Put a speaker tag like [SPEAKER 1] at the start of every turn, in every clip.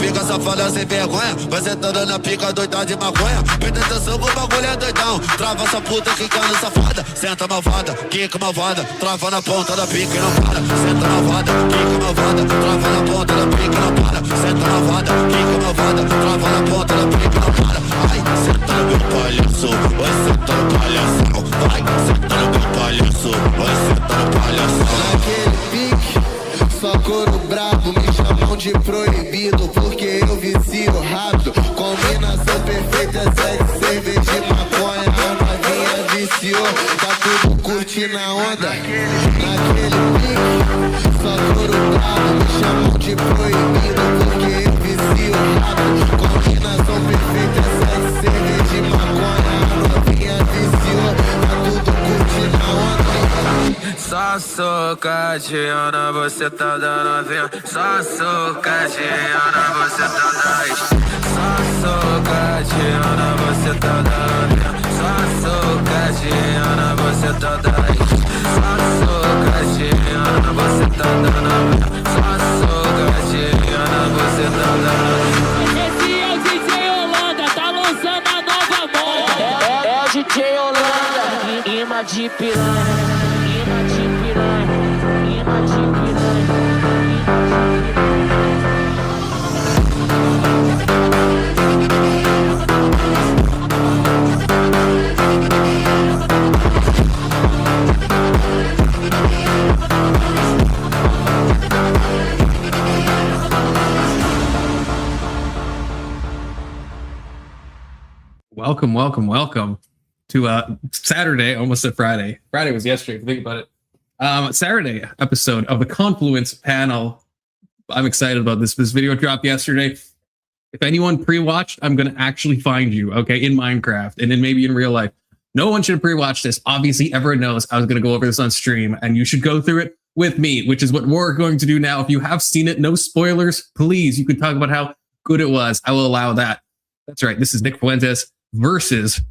[SPEAKER 1] fica safada sem vergonha. Vai sentando na pica, doida de maconha. Presta atenção que o bagulho é doidão. Trava essa puta quicando safada. Senta malvada, quica malvada. Trava na ponta da pica e não para. Senta malvada, quica malvada. Trava na ponta da pica e não para. Senta malvada, quica malvada. Trava na ponta da pica e não para. Ai, senta no meu palhaço. Vai senta no palhação. Vai, senta no meu palhaço. Vai senta no palhação.
[SPEAKER 2] Naquele pique, só couro brabo. Me chamam de proibido porque eu vicio rápido. Combinação perfeita, sexo, cerveja e maconha. A novinha viciou, tá tudo curtindo a onda. Naquele pique, só couro brabo. Me chamam de proibido porque eu vicio rápido. Combinação perfeita, sexo, cerveja e maconha. A novinha viciou, tá tudo curtindo a onda.
[SPEAKER 3] Só socadinha, você tá dando vinho. Só socadinha, você tá dando. Só socadinha, você tá dando vinho. Só socadinha, você tá dando. Só socadinha, você tá dando vinho. Só socadinha, você tá dando.
[SPEAKER 4] Esse é o DJ Holanda, tá lançando a nova moda. É o DJ Holanda, imã de piranha.
[SPEAKER 5] Welcome to Saturday, almost said Friday. Friday was yesterday, if you think about it. Saturday episode of the Confluence panel. I'm excited about this. This video dropped yesterday. If anyone pre-watched, I'm going to actually find you, okay, in Minecraft and then maybe in real life. No one should pre-watch this. Obviously, everyone knows I was going to go over this on stream, and you should go through it with me, which is what we're going to do now. If you have seen it, no spoilers, please. You can talk about how good it was. I will allow that. That's right. This is Nik Fuentes versus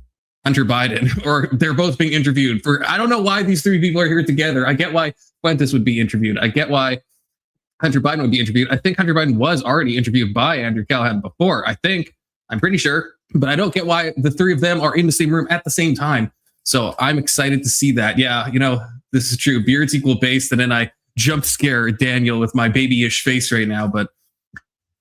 [SPEAKER 5] Hunter Biden, or they're both being interviewed for, I don't know why these three people are here together. I get why Fuentes would be interviewed. I get why Hunter Biden would be interviewed. I think Hunter Biden was already interviewed by Andrew Callaghan before. I'm pretty sure, but I don't get why the three of them are in the same room at the same time. So I'm excited to see that. Yeah, you know, this is true. Beards equal base. And then I jump scare Daniel with my babyish face right now. But,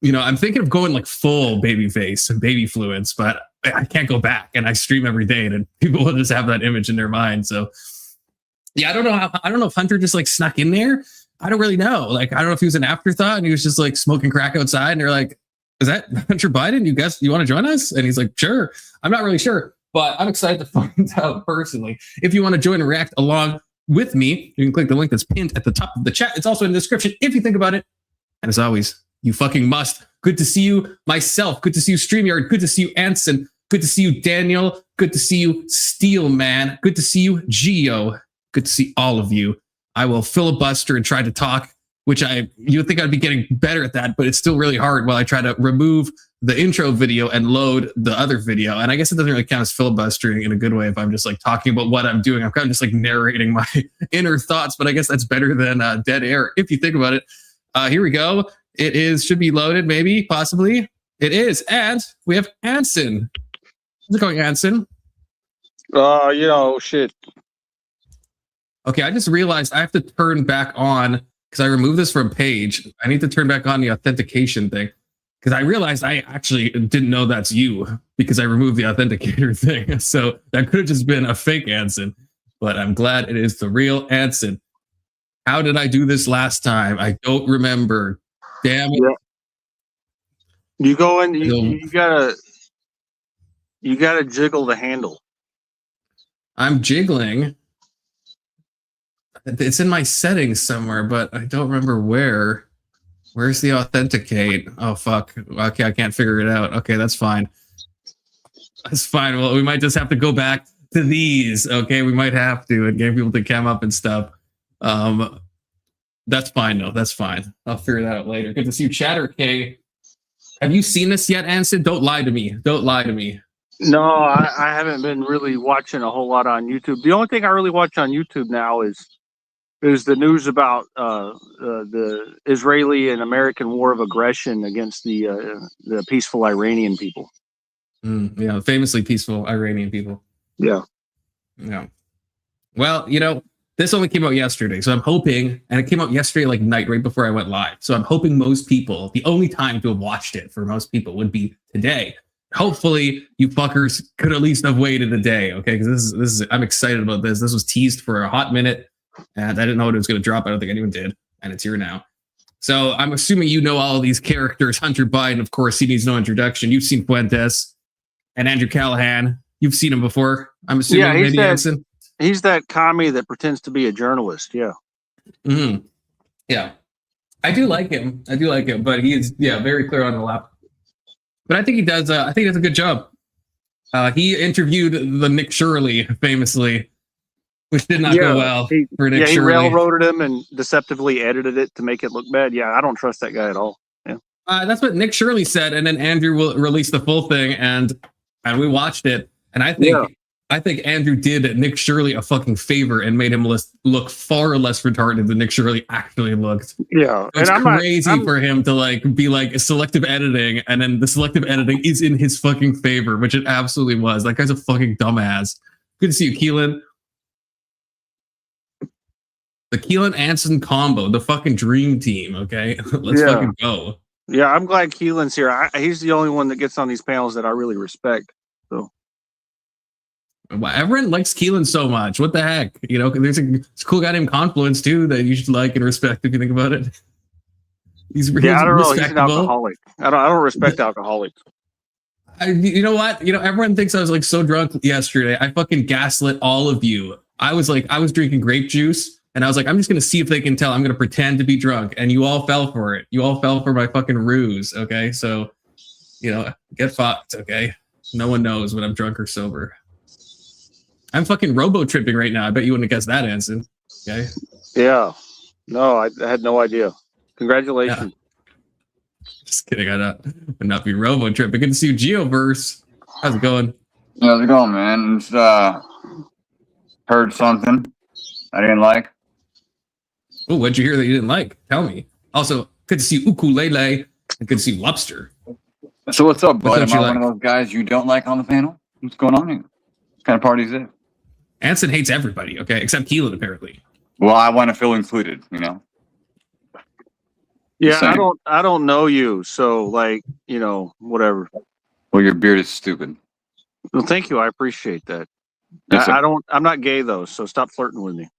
[SPEAKER 5] you know, I'm thinking of going like full baby face and baby fluence, but I can't go back, and I stream every day, and people will just have that image in their mind. So yeah, I don't know if Hunter just like snuck in there. I don't really know. Like, I don't know if he was an afterthought and he was just like smoking crack outside, and they're like, is that Hunter Biden? You want to join us? And he's like, sure. I'm not really sure, but I'm excited to find out personally. If you want to join and react along with me, you can click the link that's pinned at the top of the chat. It's also in the description if you think about it. And as always, you fucking must. Good to see you, myself. Good to see you, StreamYard. Good to see you, Anson. Good to see you, Daniel. Good to see you, Steelman. Good to see you, Geo. Good to see all of you. I will filibuster and try to talk, which you would think I'd be getting better at that, but it's still really hard while I try to remove the intro video and load the other video. And I guess it doesn't really count as filibustering in a good way if I'm just like talking about what I'm doing. I'm kind of just like narrating my inner thoughts, but I guess that's better than dead air if you think about it. Here we go. Should be loaded, maybe, possibly. It is. And we have Anson. How's it going, Anson?
[SPEAKER 6] Shit.
[SPEAKER 5] Okay, I just realized I have to turn back on, because I removed this from Page. I need to turn back on the authentication thing, because I realized I actually didn't know that's you, because I removed the authenticator thing. So that could have just been a fake Anson, but I'm glad it is the real Anson. How did I do this last time? I don't remember. Damn it.
[SPEAKER 6] Yeah. You go in, you gotta jiggle the handle.
[SPEAKER 5] I'm jiggling. It's in my settings somewhere, but I don't remember where. Where's the authenticate? Oh, fuck. Okay, I can't figure it out. Okay, that's fine. That's fine. Well, we might just have to go back to these. Okay, we might have to, and get people to cam up and stuff. That's fine, though. That's fine. I'll figure that out later. Good to see you, Chatter K. Have you seen this yet, Anson? Don't lie to me. Don't lie to me.
[SPEAKER 6] No, I haven't been really watching a whole lot on YouTube. The only thing I really watch on YouTube now is is the news about the Israeli and American war of aggression against the peaceful Iranian people.
[SPEAKER 5] Yeah, famously peaceful Iranian people.
[SPEAKER 6] Yeah.
[SPEAKER 5] Yeah. Well, this only came out yesterday, so I'm hoping, and it came out yesterday like night, right before I went live. So I'm hoping most people, the only time to have watched it for most people would be today. Hopefully, you fuckers could at least have waited a day, okay? Because this is I'm excited about this. This was teased for a hot minute, and I didn't know it was going to drop. I don't think anyone did, and it's here now. So I'm assuming you know all of these characters. Hunter Biden, of course, he needs no introduction. You've seen Fuentes and Andrew Callaghan. You've seen him before. I'm assuming.
[SPEAKER 6] Yeah, he's that commie that pretends to be a journalist. Yeah.
[SPEAKER 5] Mm-hmm. Yeah, I do like him. But he is very clear on the left. But I think he does. I think he does a good job. He interviewed the Nick Shirley famously, which did not go well for Nick Shirley.
[SPEAKER 6] He railroaded him and deceptively edited it to make it look bad. Yeah, I don't trust that guy at all. Yeah.
[SPEAKER 5] That's what Nick Shirley said, and then Andrew will release the full thing, and we watched it, and I think Andrew did Nick Shirley a fucking favor and made him look far less retarded than Nick Shirley actually looked.
[SPEAKER 6] Yeah,
[SPEAKER 5] it's crazy for him to be like selective editing, and then the selective editing is in his fucking favor, which it absolutely was. That guy's a fucking dumbass. Good to see you, Keelan. The Keelan Anson combo, the fucking dream team. Okay, let's fucking go.
[SPEAKER 6] Yeah, I'm glad Keelan's here. He's the only one that gets on these panels that I really respect. So.
[SPEAKER 5] Everyone likes Keelan so much. What the heck? There's a cool guy named Confluence too that you should like and respect if you think about it. He's
[SPEAKER 6] I don't know. He's an alcoholic. I don't respect alcoholics.
[SPEAKER 5] You know what? Everyone thinks I was so drunk yesterday. I fucking gaslit all of you. I was drinking grape juice, and I was like, I'm just gonna see if they can tell. I'm gonna pretend to be drunk, and you all fell for it. You all fell for my fucking ruse. Okay, so get fucked. Okay, no one knows when I'm drunk or sober. I'm fucking robo-tripping right now. I bet you wouldn't have guessed that, Anson. Okay.
[SPEAKER 6] Yeah. No, I had no idea. Congratulations.
[SPEAKER 5] Yeah. Just kidding. I would not be robo-tripping. Good to see you, Geoverse. How's it going?
[SPEAKER 7] How's it going, man? Just, heard something I didn't like.
[SPEAKER 5] Oh, what'd you hear that you didn't like? Tell me. Also, good to see Ukulele and good to see Lobster.
[SPEAKER 7] So what's up, bud? Am I one of those guys you don't like on the panel? What's going on here? What kind of party is it?
[SPEAKER 5] Anson hates everybody, okay, except Keelan, apparently.
[SPEAKER 7] Well, I want to feel included,
[SPEAKER 6] Yeah, I don't know you, so whatever.
[SPEAKER 7] Well, your beard is stupid.
[SPEAKER 6] Well, thank you. I appreciate that.
[SPEAKER 7] Yes,
[SPEAKER 6] I'm not gay though, so stop flirting with me.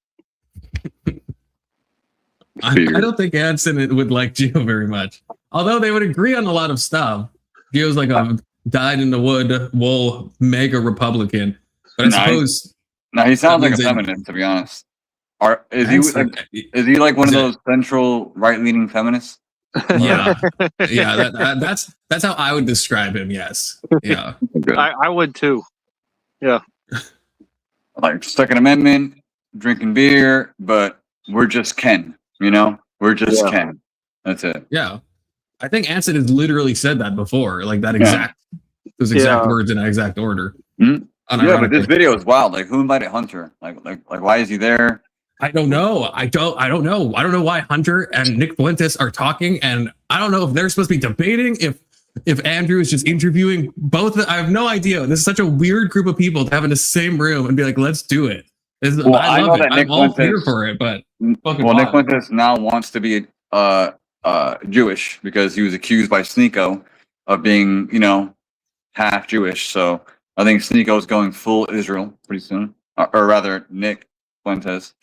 [SPEAKER 5] I don't think Anson would like Gio very much. Although they would agree on a lot of stuff. Gio's like a dyed in the wool mega Republican. But I suppose
[SPEAKER 7] he sounds like a feminist, to be honest. Is he like one of those central right-leaning feminists?
[SPEAKER 5] Yeah, that's how I would describe him. Yes, yeah,
[SPEAKER 6] I would too. Yeah,
[SPEAKER 7] like Second Amendment, drinking beer, but we're just Ken. We're just Ken. That's it.
[SPEAKER 5] Yeah, I think Anson has literally said that before, like that exact those exact words in that exact order.
[SPEAKER 7] Mm-hmm. Yeah, but this video is wild. Like, who invited Hunter? Like, why is he there?
[SPEAKER 5] I don't know. I don't know. I don't know why Hunter and Nik Fuentes are talking, and I don't know if they're supposed to be debating. If Andrew is just interviewing both, I have no idea. This is such a weird group of people to have in the same room and be like, "Let's do it." I love it. I'm all here for it, but
[SPEAKER 7] Nik Fuentes now wants to be Jewish because he was accused by Sneeko of being, half Jewish. So I think Sneeko is going full Israel pretty soon, or rather, Nik Fuentes.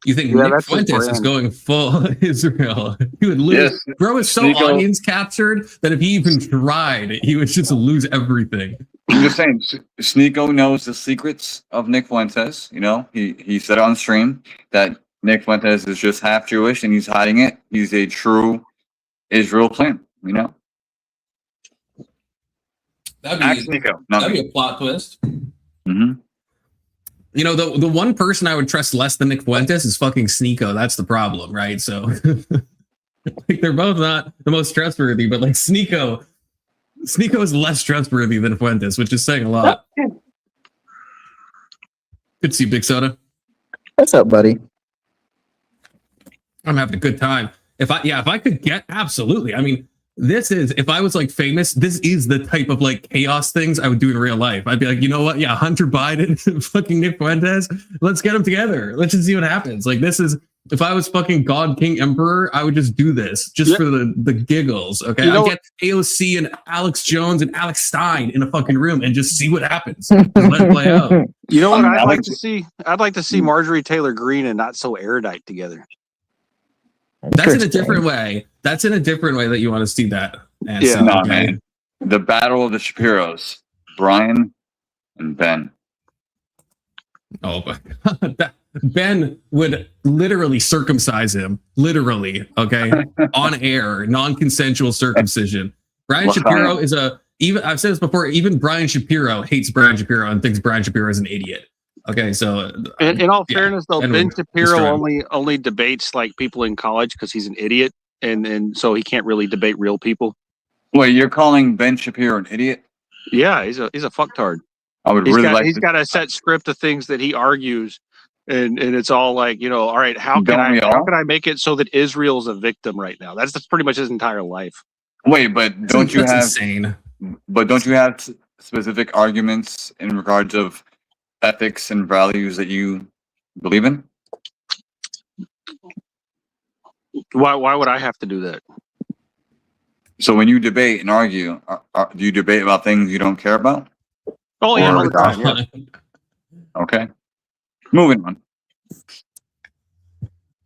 [SPEAKER 5] You think Nik Fuentes is going full Israel? He would lose. Yes. Bro is so audience captured that if he even tried, he would just lose everything.
[SPEAKER 7] I'm just saying, Sneeko knows the secrets of Nik Fuentes. He said on stream that Nik Fuentes is just half Jewish and he's hiding it. He's a true Israel clan.
[SPEAKER 5] That'd be a plot twist.
[SPEAKER 7] Mm-hmm.
[SPEAKER 5] The one person I would trust less than Nik Fuentes is fucking Sneeko. That's the problem, right? So they're both not the most trustworthy, but Sneeko is less trustworthy than Fuentes, which is saying a lot. Good to see you, Big Soda.
[SPEAKER 8] What's up, buddy?
[SPEAKER 5] I'm having a good time. If I could get, absolutely. I mean, if I was like famous, this is the type of like chaos things I would do in real life. I'd be like, you know what? Yeah, Hunter Biden and fucking Nik Fuentes, let's get them together. Let's just see what happens. Like, this is, if I was fucking God, King, Emperor, I would just do this for the giggles. Okay. I'd get AOC and Alex Jones and Alex Stein in a fucking room and just see what happens. Let it play out.
[SPEAKER 6] You know what I'd like to see? I'd like to see Marjorie Taylor Greene and Not So Erudite together.
[SPEAKER 5] That's in a different way. That's in a different way that you want to see that.
[SPEAKER 7] Yeah, no, man. The battle of the Shapiros, Brian and Ben.
[SPEAKER 5] Oh, but Ben would literally circumcise him. Literally, okay, on air, non-consensual circumcision. Brian Shapiro is even I've said this before. Even Brian Shapiro hates Brian Shapiro and thinks Brian Shapiro is an idiot. Okay, so
[SPEAKER 6] in all fairness, though, Ben Shapiro only debates like people in college because he's an idiot, and so he can't really debate real people.
[SPEAKER 7] Wait, you're calling Ben Shapiro an idiot?
[SPEAKER 6] Yeah, he's a fucktard.
[SPEAKER 7] I would
[SPEAKER 6] He's got a set script of things that he argues, and it's all like, you know, all right, how can I make it so that Israel's a victim right now? That's pretty much his entire life.
[SPEAKER 7] Wait, but don't you have
[SPEAKER 5] insane?
[SPEAKER 7] But don't you have specific arguments in regards of ethics and values that you believe in?
[SPEAKER 6] Why would I have to do that?
[SPEAKER 7] So when you debate and argue, do you debate about things you don't care about?
[SPEAKER 6] Oh yeah, all the time. Yeah.
[SPEAKER 7] Okay. Moving on.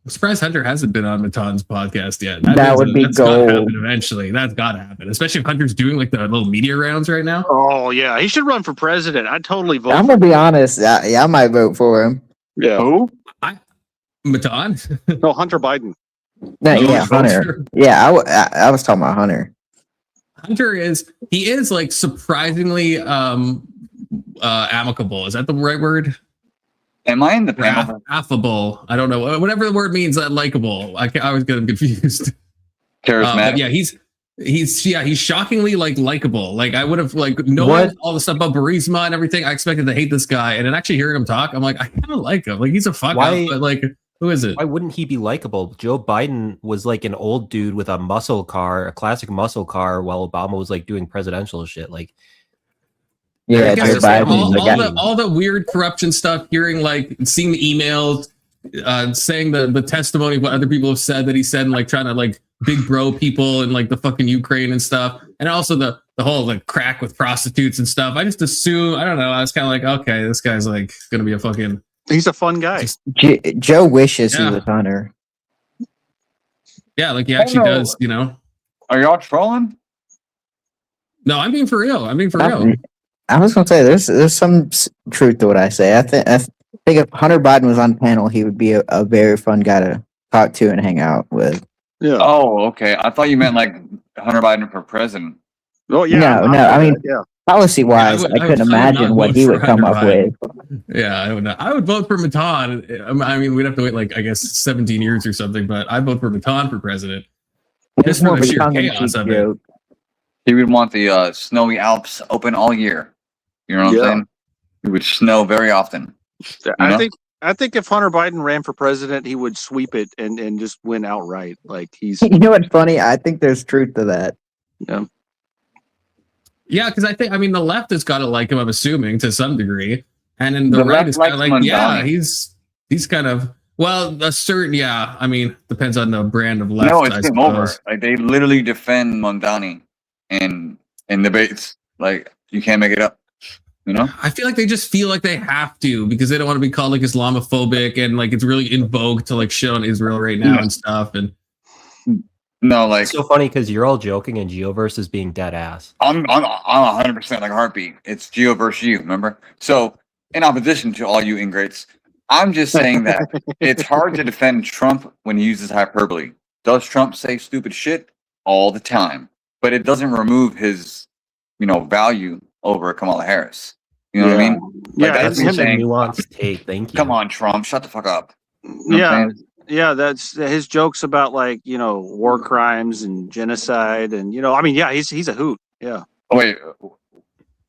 [SPEAKER 5] I'm surprised Hunter hasn't been on Matan's podcast yet.
[SPEAKER 8] That would be gold.
[SPEAKER 5] Eventually, that's got to happen. Especially if Hunter's doing like the little media rounds right now.
[SPEAKER 6] Oh yeah, he should run for president. I'd totally vote.
[SPEAKER 8] I'm gonna be honest. Yeah, I might vote for him.
[SPEAKER 6] Yeah.
[SPEAKER 7] Who?
[SPEAKER 5] Matan?
[SPEAKER 6] No, Hunter Biden.
[SPEAKER 8] No, yeah, Hunter. Yeah, I was talking about Hunter.
[SPEAKER 5] Hunter is like surprisingly amicable. Is that the right word?
[SPEAKER 7] Am I in the panel?
[SPEAKER 5] Affable. I don't know. Whatever the word means, likable. I always get him confused.
[SPEAKER 7] Charismatic.
[SPEAKER 5] Yeah, he's shockingly like likable. Like I would have like knowing all the stuff about Burisma and everything. I expected to hate this guy, and then actually hearing him talk, I'm like, I kind of like him. Like he's a fuck up, but like, who is it?
[SPEAKER 9] Why wouldn't he be likable? Joe Biden was like an old dude with a muscle car, a classic muscle car, while Obama was like doing presidential shit. Like,
[SPEAKER 8] yeah, Joe Biden,
[SPEAKER 5] all the weird corruption stuff. Seeing the emails, saying the testimony of what other people have said that he said, and like trying to like big bro people and like the fucking Ukraine and stuff, and also the whole like crack with prostitutes and stuff. I just assume, I don't know. I was kind of like, okay, this guy's like gonna be a fucking.
[SPEAKER 6] He's a fun guy.
[SPEAKER 8] Joe wishes he was Hunter.
[SPEAKER 5] Yeah, like he actually does, you know.
[SPEAKER 7] Are y'all trolling?
[SPEAKER 5] No, I'm being for real.
[SPEAKER 8] I was gonna say there's some truth to what I say. I think if Hunter Biden was on the panel, he would be a very fun guy to talk to and hang out with.
[SPEAKER 6] Yeah.
[SPEAKER 7] Oh, okay. I thought you meant like Hunter Biden for president.
[SPEAKER 6] Oh yeah.
[SPEAKER 8] No. I mean, policy wise, I couldn't imagine what he would come up with.
[SPEAKER 5] Yeah, I don't know. I would vote for Matan. I mean, we'd have to wait like I guess 17 years or something, but I'd vote for Matan for president. Just for the sheer chaos of it.
[SPEAKER 7] He would want the snowy Alps open all year. You know what I'm saying? It would snow very often.
[SPEAKER 6] I think if Hunter Biden ran for president, he would sweep it and just win outright. Like he's.
[SPEAKER 8] You know what's funny? I think there's truth to that.
[SPEAKER 6] Yeah.
[SPEAKER 8] Yeah,
[SPEAKER 5] because I mean, the left has got to like him. I'm assuming to some degree, and then the right is kind of like, yeah, he's kind of a certain. Yeah, I mean, depends on the brand of left.
[SPEAKER 7] No, it's him over. Like they literally defend Mondani in debates. Like you can't make it up. You know,
[SPEAKER 5] I feel like they just feel like they have to because they don't want to be called like Islamophobic and like it's really in vogue to like shit on Israel right now and stuff. And
[SPEAKER 7] no, like
[SPEAKER 9] it's so funny because you're all joking and Geoverse is being dead ass.
[SPEAKER 7] I'm 100% like a heartbeat. It's Geo versus you, remember? So in opposition to all you ingrates, I'm just saying that it's hard to defend Trump when he uses hyperbole. Does Trump say stupid shit all the time? But it doesn't remove his, value over Kamala Harris. You know what I mean?
[SPEAKER 9] Like, that's him a nuanced take. Thank you.
[SPEAKER 7] Come on, Trump, shut the fuck up.
[SPEAKER 6] Yeah, that's his jokes about like war crimes and genocide and he's a hoot. Yeah.
[SPEAKER 7] Oh, wait,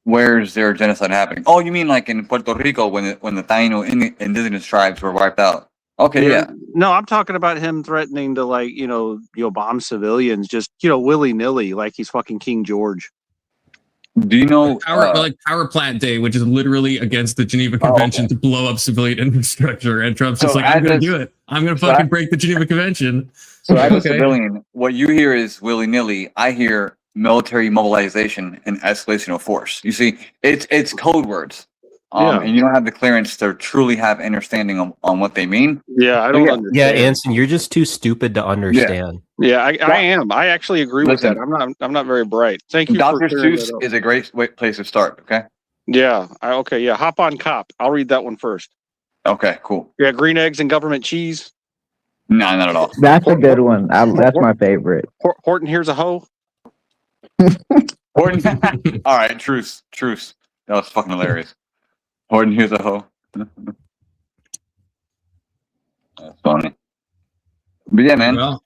[SPEAKER 7] where's there genocide happening? Oh, you mean like in Puerto Rico when the Taino indigenous tribes were wiped out Okay, yeah.
[SPEAKER 6] No, I'm talking about him threatening to bomb civilians just willy nilly like he's fucking King George.
[SPEAKER 7] Do you know
[SPEAKER 5] power plant day, which is literally against the Geneva Convention to blow up civilian infrastructure, and Trump's just I'm going to do it. I'm going to fucking break the Geneva Convention.
[SPEAKER 7] So as a civilian, what you hear is willy nilly. I hear military mobilization and escalation of force. You see, it's code words. And you don't have the clearance to truly have understanding on what they mean.
[SPEAKER 6] Yeah, I don't understand.
[SPEAKER 9] Yeah, Anson, you're just too stupid to understand.
[SPEAKER 6] Yeah, I am. I actually agree with that. I'm not very bright. Thank you.
[SPEAKER 7] Dr. Seuss is a great place to start. Okay.
[SPEAKER 6] Yeah. Yeah. Hop on Cop. I'll read that one first.
[SPEAKER 7] Okay. Cool.
[SPEAKER 6] Yeah. Green eggs and government cheese.
[SPEAKER 7] No, not at all.
[SPEAKER 8] That's a good one. That's my favorite.
[SPEAKER 6] Horton, here's a hoe.
[SPEAKER 7] Horton. All right. Truce. That was fucking hilarious. Horton, here's a hoe. That's funny. But yeah, man.
[SPEAKER 5] Well,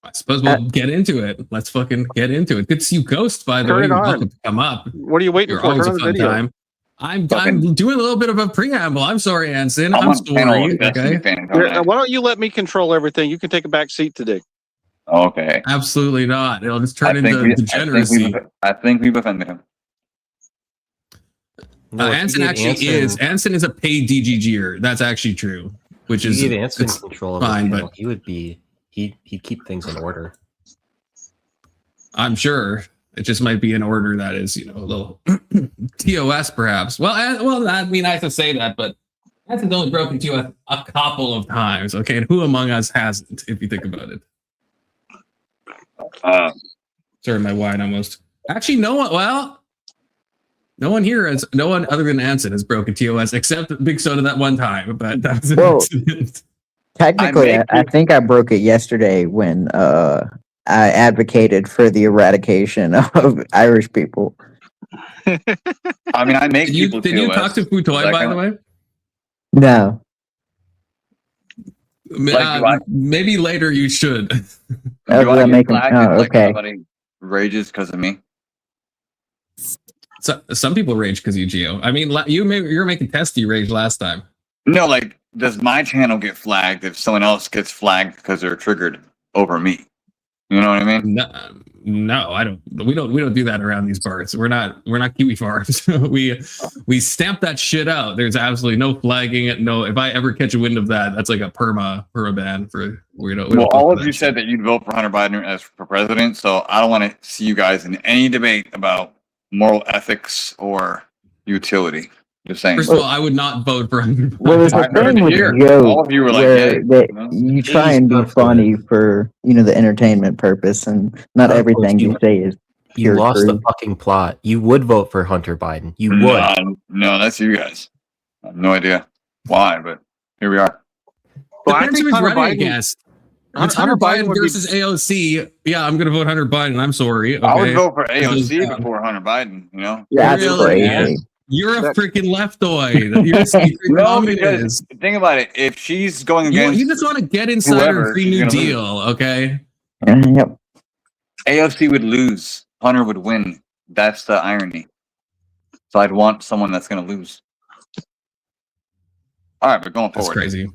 [SPEAKER 5] I suppose we'll get into it. Let's fucking get into it. Good to see you, Ghost, by the way. You're welcome to come up.
[SPEAKER 6] What are you waiting
[SPEAKER 5] You're
[SPEAKER 6] for?
[SPEAKER 5] always a fun time. I'm doing a little bit of a preamble. I'm sorry, Anson. I'm sorry. Okay.
[SPEAKER 6] Why don't you let me control everything? You can take a back seat today.
[SPEAKER 7] Okay.
[SPEAKER 5] Absolutely not. It'll just turn into degeneracy.
[SPEAKER 7] I think we've offended him.
[SPEAKER 5] Anson Anson is a paid DGGer. That's actually true. Which is
[SPEAKER 9] Anson control of
[SPEAKER 5] fine,
[SPEAKER 9] but he'd keep things in order.
[SPEAKER 5] I'm sure it just might be an order that is, a little TOS perhaps. Well, I mean, I have to say that, but Anson's only broken TOS a couple of times. Okay, and who among us hasn't? If you think about it. Sorry, my wine almost. Actually, no one. Well. No one other than Anson has broken TOS except Big Soda that one time, but that was an accident.
[SPEAKER 8] Technically, I think I broke it yesterday when I advocated for the eradication of Irish people.
[SPEAKER 7] I mean, I make people.
[SPEAKER 5] Did you talk to Futoy, by the way?
[SPEAKER 8] No.
[SPEAKER 5] Maybe later you should.
[SPEAKER 7] Okay. Somebody rages because of me.
[SPEAKER 5] So, some people rage because you, Geo. I mean, you were making Testy rage last time.
[SPEAKER 7] No, does my channel get flagged if someone else gets flagged because they're triggered over me? You know what I mean?
[SPEAKER 5] No, I don't. We don't do that around these parts. We're not Kiwi farms. we stamp that shit out. There's absolutely no flagging it. No, if I ever catch a wind of that, that's like a perma ban for
[SPEAKER 7] all of you said that you'd vote for Hunter Biden for president, so I don't want to see you guys in any debate about moral ethics or utility. Just saying.
[SPEAKER 5] First of all, I would not vote for Hunter Biden.
[SPEAKER 8] Well, there's a thing with Joe
[SPEAKER 7] all of you were like,
[SPEAKER 8] you try and be funny for the entertainment purpose, and not everything you say is.
[SPEAKER 9] You lost the fucking plot. You would vote for Hunter Biden. You would.
[SPEAKER 7] No, that's you guys. I have no idea why, but here we are.
[SPEAKER 5] Well, I think Hunter Biden against. It's Hunter Biden versus AOC. Yeah, I'm going to vote Hunter Biden. I'm sorry. Okay.
[SPEAKER 7] I would vote for AOC before Hunter Biden.
[SPEAKER 8] Yeah, that's crazy.
[SPEAKER 5] You're a freaking leftoid. You're a secret
[SPEAKER 7] because think about it. If she's going against,
[SPEAKER 5] you just want to get inside her Green New Deal, okay?
[SPEAKER 8] Yep.
[SPEAKER 7] AOC would lose. Hunter would win. That's the irony. So I'd want someone that's going to lose. All right, we're going forward.
[SPEAKER 5] That's crazy.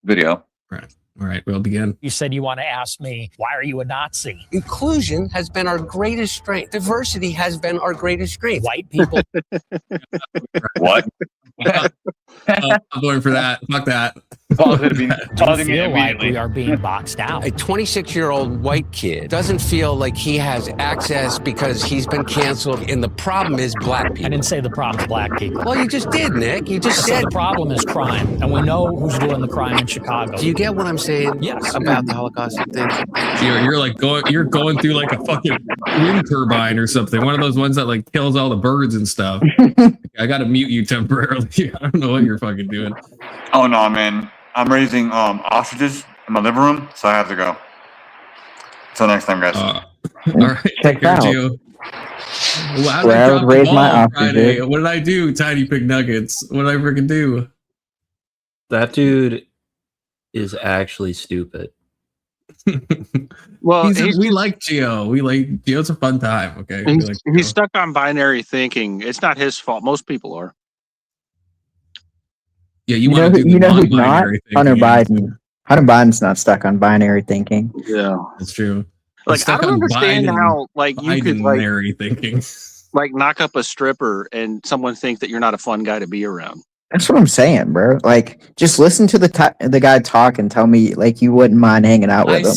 [SPEAKER 7] Video.
[SPEAKER 5] Right. All right, we'll begin.
[SPEAKER 10] You said you want to ask me, why are you a Nazi?
[SPEAKER 11] Inclusion has been our greatest strength. Diversity has been our greatest strength.
[SPEAKER 10] White people.
[SPEAKER 7] What?
[SPEAKER 5] I'm going for that. Fuck that.
[SPEAKER 10] I feel like we are being boxed out.
[SPEAKER 11] A 26-year-old white kid doesn't feel like he has access because he's been canceled, and the problem is black people.
[SPEAKER 10] I didn't say the problem is black people.
[SPEAKER 11] Well, you just did, Nick. You just said
[SPEAKER 10] the problem is crime, and we know who's doing the crime in Chicago.
[SPEAKER 11] Do you get what I'm saying?
[SPEAKER 10] Yes.
[SPEAKER 11] About the Holocaust thing?
[SPEAKER 5] You're going through like a fucking wind turbine or something. One of those ones that like kills all the birds and stuff. I got to mute you temporarily. I don't know what you're fucking doing.
[SPEAKER 7] Oh no, man. I'm raising ostriches in my living room, so I have to go. Until next time, guys.
[SPEAKER 5] All right, take care, Gio.
[SPEAKER 8] Well, raise my ostriches.
[SPEAKER 5] What did I do, Tiny Pig Nuggets? What did I freaking do?
[SPEAKER 9] That dude is actually stupid.
[SPEAKER 6] Well,
[SPEAKER 5] we like Gio. Gio's a fun time. Okay,
[SPEAKER 6] he's stuck on binary thinking. It's not his fault. Most people are.
[SPEAKER 5] Yeah, you want to do the
[SPEAKER 8] who's not?
[SPEAKER 5] non-binary thing.
[SPEAKER 8] Hunter Biden. Hunter Biden's not stuck on binary thinking.
[SPEAKER 6] Yeah,
[SPEAKER 5] That's true.
[SPEAKER 6] like I don't understand how like you could like
[SPEAKER 5] binary thinking.
[SPEAKER 6] like knock up a stripper and someone think that you're not a fun guy to be around.
[SPEAKER 8] That's what I'm saying, bro. Like, just listen to the guy talk and tell me like you wouldn't mind hanging out with him.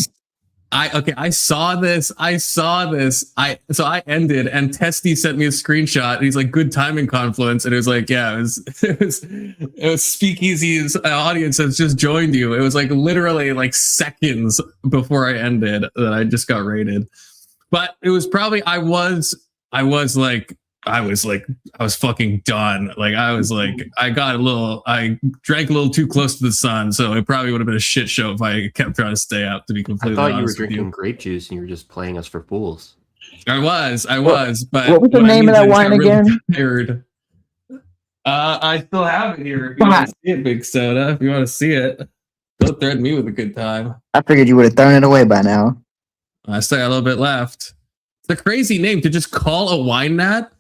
[SPEAKER 5] I saw this. So I ended, and Testy sent me a screenshot. And he's like, "Good timing, Confluence," and it was like, "Yeah, it was Speakeasy's audience has just joined you." It was like literally like seconds before I ended that I just got raided. But it was probably I was fucking done. Like I drank a little too close to the sun, so it probably would have been a shit show if I kept trying to stay up, to be completely honest.
[SPEAKER 9] I thought you were drinking grape juice and you were just playing us for fools.
[SPEAKER 5] I was, but
[SPEAKER 8] what was the name of that wine again?
[SPEAKER 5] Tired. I still have it here. If you want to see it, Big Soda, if you want to see it, don't threaten me with a good time.
[SPEAKER 8] I figured you would have thrown it away by now.
[SPEAKER 5] I still got a little bit left. It's a crazy name to just call a wine nat.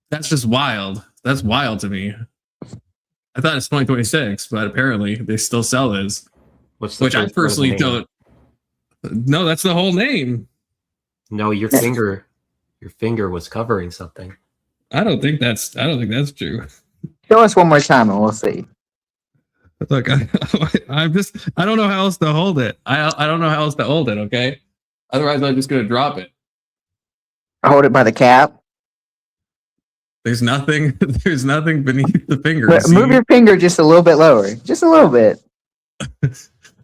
[SPEAKER 5] That's just wild. That's wild to me. I thought it's 2026, but apparently they still sell this. Which I personally don't. No, that's the whole name.
[SPEAKER 9] No, your finger was covering something.
[SPEAKER 5] I don't think that's true.
[SPEAKER 8] Show us one more time and we'll see.
[SPEAKER 5] Look, I don't know how else to hold it. I don't know how else to hold it. Okay, otherwise I'm just gonna drop it.
[SPEAKER 8] Hold it by the cap.
[SPEAKER 5] There's nothing beneath the finger.
[SPEAKER 8] Move your finger just a little bit lower. Just a little bit.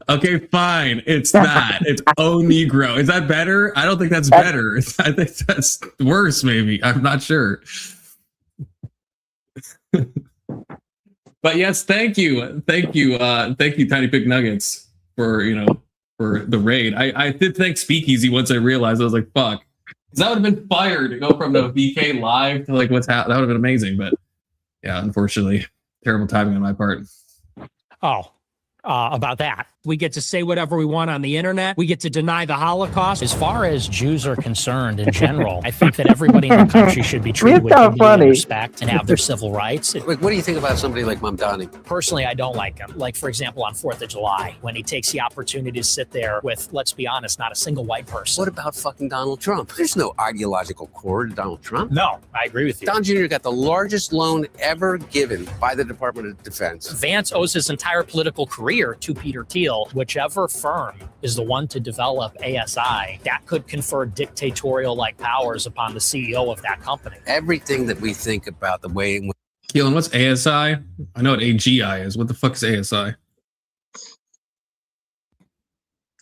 [SPEAKER 5] Okay, fine. It's that. It's O Negro. Is that better? I don't think that's better. I think that's worse, maybe. I'm not sure. But yes, thank you, Tiny Pig Nuggets, for the raid. I did thank Speakeasy once I realized. I was like, fuck. That would have been fire to go from the VK live to like what's happening. That would have been amazing, but yeah, unfortunately, terrible timing on my part.
[SPEAKER 10] About that. We get to say whatever we want on the internet. We get to deny the Holocaust. As far as Jews are concerned in general, I think that everybody in the country should be treated with dignity and respect and have their civil rights.
[SPEAKER 11] Like, what do you think about somebody like Mamdani?
[SPEAKER 10] Personally, I don't like him. Like, for example, on 4th of July, when he takes the opportunity to sit there with, let's be honest, not a single white person.
[SPEAKER 11] What about fucking Donald Trump? There's no ideological core to Donald Trump.
[SPEAKER 10] No, I agree with you.
[SPEAKER 11] Don Jr. got the largest loan ever given by the Department of Defense.
[SPEAKER 10] Vance owes his entire political career to Peter Thiel. Whichever firm is the one to develop ASI, that could confer dictatorial-like powers upon the CEO of that company.
[SPEAKER 11] Everything that we think about the way in which...
[SPEAKER 5] Keelan, what's ASI? I know what AGI is. What the fuck is ASI?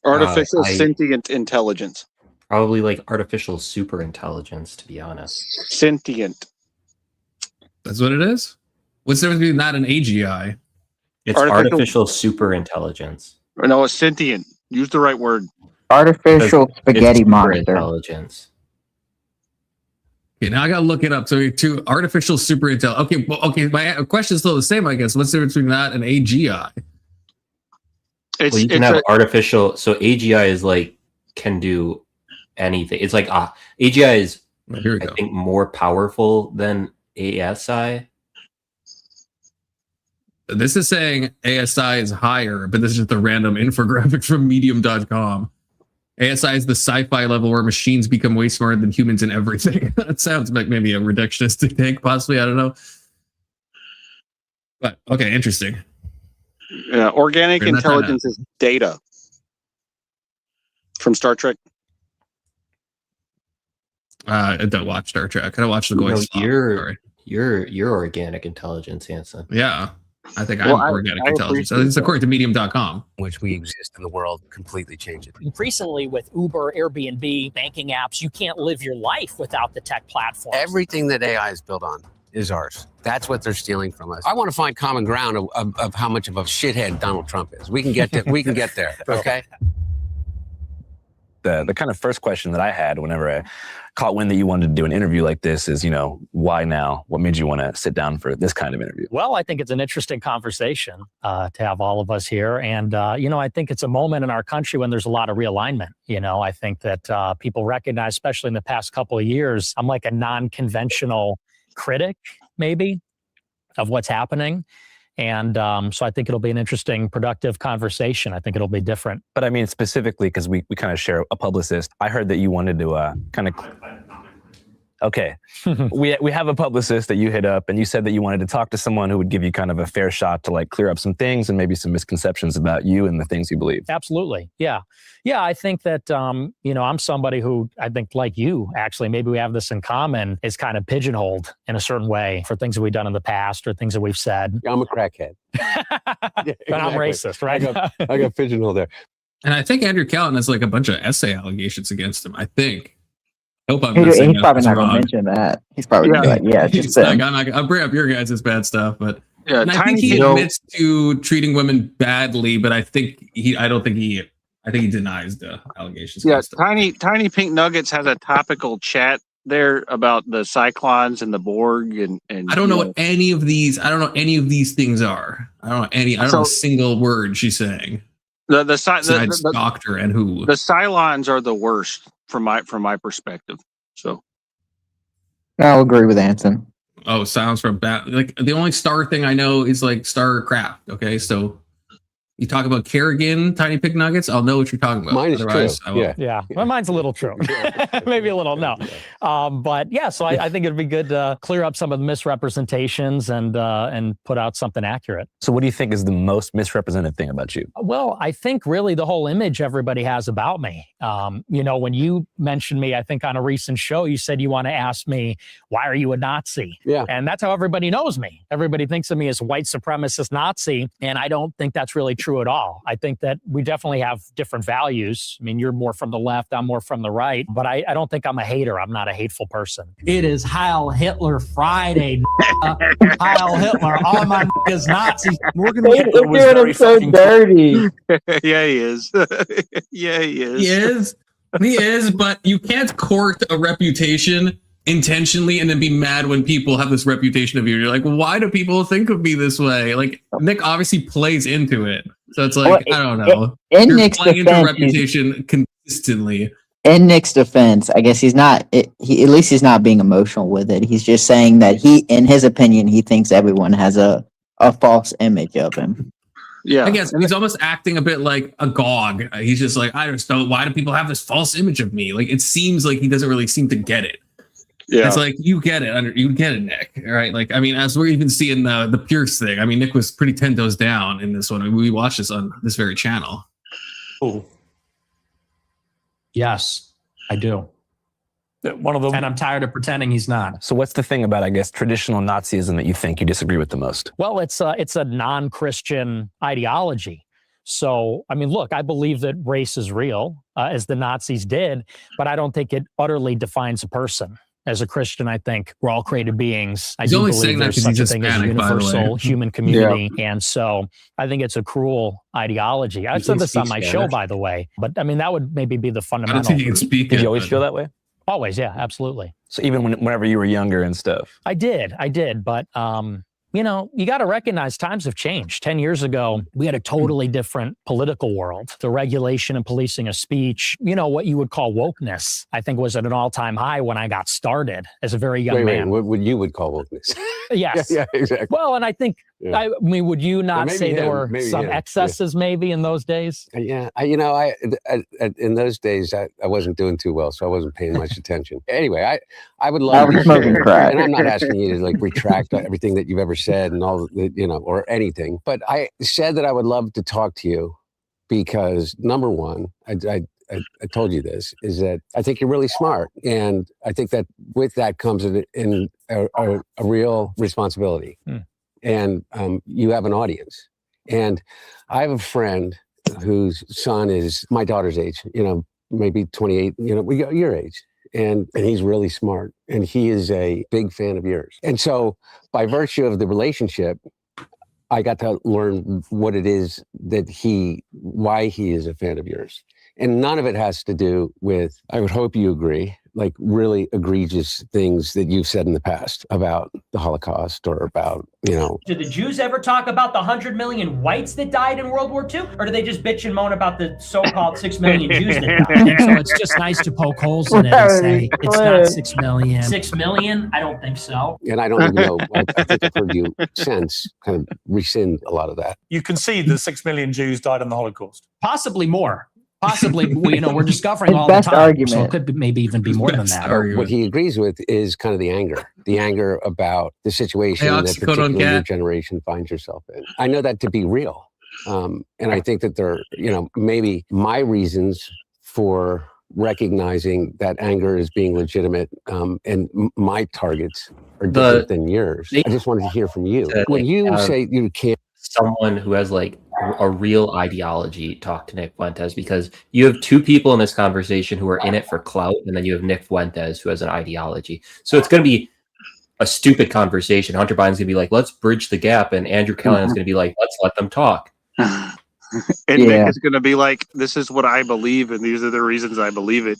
[SPEAKER 6] Artificial sentient intelligence.
[SPEAKER 9] Probably like artificial super intelligence, to be honest.
[SPEAKER 6] Sentient.
[SPEAKER 5] That's what it is? What's the difference between that and AGI?
[SPEAKER 9] It's artificial super intelligence.
[SPEAKER 6] No, it's sentient. Use the right word.
[SPEAKER 8] Artificial spaghetti monster.
[SPEAKER 9] Intelligence.
[SPEAKER 5] Okay, now I gotta look it up. So to artificial super intelligence. Okay, my question is still the same, I guess. What's the difference between that and AGI?
[SPEAKER 9] You can have artificial. So AGI is like can do anything. It's like AGI is I think more powerful than ASI.
[SPEAKER 5] This is saying ASI is higher, but this is just a random infographic from medium.com. ASI is the sci-fi level where machines become way smarter than humans in everything. That sounds like maybe a reductionistic take, possibly. I don't know. But okay, interesting.
[SPEAKER 6] Yeah, organic intelligence is data. From Star Trek.
[SPEAKER 5] I don't watch Star Trek. I don't watch the Goy.
[SPEAKER 9] You're organic intelligence, Hanson.
[SPEAKER 5] Yeah. I think I'm organic intelligence. It's according to medium.com.
[SPEAKER 11] Which we exist in the world completely change it.
[SPEAKER 10] Increasingly with Uber, Airbnb, banking apps, you can't live your life without the tech platform.
[SPEAKER 11] Everything that AI is built on is ours. That's what they're stealing from us. I want to find common ground of how much of a shithead Donald Trump is. We can get there. Okay.
[SPEAKER 12] The kind of first question that I had whenever I caught wind that you wanted to do an interview like this is, why now? What made you want to sit down for this kind of interview?
[SPEAKER 10] Well, I think it's an interesting conversation to have all of us here. And, I think it's a moment in our country when there's a lot of realignment. I think that people recognize, especially in the past couple of years, I'm like a non-conventional critic, maybe, of what's happening. And so I think it'll be an interesting, productive conversation. I think it'll be different.
[SPEAKER 12] But I mean, specifically, because we kind of share a publicist, I heard that you wanted to kind of... Okay. we have a publicist that you hit up, and you said that you wanted to talk to someone who would give you kind of a fair shot to like clear up some things and maybe some misconceptions about you and the things you believe.
[SPEAKER 10] Absolutely. Yeah. Yeah. I think that, I'm somebody who I think like you, actually, maybe we have this in common, is kind of pigeonholed in a certain way for things that we've done in the past or things that we've said.
[SPEAKER 11] I'm a crackhead.
[SPEAKER 10] But I'm racist, right?
[SPEAKER 11] I got pigeonholed there.
[SPEAKER 5] And I think Andrew Callaghan has like a bunch of essay allegations against him, I think.
[SPEAKER 8] He's probably not going to mention that. He's probably going to be like, just
[SPEAKER 5] I'll bring up your guys' bad stuff, but and I think he admits to treating women badly, but I think he denies the allegations.
[SPEAKER 6] Yeah, Tiny Pink Nuggets has a topical chat there about the Cyclones and the Borg and
[SPEAKER 5] I don't know what any of these. I don't know any of these things are. I don't know a single word she's saying. The doctor and who
[SPEAKER 6] the Cylons are the worst from my perspective. So
[SPEAKER 8] I'll agree with Anson.
[SPEAKER 5] Oh, sounds from bad. Like the only star thing I know is like Starcraft. Okay, so you talk about Kerrigan, Tiny Pig Nuggets, I'll know what you're talking about.
[SPEAKER 11] Mine is
[SPEAKER 5] Otherwise,
[SPEAKER 11] true.
[SPEAKER 10] Yeah. Well, mine's a little true. Maybe a little no. But yeah, so I think it'd be good to clear up some of the misrepresentations and put out something accurate.
[SPEAKER 12] So what do you think is the most misrepresented thing about you?
[SPEAKER 10] Well, I think really the whole image everybody has about me. When you mentioned me, I think on a recent show, you said you want to ask me, why are you a Nazi?
[SPEAKER 11] Yeah.
[SPEAKER 10] And that's how everybody knows me. Everybody thinks of me as white supremacist Nazi. And I don't think that's really true at all. I think that we definitely have different values. I mean, you're more from the left, I'm more from the right, but I don't think I'm a hater. I'm not a hateful person. It is Heil Hitler Friday. Heil Hitler. All my niggas Nazis. Morgan Hitler was very
[SPEAKER 8] so dirty.
[SPEAKER 6] Yeah, he is. Yeah, he is.
[SPEAKER 5] He is, but you can't court a reputation intentionally and then be mad when people have this reputation of you. You're like, why do people think of me this way? Like, Nick obviously plays into it. So it's like, I don't know.
[SPEAKER 8] In Nick's
[SPEAKER 5] playing into
[SPEAKER 8] defense,
[SPEAKER 5] reputation consistently.
[SPEAKER 8] In Nick's defense, I guess he's not, at least he's not being emotional with it. He's just saying that in his opinion, he thinks everyone has a false image of him.
[SPEAKER 6] Yeah,
[SPEAKER 5] I guess he's almost acting a bit like a gog. He's just like, I just don't, why do people have this false image of me? Like, it seems like he doesn't really seem to get it.
[SPEAKER 6] Yeah,
[SPEAKER 5] it's like you get it, Nick. All right, like I mean, as we're even seeing the Pierce thing. I mean, Nick was pretty 10 toes down in this one. We watched this on this very channel.
[SPEAKER 10] Oh, yes, I do. One of them, and I'm tired of pretending he's not.
[SPEAKER 12] So, what's the thing about, I guess, traditional Nazism that you think you disagree with the most?
[SPEAKER 10] Well, it's a non-Christian ideology. So, I mean, look, I believe that race is real, as the Nazis did, but I don't think it utterly defines a person. As a Christian, I think we're all created beings. I do believe there's such a thing as a universal human community. Yeah. And so I think it's a cruel ideology. I've said this on my show, by the way, but I mean, that would maybe be the fundamental.
[SPEAKER 5] I don't think you can speak.
[SPEAKER 12] Did you always feel that way?
[SPEAKER 10] Always, yeah, absolutely.
[SPEAKER 12] So even whenever you were younger and stuff?
[SPEAKER 10] I did, but you got to recognize times have changed. 10 years ago, we had a totally different political world. The regulation and policing of speech, what you would call wokeness, I think was at an all-time high when I got started as a very young man.
[SPEAKER 11] What you would call wokeness?
[SPEAKER 10] Yes.
[SPEAKER 11] Yeah, exactly.
[SPEAKER 10] Well, and I think, I mean, would you not say there were some excesses maybe in those days?
[SPEAKER 11] Yeah. In those days, I wasn't doing too well, so I wasn't paying much attention. Anyway, I would love to share, and I'm not asking you to like retract everything that you've ever said and all, or anything, but I said that I would love to talk to you because number one, I told you this, is that I think you're really smart. And I think that with that comes in a real responsibility. And you have an audience. And I have a friend whose son is my daughter's age, maybe 28, your age. And he's really smart. And he is a big fan of yours. And so by virtue of the relationship, I got to learn what it is that why he is a fan of yours. And none of it has to do with, I would hope you agree, like really egregious things that you've said in the past about the Holocaust or about,
[SPEAKER 13] Did the Jews ever talk about the 100 million whites that died in World War II? Or do they just bitch and moan about the so-called 6 million Jews that died?
[SPEAKER 10] So it's just nice to poke holes in it and say, it's not 6 million.
[SPEAKER 13] 6 million? I don't think so.
[SPEAKER 11] And I don't even know, I think I've heard you since kind of rescind a lot of that.
[SPEAKER 14] You concede that 6 million Jews died in the Holocaust.
[SPEAKER 10] Possibly more. Possibly, we're discovering
[SPEAKER 8] His
[SPEAKER 10] all the
[SPEAKER 8] best
[SPEAKER 10] time.
[SPEAKER 8] argument.
[SPEAKER 10] So it could maybe even be more than that.
[SPEAKER 11] What he agrees with is kind of the anger about the situation that particularly your generation finds yourself in. I know that to be real. And I think that there, maybe my reasons for recognizing that anger as being legitimate and my targets are different than yours. I just wanted to hear from you. When you say you can't...
[SPEAKER 9] Someone who has like a real ideology talk to Nik Fuentes, because you have two people in this conversation who are in it for clout, and then you have Nik Fuentes who has an ideology. So it's going to be a stupid conversation. Hunter Biden's going to be like, let's bridge the gap, and Andrew Callaghan's going to be like, let's let them talk.
[SPEAKER 6] And Nick is going to be like, this is what I believe, and these are the reasons I believe it.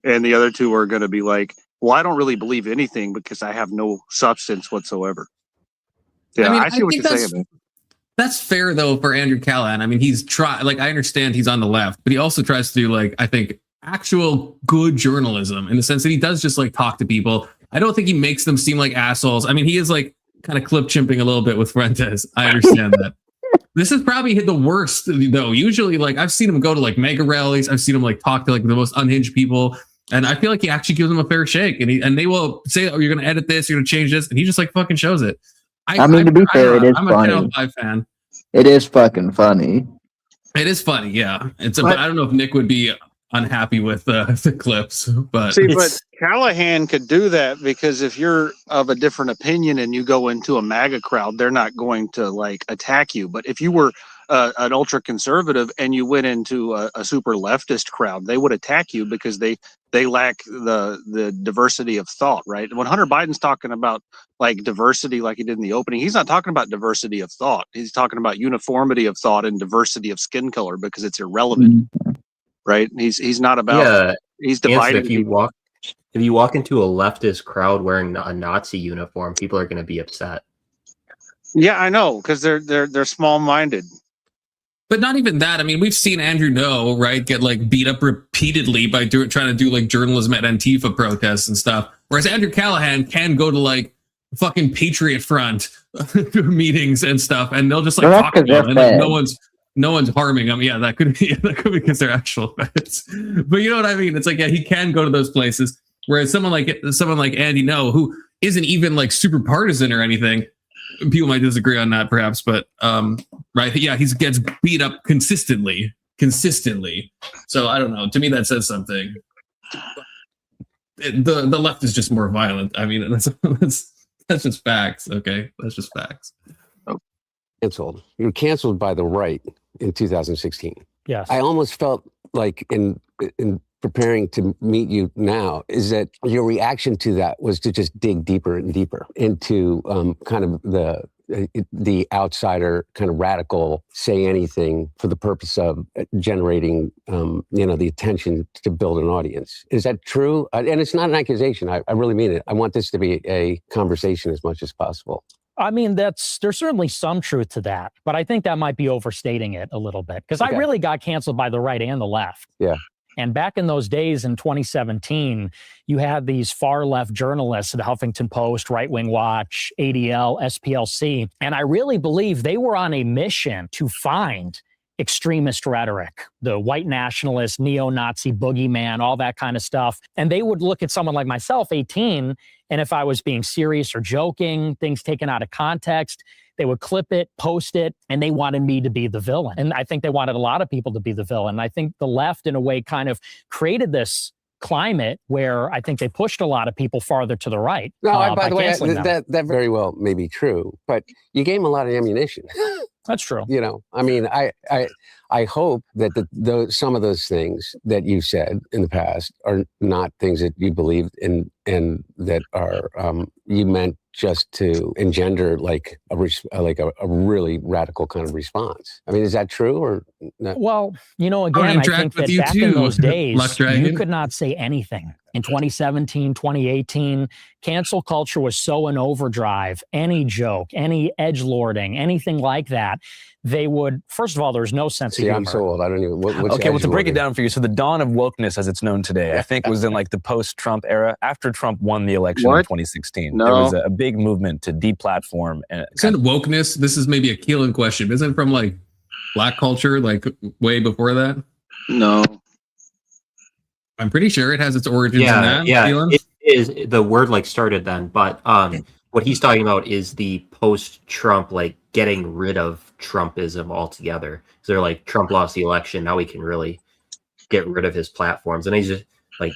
[SPEAKER 6] And the other two are going to be like, well, I don't really believe anything because I have no substance whatsoever. Yeah, I see what you're saying, man.
[SPEAKER 5] That's fair though for Andrew Callaghan. I mean, I understand he's on the left, but he also tries to do I think actual good journalism in the sense that he does just talk to people. I don't think he makes them seem like assholes. I mean, he is kind of clip chimping a little bit with Fuentes. I understand that. This has probably hit the worst though. Usually I've seen him go to mega rallies. I've seen him talk to the most unhinged people. And I feel like he actually gives them a fair shake, and they will say, "Oh, you're going to edit this, you're going to change this," and he just fucking shows it.
[SPEAKER 8] To be fair, it is
[SPEAKER 5] I'm
[SPEAKER 8] funny.
[SPEAKER 5] I'm a Channel 5 fan.
[SPEAKER 8] It is fucking funny.
[SPEAKER 5] It is funny, yeah. But I don't know if Nick would be unhappy with the clips, but
[SPEAKER 6] but Callahan could do that because if you're of a different opinion and you go into a MAGA crowd, they're not going to attack you. But if you were an ultra conservative and you went into a super leftist crowd, they would attack you because they lack the diversity of thought, right? When Hunter Biden's talking about diversity, like he did in the opening, he's not talking about diversity of thought. He's talking about uniformity of thought and diversity of skin color because it's irrelevant, right? He's not about he's dividing.
[SPEAKER 9] If you walk into a leftist crowd wearing a Nazi uniform, people are going to be upset.
[SPEAKER 6] Yeah, I know, because they're small-minded.
[SPEAKER 5] But not even that. I mean, we've seen Andrew Ngo, right, get beat up repeatedly by trying to do journalism at Antifa protests and stuff. Whereas Andrew Callaghan can go to fucking Patriot Front meetings and stuff, and they'll just talk to them, and no one's harming them. Yeah, that could be because they're actual feds. But you know what I mean? It's he can go to those places. Whereas someone like Andy Ngo, who isn't even super partisan or anything. People might disagree on that, perhaps, but right, yeah, he gets beat up consistently. So I don't know. To me, that says something. The left is just more violent. I mean, that's just facts. Okay, that's just facts.
[SPEAKER 11] Canceled. You were canceled by the right in 2016.
[SPEAKER 10] Yes.
[SPEAKER 11] I almost felt like in preparing to meet you now is that your reaction to that was to just dig deeper and deeper into kind of the outsider kind of radical say anything for the purpose of generating the attention to build an audience. Is that true? And it's not an accusation. I really mean it. I want this to be a conversation as much as possible.
[SPEAKER 10] I mean, there's certainly some truth to that, but I think that might be overstating it a little bit because I really got canceled by the right and the left.
[SPEAKER 11] Yeah.
[SPEAKER 10] And back in those days in 2017, you had these far left journalists at Huffington Post, Right Wing Watch, ADL, SPLC. And I really believe they were on a mission to find extremist rhetoric, the white nationalist, neo-Nazi boogeyman, all that kind of stuff. And they would look at someone like myself, 18, and if I was being serious or joking, things taken out of context, they would clip it, post it, and they wanted me to be the villain. And I think they wanted a lot of people to be the villain. And I think the left, in a way, kind of created this climate where I think they pushed a lot of people farther to the right.
[SPEAKER 11] No, by the way, that very well may be true, but you gave them a lot of ammunition.
[SPEAKER 10] That's true.
[SPEAKER 11] I mean, I hope that some of those things that you said in the past are not things that you believed, and and that are you meant just to engender like a really radical kind of response. I mean, is that true or not?
[SPEAKER 10] Well, again, I think that back in those days, you could not say anything. In 2017, 2018, cancel culture was so in overdrive. Any joke, any edgelording, anything like that, they would, first of all, there's no sense of humor.
[SPEAKER 11] I'm so old. I don't even, what's
[SPEAKER 12] okay, well, to break it down for you. So the dawn of wokeness as it's known today, I think was in like the post-Trump era, after Trump won the election in 2016. There was a big movement to deplatform.
[SPEAKER 5] Isn't wokeness, this is maybe a Keelan question, isn't it from like black culture, like way before that?
[SPEAKER 6] No.
[SPEAKER 5] I'm pretty sure it has its origins in that.
[SPEAKER 9] Yeah,
[SPEAKER 5] Keelan?
[SPEAKER 9] it is. The word like started then, but what he's talking about is the post-Trump, like getting rid of Trumpism altogether. So they're like, Trump lost the election, now we can really get rid of his platforms, and he's just like,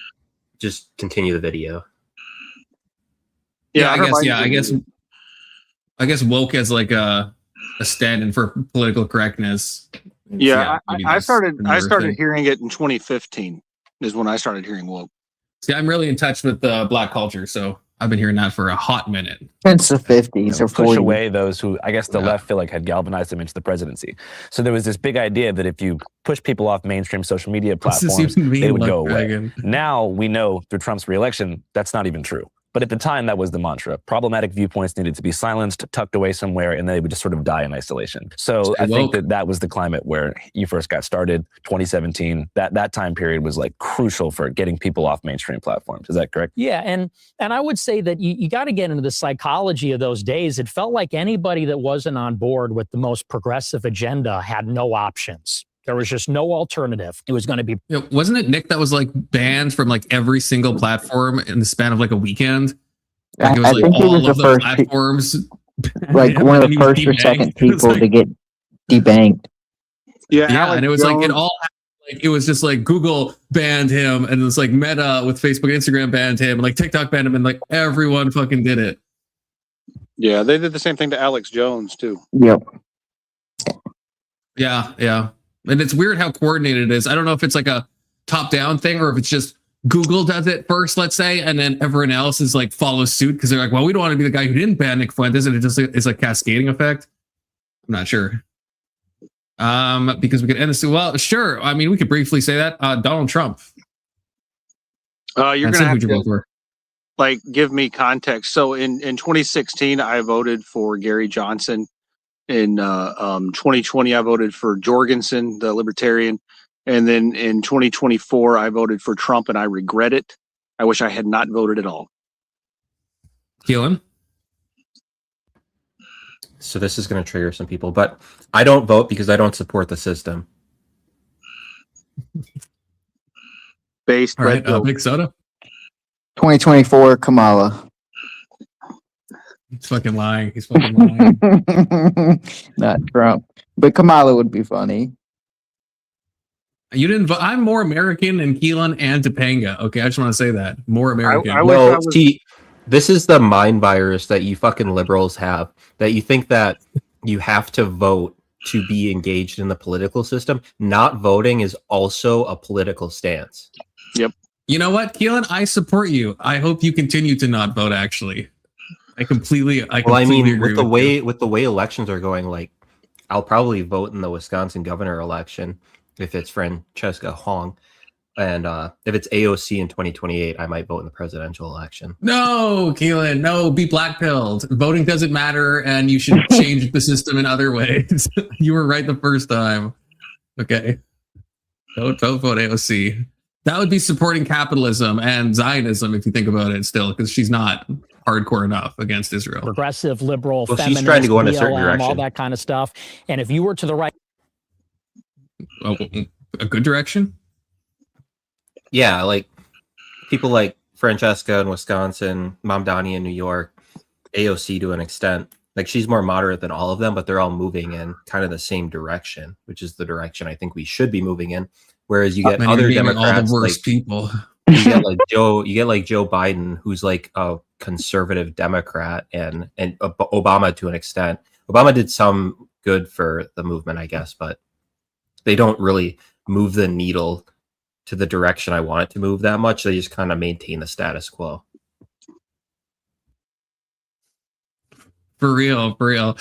[SPEAKER 9] just continue the video.
[SPEAKER 5] Yeah, I guess woke as like a stand-in for political correctness.
[SPEAKER 6] Yeah, I started hearing it in 2015 is when I started hearing woke.
[SPEAKER 5] See, I'm really in touch with black culture, so I've been hearing that for a hot minute.
[SPEAKER 8] Since the 50s or 40s.
[SPEAKER 12] Push away those who, I guess, the left feel like had galvanized them into the presidency. So there was this big idea that if you push people off mainstream social media platforms, they would go away. Now we know through Trump's reelection, that's not even true. But at the time, that was the mantra. Problematic viewpoints needed to be silenced, tucked away somewhere, and they would just sort of die in isolation. So I think that was the climate where you first got started, 2017. That time period was like crucial for getting people off mainstream platforms. Is that correct?
[SPEAKER 10] Yeah, and I would say that you got to get into the psychology of those days. It felt like anybody that wasn't on board with the most progressive agenda had no options. There was just no alternative. It was going to be.
[SPEAKER 5] Wasn't it Nick that was like banned from like every single platform in the span of like a weekend? Like it was like all of the platforms.
[SPEAKER 8] Like one of the first or second people to get debanked.
[SPEAKER 5] Yeah, and it was like it all. Like it was just like Google banned him, and it was like Meta with Facebook and Instagram banned him, and like TikTok banned him, and like everyone fucking did it.
[SPEAKER 6] Yeah, they did the same thing to Alex Jones too.
[SPEAKER 8] Yep.
[SPEAKER 5] Yeah. And it's weird how coordinated it is. I don't know if it's like a top-down thing or if it's just Google does it first, let's say, and then everyone else is like follows suit because they're like, well, we don't want to be the guy who didn't ban Nik Fuentes, and it just is like cascading effect. I'm not sure. Because we could end this. Well, sure. I mean, we could briefly say that Donald Trump.
[SPEAKER 6] You're gonna have to like give me context. So in 2016, I voted for Gary Johnson. In 2020, I voted for Jorgensen, the Libertarian. And then in 2024, I voted for Trump, and I regret it. I wish I had not voted at all.
[SPEAKER 5] Keelan?
[SPEAKER 9] So this is going to trigger some people, but I don't vote because I don't support the system.
[SPEAKER 6] Based
[SPEAKER 5] all right, Big Soda?
[SPEAKER 8] 2024, Kamala.
[SPEAKER 5] He's fucking lying. He's fucking lying.
[SPEAKER 8] Not Trump. But Kamala would be funny.
[SPEAKER 5] You didn't vote. I'm more American than Keelan and Topanga. Okay, I just want to say that. More American.
[SPEAKER 9] See, this is the mind virus that you fucking liberals have. That you think that you have to vote to be engaged in the political system. Not voting is also a political stance.
[SPEAKER 6] Yep.
[SPEAKER 5] You know what, Keelan? I support you. I hope you continue to not vote, actually. I completely agree
[SPEAKER 9] with the way elections are going, like I'll probably vote in the Wisconsin governor election if it's Francesca Hong, and if it's AOC in 2028, I might vote in the presidential election.
[SPEAKER 5] No, Keelan, no, be blackpilled. Voting doesn't matter, and you should change the system in other ways. You were right the first time. Okay, don't vote AOC. That would be supporting capitalism and Zionism if you think about it still, because she's not hardcore enough against Israel.
[SPEAKER 10] Progressive, liberal,
[SPEAKER 9] feminist, she's trying to go in a certain direction.
[SPEAKER 10] All that kind of stuff. And if you were to the right...
[SPEAKER 5] Oh, a good direction?
[SPEAKER 9] Yeah, like people like Francesca in Wisconsin, Mamdani in New York, AOC to an extent. Like she's more moderate than all of them, but they're all moving in kind of the same direction, which is the direction I think we should be moving in. Whereas you get other Democrats,
[SPEAKER 5] all the worst people.
[SPEAKER 9] You get like Joe Biden, who's like a conservative Democrat, and Obama to an extent. Obama did some good for the movement, I guess, but they don't really move the needle to the direction I want it to move that much. They just kind of maintain the status quo.
[SPEAKER 5] For real, for real.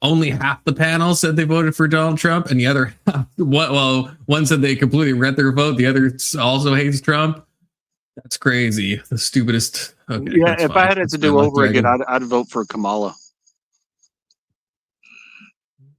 [SPEAKER 5] Only half the panel said they voted for Donald Trump, and the other half, one said they completely read their vote. The other also hates Trump. That's crazy. The stupidest. Okay,
[SPEAKER 6] yeah, if I had it to do over again, I'd vote for Kamala.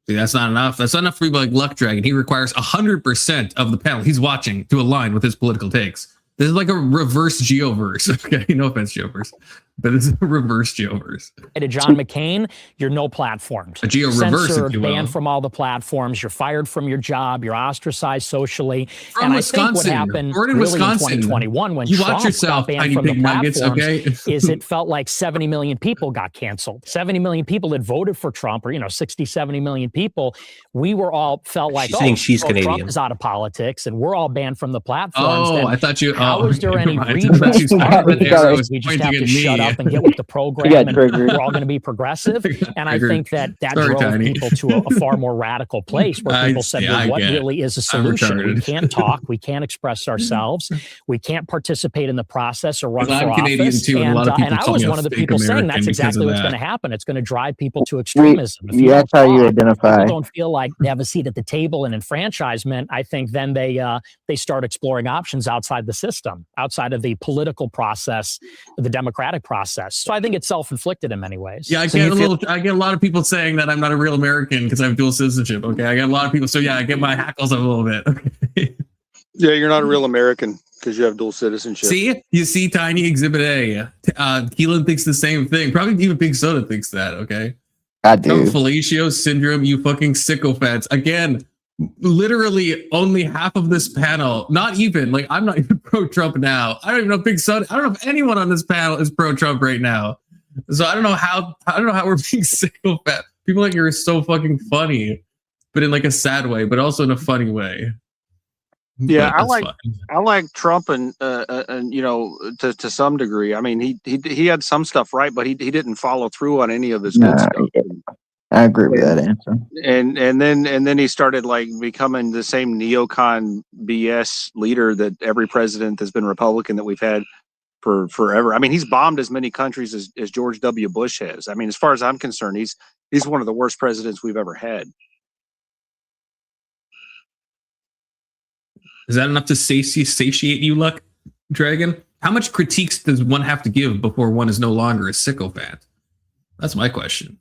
[SPEAKER 5] See, that's not enough. That's not enough for people like Luck Dragon. He requires 100% of the panel he's watching to align with his political takes. This is like a reverse Geoverse. Okay, no offense, Geoverse, but this is a reverse Geoverse.
[SPEAKER 10] To John McCain, you're no platformed.
[SPEAKER 5] A Geo-reverse,
[SPEAKER 10] Censored,
[SPEAKER 5] if you will.
[SPEAKER 10] banned from all the platforms. You're fired from your job. You're ostracized socially.
[SPEAKER 5] From
[SPEAKER 10] and
[SPEAKER 5] Wisconsin.
[SPEAKER 10] I think what happened
[SPEAKER 5] Born in
[SPEAKER 10] really
[SPEAKER 5] Wisconsin.
[SPEAKER 10] in 2021 when
[SPEAKER 5] You
[SPEAKER 10] Trump
[SPEAKER 5] watch yourself,
[SPEAKER 10] got banned
[SPEAKER 5] tiny
[SPEAKER 10] from the
[SPEAKER 5] pig nuggets,
[SPEAKER 10] platforms
[SPEAKER 5] okay?
[SPEAKER 10] is it felt like 70 million people got canceled. 70 million people that voted for Trump, or 60, 70 million people. We were all felt like,
[SPEAKER 9] She's saying she's Canadian.
[SPEAKER 10] Trump is out of politics, and we're all banned from the platforms.
[SPEAKER 5] Oh,
[SPEAKER 10] Then
[SPEAKER 5] I thought you.
[SPEAKER 10] How is there any
[SPEAKER 5] never mind.
[SPEAKER 10] redress?
[SPEAKER 5] We just
[SPEAKER 10] We just have to shut up and get with the program, and we're all going to be progressive. And I think that
[SPEAKER 5] Sorry,
[SPEAKER 10] drove
[SPEAKER 5] Tiny.
[SPEAKER 10] people to a far more radical place where people said, well, what really is a solution? We
[SPEAKER 5] retarded.
[SPEAKER 10] can't talk. We can't express ourselves. We can't participate in the process or run for
[SPEAKER 5] I'm Canadian
[SPEAKER 10] office.
[SPEAKER 5] too, and a lot of people
[SPEAKER 10] and I
[SPEAKER 5] call
[SPEAKER 10] was
[SPEAKER 5] me a
[SPEAKER 10] one of the
[SPEAKER 5] fake
[SPEAKER 10] people saying that's
[SPEAKER 5] American
[SPEAKER 10] exactly
[SPEAKER 5] because of
[SPEAKER 10] what's
[SPEAKER 5] that.
[SPEAKER 10] going to happen. It's going to drive people to extremism. If
[SPEAKER 8] That's how you identify.
[SPEAKER 10] People don't feel like they have a seat at the table and enfranchisement. I think then they start exploring options outside the system, outside of the political process, the democratic process. So I think it's self-inflicted in many ways.
[SPEAKER 5] Yeah, I get a lot of people saying that I'm not a real American because I have dual citizenship. Okay, I get a lot of people. So yeah, I get my hackles up a little bit. Okay.
[SPEAKER 6] Yeah, you're not a real American because you have dual citizenship.
[SPEAKER 5] See, you see, Tiny Exhibit A. Keelan thinks the same thing. Probably even Big Soda thinks that. Okay.
[SPEAKER 8] I do.
[SPEAKER 5] Fellatio syndrome, you fucking sycophants. Again, literally only half of this panel, not even, like, I'm not even pro-Trump now. I don't even know Big Soda. I don't know if anyone on this panel is pro-Trump right now. So I don't know how we're being sycophant. People like you are so fucking funny, but in like a sad way, but also in a funny way.
[SPEAKER 6] Yeah,
[SPEAKER 5] But
[SPEAKER 6] I like Trump and to some degree. I mean, he had some stuff right, but he didn't follow through on any of his good stuff.
[SPEAKER 8] Yeah, I agree with that answer.
[SPEAKER 6] And then he started like becoming the same neocon BS leader that every president that's been Republican that we've had for forever. I mean, he's bombed as many countries as George W. Bush has. I mean, as far as I'm concerned, he's one of the worst presidents we've ever had.
[SPEAKER 5] Is that enough to satiate you, Luck Dragon? How much critiques does one have to give before one is no longer a sycophant? That's my question.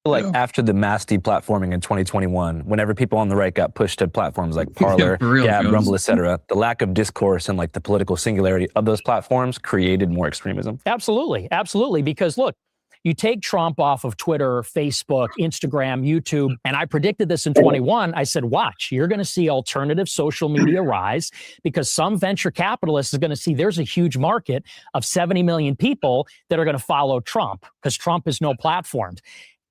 [SPEAKER 12] Like after the mass deplatforming in 2021, whenever people on the right got pushed to platforms like Parler, Rumble, etc., the lack of discourse and like the political singularity of those platforms created more extremism.
[SPEAKER 10] Absolutely. Absolutely. Because look, you take Trump off of Twitter, Facebook, Instagram, YouTube, and I predicted this in 21. I said, watch, you're going to see alternative social media rise because some venture capitalist is going to see there's a huge market of 70 million people that are going to follow Trump because Trump is no platformed.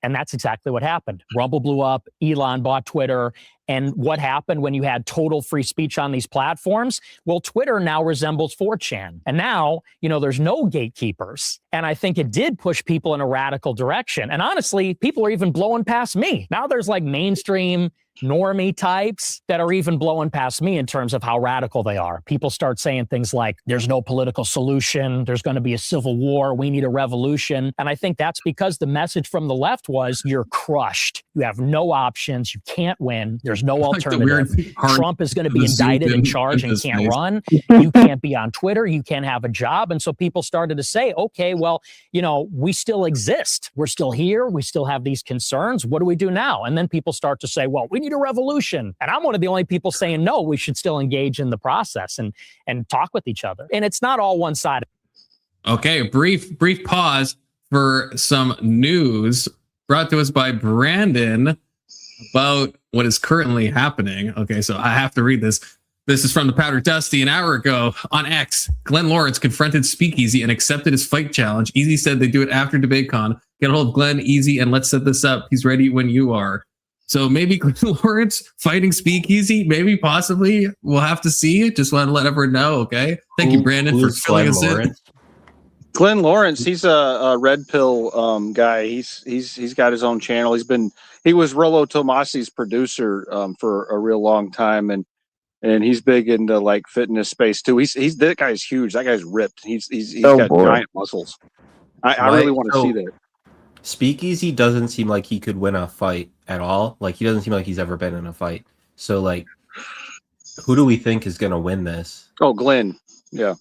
[SPEAKER 10] And that's exactly what happened. Rumble blew up, Elon bought Twitter. And what happened when you had total free speech on these platforms? Well, Twitter now resembles 4chan. And now, there's no gatekeepers. And I think it did push people in a radical direction. And honestly, people are even blowing past me. Now there's like mainstream normie types that are even blowing past me in terms of how radical they are. People start saying things like, there's no political solution. There's going to be a civil war. We need a revolution. And I think that's because the message from the left was you're crushed. You have no options. You can't win. There's no alternative. Trump is going to be indicted and charged and can't run. You can't be on Twitter. You can't have a job. And so people started to say, okay, well, we still exist. We're still here. We still have these concerns. What do we do now? And then people start to say, well, we need a revolution. And I'm one of the only people saying, no, we should still engage in the process and talk with each other. And it's not all one-sided.
[SPEAKER 5] Okay, brief pause for some news brought to us by Brandon about what is currently happening. Okay, so I have to read this. This is from the Powder Dusty. An hour ago on X, Glenn Lawrence confronted Speakeasy and accepted his fight challenge. Easy said they do it after DebateCon. Get a hold of Glenn, Easy, and let's set this up. He's ready when you are. So maybe Glenn Lawrence fighting Speakeasy, maybe, possibly. We'll have to see. Just want to let everyone know, okay? Thank you, Brandon, for filling us in.
[SPEAKER 6] Glenn Lawrence, he's a red pill guy. He's got his own channel. He was Rollo Tomasi's producer for a real long time, and he's big into like fitness space too. That guy's huge. That guy's ripped. He's got giant muscles. I really want to see that.
[SPEAKER 9] Speakeasy doesn't seem like he could win a fight at all. Like, he doesn't seem like he's ever been in a fight. So, like, who do we think is going to win this?
[SPEAKER 6] Oh, Glenn. Yeah.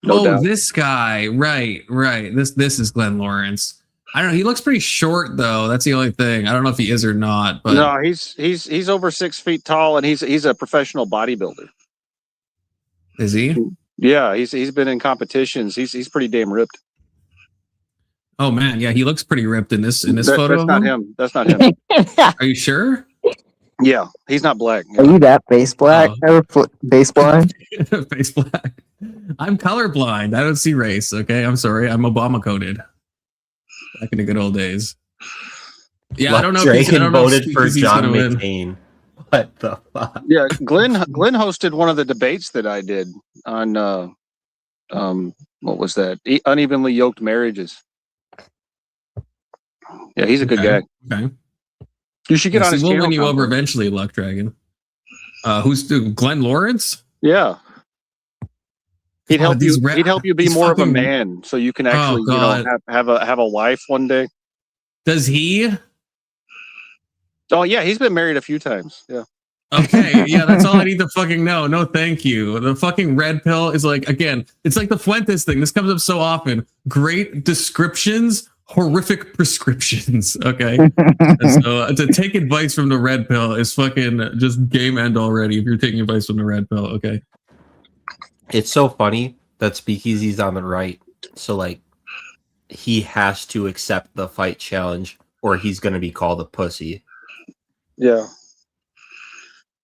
[SPEAKER 6] No doubt.
[SPEAKER 5] This guy. Right. This is Glenn Lawrence. I don't know. He looks pretty short though. That's the only thing. I don't know if he is or not. But
[SPEAKER 6] no, he's over 6 feet tall, and he's a professional bodybuilder.
[SPEAKER 5] Is he?
[SPEAKER 6] Yeah, he's been in competitions. He's pretty damn ripped.
[SPEAKER 5] Oh man, yeah, he looks pretty ripped in this photo.
[SPEAKER 6] That's not him. That's not him.
[SPEAKER 5] Are you sure?
[SPEAKER 6] Yeah, he's not black.
[SPEAKER 8] Are you that face black? Face blind?
[SPEAKER 5] Face black. I'm colorblind. I don't see race. Okay, I'm sorry. I'm Obama coded. Back in the good old days. Yeah, I don't know.
[SPEAKER 9] Dragon voted for John McCain. What the fuck?
[SPEAKER 6] Yeah, Glenn hosted one of the debates that I did on what was that? Unevenly yoked marriages. Yeah, he's a good guy.
[SPEAKER 5] Okay.
[SPEAKER 6] You should get on his
[SPEAKER 5] channel. We'll win you
[SPEAKER 6] sometime.
[SPEAKER 5] over eventually, Luck Dragon. Who's Glenn Lawrence?
[SPEAKER 6] Yeah. He'd help you.
[SPEAKER 5] these
[SPEAKER 6] He'd help you be
[SPEAKER 5] these
[SPEAKER 6] more of a
[SPEAKER 5] fucking-
[SPEAKER 6] man, so you can actually, have a wife one day.
[SPEAKER 5] Does he?
[SPEAKER 6] Oh yeah, he's been married a few times. Yeah.
[SPEAKER 5] Okay, yeah, that's all I need to fucking know. No, thank you. The fucking red pill is like, again, it's like the Fuentes thing. This comes up so often. Great descriptions, horrific prescriptions. Okay. And so to take advice from the red pill is fucking just game end already if you're taking advice from the red pill. Okay.
[SPEAKER 9] It's so funny that Speakeasy's on the right. So, like, he has to accept the fight challenge or he's going to be called a pussy.
[SPEAKER 6] Yeah.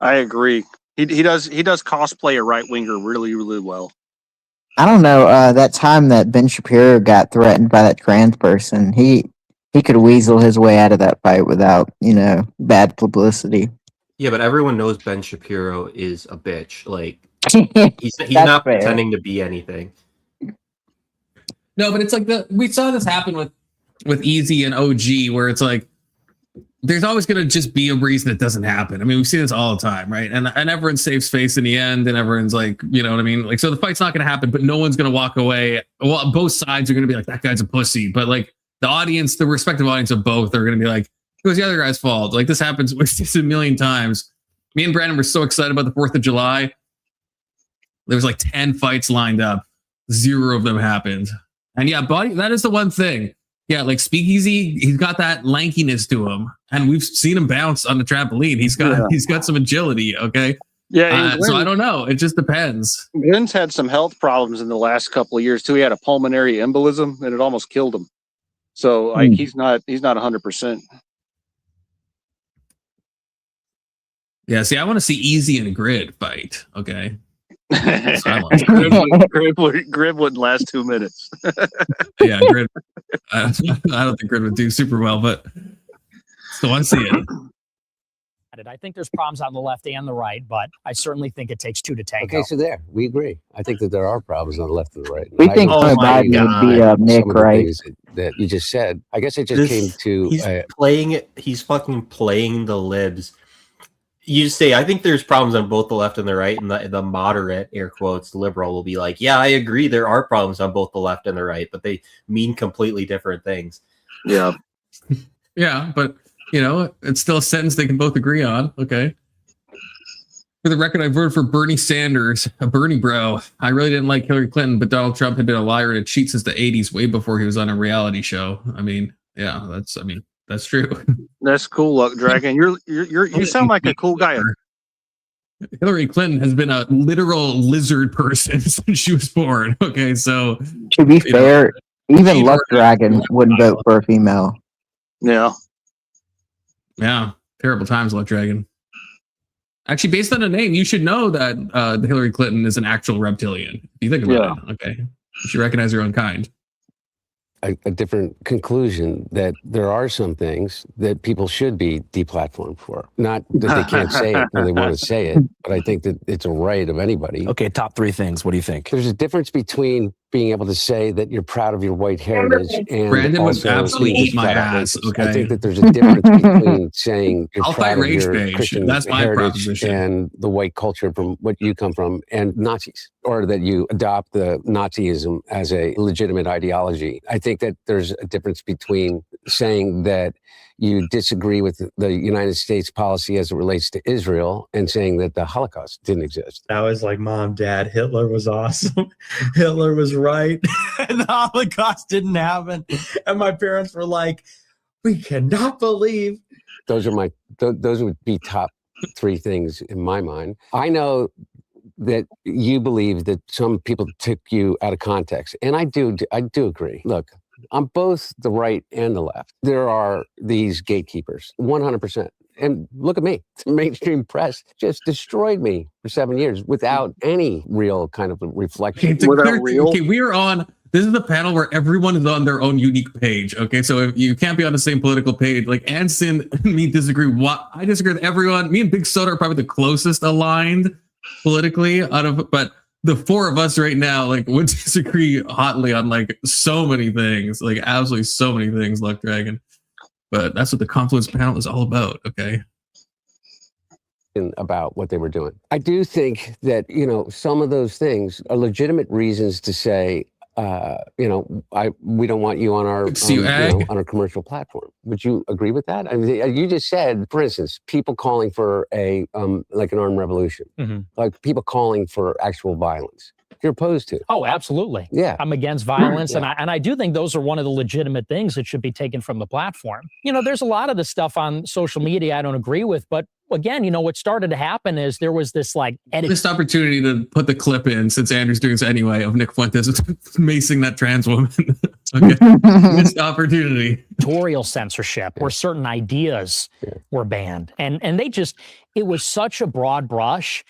[SPEAKER 6] I agree. He does cosplay a right winger really, really well.
[SPEAKER 8] I don't know. That time that Ben Shapiro got threatened by that trans person, he could weasel his way out of that fight without, bad publicity.
[SPEAKER 9] Yeah, but everyone knows Ben Shapiro is a bitch. Like, he's not
[SPEAKER 8] fair.
[SPEAKER 9] pretending to be anything.
[SPEAKER 5] No, but it's like we saw this happen with Easy and OG, where it's like there's always going to just be a reason it doesn't happen. I mean, we see this all the time, right? And everyone saves face in the end, and everyone's like, you know what I mean? Like, so the fight's not going to happen, but no one's going to walk away. Well, both sides are going to be like, that guy's a pussy. But like the audience, the respective audience of both are going to be like, it was the other guy's fault. Like this happens just a million times. Me and Brandon were so excited about the 4th of July. There was like 10 fights lined up. 0 of them happened. And yeah, buddy, that is the one thing. Yeah, like Speakeasy, he's got that lankiness to him, and we've seen him bounce on the trampoline. He's got some agility. Okay,
[SPEAKER 6] Yeah.
[SPEAKER 5] so I don't know. It just depends.
[SPEAKER 6] Glenn's had some health problems in the last couple of years too. He had a pulmonary embolism, and it almost killed him. So like he's not 100%.
[SPEAKER 5] Yeah, see, I want to see Easy and Grid fight. Okay.
[SPEAKER 6] Grid wouldn't last 2 minutes.
[SPEAKER 5] Yeah, Grid. I don't think Grid would do super well, but still want to see it.
[SPEAKER 10] I think there's problems on the left and the right, but I certainly think it takes 2 to tango.
[SPEAKER 11] Okay, so there, we agree. I think that there are problems on the left and the right.
[SPEAKER 8] We think Joe Biden would beat up Nick,
[SPEAKER 11] some of the
[SPEAKER 8] right?
[SPEAKER 11] things that you just said. I guess it just came to.
[SPEAKER 9] He's playing it. He's fucking playing the libs. You say, I think there's problems on both the left and the right, and the moderate, air quotes, liberal will be like, yeah, I agree, there are problems on both the left and the right, but they mean completely different things.
[SPEAKER 6] Yeah.
[SPEAKER 5] Yeah, but it's still a sentence they can both agree on. Okay. For the record, I voted for Bernie Sanders, a Bernie bro. I really didn't like Hillary Clinton, but Donald Trump had been a liar and a cheat since the 80s, way before he was on a reality show. I mean, yeah, that's true.
[SPEAKER 6] That's cool, Luck Dragon. You sound like a cool guy.
[SPEAKER 5] Hillary Clinton has been a literal lizard person since she was born. Okay, so
[SPEAKER 8] to be fair, even Luck Dragon wouldn't vote for a female.
[SPEAKER 6] Yeah.
[SPEAKER 5] Yeah, terrible times, Luck Dragon. Actually, based on the name, you should know that Hillary Clinton is an actual reptilian. If you think about it, okay, you should recognize your own kind.
[SPEAKER 11] A different conclusion that there are some things that people should be deplatformed for. Not that they can't say it or they want to say it, but I think that it's a right of anybody.
[SPEAKER 12] Okay, top 3 things. What do you think?
[SPEAKER 11] There's a difference between being able to say that you're proud of your white heritage and
[SPEAKER 5] Brandon would
[SPEAKER 11] also
[SPEAKER 5] absolutely
[SPEAKER 11] being
[SPEAKER 5] eat my
[SPEAKER 11] flat out
[SPEAKER 5] ass.
[SPEAKER 11] racist.
[SPEAKER 5] Okay,
[SPEAKER 11] I think that there's a difference between saying you're
[SPEAKER 5] I'll
[SPEAKER 11] proud
[SPEAKER 5] fight
[SPEAKER 11] of
[SPEAKER 5] rage
[SPEAKER 11] your
[SPEAKER 5] page.
[SPEAKER 11] Christian
[SPEAKER 5] That's my
[SPEAKER 11] heritage
[SPEAKER 5] proposition.
[SPEAKER 11] and the white culture from what you come from and Nazis, or that you adopt the Nazism as a legitimate ideology. I think that there's a difference between saying that you disagree with the United States policy as it relates to Israel and saying that the Holocaust didn't exist.
[SPEAKER 15] I was like, Mom, Dad, Hitler was awesome. Hitler was right. And the Holocaust didn't happen. And my parents were like, we cannot believe.
[SPEAKER 11] Those would be top 3 things in my mind. I know that you believe that some people took you out of context. And I do agree. Look, on both the right and the left, there are these gatekeepers, 100%. And look at me. The mainstream press just destroyed me for 7 years without any real kind of reflection.
[SPEAKER 5] Okay, we are on. This is the panel where everyone is on their own unique page. Okay, so if you can't be on the same political page, like Anson and me disagree. I disagree with everyone. Me and Big Soda are probably the closest aligned politically but the 4 of us right now, like, would disagree hotly on like so many things, like absolutely so many things, Luck Dragon. But that's what the Confluence panel is all about. Okay.
[SPEAKER 11] About what they were doing. I do think that, some of those things are legitimate reasons to say, we don't want you on our on our commercial platform. Would you agree with that? I mean, you just said, for instance, people calling for a like an armed revolution, like people calling for actual violence. You're opposed to.
[SPEAKER 10] Oh, absolutely.
[SPEAKER 11] Yeah.
[SPEAKER 10] I'm against violence. And I do think those are one of the legitimate things that should be taken from the platform. There's a lot of the stuff on social media I don't agree with, but again, what started to happen is there was this
[SPEAKER 5] missed opportunity to put the clip in, since Andrew's doing this anyway, of Nik Fuentes macing that trans woman. Okay. Missed opportunity.
[SPEAKER 10] Editorial censorship where certain ideas were banned. And it was such a broad brush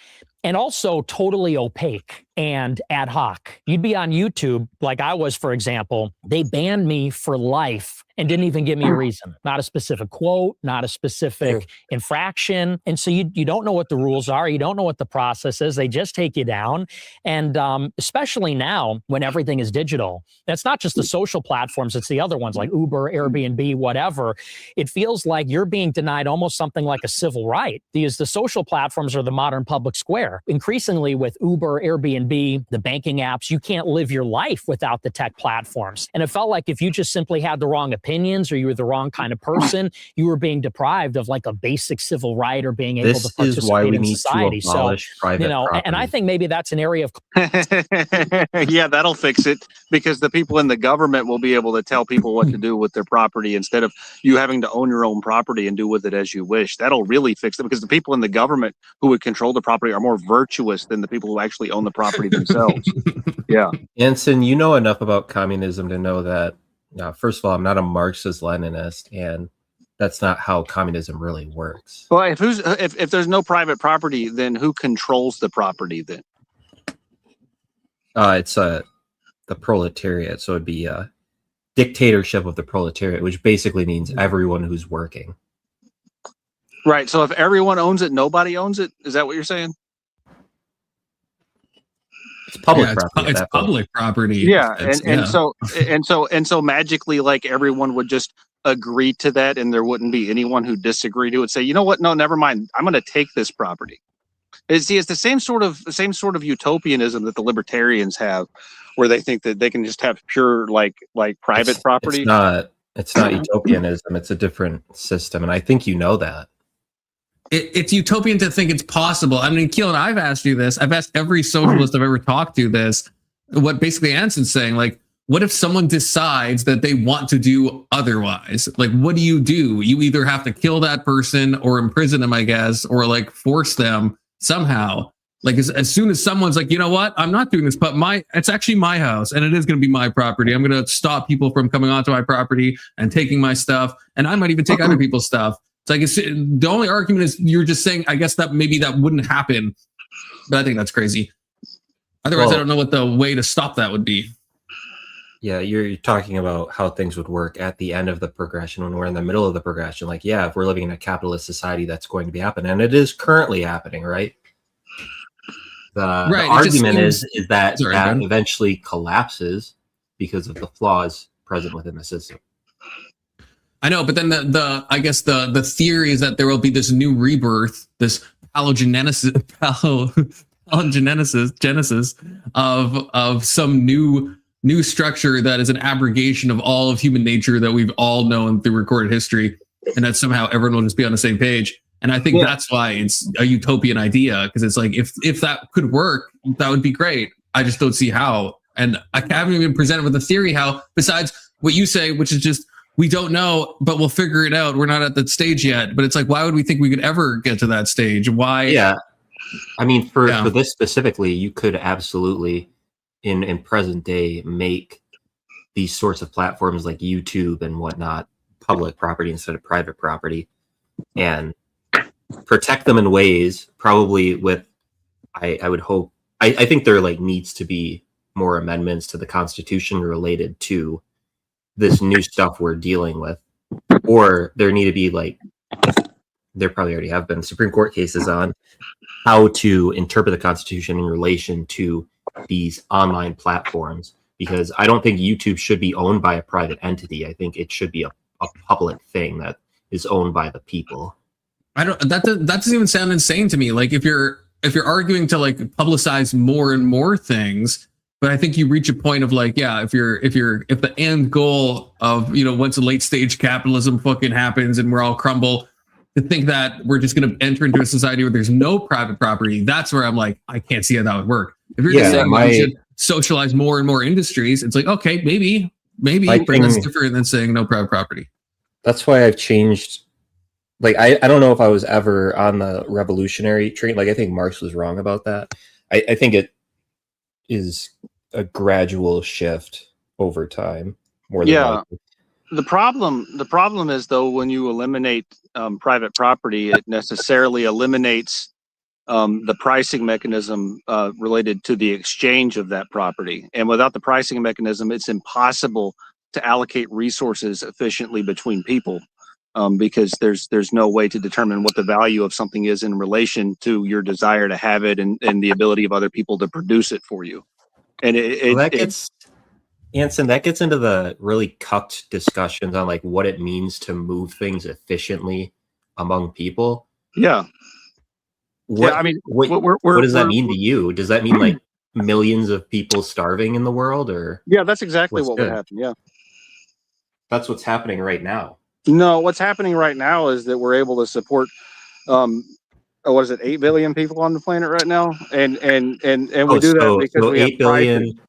[SPEAKER 10] and also totally opaque and ad hoc. You'd be on YouTube, like I was, for example, they banned me for life and didn't even give me a reason. Not a specific quote, not a specific infraction. And so you don't know what the rules are. You don't know what the process is. They just take you down. And especially now when everything is digital, that's not just the social platforms, it's the other ones like Uber, Airbnb, whatever. It feels like you're being denied almost something like a civil right, because the social platforms are the modern public square. Increasingly with Uber, Airbnb, the banking apps, you can't live your life without the tech platforms. And it felt like if you just simply had the wrong opinions or you were the wrong kind of person, you were being deprived of like a basic civil right or being able to participate
[SPEAKER 9] is why we
[SPEAKER 10] in
[SPEAKER 9] need
[SPEAKER 10] society.
[SPEAKER 9] to abolish private property.
[SPEAKER 10] And I think maybe that's an area of
[SPEAKER 6] yeah, that'll fix it, because the people in the government will be able to tell people what to do with their property instead of you having to own your own property and do with it as you wish. That'll really fix it, because the people in the government who would control the property are more virtuous than the people who actually own the property themselves. Yeah.
[SPEAKER 9] Anson, you know enough about communism to know that, first of all, I'm not a Marxist-Leninist, and that's not how communism really works.
[SPEAKER 6] Well, if there's no private property, then who controls the property then?
[SPEAKER 9] It's the proletariat, so it'd be a dictatorship of the proletariat, which basically means everyone who's working.
[SPEAKER 6] Right. So if everyone owns it, nobody owns it. Is that what you're saying?
[SPEAKER 9] It's public property.
[SPEAKER 5] It's public property.
[SPEAKER 6] Yeah, and so magically, like, everyone would just agree to that, and there wouldn't be anyone who disagreed who would say, you know what? No, never mind. I'm going to take this property. It's the same sort of utopianism that the libertarians have, where they think that they can just have pure like private property.
[SPEAKER 9] It's not utopianism. It's a different system, and I think you know that.
[SPEAKER 5] It's utopian to think it's possible. I mean, Keelan, I've asked you this. I've asked every socialist I've ever talked to this. What basically Anson's saying, like, what if someone decides that they want to do otherwise? Like, what do? You either have to kill that person or imprison them, I guess, or like force them somehow. Like as soon as someone's like, you know what, I'm not doing this, but it's actually my house and it is going to be my property. I'm going to stop people from coming onto my property and taking my stuff. And I might even take other people's stuff. It's like, the only argument is you're just saying, I guess that maybe that wouldn't happen, but I think that's crazy. Otherwise, I don't know what the way to stop that would be.
[SPEAKER 9] Yeah, you're talking about how things would work at the end of the progression when we're in the middle of the progression. Like, yeah, if we're living in a capitalist society, that's going to be happening. And it is currently happening, right? The
[SPEAKER 5] Right, it just
[SPEAKER 9] argument
[SPEAKER 5] seems-
[SPEAKER 9] is that
[SPEAKER 5] Sorry,
[SPEAKER 9] that
[SPEAKER 5] Ben.
[SPEAKER 9] eventually collapses because of the flaws present within the system.
[SPEAKER 5] I know, but then I guess the theory is that there will be this new rebirth, this paleogenesis of some new structure that is an abrogation of all of human nature that we've all known through recorded history, and that somehow everyone will just be on the same page. And I think that's why it's a utopian idea, because it's like if that could work, that would be great. I just don't see how. And I haven't even presented with a theory how, besides what you say, which is just we don't know, but we'll figure it out. We're not at that stage yet. But it's like, why would we think we could ever get to that stage? Why?
[SPEAKER 9] Yeah. I mean, for this specifically, you could absolutely, in present day, make these sorts of platforms like YouTube and whatnot public property instead of private property, and protect them in ways probably with, I would hope, I think there like needs to be more amendments to the Constitution related to this new stuff we're dealing with, or there need to be like, there probably already have been Supreme Court cases on how to interpret the Constitution in relation to these online platforms, because I don't think YouTube should be owned by a private entity. I think it should be a public thing that is owned by the people.
[SPEAKER 5] That doesn't even sound insane to me. Like if you're arguing to like publicize more and more things, but I think you reach a point of like, yeah, if the end goal of, once a late stage capitalism fucking happens and we're all crumble, to think that we're just going to enter into a society where there's no private property, that's where I'm like, I can't see how that would work. If you're just saying we should socialize more and more industries, it's like, okay, maybe, but that's different than saying no private property.
[SPEAKER 9] That's why I've changed. Like, I don't know if I was ever on the revolutionary train. Like, I think Marx was wrong about that. I think it is a gradual shift over time. More than likely.
[SPEAKER 6] The problem is, though, when you eliminate private property, it necessarily eliminates the pricing mechanism related to the exchange of that property. And without the pricing mechanism, it's impossible to allocate resources efficiently between people, because there's no way to determine what the value of something is in relation to your desire to have it and the ability of other people to produce it for you. And
[SPEAKER 9] Anson, that gets into the really cucked discussions on like what it means to move things efficiently among people.
[SPEAKER 6] Yeah.
[SPEAKER 9] What does that
[SPEAKER 6] we're-
[SPEAKER 9] mean to you? Does that mean like millions of people starving in the world, or?
[SPEAKER 6] Yeah, that's exactly what would happen. Yeah.
[SPEAKER 9] That's what's happening right now.
[SPEAKER 6] No, what's happening right now is that we're able to support, what is it, 8 billion people on the planet right now, and we do that because we have
[SPEAKER 9] 8 billion.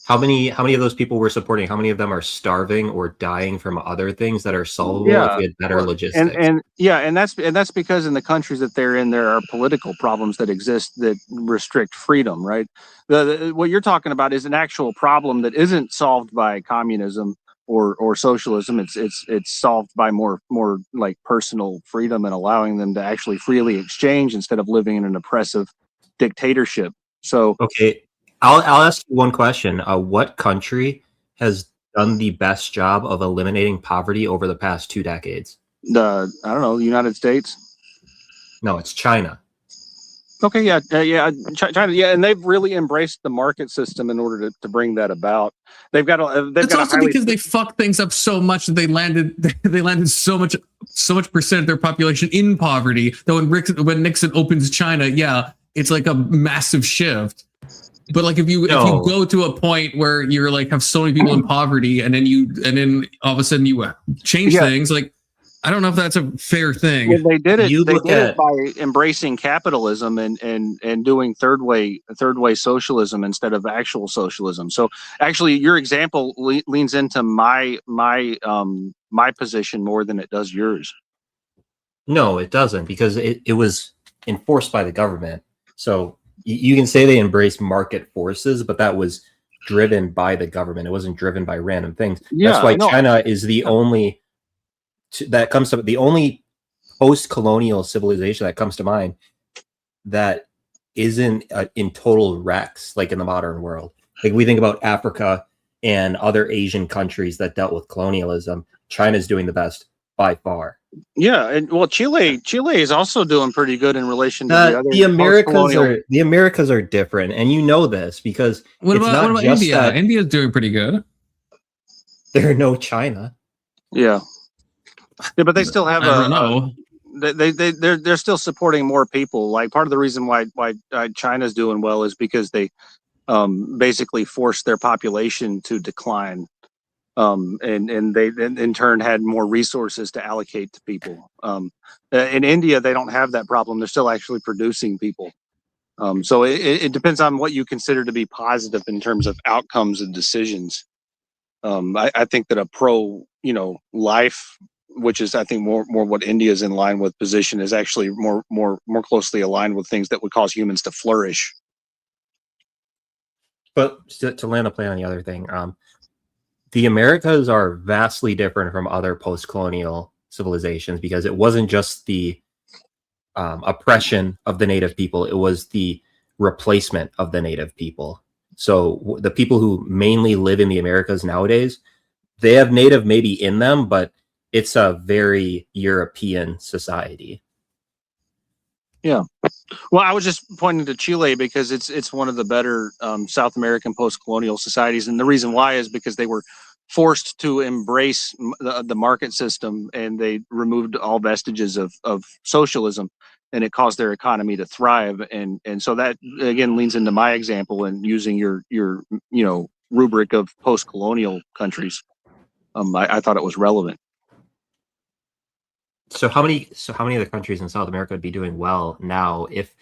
[SPEAKER 9] How many of those people we're supporting? How many of them are starving or dying from other things that are solvable if we had better logistics?
[SPEAKER 6] And that's because in the countries that they're in, there are political problems that exist that restrict freedom. Right. What you're talking about is an actual problem that isn't solved by communism or socialism. It's solved by more like personal freedom and allowing them to actually freely exchange instead of living in an oppressive dictatorship. So
[SPEAKER 9] okay. I'll ask you one question. What country has done the best job of eliminating poverty over the past 2 decades?
[SPEAKER 6] I don't know, the United States?
[SPEAKER 9] No, it's China.
[SPEAKER 6] Okay, China, and they've really embraced the market system in order to bring that about.
[SPEAKER 5] It's also because they fucked things up so much that they landed so much percent of their population in poverty that when Nixon opens China, it's like a massive shift. But like if you go to a point where you're like have so many people in poverty and then all of a sudden you change things, like I don't know if that's a fair thing.
[SPEAKER 6] Yeah, they did it by embracing capitalism and doing third way socialism instead of actual socialism. So actually your example leans into my position more than it does yours.
[SPEAKER 9] No, it doesn't, because it was enforced by the government. So you can say they embraced market forces, but that was driven by the government. It wasn't driven by random things. That's why China is the only the only post-colonial civilization that comes to mind that isn't in total wrecks like in the modern world. Like we think about Africa and other Asian countries that dealt with colonialism. China's doing the best by far.
[SPEAKER 6] Yeah, and well, Chile is also doing pretty good in relation to the other.
[SPEAKER 9] The Americas are different, and you know this because
[SPEAKER 5] what about India? India's doing pretty good.
[SPEAKER 9] They're no China.
[SPEAKER 6] Yeah, but they still have
[SPEAKER 5] I don't know.
[SPEAKER 6] They're still supporting more people. Like part of the reason why China's doing well is because they basically forced their population to decline. And they in turn had more resources to allocate to people. In India, they don't have that problem. They're still actually producing people. So it depends on what you consider to be positive in terms of outcomes and decisions. I think that a pro, life, which is I think more what India is in line with position, is actually more closely aligned with things that would cause humans to flourish.
[SPEAKER 9] But to land the plane on the other thing, the Americas are vastly different from other post-colonial civilizations because it wasn't just the oppression of the native people, it was the replacement of the native people. So the people who mainly live in the Americas nowadays, they have native maybe in them, but it's a very European society.
[SPEAKER 6] Yeah. Well, I was just pointing to Chile because it's one of the better South American post-colonial societies, and the reason why is because they were forced to embrace the market system, and they removed all vestiges of socialism, and it caused their economy to thrive. And so that again leans into my example and using your rubric of post-colonial countries. I thought it was relevant.
[SPEAKER 9] So how many of the countries in South America would be doing well now if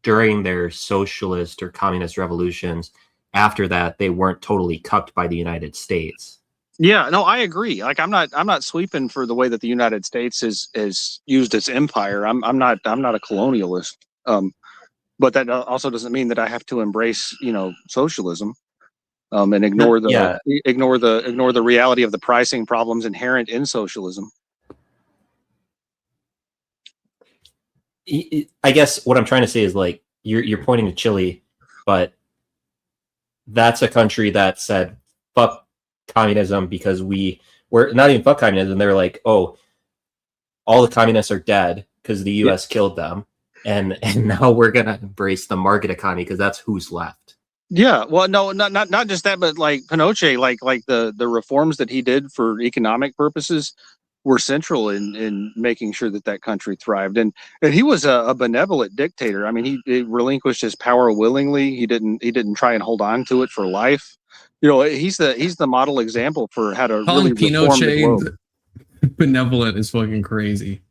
[SPEAKER 9] during their socialist or communist revolutions after that they weren't totally cucked by the United States?
[SPEAKER 6] Yeah, no, I agree. Like I'm not sweeping for the way that the United States has used its empire. I'm not a colonialist. But that also doesn't mean that I have to embrace, socialism. And ignore the reality of the pricing problems inherent in socialism.
[SPEAKER 9] I guess what I'm trying to say is like you're pointing to Chile, but that's a country that said fuck communism because we're not even fuck communism. They're like, oh, all the communists are dead because the U.S. killed them, and now we're gonna embrace the market economy because that's who's left.
[SPEAKER 6] Yeah, well, no, not just that, but like Pinochet, like the reforms that he did for economic purposes were central in making sure that country thrived, and he was a benevolent dictator. I mean, he relinquished his power willingly. He didn't try and hold on to it for life. He's the model example for how to
[SPEAKER 5] calling
[SPEAKER 6] really reform the globe.
[SPEAKER 5] Benevolent is fucking crazy.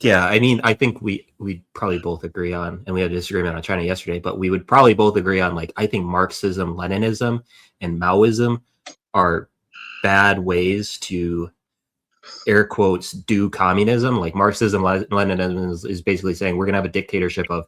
[SPEAKER 9] Yeah, I mean, I think we probably both agree on, and we had a disagreement on China yesterday, but we would probably both agree on, like, I think Marxism, Leninism, and Maoism are bad ways to, air quotes, do communism. Like Marxism, Leninism is basically saying we're going to have a dictatorship of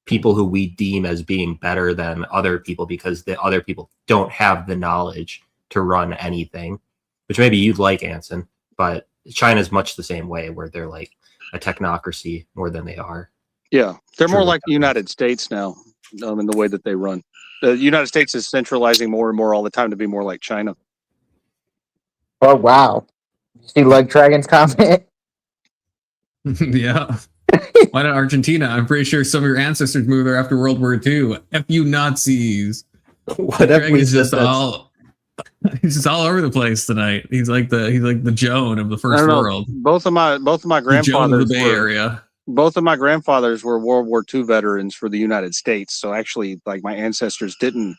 [SPEAKER 9] people who we deem as being better than other people because the other people don't have the knowledge to run anything, which maybe you'd like, Anson, but China's much the same way where they're like a technocracy more than they are.
[SPEAKER 6] Yeah, they're more like the United States now in the way that they run. The United States is centralizing more and more all the time to be more like China.
[SPEAKER 8] Oh, wow. See Leg Dragon's comment?
[SPEAKER 5] Yeah. Why not Argentina? I'm pretty sure some of your ancestors moved there after World War II. F you Nazis.
[SPEAKER 9] Whatever.
[SPEAKER 5] He's just all over the place tonight. He's like the Joan of the first world.
[SPEAKER 6] Both of my grandfathers
[SPEAKER 5] the Bay Area.
[SPEAKER 6] Both of my grandfathers were World War II veterans for the United States. So actually, like, my ancestors didn't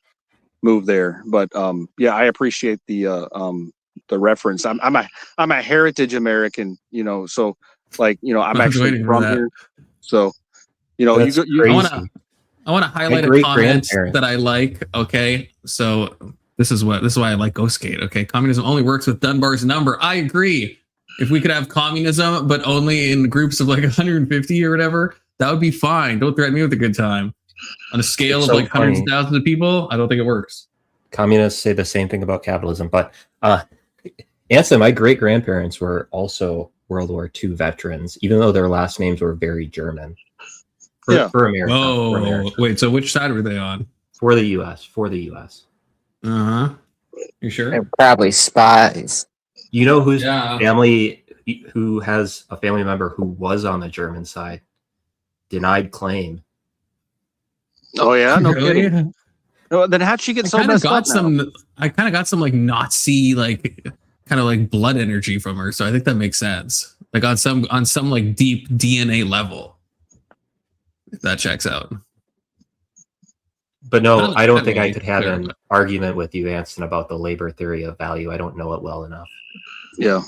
[SPEAKER 6] move there. But yeah, I appreciate the reference. I'm a heritage American, so like, I'm actually from here. So, I
[SPEAKER 5] want to highlight a comment that I like. Okay, so this is why I like Ghost Skate. Okay, communism only works with Dunbar's number. I agree. If we could have communism, but only in groups of like 150 or whatever, that would be fine. Don't threaten me with a good time. On a scale of like hundreds of thousands of people, I don't think it works.
[SPEAKER 9] Communists say the same thing about capitalism, but Anson, my great grandparents were also World War II veterans, even though their last names were very German. For America.
[SPEAKER 5] Oh,
[SPEAKER 9] for America.
[SPEAKER 5] Wait, so which side were they on?
[SPEAKER 9] For the U.S. For the U.S.
[SPEAKER 5] Uh-huh. You sure?
[SPEAKER 8] They're probably spies.
[SPEAKER 9] You know whose family who has a family member who was on the German side, denied claim.
[SPEAKER 6] Oh yeah, no
[SPEAKER 5] Really?
[SPEAKER 6] kidding. No, then how'd she get so messed up now?
[SPEAKER 5] I kind of got some like Nazi like kind of like blood energy from her, so I think that makes sense. Like on some like deep DNA level, if that checks out.
[SPEAKER 9] But no, I don't think I could have an argument with you, Anson, about the labor theory of value. I don't know it well enough.
[SPEAKER 6] Yeah.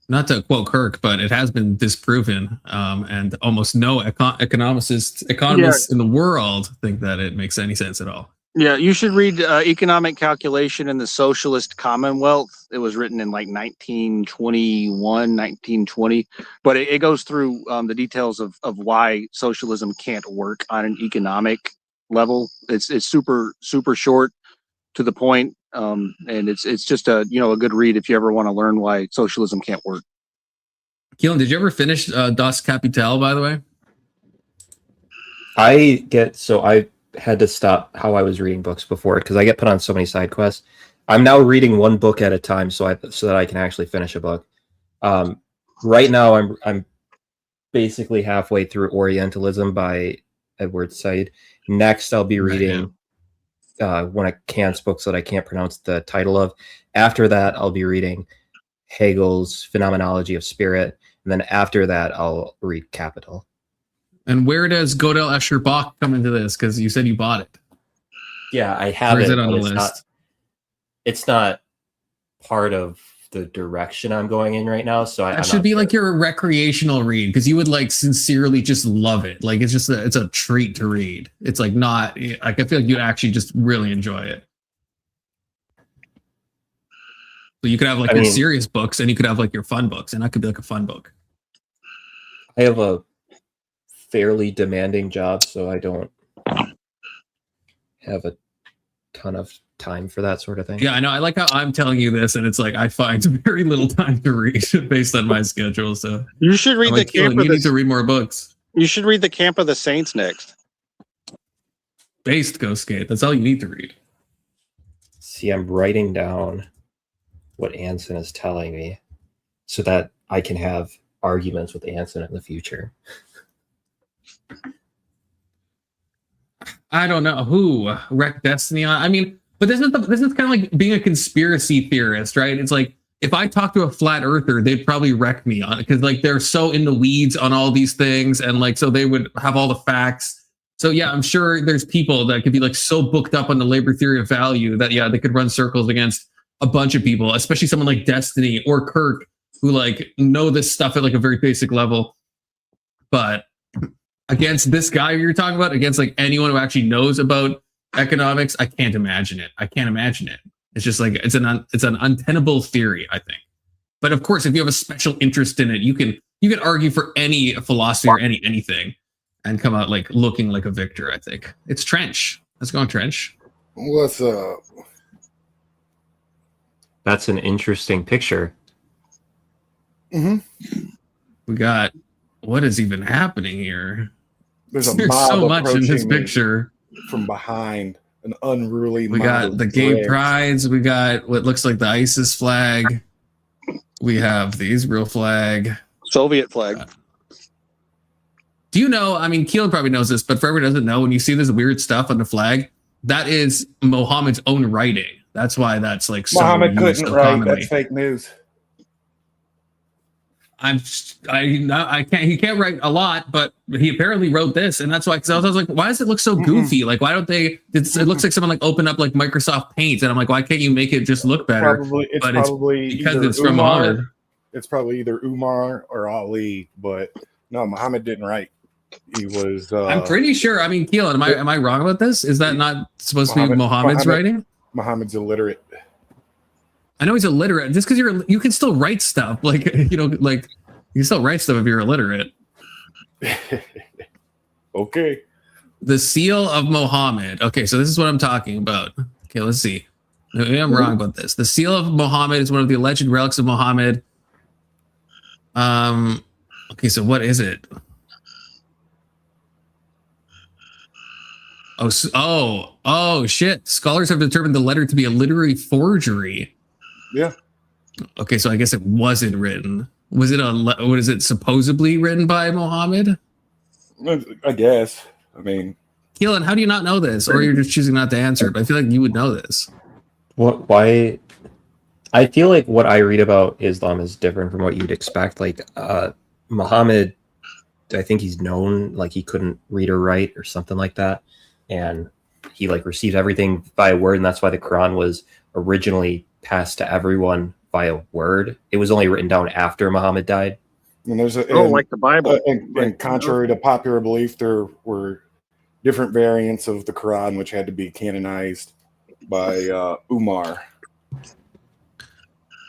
[SPEAKER 5] Not to quote Kirk, but it has been disproven, and almost no economists in the world think that it makes any sense at all.
[SPEAKER 6] Yeah, you should read Economic Calculation in the Socialist Commonwealth. It was written in like 1921, 1920, but it goes through the details of why socialism can't work on an economic level. It's super short, to the point, and it's just a good read if you ever want to learn why socialism can't work.
[SPEAKER 5] Keelan, did you ever finish Das Kapital, by the way?
[SPEAKER 9] I had to stop how I was reading books before because I get put on so many side quests. I'm now reading one book at a time so that I can actually finish a book. Right now I'm basically halfway through Orientalism by Edward Said. Next I'll be reading one of Kant's books that I can't pronounce the title of. After that I'll be reading Hegel's Phenomenology of Spirit, and then after that I'll read Capital.
[SPEAKER 5] And where does Gödel Escher Bach come into this? Because you said you bought it.
[SPEAKER 9] Yeah, I have
[SPEAKER 5] it.
[SPEAKER 9] Is it
[SPEAKER 5] on the list?
[SPEAKER 9] It's not part of the direction I'm going in right now. So
[SPEAKER 5] that should be like your recreational read, because you would like sincerely just love it. Like it's a treat to read. It's like not like I feel like you'd actually just really enjoy it. So you could have like your serious books, and you could have like your fun books, and that could be like a fun book.
[SPEAKER 9] I have a fairly demanding job, so I don't have a ton of time for that sort of thing.
[SPEAKER 5] Yeah, I know. I like how I'm telling you this, and it's like I find very little time to read based on my schedule. So
[SPEAKER 6] you should read the Camp of
[SPEAKER 5] You need to read more books.
[SPEAKER 6] You should read the Camp of the Saints next.
[SPEAKER 5] Based Ghost Gate. That's all you need to read.
[SPEAKER 9] See, I'm writing down what Anson is telling me so that I can have arguments with Anson in the future.
[SPEAKER 5] I don't know who wrecked Destiny on. I mean, but this is kind of like being a conspiracy theorist, right? It's like if I talk to a flat earther, they'd probably wreck me on it because like they're so in the weeds on all these things, and like so they would have all the facts. So yeah, I'm sure there's people that could be like so booked up on the labor theory of value that they could run circles against a bunch of people, especially someone like Destiny or Kirk, who like know this stuff at like a very basic level. But against this guy you're talking about, against like anyone who actually knows about economics, I can't imagine it. It's just like it's an untenable theory, I think. But of course, if you have a special interest in it, you can argue for any philosophy or anything and come out like looking like a victor. I think it's Trench. Let's go on, Trench.
[SPEAKER 16] What's up?
[SPEAKER 9] That's an interesting picture.
[SPEAKER 16] Mm-hmm.
[SPEAKER 5] We got what is even happening here?
[SPEAKER 16] There's
[SPEAKER 5] so much in this picture
[SPEAKER 16] from behind. An unruly.
[SPEAKER 5] We got the gay prides. We got what looks like the ISIS flag. We have the Israel flag,
[SPEAKER 6] Soviet flag.
[SPEAKER 5] Do you know? I mean, Keelan probably knows this, but for everyone who doesn't know, when you see this weird stuff on the flag, that is Mohammed's own writing. That's why that's like so
[SPEAKER 16] Mohammed couldn't
[SPEAKER 5] so
[SPEAKER 16] write.
[SPEAKER 5] commonly.
[SPEAKER 16] That's fake news.
[SPEAKER 5] I can't. He can't write a lot, but he apparently wrote this, and that's why. Because I was like, why does it look so goofy? Like, why don't they? It looks like someone like opened up like Microsoft Paint, and I'm like, why can't you make it just look better?
[SPEAKER 16] It's probably
[SPEAKER 5] because it's from Mohammed.
[SPEAKER 16] It's probably either Umar or Ali, but no, Mohammed didn't write. He was.
[SPEAKER 5] I'm pretty sure. I mean, Keelan, am I wrong about this? Is that not supposed to be Mohammed's writing?
[SPEAKER 16] Mohammed's illiterate.
[SPEAKER 5] I know he's illiterate. Just because you can still write stuff, like like you can still write stuff if you're illiterate.
[SPEAKER 16] Okay.
[SPEAKER 5] The seal of Mohammed. Okay, so this is what I'm talking about. Okay, let's see. Maybe I'm wrong about this. The seal of Mohammed is one of the alleged relics of Mohammed. Okay, so what is it? Oh shit. Scholars have determined the letter to be a literary forgery.
[SPEAKER 16] Yeah.
[SPEAKER 5] Okay, so I guess it wasn't written. Was it what is it supposedly written by Muhammad?
[SPEAKER 16] I guess. I mean,
[SPEAKER 5] Keelan, how do you not know this? Or you're just choosing not to answer it? But I feel like you would know this.
[SPEAKER 9] What? Why? I feel like what I read about Islam is different from what you'd expect. Like Muhammad, I think he's known like he couldn't read or write or something like that, and he like received everything by word, and that's why the Quran was originally passed to everyone via word. It was only written down after Muhammad died.
[SPEAKER 16] And there's
[SPEAKER 6] like the Bible.
[SPEAKER 16] And contrary to popular belief, there were different variants of the Quran which had to be canonized by Umar.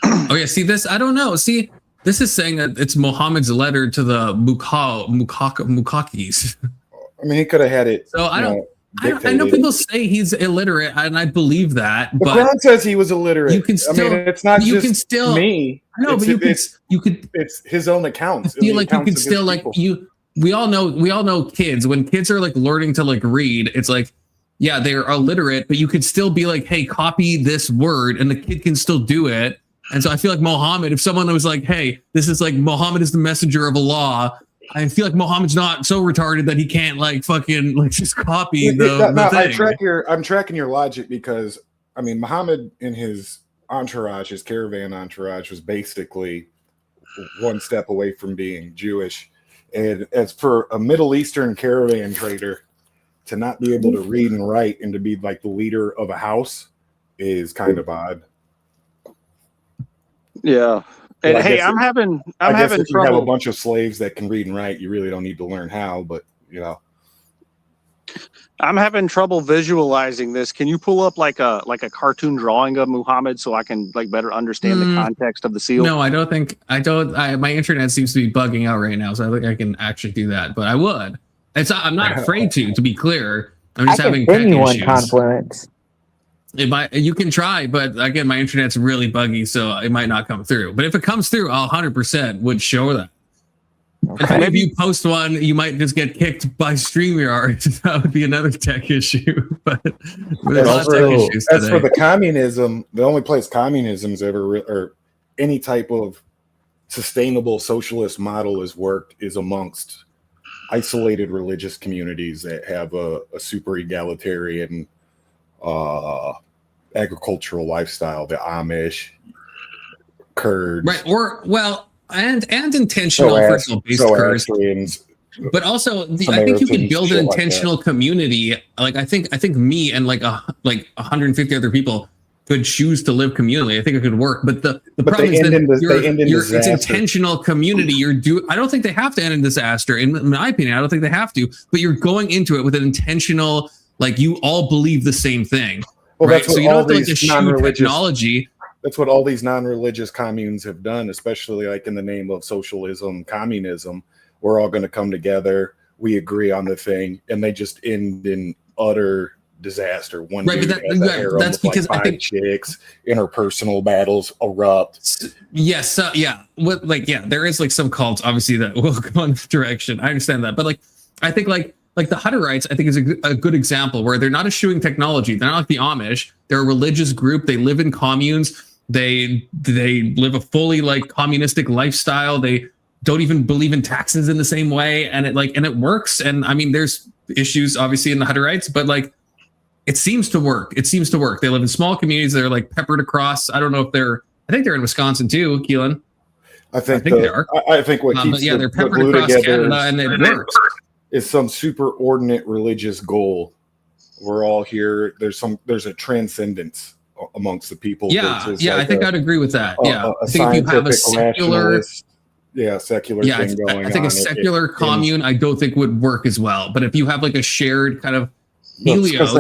[SPEAKER 5] Oh yeah, see this? I don't know. See, this is saying that it's Muhammad's letter to the Mukakis.
[SPEAKER 16] I mean, he could have had it.
[SPEAKER 5] So I don't. I know people say he's illiterate, and I believe that.
[SPEAKER 16] The
[SPEAKER 5] But
[SPEAKER 16] Quran says he was illiterate.
[SPEAKER 5] you can still.
[SPEAKER 16] I mean, it's not
[SPEAKER 5] you
[SPEAKER 16] just
[SPEAKER 5] can still,
[SPEAKER 16] me.
[SPEAKER 5] No, but you could.
[SPEAKER 16] It's his own accounts.
[SPEAKER 5] I feel like you can still like you. We all know kids. When kids are like learning to like read, it's like, yeah, they're illiterate, but you could still be like, hey, copy this word, and the kid can still do it. And so I feel like Muhammad, if someone was like, hey, this is like Muhammad is the messenger of Allah, I feel like Muhammad's not so retarded that he can't like fucking like just copy the thing.
[SPEAKER 16] I'm tracking your logic because I mean Muhammad and his entourage, his caravan entourage, was basically one step away from being Jewish. And as for a Middle Eastern caravan trader to not be able to read and write and to be like the leader of a house is kind of odd.
[SPEAKER 6] Yeah. And
[SPEAKER 16] well,
[SPEAKER 6] hey, I'm having
[SPEAKER 16] if you
[SPEAKER 6] trouble.
[SPEAKER 16] have a bunch of slaves that can read and write, you really don't need to learn how, but you know.
[SPEAKER 6] I'm having trouble visualizing this. Can you pull up like a cartoon drawing of Muhammad so I can like better understand the context of the seal?
[SPEAKER 5] No, I don't think my internet seems to be bugging out right now, so I think I can actually do that. But I would. I'm not afraid to be clear. I'm just having tech issues.
[SPEAKER 8] Confluence.
[SPEAKER 5] You can try, but again, my internet's really buggy, so it might not come through. But if it comes through, I'll 100% would show that. Okay. If you post one, you might just get kicked by StreamYard. That would be another tech issue. But there's lots of tech issues today.
[SPEAKER 16] As for the communism, the only place communism's ever or any type of sustainable socialist model has worked is amongst isolated religious communities that have a super egalitarian agricultural lifestyle, the Amish, Kurds,
[SPEAKER 5] right? Or and intentional personal based Kurds, but also I think you can build an intentional community. Like I think me and like 150 other people could choose to live communally. I think it could work, but the problem is that it's intentional community. I don't think they have to end in disaster. In my opinion, I don't think they have to. But you're going into it with an intentional. Like you all believe the same thing,
[SPEAKER 16] well,
[SPEAKER 5] right? So you don't have to like eschew technology.
[SPEAKER 16] That's what all these non-religious communes have done, especially like in the name of socialism, communism. We're all going to come together. We agree on the thing, and they just end in utter disaster. One
[SPEAKER 5] right,
[SPEAKER 16] dude has a harem that's because like 5 chicks. Interpersonal battles erupt.
[SPEAKER 5] Yes, yeah. There is like some cults, obviously, that will go in this direction. I understand that, but like, I think like the Hutterites, I think is a good example where they're not eschewing technology. They're not like the Amish. They're a religious group. They live in communes. They live a fully like communistic lifestyle. They don't even believe in taxes in the same way, and it works. And I mean, there's issues obviously in the Hutterites, but like it seems to work. It seems to work. They live in small communities. They're like peppered across. I don't know if I think they're in Wisconsin too, Keelan.
[SPEAKER 16] I think they are. I think what keeps
[SPEAKER 5] they're peppered across Canada, and it works.
[SPEAKER 16] Is some superordinate religious goal. We're all here. There's a transcendence amongst the people.
[SPEAKER 5] Yeah, I think I'd agree with that. I think if you have a secular thing going on. I think a secular commune, I don't think would work as well. But if you have like a shared kind of Helios,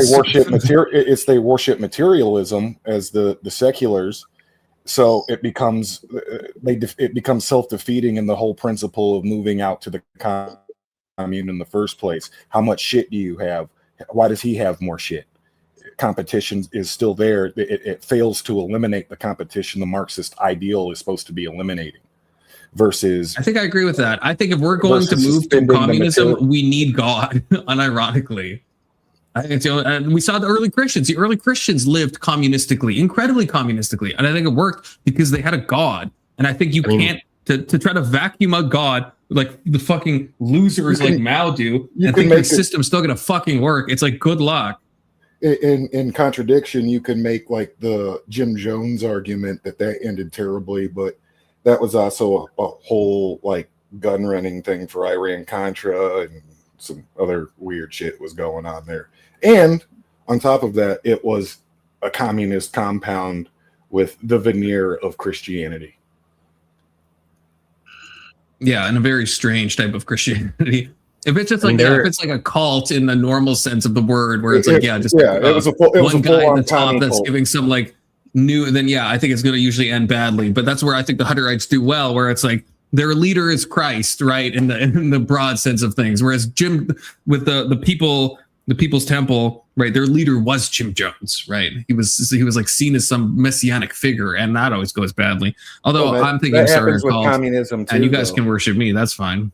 [SPEAKER 16] they worship materialism as the seculars. So it becomes self-defeating in the whole principle of moving out to the commune in the first place. How much shit do you have? Why does he have more shit? Competition is still there. It fails to eliminate the competition the Marxist ideal is supposed to be eliminating. Versus,
[SPEAKER 5] I think I agree with that. I think if we're going to move to communism, we need God, unironically. And we saw the early Christians. The early Christians lived communistically, incredibly communistically, and I think it worked because they had a God. And I think you can't to try to vacuum out God like the fucking losers like Mao do, and think your system's still gonna fucking work. It's like good luck.
[SPEAKER 16] In contradiction, you can make like the Jim Jones argument that ended terribly, but that was also a whole like gun running thing for Iran Contra and some other weird shit was going on there. And on top of that, it was a communist compound with the veneer of Christianity.
[SPEAKER 5] Yeah, and a very strange type of Christianity. If it's just like if it's like a cult in the normal sense of the word, where it's like it was one guy at the top that's giving some like new, then I think it's going to usually end badly. But that's where I think the Hutterites do well, where it's like their leader is Christ, right, in the broad sense of things. Whereas Jim with the People's Temple, right, their leader was Jim Jones, right? He was like seen as some messianic figure, and that always goes badly. Although I'm thinking sorry,
[SPEAKER 16] communism too,
[SPEAKER 5] and you guys can worship me, that's fine.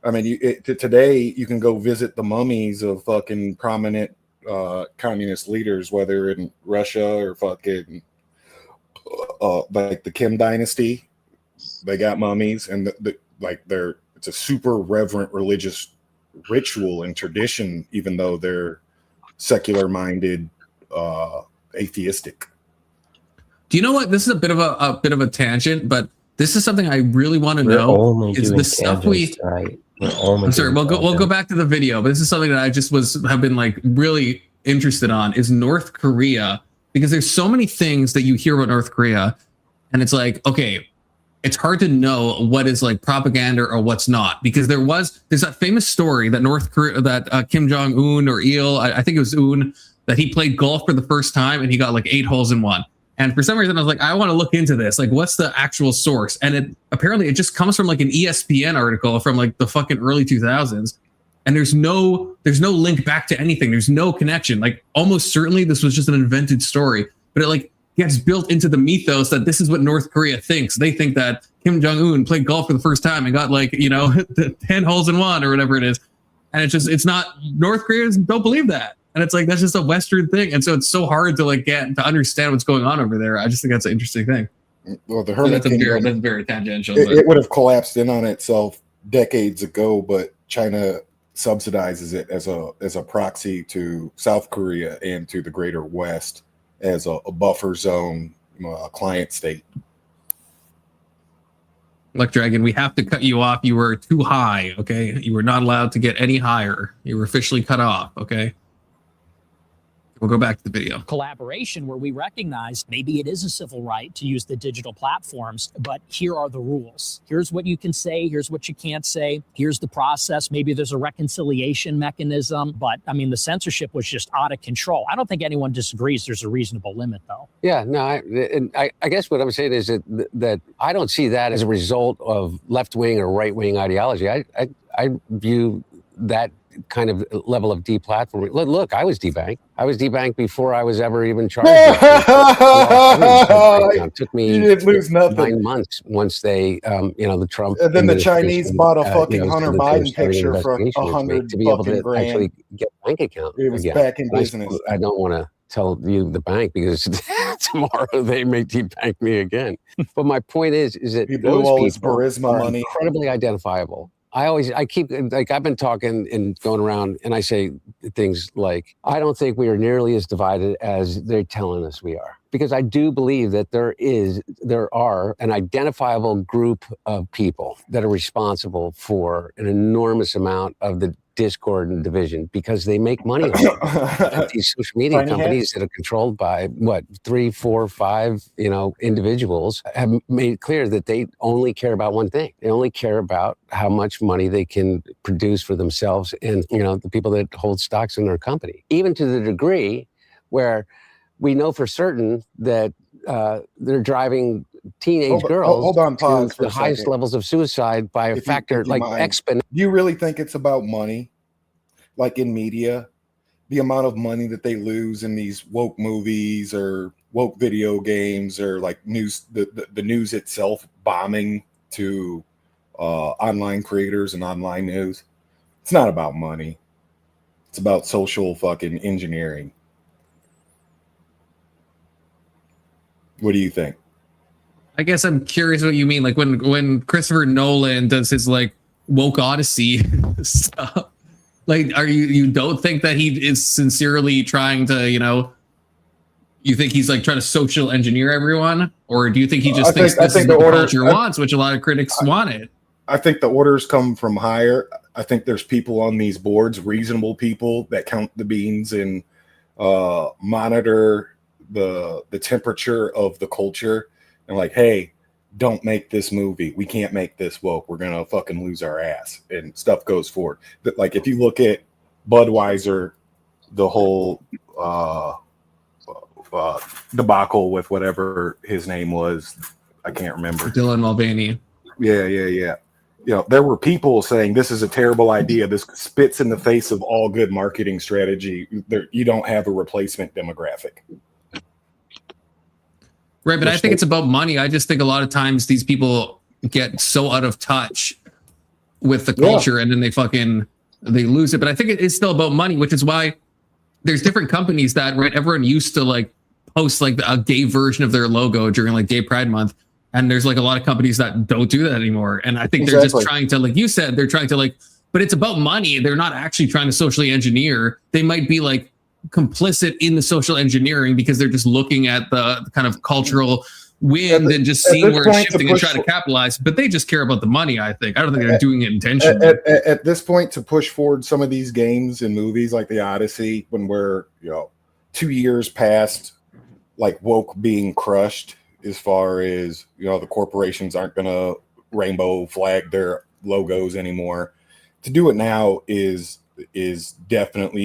[SPEAKER 16] I mean, today you can go visit the mummies of fucking prominent communist leaders, whether in Russia or fucking like the Kim dynasty. They got mummies, and it's a super reverent religious ritual and tradition, even though they're secular minded, atheistic. Do
[SPEAKER 5] you know what? This is a bit of a tangent, but this is something I really want to know. Is the stuff I'm sorry, we'll go back to the video, but this is something that I just have been like really interested on is North Korea, because there's so many things that you hear about North Korea, and it's like, okay, it's hard to know what is like propaganda or what's not, because there's that famous story that North Korea, that Kim Jong-un or Il, I think it was Un, that he played golf for the first time and he got like 8 holes in one. And for some reason I was like, I want to look into this. Like, what's the actual source? And apparently it just comes from like an ESPN article from like the fucking early 2000s. And there's no link back to anything. There's no connection. Like almost certainly this was just an invented story, but it like gets built into the mythos that this is what North Korea thinks. They think that Kim Jong-un played golf for the first time and got like, 10 holes in one or whatever it is. And it's not, North Koreans don't believe that. And it's like, that's just a Western thing. And so it's so hard to like get to understand what's going on over there. I just think that's an interesting thing.
[SPEAKER 16] Well, the Hermit Kingdom,
[SPEAKER 5] that's very tangential.
[SPEAKER 16] It would have collapsed in on itself decades ago, but China subsidizes it as a proxy to South Korea and to the greater West as a buffer zone, client state.
[SPEAKER 5] Luck Dragon, we have to cut you off. You were too high, okay? You were not allowed to get any higher. You were officially cut off, okay? We'll go back to the video.
[SPEAKER 10] Collaboration where we recognize maybe it is a civil right to use the digital platforms, but here are the rules. Here's what you can say. Here's what you can't say. Here's the process. Maybe there's a reconciliation mechanism, but I mean, the censorship was just out of control. I don't think anyone disagrees there's a reasonable limit, though.
[SPEAKER 11] Yeah, no, I guess what I'm saying is that I don't see that as a result of left-wing or right-wing ideology. I view that kind of level of deplatforming. Look, I was debanked. I was debanked before I was ever even charged. It took me 9 months once they, the Trump.
[SPEAKER 16] And then the Chinese bought a fucking Hunter Biden picture for $100
[SPEAKER 11] to be able to
[SPEAKER 16] grand.
[SPEAKER 11] actually get a bank account.
[SPEAKER 16] It was back in business.
[SPEAKER 11] I don't want to tell you the bank because tomorrow they may debank me again. But my point is that those people are incredibly identifiable. I keep, like, I've been talking and going around and I say things like, I don't think we are nearly as divided as they're telling us we are. Because I do believe that there are an identifiable group of people that are responsible for an enormous amount of the discord and division because they make money off of these social media companies that are controlled by 3, 4, 5 individuals have made it clear that they only care about one thing. They only care about how much money they can produce for themselves and the people that hold stocks in their company, even to the degree where we know for certain that they're driving teenage girls to the highest levels of suicide by a factor like exponential.
[SPEAKER 16] Do you really think it's about money? Like in media, the amount of money that they lose in these woke movies or woke video games or like news, the news itself bombing to online creators and online news. It's not about money. It's about social fucking engineering. What do you think?
[SPEAKER 5] I guess I'm curious what you mean. Like when Christopher Nolan does his like woke Odyssey stuff, like you don't think that he is sincerely trying to, you think he's like trying to social engineer everyone, or do you think he just thinks this is what the culture wants, which a lot of critics wanted?
[SPEAKER 16] I think the orders come from higher. I think there's people on these boards, reasonable people that count the beans and monitor the temperature of the culture, and like, hey, don't make this movie. We can't make this woke. We're gonna fucking lose our ass, and stuff goes forward. But like, if you look at Budweiser, the whole debacle with whatever his name was, I can't remember.
[SPEAKER 5] Dylan Mulvaney.
[SPEAKER 16] Yeah. There were people saying this is a terrible idea. This spits in the face of all good marketing strategy. You don't have a replacement demographic.
[SPEAKER 5] Right, but I think it's about money. I just think a lot of times these people get so out of touch with the culture and then they lose it. But I think it is still about money, which is why there's different companies that, right, everyone used to like post like a gay version of their logo during like Gay Pride Month. And there's like a lot of companies that don't do that anymore. And I think they're just trying to, like you said, they're trying to like, but it's about money. They're not actually trying to socially engineer. They might be like complicit in the social engineering because they're just looking at the kind of cultural wind and just seeing where it's shifting and try to capitalize. But they just care about the money, I think. I don't think they're doing it intentionally.
[SPEAKER 16] At this point, to push forward some of these games and movies like the Odyssey, when we're 2 years past like woke being crushed, as far as the corporations aren't going to rainbow flag their logos anymore. To do it now is definitely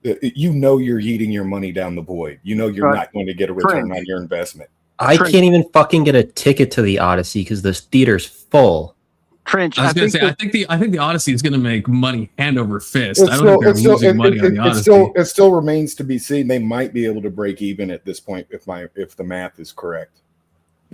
[SPEAKER 16] you're eating your money down the void. You're not going to get a return on your investment.
[SPEAKER 9] I can't even fucking get a ticket to the Odyssey because this theater's full.
[SPEAKER 6] Trench.
[SPEAKER 5] I was going to say, I think the Odyssey is going to make money hand over fist. I don't think they're losing money on the Odyssey.
[SPEAKER 16] It still remains to be seen. They might be able to break even at this point if the math is correct.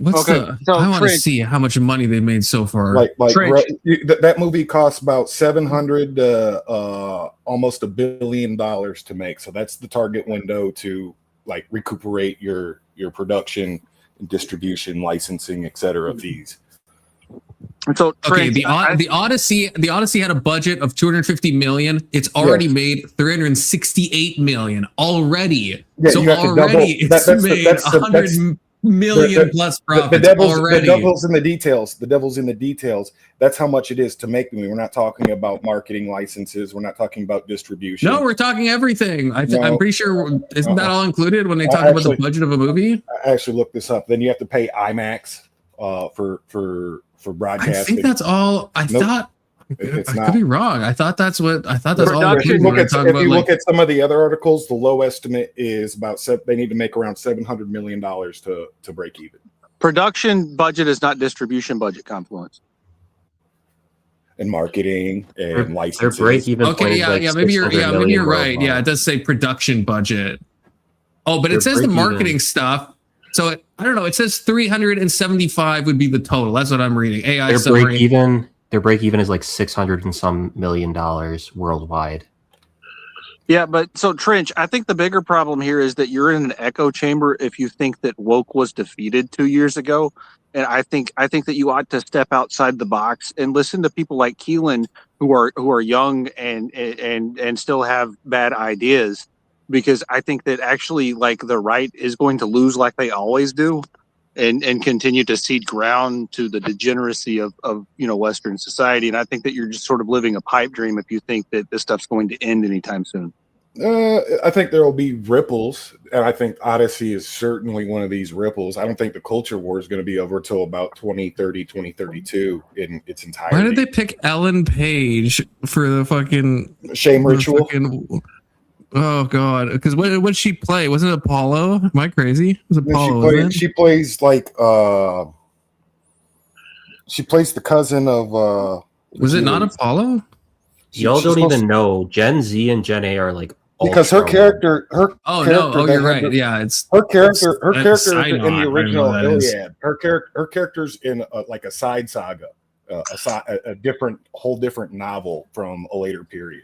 [SPEAKER 5] I want to see how much money they made so far.
[SPEAKER 16] That movie costs about $700 almost $1 billion to make. So that's the target window to like recuperate your production, distribution, licensing, etc. fees.
[SPEAKER 6] So
[SPEAKER 5] the Odyssey had a budget of 250 million. It's already made 368 million already.
[SPEAKER 16] Yeah,
[SPEAKER 5] so already it's made 100 million plus profits already.
[SPEAKER 16] The devil's in the details. The devil's in the details. That's how much it is to make them. We're not talking about marketing licenses. We're not talking about distribution.
[SPEAKER 5] No, we're talking everying. I'm pretty sure isn't that all included when they talk about the budget of a movie?
[SPEAKER 16] I actually looked this up. Then you have to pay IMAX for broadcasting.
[SPEAKER 5] I think that's all. I thought
[SPEAKER 16] it's
[SPEAKER 5] I
[SPEAKER 16] not.
[SPEAKER 5] could be wrong. I thought that's all.
[SPEAKER 16] If you look at some of the other articles, the low estimate is about they need to make around $700 million to break even.
[SPEAKER 6] Production budget is not distribution budget, Confluence.
[SPEAKER 16] And marketing and licenses.
[SPEAKER 9] Their break even.
[SPEAKER 5] Okay, maybe you're right. Yeah, it does say production budget. Oh, but it says the marketing stuff. So I don't know. It says 375 would be the total. That's what I'm reading. AI summary.
[SPEAKER 9] Their break even is like $600 and some million worldwide.
[SPEAKER 6] Yeah, but so Trench, I think the bigger problem here is that you're in an echo chamber if you think that woke was defeated 2 years ago. And I think that you ought to step outside the box and listen to people like Keelan who are young and still have bad ideas, because I think that actually like the right is going to lose like they always do and continue to cede ground to the degeneracy of Western society. And I think that you're just sort of living a pipe dream if you think that this stuff's going to end anytime soon.
[SPEAKER 16] I think there will be ripples, and I think Odyssey is certainly one of these ripples. I don't think the culture war is going to be over till about 2030, 2032 in its entirety.
[SPEAKER 5] Why did they pick Ellen Page for the fucking
[SPEAKER 16] shame ritual?
[SPEAKER 5] Oh god! Because what did she play? Was it Apollo? Am I crazy? It was Apollo?
[SPEAKER 16] She plays like she plays the cousin of.
[SPEAKER 5] Was it not Apollo?
[SPEAKER 9] Y'all don't even know. Gen Z and Gen A are like
[SPEAKER 16] because her character.
[SPEAKER 5] You're right. Yeah, it's
[SPEAKER 16] her character. Her character in the original Iliad. Her character's in like a side saga, a whole different novel from a later period.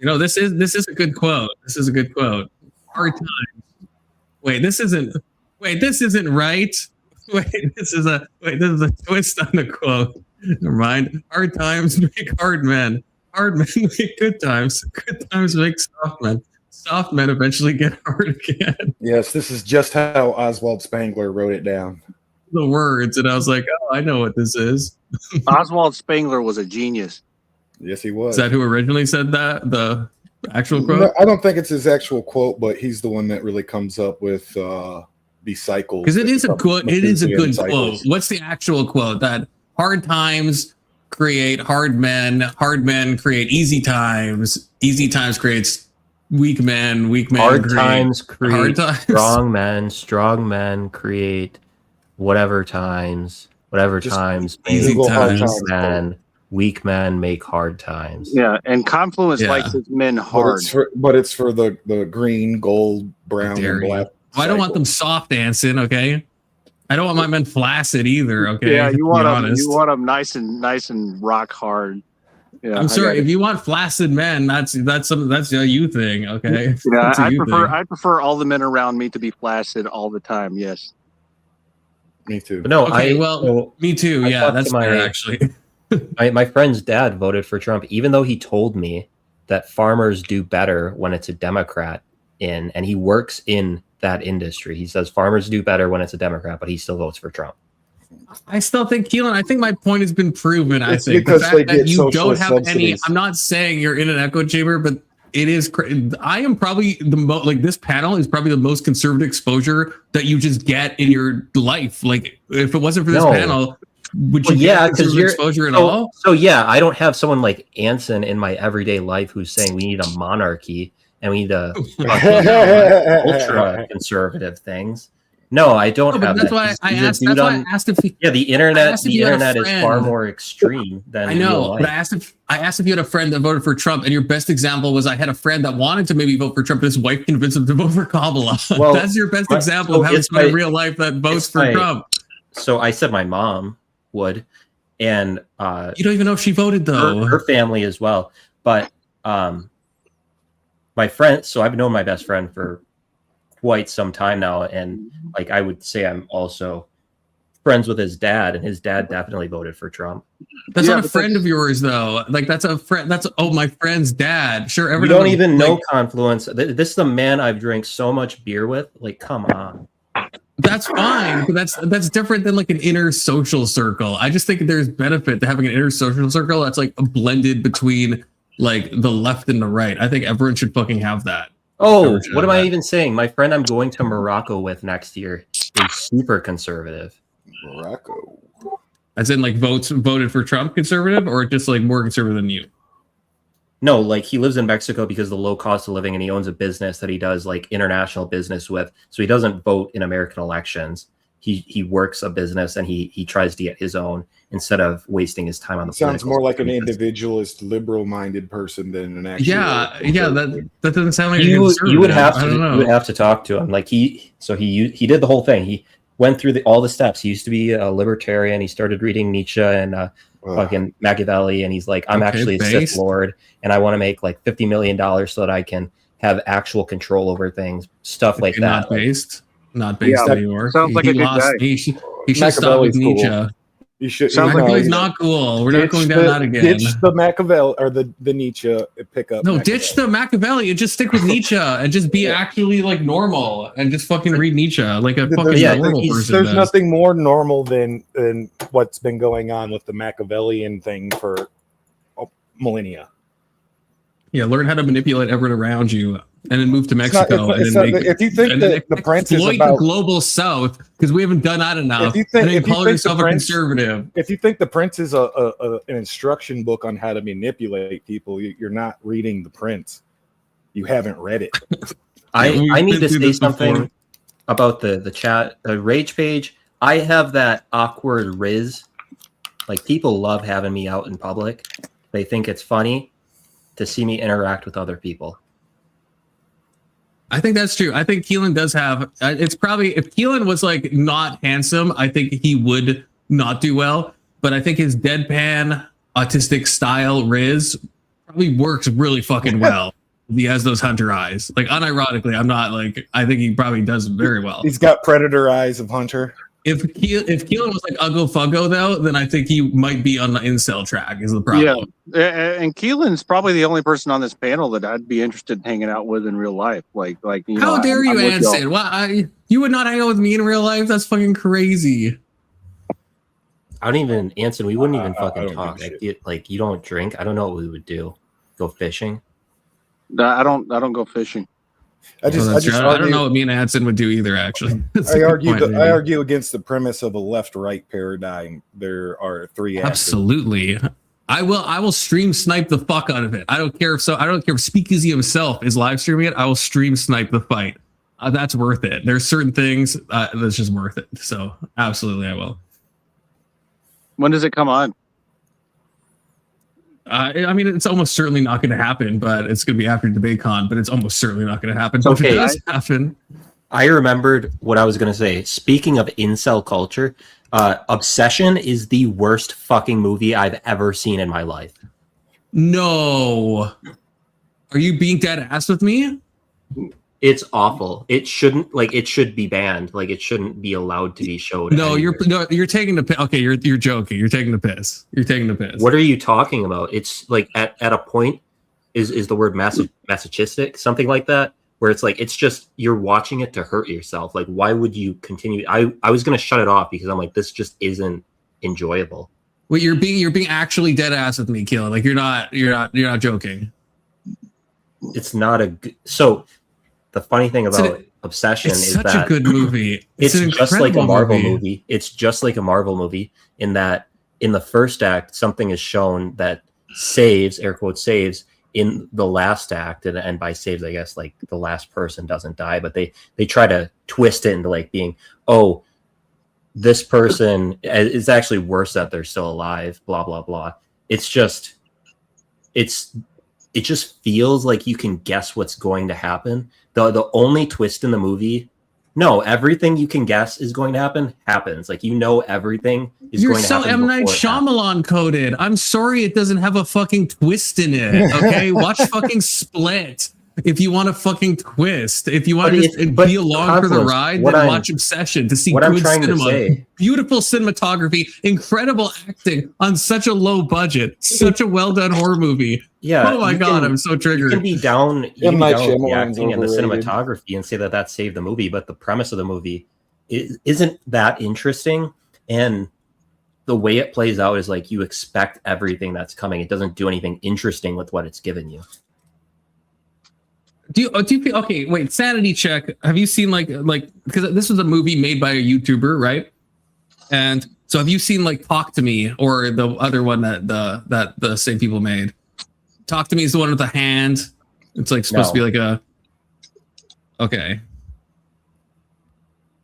[SPEAKER 5] You know, this is a good quote. This is a good quote. Hard times. Wait, this isn't right. This is a twist on the quote. Never mind. Hard times make hard men. Hard men make good times. Good times make soft men. Soft men eventually get hard again.
[SPEAKER 16] Yes, this is just how Oswald Spengler wrote it down.
[SPEAKER 5] The words, and I was like, oh, I know what this is.
[SPEAKER 6] Oswald Spengler was a genius.
[SPEAKER 16] Yes, he was.
[SPEAKER 5] Is that who originally said that? The actual quote?
[SPEAKER 16] No, I don't think it's his actual quote, but he's the one that really comes up with these cycles.
[SPEAKER 5] Because it is a good quote. What's the actual quote? That hard times create hard men create easy times creates weak men
[SPEAKER 9] hard times create strong men create whatever times
[SPEAKER 5] easy times
[SPEAKER 9] men, weak men make hard times.
[SPEAKER 6] Yeah, and Confluence likes its men hard.
[SPEAKER 16] But it's for the green, gold, brown, and black.
[SPEAKER 5] I don't want them soft dancing, okay? I don't want my men flaccid either, okay?
[SPEAKER 6] Yeah, you want them nice and rock hard. Yeah,
[SPEAKER 5] I'm sorry, if you want flaccid men, that's a you thing, okay?
[SPEAKER 6] Yeah, I prefer all the men around me to be flaccid all the time. Yes.
[SPEAKER 16] Me too.
[SPEAKER 9] But no,
[SPEAKER 5] me too. Yeah, that's fair, actually.
[SPEAKER 9] my friend's dad voted for Trump, even though he told me that farmers do better when it's a Democrat and he works in that industry. He says farmers do better when it's a Democrat, but he still votes for Trump.
[SPEAKER 5] I still think, Keelan, I think my point has been proven.
[SPEAKER 16] It's
[SPEAKER 5] I think
[SPEAKER 16] because
[SPEAKER 5] the fact
[SPEAKER 16] they
[SPEAKER 5] that
[SPEAKER 16] get
[SPEAKER 5] you don't
[SPEAKER 16] socialist
[SPEAKER 5] have any.
[SPEAKER 16] subsidies.
[SPEAKER 5] I'm not saying you're in an echo chamber, but it is. I am probably the most like this panel is probably the most conservative exposure that you just get in your life. Like if it wasn't for this panel, would you get conservative exposure at all?
[SPEAKER 9] So yeah, I don't have someone like Anson in my everyday life who's saying we need a monarchy and we need a ultra conservative things. No, I don't have
[SPEAKER 5] that's
[SPEAKER 9] that.
[SPEAKER 5] Why I asked. That's why I asked if
[SPEAKER 9] the internet is far more extreme than
[SPEAKER 5] I know. But I asked if you had a friend that voted for Trump, and your best example was I had a friend that wanted to maybe vote for Trump, but his wife convinced him to vote for Kamala.
[SPEAKER 9] Well,
[SPEAKER 5] that's your best example of having someone in real life that votes for Trump.
[SPEAKER 9] So I said my mom would, and
[SPEAKER 5] you don't even know if she voted though.
[SPEAKER 9] Her family as well, but my friend. So I've known my best friend for quite some time now, and like I would say I'm also friends with his dad, and his dad definitely voted for Trump.
[SPEAKER 5] That's not a friend of yours though. Like that's a friend. That's my friend's dad. Sure,
[SPEAKER 9] You don't even know Confluence. This is the man I've drank so much beer with. Like, come on.
[SPEAKER 5] That's fine, but that's different than like an inner social circle. I just think there's benefit to having an inner social circle that's like a blended between like the left and the right. I think everyone should fucking have that.
[SPEAKER 9] Oh, what am I even saying? My friend I'm going to Morocco with next year is super conservative.
[SPEAKER 16] Morocco.
[SPEAKER 5] As in like voted for Trump conservative, or just like more conservative than you?
[SPEAKER 9] No, like he lives in Mexico because of the low cost of living, and he owns a business that he does like international business with. So he doesn't vote in American elections. He works a business and he tries to get his own instead of wasting his time on the
[SPEAKER 16] Sounds more like an individualist, liberal-minded person than an actual.
[SPEAKER 5] That doesn't sound like
[SPEAKER 9] you would have to talk to him. Like he did the whole thing. He went through all the steps. He used to be a libertarian. He started reading Nietzsche and fucking Machiavelli, and he's like, I'm actually a Sith Lord, and I want to make like $50 million so that I can have actual control over things, stuff like that.
[SPEAKER 5] Not based anymore.
[SPEAKER 6] Sounds like a good guy.
[SPEAKER 5] He should stop with Nietzsche.
[SPEAKER 16] You should.
[SPEAKER 5] Machiavelli's not cool. We're not going down that again.
[SPEAKER 16] Ditch the Machiavelli or the Nietzsche pickup.
[SPEAKER 5] No, ditch the Machiavelli and just stick with Nietzsche and just be actually like normal and just fucking read Nietzsche like a fucking normal person.
[SPEAKER 16] There's nothing more normal than what's been going on with the Machiavellian thing for millennia.
[SPEAKER 5] Yeah, learn how to manipulate everyone around you, and then move to Mexico.
[SPEAKER 16] If you think that the prince is about
[SPEAKER 5] the global South, because we haven't done that enough. If you call yourself a conservative,
[SPEAKER 16] if you think the prince is an instruction book on how to manipulate people, you're not reading the prince. You haven't read it.
[SPEAKER 9] I need to say something about the chat, the rage page. I have that awkward riz. Like people love having me out in public. They think it's funny to see me interact with other people.
[SPEAKER 5] I think that's true. I think Keelan does have. It's probably if Keelan was like not handsome, I think he would not do well. But I think his deadpan, autistic style riz probably works really fucking well. He has those hunter eyes. Like, unironically, I'm not like, I think he probably does very well.
[SPEAKER 16] He's got predator eyes of Hunter.
[SPEAKER 5] If Keelan was like Uggo Fuggo though, then I think he might be on the incel track. Is the problem?
[SPEAKER 6] Yeah, and Keelan's probably the only person on this panel that I'd be interested in hanging out with in real life. Like you know,
[SPEAKER 5] How dare you, Anson? Why you would not hang out with me in real life? That's fucking crazy.
[SPEAKER 9] I don't even, Anson. We wouldn't even fucking talk. Like you don't drink. I don't know what we would do. Go fishing.
[SPEAKER 6] I don't go fishing.
[SPEAKER 5] I don't know what me and Anson would do either. Actually,
[SPEAKER 16] I argue against the premise of a left-right paradigm. There are three.
[SPEAKER 5] Absolutely. I will stream snipe the fuck out of it. I don't care if Speakeasy himself is live streaming it. I will stream snipe the fight. That's worth it. There's certain things that's just worth it. So absolutely, I will.
[SPEAKER 6] When does it come on?
[SPEAKER 5] I mean, it's almost certainly not going to happen, but it's going to be after DebateCon, but it's almost certainly not going to happen. But if it does happen.
[SPEAKER 9] I remembered what I was going to say. Speaking of incel culture, Obsession is the worst fucking movie I've ever seen in my life.
[SPEAKER 5] No. Are you being dead ass with me?
[SPEAKER 9] It's awful. It shouldn't, like, it should be banned. Like, it shouldn't be allowed to be showed.
[SPEAKER 5] No, you're taking the piss. Okay, you're joking. You're taking the piss. You're taking the piss.
[SPEAKER 9] What are you talking about? It's like at a point is the word masochistic, something like that, where it's like it's just you're watching it to hurt yourself. Like, why would you continue? I was gonna shut it off because I'm like, this just isn't enjoyable.
[SPEAKER 5] Wait, you're being actually dead ass with me, Keelan. Like you're not joking.
[SPEAKER 9] It's not a so. The funny thing about Obsession is that
[SPEAKER 5] it's such a good movie.
[SPEAKER 9] It's just like a Marvel movie. It's just like a Marvel movie in that in the first act, something is shown that saves, air quotes, saves in the last act. And by saves, I guess like the last person doesn't die, but they try to twist it into like being, oh, this person is actually worse that they're still alive, blah, blah, blah. It just feels like you can guess what's going to happen. The only twist in the movie, no, everything you can guess is going to happen happens. Like, you know, everything is going to happen.
[SPEAKER 5] You're so M. Night Shyamalan coded. I'm sorry it doesn't have a fucking twist in it. Okay, watch fucking Split. If you want a fucking twist, if you want to just be along for the ride, then watch Obsession to see good cinema, beautiful cinematography, incredible acting on such a low budget, such a well done horror movie.
[SPEAKER 9] Yeah.
[SPEAKER 5] Oh my god, I'm so triggered.
[SPEAKER 9] You can be down the acting and the cinematography and say that saved the movie, but the premise of the movie isn't that interesting, and the way it plays out is like you expect everything that's coming. It doesn't do anything interesting with what it's given you.
[SPEAKER 5] Do you feel okay? Wait, sanity check. Have you seen like because this was a movie made by a YouTuber, right? And so have you seen like Talk to Me or the other one that the same people made? Talk to Me is the one with the hand. It's like supposed to be like a. Okay.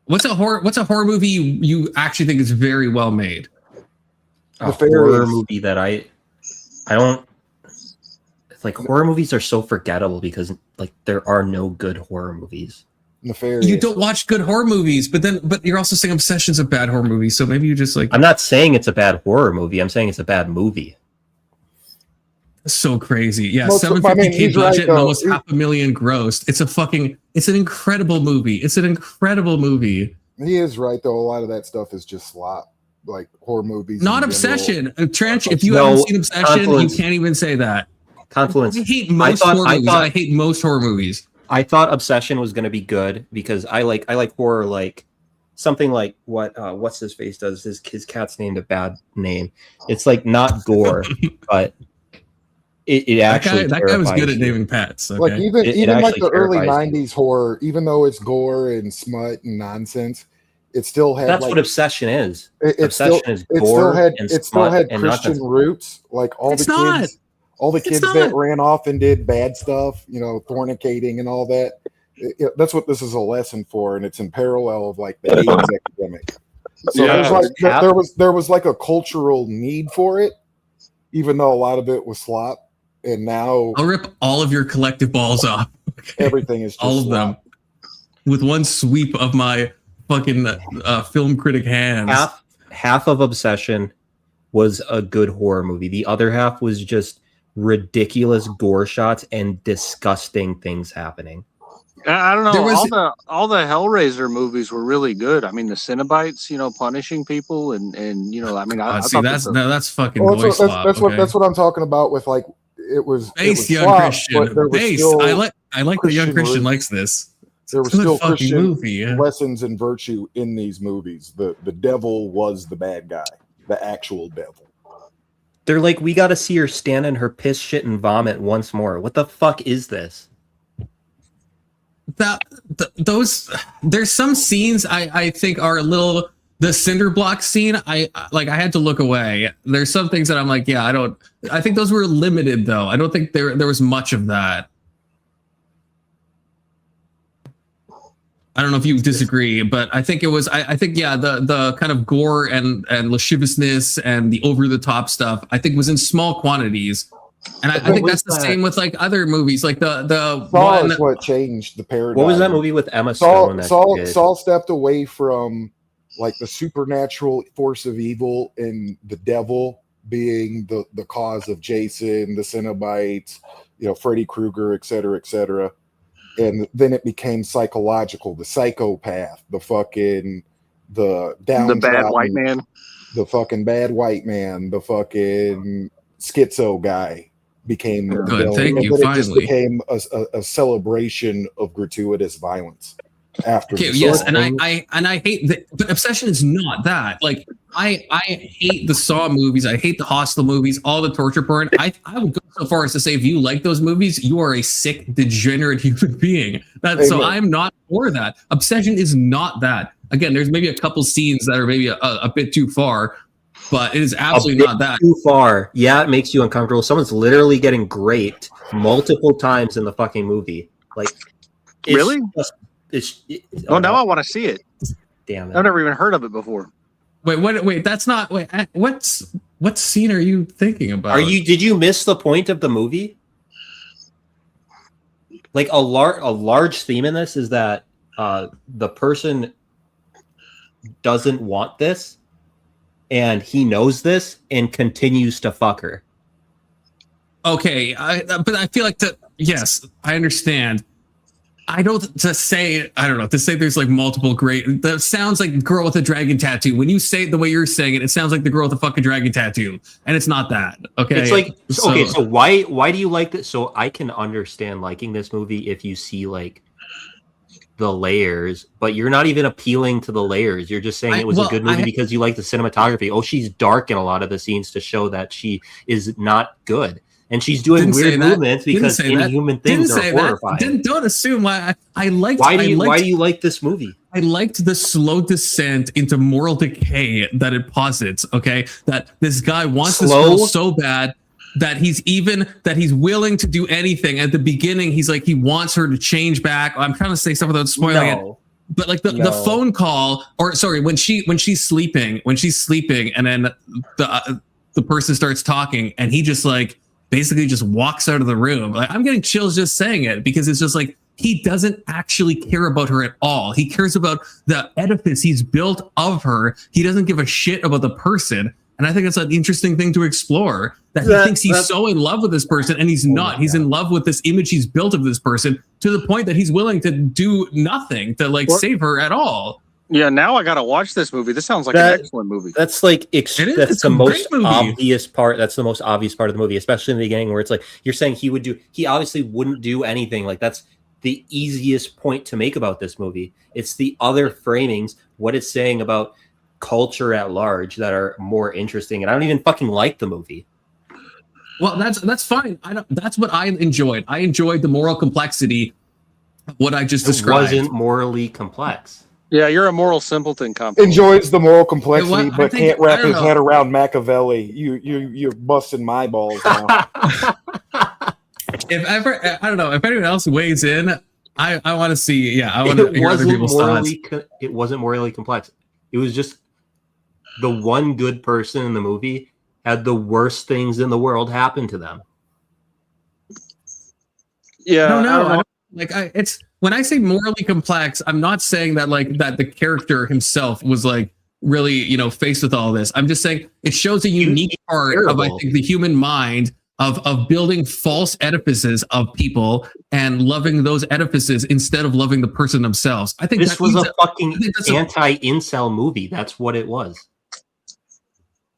[SPEAKER 5] What's a horror movie you actually think is very well made?
[SPEAKER 9] A horror movie that I don't. Like, horror movies are so forgettable because like there are no good horror movies.
[SPEAKER 16] Nefarious.
[SPEAKER 5] You don't watch good horror movies, but you're also saying Obsession's a bad horror movie, so maybe you just like.
[SPEAKER 9] I'm not saying it's a bad horror movie. I'm saying it's a bad movie.
[SPEAKER 5] So crazy. Yeah, $750K budget and almost $500,000 grossed. It's an incredible movie. It's an incredible movie.
[SPEAKER 16] He is right though. A lot of that stuff is just slop. Like horror movies.
[SPEAKER 5] Not Obsession. Trench, if you haven't seen Obsession, you can't even say that.
[SPEAKER 9] Confluence.
[SPEAKER 5] I hate most horror movies. I hate most horror movies.
[SPEAKER 9] I thought Obsession was going to be good because I like horror, like something like what's his face does. His cat's named a bad name. It's like not gore, but it actually
[SPEAKER 5] that guy was good at naming pets. Okay?
[SPEAKER 16] Like even like the early '90s horror, even though it's gore and smut and nonsense, it still had.
[SPEAKER 9] That's what Obsession is. Obsession is gore and smut.
[SPEAKER 16] It still had Christian roots, like all the kids. All the kids that ran off and did bad stuff, you know, fornicating and all that. That's what this is a lesson for, and it's in parallel of like the AIDS epidemic. So there was like a cultural need for it, even though a lot of it was slop. And now
[SPEAKER 5] I'll rip all of your collective balls off.
[SPEAKER 16] Everything is just
[SPEAKER 5] all of them with one sweep of my fucking film critic hands.
[SPEAKER 9] Half of Obsession was a good horror movie. The other half was just ridiculous gore shots and disgusting things happening.
[SPEAKER 6] I don't know. All the Hellraiser movies were really good. I mean, the Cenobites, punishing people, and I mean, I
[SPEAKER 5] see,
[SPEAKER 6] thought
[SPEAKER 5] that's fucking
[SPEAKER 16] Well,
[SPEAKER 5] boy slop.
[SPEAKER 16] that's what I'm talking about with like it was
[SPEAKER 5] Young
[SPEAKER 16] slop,
[SPEAKER 5] Christian.
[SPEAKER 16] but there was
[SPEAKER 5] Base.
[SPEAKER 16] still
[SPEAKER 5] I like the young Christian likes this.
[SPEAKER 16] There was
[SPEAKER 5] Good
[SPEAKER 16] still
[SPEAKER 5] fucking
[SPEAKER 16] Christian
[SPEAKER 5] movie, yeah.
[SPEAKER 16] lessons and virtue in these movies. The devil was the bad guy, the actual devil.
[SPEAKER 9] They're like, we got to see her stand in her piss, shit, and vomit once more. What the fuck is this?
[SPEAKER 5] There's some scenes I think are a little. The cinder block scene, I had to look away. There's some things that I'm like, yeah, I think those were limited though. I don't think there was much of that. I don't know if you disagree, but I think it was. I think the kind of gore and lasciviousness and the over the top stuff I think was in small quantities, and I think that's the same with like other movies, like the
[SPEAKER 16] Saw is what changed the paradigm.
[SPEAKER 9] What was that movie with Emma Stone?
[SPEAKER 16] Saul stepped away from like the supernatural force of evil and the devil being the cause of Jason, the Cenobites, Freddy Krueger, et cetera. And then it became psychological, the psychopath, the fucking the
[SPEAKER 6] bad white man,
[SPEAKER 16] the fucking bad white man, the fucking schizo guy became the
[SPEAKER 5] good.
[SPEAKER 16] villain.
[SPEAKER 5] Thank you.
[SPEAKER 16] But
[SPEAKER 5] Finally,
[SPEAKER 16] it just became a celebration of gratuitous violence. After
[SPEAKER 5] yes, and I hate that, but Obsession is not that. Like I hate the Saw movies, I hate the Hostel movies, all the torture porn. I would go so far as to say, if you like those movies, you are a sick, degenerate human being. So I'm not for that. Obsession is not that. Again, there's maybe a couple scenes that are maybe a bit too far, but it is absolutely not that
[SPEAKER 9] too far. Yeah, it makes you uncomfortable. Someone's literally getting raped multiple times in the fucking movie. Like,
[SPEAKER 6] really? Now I want to see it.
[SPEAKER 9] Damn it!
[SPEAKER 6] I've never even heard of it before.
[SPEAKER 5] Wait, that's not. Wait, what scene are you thinking about?
[SPEAKER 9] Did you miss the point of the movie? Like a large theme in this is that the person doesn't want this, and he knows this and continues to fuck her.
[SPEAKER 5] Okay, but I feel like yes, I understand. To say there's like multiple great. That sounds like girl with a dragon tattoo. When you say it the way you're saying it, it sounds like the girl with a fucking dragon tattoo, and it's not that. Okay,
[SPEAKER 9] it's like so why do you like this? So I can understand liking this movie if you see like the layers, but you're not even appealing to the layers. You're just saying it was a good movie because you like the cinematography. Oh, she's dark in a lot of the scenes to show that she is not good. And she's doing weird movements because inhuman things are horrifying.
[SPEAKER 5] Don't assume why I liked.
[SPEAKER 9] Why do you like this movie?
[SPEAKER 5] I liked the slow descent into moral decay that it posits. Okay, that this guy wants this girl so bad that he's willing to do anything. At the beginning, he's like he wants her to change back. I'm trying to say stuff without spoiling it. But like the phone call, or sorry, when she's sleeping, and then the person starts talking, and he just like. Basically just walks out of the room. Like, I'm getting chills just saying it because it's just like he doesn't actually care about her at all. He cares about the edifice he's built of her. He doesn't give a shit about the person. And I think that's an interesting thing to explore. That he thinks he's so in love with this person, and he's not. He's in love with this image he's built of this person to the point that he's willing to do nothing to save her at all.
[SPEAKER 6] Yeah, now I gotta watch this movie. This sounds like an excellent movie.
[SPEAKER 9] That's like that's the most obvious part. That's the most obvious part of the movie, especially in the beginning, where it's like you're saying he obviously wouldn't do anything. Like that's the easiest point to make about this movie. It's the other framings, what it's saying about culture at large, that are more interesting. And I don't even fucking like the movie.
[SPEAKER 5] Well, that's fine. That's what I enjoyed. I enjoyed the moral complexity of what I just described.
[SPEAKER 9] It wasn't morally complex.
[SPEAKER 6] Yeah, you're a moral simpleton.
[SPEAKER 16] Enjoys the moral complexity, but can't wrap his head around Machiavelli. You're busting my balls now.
[SPEAKER 5] If anyone else weighs in, I want to see. Yeah, I want to hear other people's thoughts.
[SPEAKER 9] It wasn't morally complex. It was just the one good person in the movie had the worst things in the world happen to them.
[SPEAKER 6] Yeah,
[SPEAKER 5] no. It's when I say morally complex, I'm not saying that that the character himself was like really faced with all this. I'm just saying it shows a unique part of I think the human mind of building false edifices of people and loving those edifices instead of loving the person themselves. I think
[SPEAKER 9] this was a fucking anti-incel movie. That's what it was.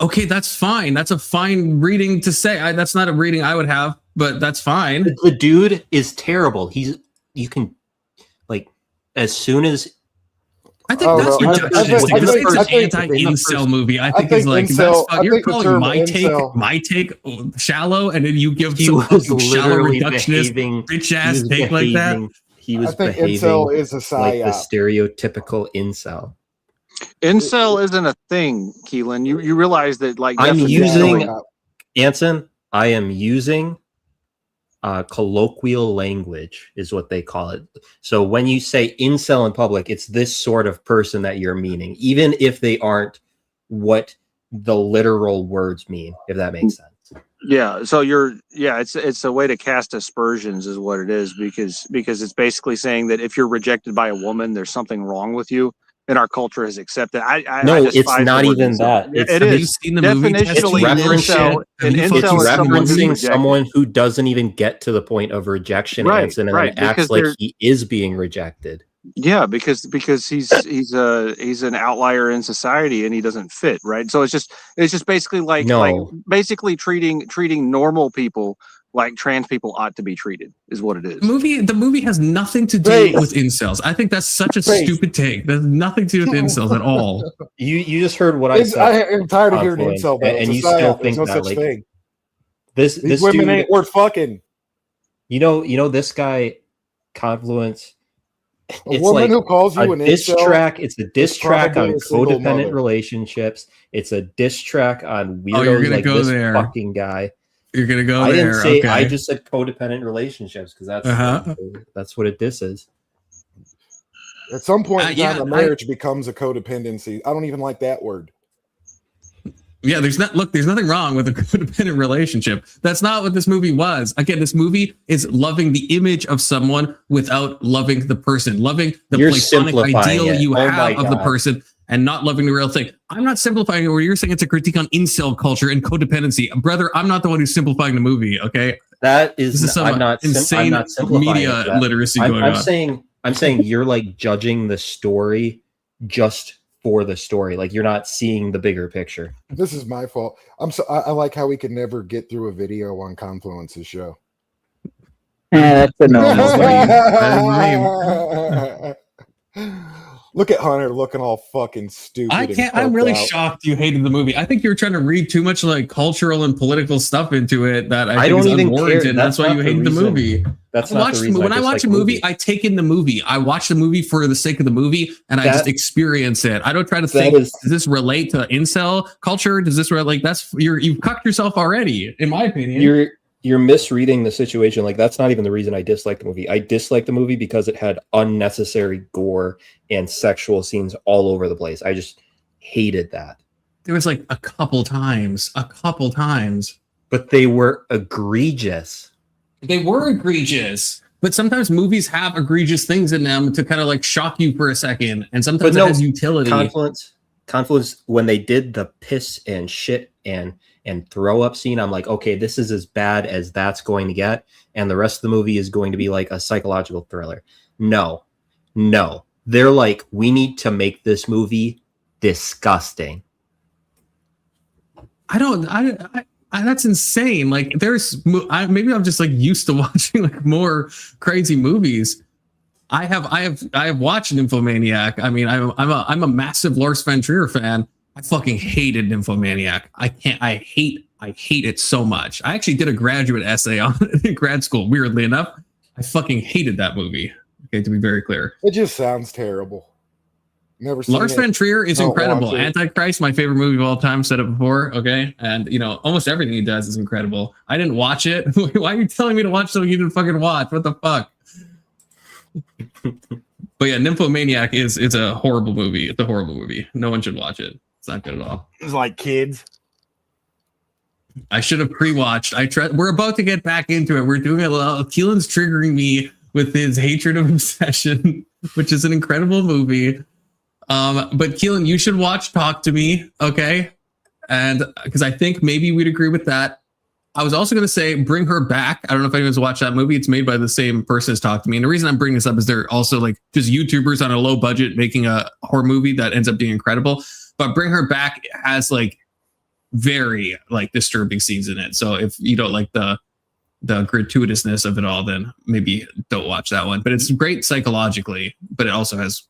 [SPEAKER 5] Okay, that's fine. That's a fine reading to say. That's not a reading I would have, but that's fine.
[SPEAKER 9] The dude is terrible. You can, like, as soon as
[SPEAKER 5] I think that's interesting. This is an anti-incel movie. I think is like you're calling my take shallow, and then you give some shallow reductionist bitch ass take like that.
[SPEAKER 9] He was behaving is a like the stereotypical incel.
[SPEAKER 6] Incel isn't a thing, Keelan. You realize that, like,
[SPEAKER 9] I'm using Anson. I am using colloquial language is what they call it. So when you say incel in public, it's this sort of person that you're meaning, even if they aren't what the literal words mean, if that makes sense.
[SPEAKER 6] Yeah. So it's a way to cast aspersions is what it is, because it's basically saying that if you're rejected by a woman, there's something wrong with you. And our culture has accepted.
[SPEAKER 9] It's not even that.
[SPEAKER 6] It is. Definitionally,
[SPEAKER 9] it's referencing someone who doesn't even get to the point of rejection, and then acts like he is being rejected.
[SPEAKER 6] Yeah, because he's an outlier in society and he doesn't fit, right? So it's just basically like basically treating normal people like trans people ought to be treated is what it is.
[SPEAKER 5] The movie has nothing to do with incels. I think that's such a stupid take. There's nothing to do with incels at all.
[SPEAKER 9] You just heard what I said.
[SPEAKER 16] I'm tired of hearing incel,
[SPEAKER 9] and you still think that like these
[SPEAKER 16] women
[SPEAKER 9] dude,
[SPEAKER 16] ain't worth fucking.
[SPEAKER 9] You know this guy, Confluence.
[SPEAKER 16] A woman who calls you an
[SPEAKER 9] diss
[SPEAKER 16] incel,
[SPEAKER 9] track. It's a diss track on codependent relationships. It's a diss track on weirdos like this fucking guy.
[SPEAKER 5] You're gonna go
[SPEAKER 9] I
[SPEAKER 5] there.
[SPEAKER 9] didn't say.
[SPEAKER 5] Okay.
[SPEAKER 9] I just said codependent relationships because that's what it disses.
[SPEAKER 16] At some point in time, a marriage becomes a codependency. I don't even like that word.
[SPEAKER 5] Yeah, there's nothing wrong with a codependent relationship. That's not what this movie was. Again, this movie is loving the image of someone without loving the person, loving the platonic ideal you have of the person, and not loving the real thing. I'm not simplifying it where you're saying it's a critique on incel culture and codependency. Brother, I'm not the one who's simplifying the movie, okay?
[SPEAKER 9] That is
[SPEAKER 5] this is some insane media literacy going on.
[SPEAKER 9] I'm saying you're like judging the story just for the story. Like you're not seeing the bigger picture.
[SPEAKER 16] This is my fault. I like how we can never get through a video on Confluence's show.
[SPEAKER 8] Yeah, that's annoying.
[SPEAKER 16] Look at Hunter looking all fucking stupid.
[SPEAKER 5] I'm really shocked you hated the movie. I think you were trying to read too much like cultural and political stuff into it that I think is unwarranted. That's why you hated the movie.
[SPEAKER 9] That's not the reason.
[SPEAKER 5] When I watch a movie, I take in the movie. I watch the movie for the sake of the movie, and I just experience it. I don't try to think, does this relate to incel culture? Does this relate? You've cucked yourself already, in my opinion.
[SPEAKER 9] You're misreading the situation. Like that's not even the reason I dislike the movie. I dislike the movie because it had unnecessary gore and sexual scenes all over the place. I just hated that.
[SPEAKER 5] There was like a couple times,
[SPEAKER 9] but they were egregious.
[SPEAKER 5] But sometimes movies have egregious things in them to kind of like shock you for a second, and sometimes it has utility.
[SPEAKER 9] Confluence, when they did the piss and shit and throw up scene, I'm like, okay, this is as bad as that's going to get, and the rest of the movie is going to be like a psychological thriller. No, they're like, we need to make this movie disgusting.
[SPEAKER 5] That's insane. Like maybe I'm just like used to watching like more crazy movies. I have watched Nymphomaniac. I mean, I'm a massive Lars von Trier fan. I fucking hated Nymphomaniac. I hate it so much. I actually did a graduate essay on it in grad school. Weirdly enough, I fucking hated that movie. Okay, to be very clear.
[SPEAKER 16] It just sounds terrible. Never seen
[SPEAKER 5] Lars von Trier is incredible. Antichrist, my favorite movie of all time. Said it before. Okay, and almost everything he does is incredible. I didn't watch it. Why are you telling me to watch something you didn't fucking watch? What the fuck? But yeah, Nymphomaniac is a horrible movie. It's a horrible movie. No one should watch it. It's not good at all.
[SPEAKER 14] It's like kids.
[SPEAKER 5] I should have pre-watched. We're about to get back into it. We're doing a little. Keelan's triggering me with his hatred of Obsession, which is an incredible movie. But Keelan, you should watch Talk to Me, okay? And because I think maybe we'd agree with that. I was also going to say, bring her back. I don't know if anyone's watched that movie. It's made by the same person as Talk to Me. And the reason I'm bringing this up is they're also like just YouTubers on a low budget making a horror movie that ends up being incredible. But Bring Her Back has like very like disturbing scenes in it. So if you don't like the gratuitousness of it all, then maybe don't watch that one. But it's great psychologically, but it also has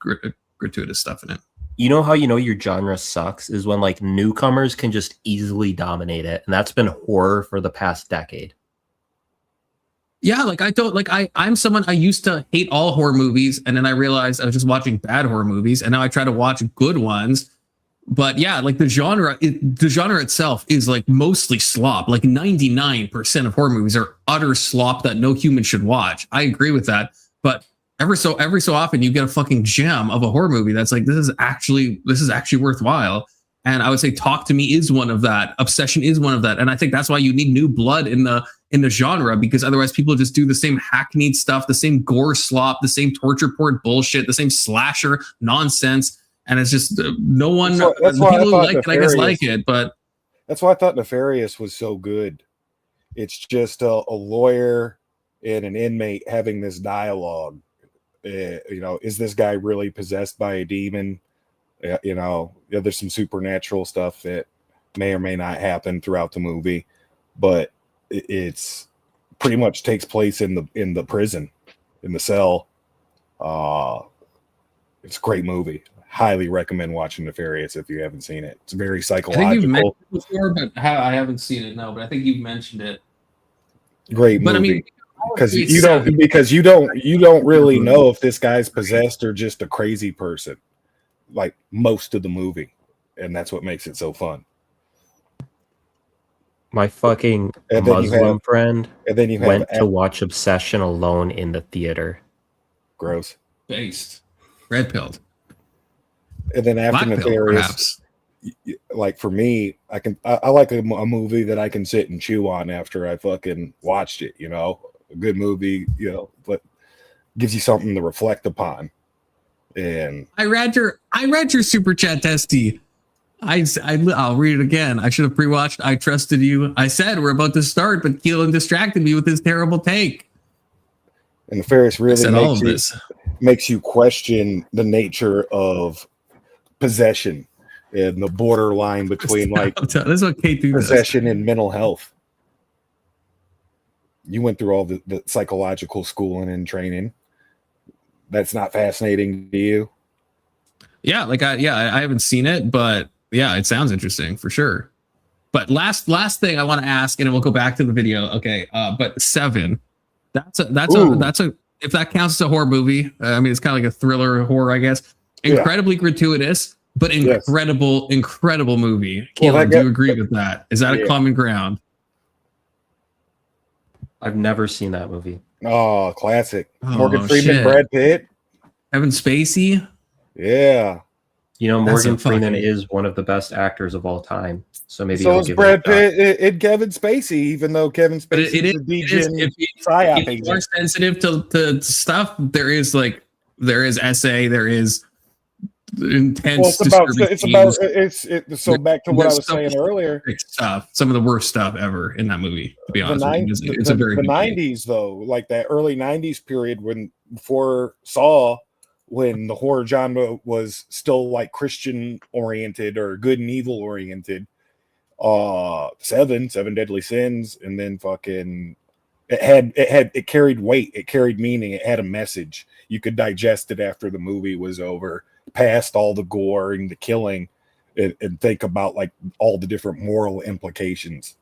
[SPEAKER 5] gratuitous stuff in it.
[SPEAKER 9] You know how you know your genre sucks is when like newcomers can just easily dominate it, and that's been horror for the past decade.
[SPEAKER 5] Yeah, like I'm someone, I used to hate all horror movies, and then I realized I was just watching bad horror movies, and now I try to watch good ones. But yeah, like the genre itself is like mostly slop. Like 99% of horror movies are utter slop that no human should watch. I agree with that, but every so often you get a fucking gem of a horror movie that's like, this is actually worthwhile. And I would say Talk to Me is one of that. Obsession is one of that. And I think that's why you need new blood in the genre, because otherwise people just do the same hackneyed stuff, the same gore slop, the same torture porn bullshit, the same slasher nonsense. And it's just no one,
[SPEAKER 16] that's why
[SPEAKER 5] people
[SPEAKER 16] I
[SPEAKER 5] like it, I guess like it, but
[SPEAKER 16] that's why I thought Nefarious was so good. It's just a lawyer and an inmate having this dialogue. Is this guy really possessed by a demon? There's some supernatural stuff that may or may not happen throughout the movie, but it's pretty much takes place in the prison, in the cell. It's a great movie. Highly recommend watching Nefarious if you haven't seen it. It's very psychological.
[SPEAKER 5] I think you've mentioned it before, but I haven't seen it. No, but I think you've mentioned it.
[SPEAKER 16] Great movie.
[SPEAKER 5] But I mean,
[SPEAKER 16] because you don't really know if this guy's possessed or just a crazy person, like most of the movie, and that's what makes it so fun.
[SPEAKER 9] My fucking Muslim friend went to watch Obsession alone in the theater.
[SPEAKER 16] Gross.
[SPEAKER 5] Based. Red pilled.
[SPEAKER 16] And then after Nefarious, like for me, I like a movie that I can sit and chew on after I fucking watched it. A good movie, but gives you something to reflect upon. And
[SPEAKER 5] I read your super chat, Testy. I'll read it again. I should have pre-watched. I trusted you. I said we're about to start, but Keelan distracted me with his terrible take.
[SPEAKER 16] And Nefarious really makes you question the nature of possession and the borderline between
[SPEAKER 5] that's what Kate
[SPEAKER 16] possession and mental health. You went through all the psychological schooling and training. That's not fascinating to you?
[SPEAKER 5] Yeah, I haven't seen it, but yeah, it sounds interesting for sure. But last thing I want to ask, and then we'll go back to the video. Okay, but Seven, that's a if that counts as a horror movie. I mean, it's kind of like a thriller horror, I guess. Incredibly gratuitous, but incredible movie. Keelan, do you agree with that? Is that a common ground?
[SPEAKER 9] I've never seen that movie.
[SPEAKER 16] Oh, classic. Morgan Freeman, Brad Pitt,
[SPEAKER 5] Kevin Spacey.
[SPEAKER 16] Yeah.
[SPEAKER 9] Morgan Freeman is one of the best actors of all time. So maybe
[SPEAKER 16] so is Brad Pitt and Kevin Spacey, even though Kevin Spacey is a DJ psyop
[SPEAKER 5] agent. If you're sensitive to stuff, there is essay, there is intense.
[SPEAKER 16] So back to what I was saying earlier.
[SPEAKER 5] Stuff, some of the worst stuff ever in that movie. To be honest, it's a very
[SPEAKER 16] the '90s though, like that early '90s period before Saw, when the horror genre was still like Christian oriented or good and evil oriented. Seven Deadly Sins, and then fucking it carried weight, it carried meaning, it had a message. You could digest it after the movie was over, past all the gore and the killing, and think about like all the different moral implications.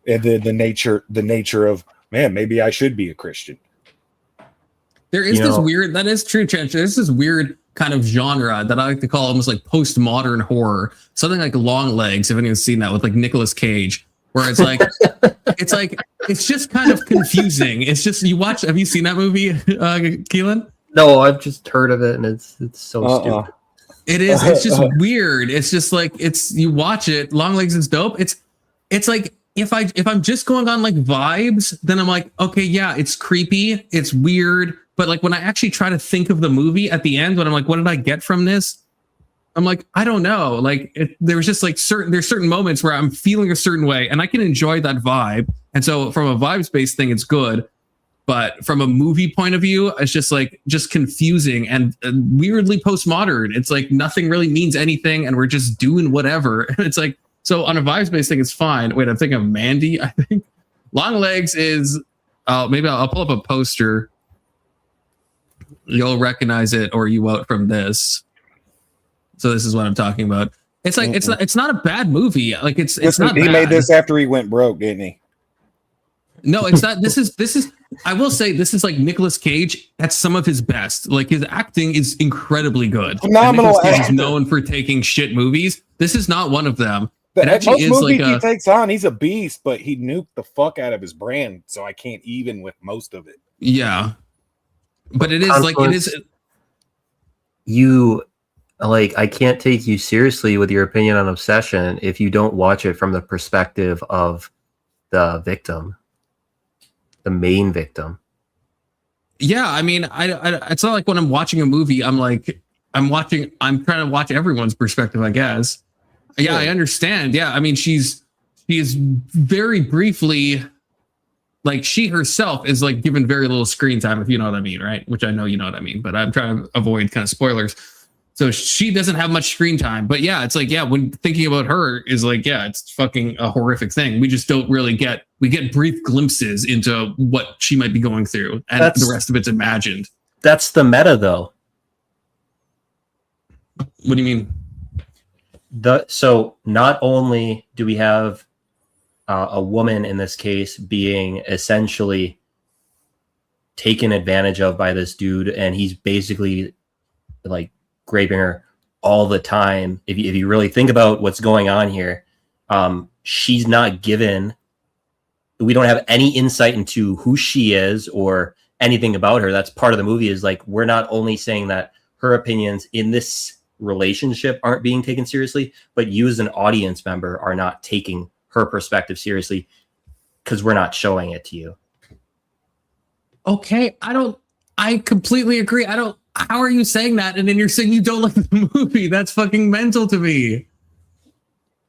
[SPEAKER 16] And then the nature of, man, maybe I should be a Christian.
[SPEAKER 5] There is this weird, that is true, Chench. There's this weird kind of genre that I like to call almost like postmodern horror. Something like Long Legs, if anyone's seen that, with like Nicolas Cage, where it's like, it's just kind of confusing. It's just, have you seen that movie, Keelan?
[SPEAKER 9] No, I've just heard of it, and it's so stupid.
[SPEAKER 5] It is, it's just weird. It's just like, you watch it, Long Legs is dope. It's like, if I'm just going on like vibes, then I'm like, okay, yeah, it's creepy, it's weird. But like when I actually try to think of the movie at the end, when I'm like, what did I get from this? I'm like, I don't know. Like there's just like there's certain moments where I'm feeling a certain way and I can enjoy that vibe. And so from a vibes-based thing, it's good. But from a movie point of view, it's just confusing and weirdly postmodern. It's like nothing really means anything and we're just doing whatever. It's like, so on a vibes-based thing, it's fine. Wait, I'm thinking of Mandy, I think. Longlegs is, maybe I'll pull up a poster. You'll recognize it or you won't from this. So this is what I'm talking about. It's like, it's not a bad movie. Like it's not
[SPEAKER 17] he
[SPEAKER 5] bad.
[SPEAKER 17] made this after he went broke, didn't he?
[SPEAKER 5] No, it's not. This is. I will say this is like Nicolas Cage. That's some of his best. Like his acting is incredibly good.
[SPEAKER 17] Phenomenal.
[SPEAKER 5] Nicolas Cage is known for taking shit movies. This is not one of them. It
[SPEAKER 17] Most
[SPEAKER 5] actually is
[SPEAKER 17] movies
[SPEAKER 5] like
[SPEAKER 17] he takes on, he's a beast, but he nuked the fuck out of his brand, so I can't even with most of it.
[SPEAKER 5] Yeah, but it is like it is.
[SPEAKER 9] You like I can't take you seriously with your opinion on Obsession if you don't watch it from the perspective of the victim. The main victim.
[SPEAKER 5] Yeah, I mean, it's not like when I'm watching a movie, I'm trying to watch everyone's perspective, I guess. Yeah, I understand. Yeah, I mean, she is very briefly, like she herself is like given very little screen time, if you know what I mean, right? Which I know you know what I mean, but I'm trying to avoid kind of spoilers. So she doesn't have much screen time, but yeah, it's like, yeah, when thinking about her is like, yeah, it's fucking a horrific thing. We just don't really we get brief glimpses into what she might be going through, and the rest of it's imagined.
[SPEAKER 9] That's the meta, though.
[SPEAKER 5] What do you mean?
[SPEAKER 9] So not only do we have a woman in this case being essentially taken advantage of by this dude, and he's basically like raping her all the time. If you really think about what's going on here, she's not given. We don't have any insight into who she is or anything about her. That's part of the movie. Is like we're not only saying that her opinions in this relationship aren't being taken seriously, but you as an audience member are not taking her perspective seriously because we're not showing it to you.
[SPEAKER 5] Okay, I completely agree. How are you saying that? And then you're saying you don't like the movie. That's fucking mental to me.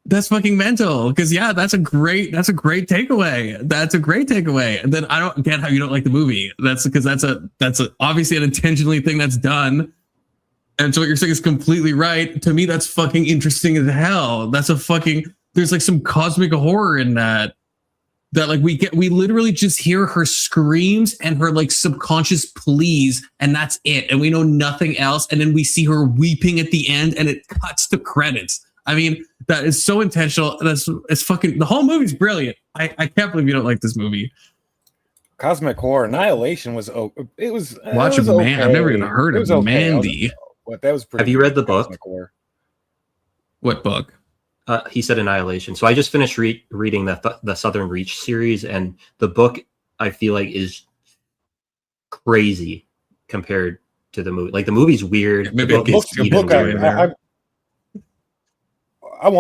[SPEAKER 5] That's fucking mental. Because yeah, that's a great takeaway. That's a great takeaway. And then I don't get how you don't like the movie. That's because that's obviously an intentionally thing that's done. And so what you're saying is completely right. To me, that's fucking interesting as hell. There's like some cosmic horror in that. That like we literally just hear her screams and her like subconscious pleas, and that's it. And we know nothing else. And then we see her weeping at the end, and it cuts to credits. I mean, that is so intentional. It's fucking the whole movie's brilliant. I can't believe you don't like this movie.
[SPEAKER 17] Cosmic horror. Annihilation was I've
[SPEAKER 5] never even heard of Mandy.
[SPEAKER 17] That was pretty.
[SPEAKER 9] Have you read the book?
[SPEAKER 5] What book?
[SPEAKER 9] He said Annihilation. So I just finished reading the Southern Reach series, and the book I feel like is crazy compared to the movie. Like the movie's weird.
[SPEAKER 17] Maybe I want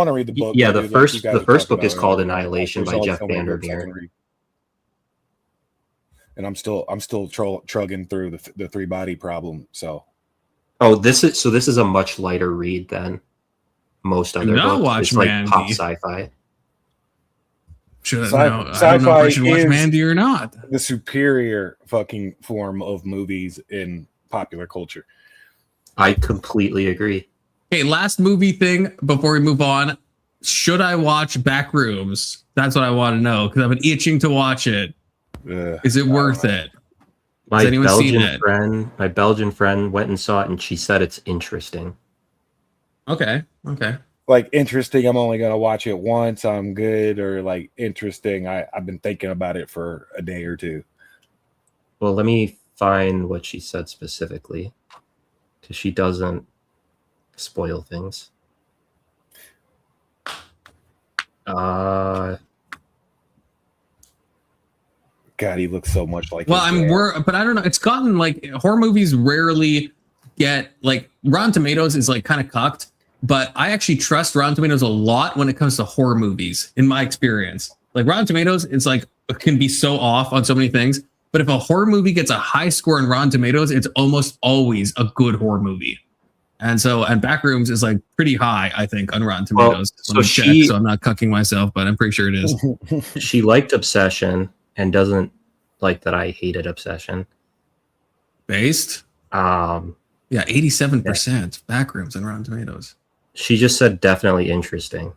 [SPEAKER 17] to read the book.
[SPEAKER 9] Yeah, the first book is called Annihilation by Jeff Vandermeer.
[SPEAKER 17] And I'm still trugging through the three body problem. So,
[SPEAKER 9] this is a much lighter read than most other books. It's like pop sci-fi.
[SPEAKER 5] I don't know if I should watch Mandy or not.
[SPEAKER 17] The superior fucking form of movies in popular culture.
[SPEAKER 9] I completely agree.
[SPEAKER 5] Okay, last movie thing before we move on. Should I watch Backrooms? That's what I want to know because I've been itching to watch it. Is it worth it?
[SPEAKER 9] My Belgian friend went and saw it, and she said it's interesting.
[SPEAKER 5] Okay.
[SPEAKER 17] Like interesting, I'm only gonna watch it once. I'm good, or like interesting. I've been thinking about it for a day or two.
[SPEAKER 9] Well, let me find what she said specifically, because she doesn't spoil things.
[SPEAKER 17] God, he looks so much like.
[SPEAKER 5] Well, but I don't know. It's gotten like horror movies rarely get like Rotten Tomatoes is like kind of cucked. But I actually trust Rotten Tomatoes a lot when it comes to horror movies, in my experience. Like Rotten Tomatoes, it's like it can be so off on so many things. But if a horror movie gets a high score in Rotten Tomatoes, it's almost always a good horror movie. And Backrooms is like pretty high, I think, on Rotten Tomatoes.
[SPEAKER 9] So
[SPEAKER 5] so I'm not cucking myself, but I'm pretty sure it is.
[SPEAKER 9] She liked Obsession and doesn't like that I hated Obsession.
[SPEAKER 5] Based? Yeah, 87% Backrooms on Rotten Tomatoes.
[SPEAKER 9] She just said definitely interesting.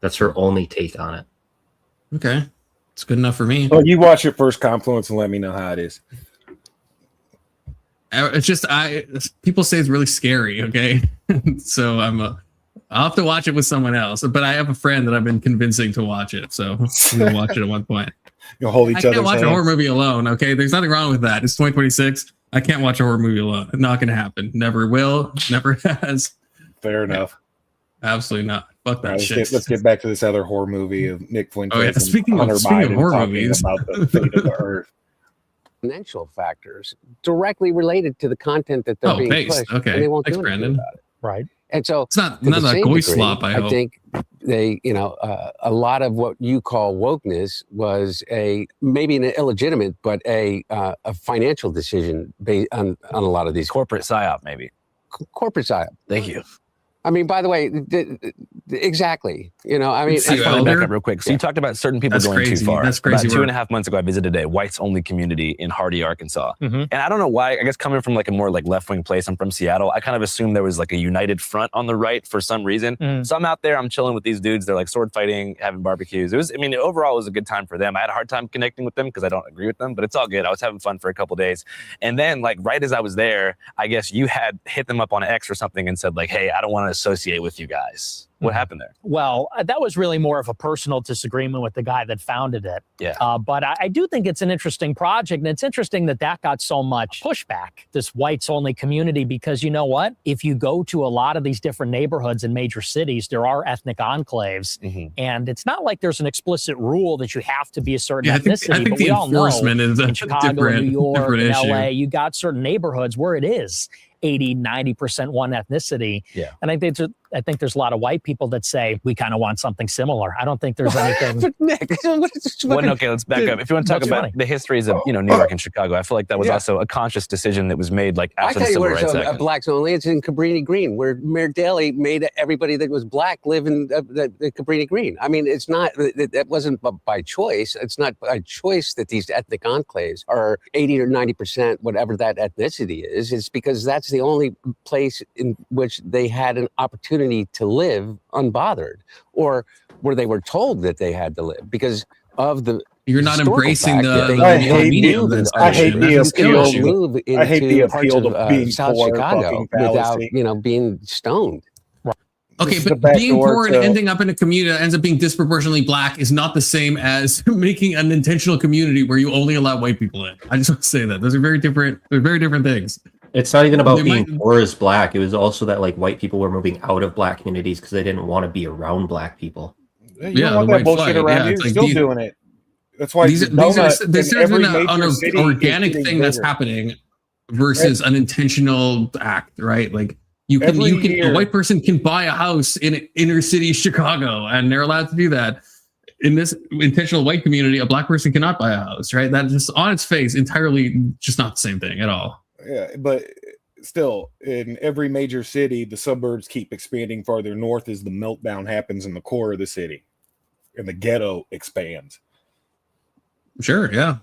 [SPEAKER 9] That's her only take on it.
[SPEAKER 5] Okay. It's good enough for me.
[SPEAKER 17] Well, you watch it first, Confluence, and let me know how it is.
[SPEAKER 5] It's just people say it's really scary. Okay, so I'll have to watch it with someone else. But I have a friend that I've been convincing to watch it, so we'll watch it at one point.
[SPEAKER 17] You'll hold each other's hands.
[SPEAKER 5] I can't watch a horror movie alone. Okay, there's nothing wrong with that. It's 2026. I can't watch a horror movie alone. Not gonna happen. Never will. Never has.
[SPEAKER 17] Fair enough.
[SPEAKER 5] Absolutely not. Fuck that shit.
[SPEAKER 16] Let's get back to this other horror movie of Nik Fuentes.
[SPEAKER 5] Oh, yeah. Speaking of horror movies,
[SPEAKER 16] about the fate of the earth.
[SPEAKER 11] Financial factors directly related to the content that they're being pushed.
[SPEAKER 5] Okay.
[SPEAKER 11] And they won't
[SPEAKER 5] Thanks,
[SPEAKER 11] do
[SPEAKER 5] Brandon.
[SPEAKER 11] about it. Right. And so
[SPEAKER 5] it's not none of that goy slop. I
[SPEAKER 11] think they, a lot of what you call wokeness was maybe an illegitimate, but a financial decision based on a lot of these
[SPEAKER 12] corporate psyop, maybe.
[SPEAKER 11] Corporate psyop.
[SPEAKER 12] Thank you.
[SPEAKER 11] I mean, by the way, exactly. I mean,
[SPEAKER 12] I just want to back up real quick. So you talked about certain people going too far.
[SPEAKER 5] That's crazy.
[SPEAKER 12] About 2.5 months ago, I visited a whites-only community in Hardy, Arkansas. And I don't know why. I guess coming from like a more like left-wing place, I'm from Seattle. I kind of assumed there was like a united front on the right for some reason. So I'm out there, I'm chilling with these dudes. They're like sword fighting, having barbecues. Overall, it was a good time for them. I had a hard time connecting with them because I don't agree with them, but it's all good. I was having fun for a couple days. And then like right as I was there, I guess you had hit them up on X or something and said like, hey, I don't want to associate with you guys. What happened there?
[SPEAKER 10] Well, that was really more of a personal disagreement with the guy that founded it.
[SPEAKER 12] Yeah.
[SPEAKER 10] But I do think it's an interesting project. And it's interesting that got so much pushback, this whites only community, because you know what? If you go to a lot of these different neighborhoods in major cities, there are ethnic enclaves. And it's not like there's an explicit rule that you have to be a certain ethnicity.
[SPEAKER 5] I think
[SPEAKER 10] but
[SPEAKER 5] the
[SPEAKER 10] we all know
[SPEAKER 5] is
[SPEAKER 10] in Chicago, New York, and
[SPEAKER 5] issue.
[SPEAKER 10] LA, you got certain neighborhoods where it is 80-90% one ethnicity.
[SPEAKER 12] Yeah.
[SPEAKER 10] And I think there's a lot of white people that say we kind of want something similar. I don't think there's anything.
[SPEAKER 11] But Nick,
[SPEAKER 12] okay, let's back up. If you want to talk about the histories of New York and Chicago, I feel like that was also a conscious decision that was made like after the Civil Rights Act.
[SPEAKER 11] Blacks only. It's in Cabrini Green, where Mayor Daley made everybody that was black live in the Cabrini Green. I mean, it's not that wasn't by choice. It's not by choice that these ethnic enclaves are 80 or 90%, whatever that ethnicity is. It's because that's the only place in which they had an opportunity to live unbothered, or where they were told that they had to live because of the.
[SPEAKER 5] You're not embracing the
[SPEAKER 11] I hate
[SPEAKER 17] the appeal to being
[SPEAKER 11] South
[SPEAKER 17] poor,
[SPEAKER 11] Chicago without being stoned.
[SPEAKER 5] Okay, but being poor and ending up in a community that ends up being disproportionately black is not the same as making an intentional community where you only allow white people in. I just want to say that those are very different. They're very different things.
[SPEAKER 9] It's not even about being poor as black. It was also that like white people were moving out of black communities because they didn't want to be around black people.
[SPEAKER 17] You don't want that bullshit around you. You're still doing it. That's why
[SPEAKER 5] there's been an organic thing that's happening versus an intentional act, right? Like a white person can buy a house in inner city Chicago, and they're allowed to do that. In this intentional white community, a black person cannot buy a house, right? That just on its face, entirely just not the same thing at all.
[SPEAKER 16] Yeah, but still, in every major city, the suburbs keep expanding farther north as the meltdown happens in the core of the city, and the ghetto expands.
[SPEAKER 5] Sure, yeah.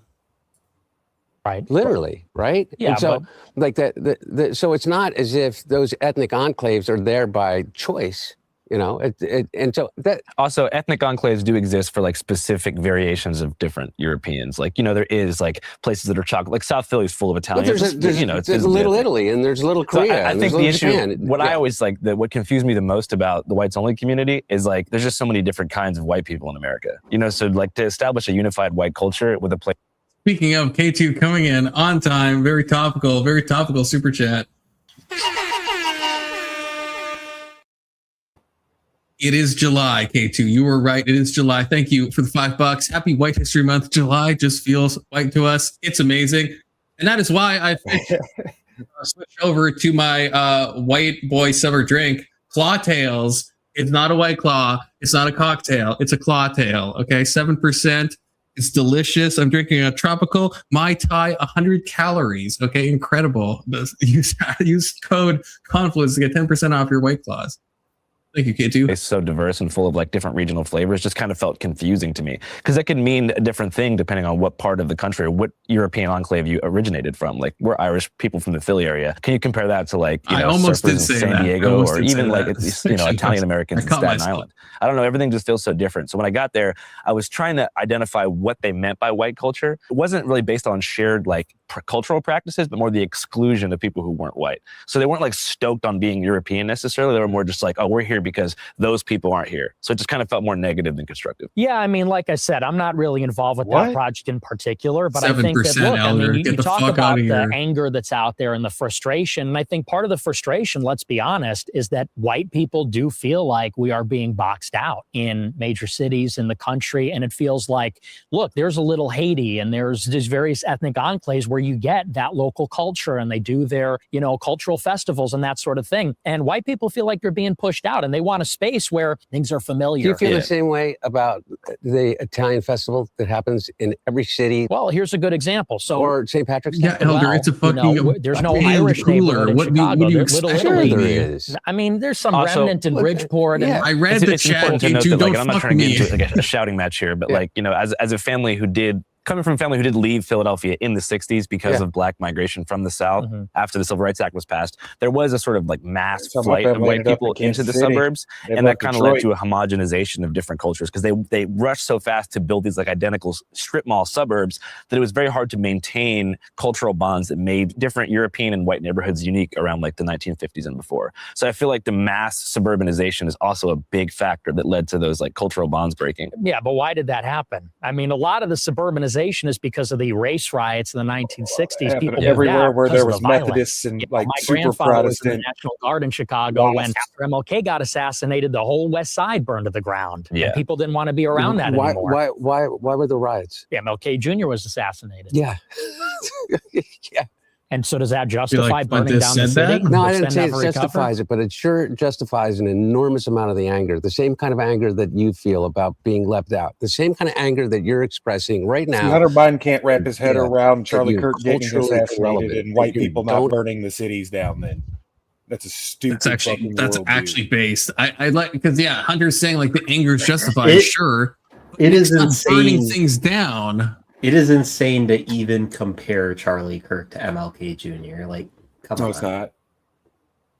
[SPEAKER 11] Right, literally, right?
[SPEAKER 10] Yeah.
[SPEAKER 11] And so, like so it's not as if those ethnic enclaves are there by choice. And so that
[SPEAKER 12] also ethnic enclaves do exist for like specific variations of different Europeans. Like, there is like places that are chocolate, like South Philly is full of Italians.
[SPEAKER 11] But there's Little Italy and there's Little Korea.
[SPEAKER 12] So I think the issue, I always like what confused me the most about the whites only community is like, there's just so many different kinds of white people in America, so like to establish a unified white culture with a place.
[SPEAKER 5] Speaking of K2 coming in on time, very topical super chat. It is July, K2. You were right. It is July. Thank you for the $5. Happy White History Month. July just feels white to us. It's amazing. And that is why I switched over to my white boy summer drink, Claw Tails. It's not a White Claw. It's not a cocktail. It's a Claw Tail. Okay, 7%. It's delicious. I'm drinking a tropical Mai Tai, 100 calories. Okay, incredible. Use code Confluence to get 10% off your White Claws. Thank you, K2.
[SPEAKER 12] It's so diverse and full of like different regional flavors. Just kind of felt confusing to me because that could mean a different thing depending on what part of the country or what European enclave you originated from. Like we're Irish people from the Philly area. Can you compare that to like
[SPEAKER 5] I almost did say
[SPEAKER 12] San
[SPEAKER 5] that.
[SPEAKER 12] Diego or even like Italian Americans in Staten Island? I don't know. Everything just feels so different. So when I got there, I was trying to identify what they meant by white culture. It wasn't really based on shared like cultural practices, but more the exclusion of people who weren't white. So they weren't like stoked on being European necessarily. They were more just like, oh, we're here because those people aren't here. So it just kind of felt more negative than constructive.
[SPEAKER 10] Yeah, I mean, like I said, I'm not really involved with that project in particular, but I think that, look, I mean, you talk about the anger that's out there and the frustration. And I think part of the frustration, let's be honest, is that white people do feel like we are being boxed out in major cities in the country. And it feels like, look, there's a little Haiti and there's various ethnic enclaves where you get that local culture and they do their, you know, cultural festivals and that sort of thing. And white people feel like they're being pushed out and they want a space where things are familiar.
[SPEAKER 11] Do you feel the same way about the Italian festival that happens in every city?
[SPEAKER 10] Well, here's a good example. So,
[SPEAKER 11] or St. Patrick's Day.
[SPEAKER 5] Yeah, Elder, it's a fucking
[SPEAKER 10] there's no Irish neighborhood in Chicago.
[SPEAKER 5] What do you
[SPEAKER 10] Little
[SPEAKER 5] expect?
[SPEAKER 10] Italy.
[SPEAKER 11] There is.
[SPEAKER 10] I mean, there's some remnant in Bridgeport.
[SPEAKER 11] Yeah.
[SPEAKER 10] And
[SPEAKER 5] I read the chat.
[SPEAKER 12] I'm not trying to get into like a shouting match here, but like, you know, as a family who did coming from a family who did leave Philadelphia in the 60s because of black migration from the South after the Civil Rights Act was passed, there was a sort of like mass flight of white people into the suburbs. And that kind of led to a homogenization of different cultures because they rushed so fast to build these like identical strip mall suburbs that it was very hard to maintain cultural bonds that made different European and white neighborhoods unique around like the 1950s and before. So I feel like the mass suburbanization is also a big factor that led to those like cultural bonds breaking.
[SPEAKER 10] Yeah, but why did that happen? I mean, a lot of the suburbanization is because of the race riots in the 1960s. People
[SPEAKER 17] everywhere where there was Methodists and like
[SPEAKER 10] my
[SPEAKER 17] super
[SPEAKER 10] grandfather was in the
[SPEAKER 17] Protestant.
[SPEAKER 10] National Guard in Chicago when after MLK got assassinated, the whole West Side burned to the ground.
[SPEAKER 11] Yeah.
[SPEAKER 10] And people didn't want to be around that anymore.
[SPEAKER 11] Why were the riots?
[SPEAKER 10] Yeah, MLK Jr. was assassinated.
[SPEAKER 11] Yeah. Yeah.
[SPEAKER 10] And so does that justify burning
[SPEAKER 5] Fuentes
[SPEAKER 10] down the
[SPEAKER 5] said
[SPEAKER 10] city?
[SPEAKER 5] that?
[SPEAKER 11] No, I didn't
[SPEAKER 10] Which
[SPEAKER 11] say
[SPEAKER 10] then
[SPEAKER 11] it
[SPEAKER 10] never recovered?
[SPEAKER 11] justifies it, but it sure justifies an enormous amount of the anger, the same kind of anger that you feel about being left out, the same kind of anger that you're expressing right now.
[SPEAKER 17] Hunter Biden can't wrap his head around Charlie
[SPEAKER 11] you're
[SPEAKER 17] Kirk getting
[SPEAKER 11] culturally
[SPEAKER 17] assassinated
[SPEAKER 11] irrelevant.
[SPEAKER 17] and white
[SPEAKER 11] You
[SPEAKER 17] people
[SPEAKER 11] don't-
[SPEAKER 17] not burning the cities down. Then that's a stupid.
[SPEAKER 5] That's
[SPEAKER 17] fucking
[SPEAKER 5] actually based. I like because Hunter's saying like the anger is justified. Sure,
[SPEAKER 18] it is
[SPEAKER 5] not burning
[SPEAKER 18] insane.
[SPEAKER 5] things down.
[SPEAKER 18] It is insane to even compare Charlie Kirk to MLK Jr. Like, come on.
[SPEAKER 17] No, it's not.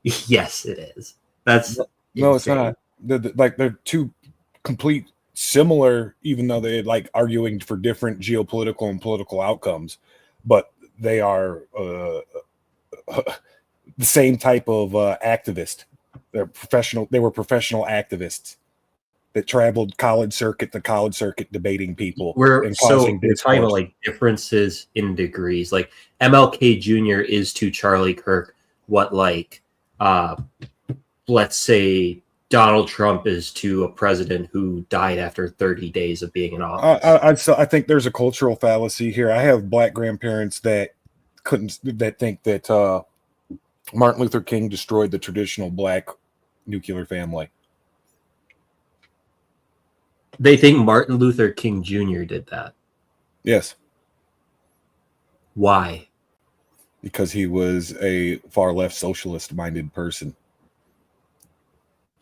[SPEAKER 18] Yes, it is. That's
[SPEAKER 17] No, it's
[SPEAKER 18] insane.
[SPEAKER 17] not. They're two complete similar, even though they're like arguing for different geopolitical and political outcomes, but they are the same type of activist. They're professional. They were professional activists that traveled college circuit to college circuit debating people.
[SPEAKER 18] We're
[SPEAKER 17] and
[SPEAKER 18] so
[SPEAKER 17] causing
[SPEAKER 18] we're talking about
[SPEAKER 17] discourse.
[SPEAKER 18] like differences in degrees. Like MLK Jr. is to Charlie Kirk what like let's say Donald Trump is to a president who died after 30 days of being in office.
[SPEAKER 17] I think there's a cultural fallacy here. I have black grandparents that think that Martin Luther King destroyed the traditional black nuclear family.
[SPEAKER 18] They think Martin Luther King Jr. did that.
[SPEAKER 17] Yes.
[SPEAKER 18] Why?
[SPEAKER 17] Because he was a far left socialist minded person.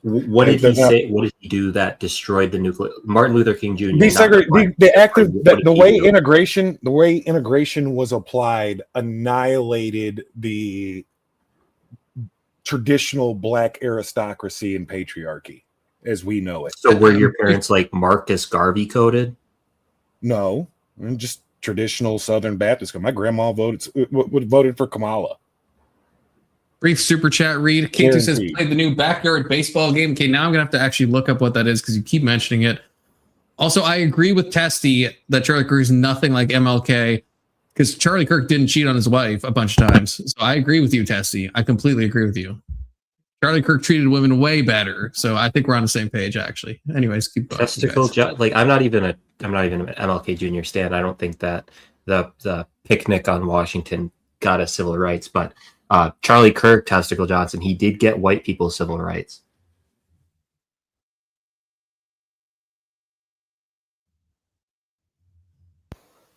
[SPEAKER 18] What did he say? What did he do that destroyed the nuclear? Martin Luther King Jr.
[SPEAKER 17] The way integration was applied annihilated the traditional black aristocracy and patriarchy as we know it.
[SPEAKER 18] So were your parents like Marcus Garvey coded?
[SPEAKER 17] No, just traditional Southern Baptist. My grandma voted for Kamala.
[SPEAKER 5] Brief super chat read. K2 says played the new backyard baseball game. Okay, now I'm gonna have to actually look up what that is because you keep mentioning it. Also, I agree with Testy that Charlie Kirk is nothing like MLK because Charlie Kirk didn't cheat on his wife a bunch of times. So I agree with you, Testy. I completely agree with you. Charlie Kirk treated women way better. So I think we're on the same page, actually. Anyways, keep going.
[SPEAKER 18] Testicle, like I'm not even an MLK Jr. stan. I don't think that the picnic on Washington got us civil rights, but Charlie Kirk, Testicle Johnson, he did get white people civil rights.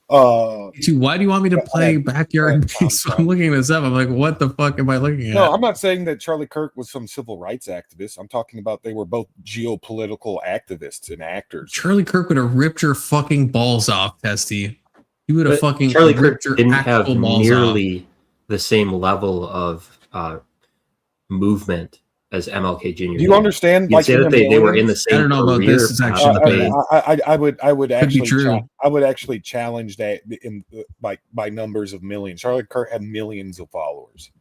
[SPEAKER 5] Why do you want me to play Backyard Beast? I'm looking this up. I'm like, what the fuck am I looking at?
[SPEAKER 17] No, I'm not saying that Charlie Kirk was some civil rights activist. I'm talking about they were both geopolitical activists and actors.
[SPEAKER 5] Charlie Kirk would have ripped your fucking balls off, Testy. He would have fucking
[SPEAKER 18] Charlie Kirk
[SPEAKER 5] ripped your
[SPEAKER 18] didn't have
[SPEAKER 5] actual balls
[SPEAKER 18] nearly the same level of movement as MLK Jr.
[SPEAKER 17] Do you understand?
[SPEAKER 18] Like that they were in the same.
[SPEAKER 5] I don't know about this. Is actually
[SPEAKER 17] I would actually I would actually challenge that in by numbers of millions. Charlie Kirk had millions of followers.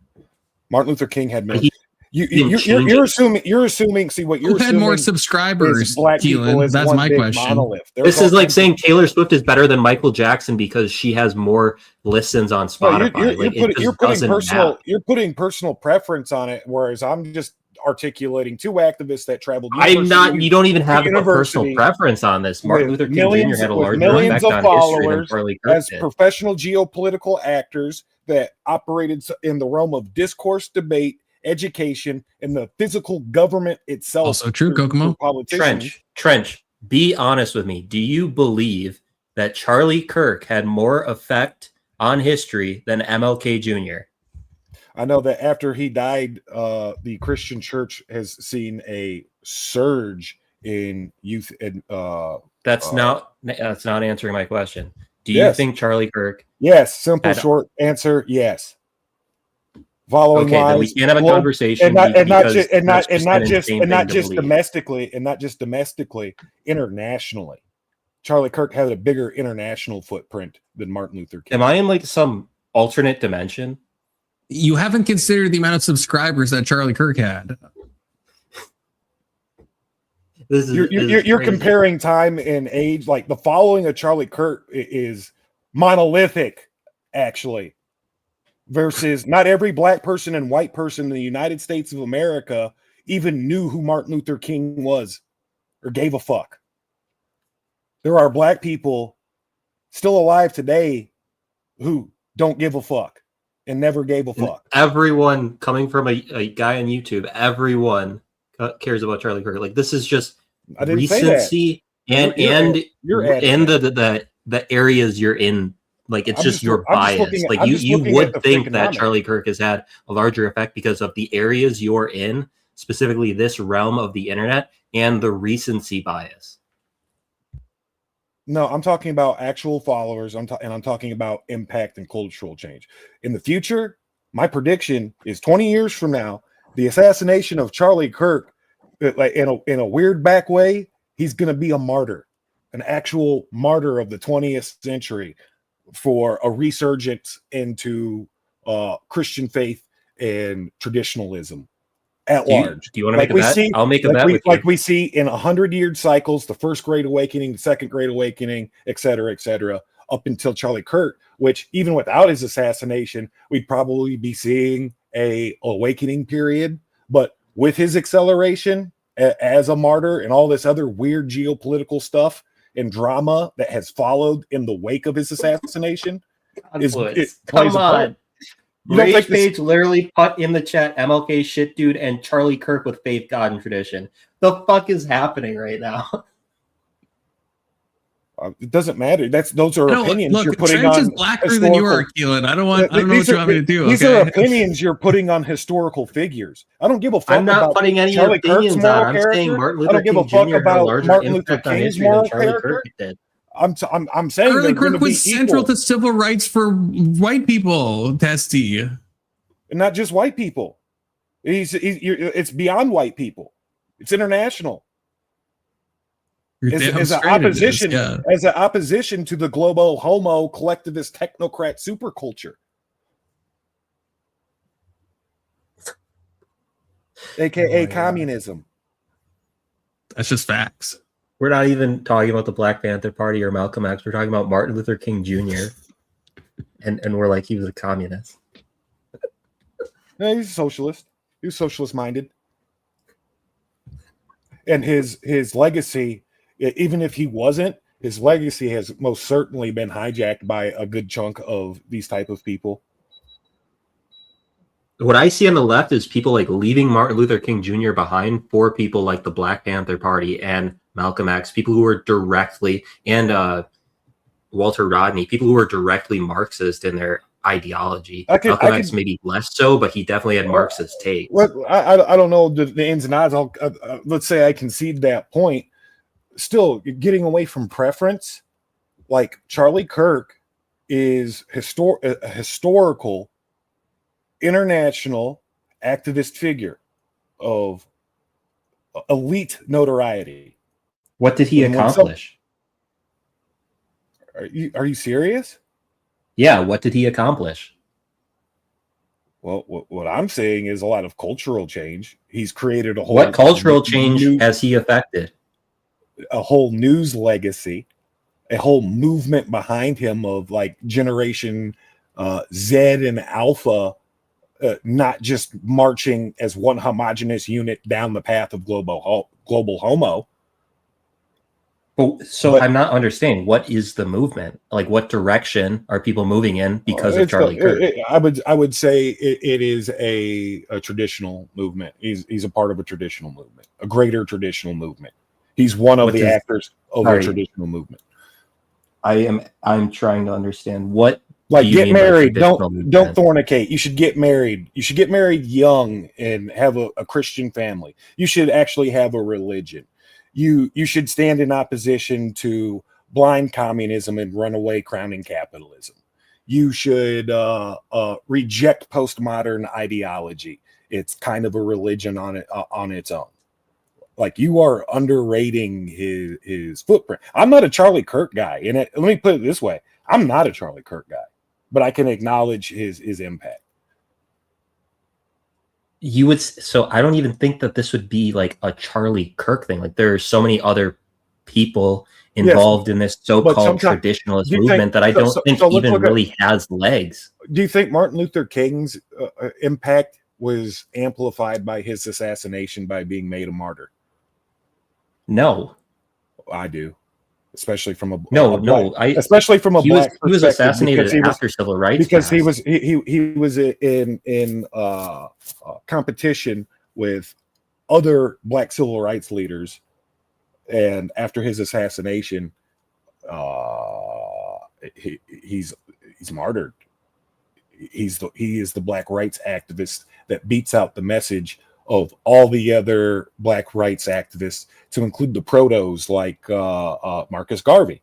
[SPEAKER 17] Martin Luther King had millions. You're assuming. See what you're
[SPEAKER 5] Who had
[SPEAKER 17] assuming.
[SPEAKER 5] more subscribers?
[SPEAKER 17] Black people is
[SPEAKER 5] that's
[SPEAKER 17] one
[SPEAKER 5] my
[SPEAKER 17] big
[SPEAKER 5] question.
[SPEAKER 17] monolith.
[SPEAKER 18] This is like saying Taylor Swift is better than Michael Jackson because she has more listens on Spotify.
[SPEAKER 17] You're putting personal preference on it, whereas I'm just articulating two activists that traveled.
[SPEAKER 18] I'm not. You don't even have a personal preference on this. Martin Luther King Jr. had a larger
[SPEAKER 17] millions
[SPEAKER 18] effect
[SPEAKER 17] of
[SPEAKER 18] on history than
[SPEAKER 17] followers
[SPEAKER 18] Charlie Kirk
[SPEAKER 17] as
[SPEAKER 18] did.
[SPEAKER 17] professional geopolitical actors that operated in the realm of discourse, debate, education, and the physical government itself.
[SPEAKER 5] Also true, Kokomo.
[SPEAKER 18] Trench, be honest with me. Do you believe that Charlie Kirk had more effect on history than MLK Jr.?
[SPEAKER 17] I know that after he died, the Christian church has seen a surge in youth and
[SPEAKER 18] that's not answering my question. Do you think Charlie Kirk?
[SPEAKER 17] Yes, simple short answer, yes. Following
[SPEAKER 18] okay, then we can't have a conversation
[SPEAKER 17] and not just domestically, internationally. Charlie Kirk had a bigger international footprint than Martin Luther King.
[SPEAKER 18] Am I in like some alternate dimension?
[SPEAKER 5] You haven't considered the amount of subscribers that Charlie Kirk had.
[SPEAKER 17] You're comparing time and age. Like the following of Charlie Kirk is monolithic, actually. Versus not every black person and white person in the United States of America even knew who Martin Luther King was or gave a fuck. There are black people still alive today who don't give a fuck and never gave a fuck.
[SPEAKER 18] Everyone coming from a guy on YouTube, everyone cares about Charlie Kirk. Like this is just recency and the areas you're in. Like it's just your bias. Like you would think that Charlie Kirk has had a larger effect because of the areas you're in, specifically this realm of the internet and the recency bias.
[SPEAKER 17] No, I'm talking about actual followers. I'm talking about impact and cultural change. In the future, my prediction is 20 years from now, the assassination of Charlie Kirk, like in a weird back way, he's going to be a martyr, an actual martyr of the 20th century. For a resurgence into Christian faith and traditionalism at large.
[SPEAKER 18] Do you want to make a bet? I'll make a bet with you.
[SPEAKER 17] Like we see in 100-year cycles, the First Great Awakening, the Second Great Awakening, et cetera, up until Charlie Kirk, which even without his assassination, we'd probably be seeing a awakening period. But with his acceleration as a martyr and all this other weird geopolitical stuff, and drama that has followed in the wake of his assassination
[SPEAKER 18] Come on. Rage Page literally put in the chat MLK shit dude and Charlie Kirk with faith, God, and tradition. The fuck is happening right now?
[SPEAKER 17] It doesn't matter. Those are opinions
[SPEAKER 5] look,
[SPEAKER 17] you're putting
[SPEAKER 5] Trench
[SPEAKER 17] on.
[SPEAKER 5] is blacker than you are, Keelan. I don't know what you want me to do.
[SPEAKER 17] These are opinions you're putting on historical figures. I don't give a fuck.
[SPEAKER 18] I'm not
[SPEAKER 17] about
[SPEAKER 18] putting any
[SPEAKER 17] Charlie
[SPEAKER 18] opinions
[SPEAKER 17] Kirk's
[SPEAKER 18] on.
[SPEAKER 17] moral
[SPEAKER 18] I'm
[SPEAKER 17] character.
[SPEAKER 18] saying Martin
[SPEAKER 17] I
[SPEAKER 18] Luther
[SPEAKER 17] don't give
[SPEAKER 18] King
[SPEAKER 17] a fuck
[SPEAKER 18] Jr. had a
[SPEAKER 17] about
[SPEAKER 18] larger
[SPEAKER 17] Martin Luther
[SPEAKER 18] impact on
[SPEAKER 17] King's
[SPEAKER 18] history than
[SPEAKER 17] moral
[SPEAKER 18] Charlie
[SPEAKER 17] character.
[SPEAKER 18] Kirk did.
[SPEAKER 17] I'm saying
[SPEAKER 5] Charlie
[SPEAKER 17] Kirk
[SPEAKER 5] Kirk was central to civil rights for white people, Testy.
[SPEAKER 17] And not just white people. It's beyond white people. It's international. As an opposition to the global homo collectivist technocrat superculture, aka communism.
[SPEAKER 5] That's just facts.
[SPEAKER 18] We're not even talking about the Black Panther Party or Malcolm X. We're talking about Martin Luther King Jr. and we're like, he was a communist.
[SPEAKER 17] No, he's a socialist. He was socialist minded. And his legacy, even if he wasn't, his legacy has most certainly been hijacked by a good chunk of these type of people.
[SPEAKER 18] What I see on the left is people like leaving Martin Luther King Jr. behind for people like the Black Panther Party and Malcolm X, people who are directly and Walter Rodney, people who were directly Marxist in their ideology. Malcolm X maybe less so, but he definitely had Marxist take.
[SPEAKER 17] I don't know the ins and outs. Let's say I concede that point. Still, getting away from preference, like Charlie Kirk is a historical, international activist figure of elite notoriety.
[SPEAKER 18] What did he accomplish?
[SPEAKER 17] Are you serious?
[SPEAKER 18] Yeah, what did he accomplish?
[SPEAKER 17] Well, what I'm saying is a lot of cultural change. He's created a whole.
[SPEAKER 18] What cultural change has he affected?
[SPEAKER 17] A whole news legacy, a whole movement behind him of like Generation Z and Alpha, not just marching as one homogenous unit down the path of global homo.
[SPEAKER 18] But I'm not understanding, what is the movement? Like, what direction are people moving in because of Charlie Kirk?
[SPEAKER 17] I would say it is a traditional movement. He's a part of a traditional movement, a greater traditional movement. He's one of the actors of a traditional movement.
[SPEAKER 18] I'm trying to understand what.
[SPEAKER 17] Like, get married. Don't fornicate. You should get married. You should get married young and have a Christian family. You should actually have a religion. You should stand in opposition to blind communism and runaway crowning capitalism. You should reject postmodern ideology. It's kind of a religion on its own. Like, you are underrating his footprint. I'm not a Charlie Kirk guy. And let me put it this way. I'm not a Charlie Kirk guy, but I can acknowledge his impact.
[SPEAKER 18] So I don't even think that this would be like a Charlie Kirk thing. Like, there are so many other people involved in this so-called traditionalist movement that I don't think even really has legs.
[SPEAKER 17] Do you think Martin Luther King's impact was amplified by his assassination by being made a martyr?
[SPEAKER 18] No,
[SPEAKER 17] I do, especially from a
[SPEAKER 18] especially from a black perspective. He was assassinated after civil rights
[SPEAKER 17] because he was in competition with other black civil rights leaders, and after his assassination, he's martyred. He is the black rights activist that beats out the message of all the other black rights activists, to include the protos like Marcus Garvey.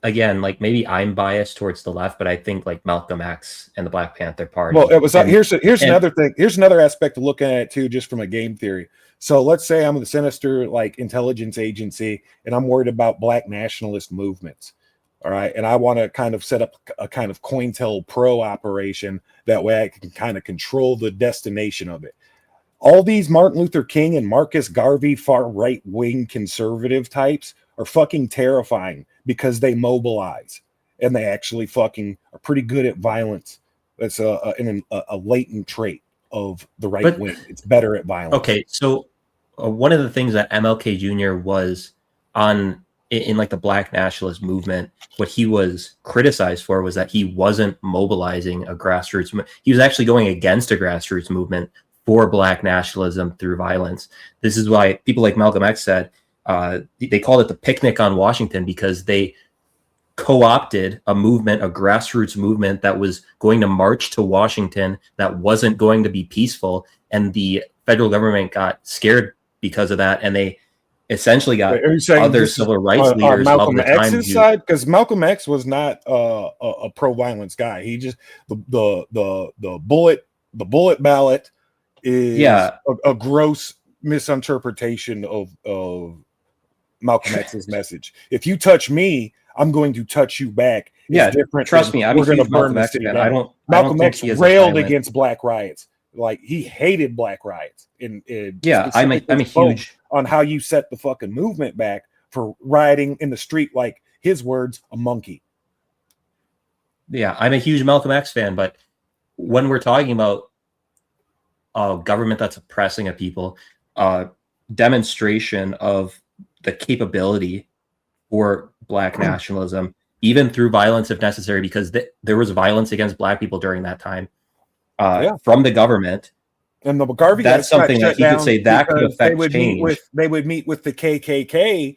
[SPEAKER 18] Again, like, maybe I'm biased towards the left, but I think like Malcolm X and the Black Panther Party.
[SPEAKER 17] Well, it was here's another thing. Here's another aspect of looking at it too, just from a game theory. So let's say I'm the sinister like intelligence agency, and I'm worried about black nationalist movements. All right. And I want to kind of set up a kind of COINTELPRO operation. That way I can kind of control the destination of it. All these Martin Luther King and Marcus Garvey far right-wing conservative types are fucking terrifying because they mobilize and they actually fucking are pretty good at violence. That's a latent trait of the right wing. It's better at violence.
[SPEAKER 18] Okay. So one of the things that MLK Jr. was on in like the black nationalist movement, what he was criticized for was that he wasn't mobilizing a grassroots movement. He was actually going against a grassroots movement for black nationalism through violence. This is why people like Malcolm X said they called it the picnic on Washington, because they co-opted a movement, a grassroots movement that was going to march to Washington, that wasn't going to be peaceful, and the federal government got scared because of that, and they essentially got other civil rights leaders
[SPEAKER 17] Malcolm
[SPEAKER 18] of the time
[SPEAKER 17] X's side, because Malcolm X was not a pro-violence guy. He just the bullet ballot is a gross misinterpretation of Malcolm X's message. If you touch me, I'm going to touch you back. It's different.
[SPEAKER 18] Trust me, we're going to burn the city down.
[SPEAKER 17] Malcolm X railed against black riots. Like, he hated black riots. I'm
[SPEAKER 18] a huge
[SPEAKER 17] on how you set the fucking movement back for rioting in the street, like his words, a monkey.
[SPEAKER 18] Yeah, I'm a huge Malcolm X fan, but when we're talking about a government that's oppressing a people, demonstration of the capability for black nationalism, even through violence if necessary, because there was violence against black people during that time from the government.
[SPEAKER 17] And the Garvey,
[SPEAKER 18] that's something that he could say that could affect change.
[SPEAKER 17] They would meet with the KKK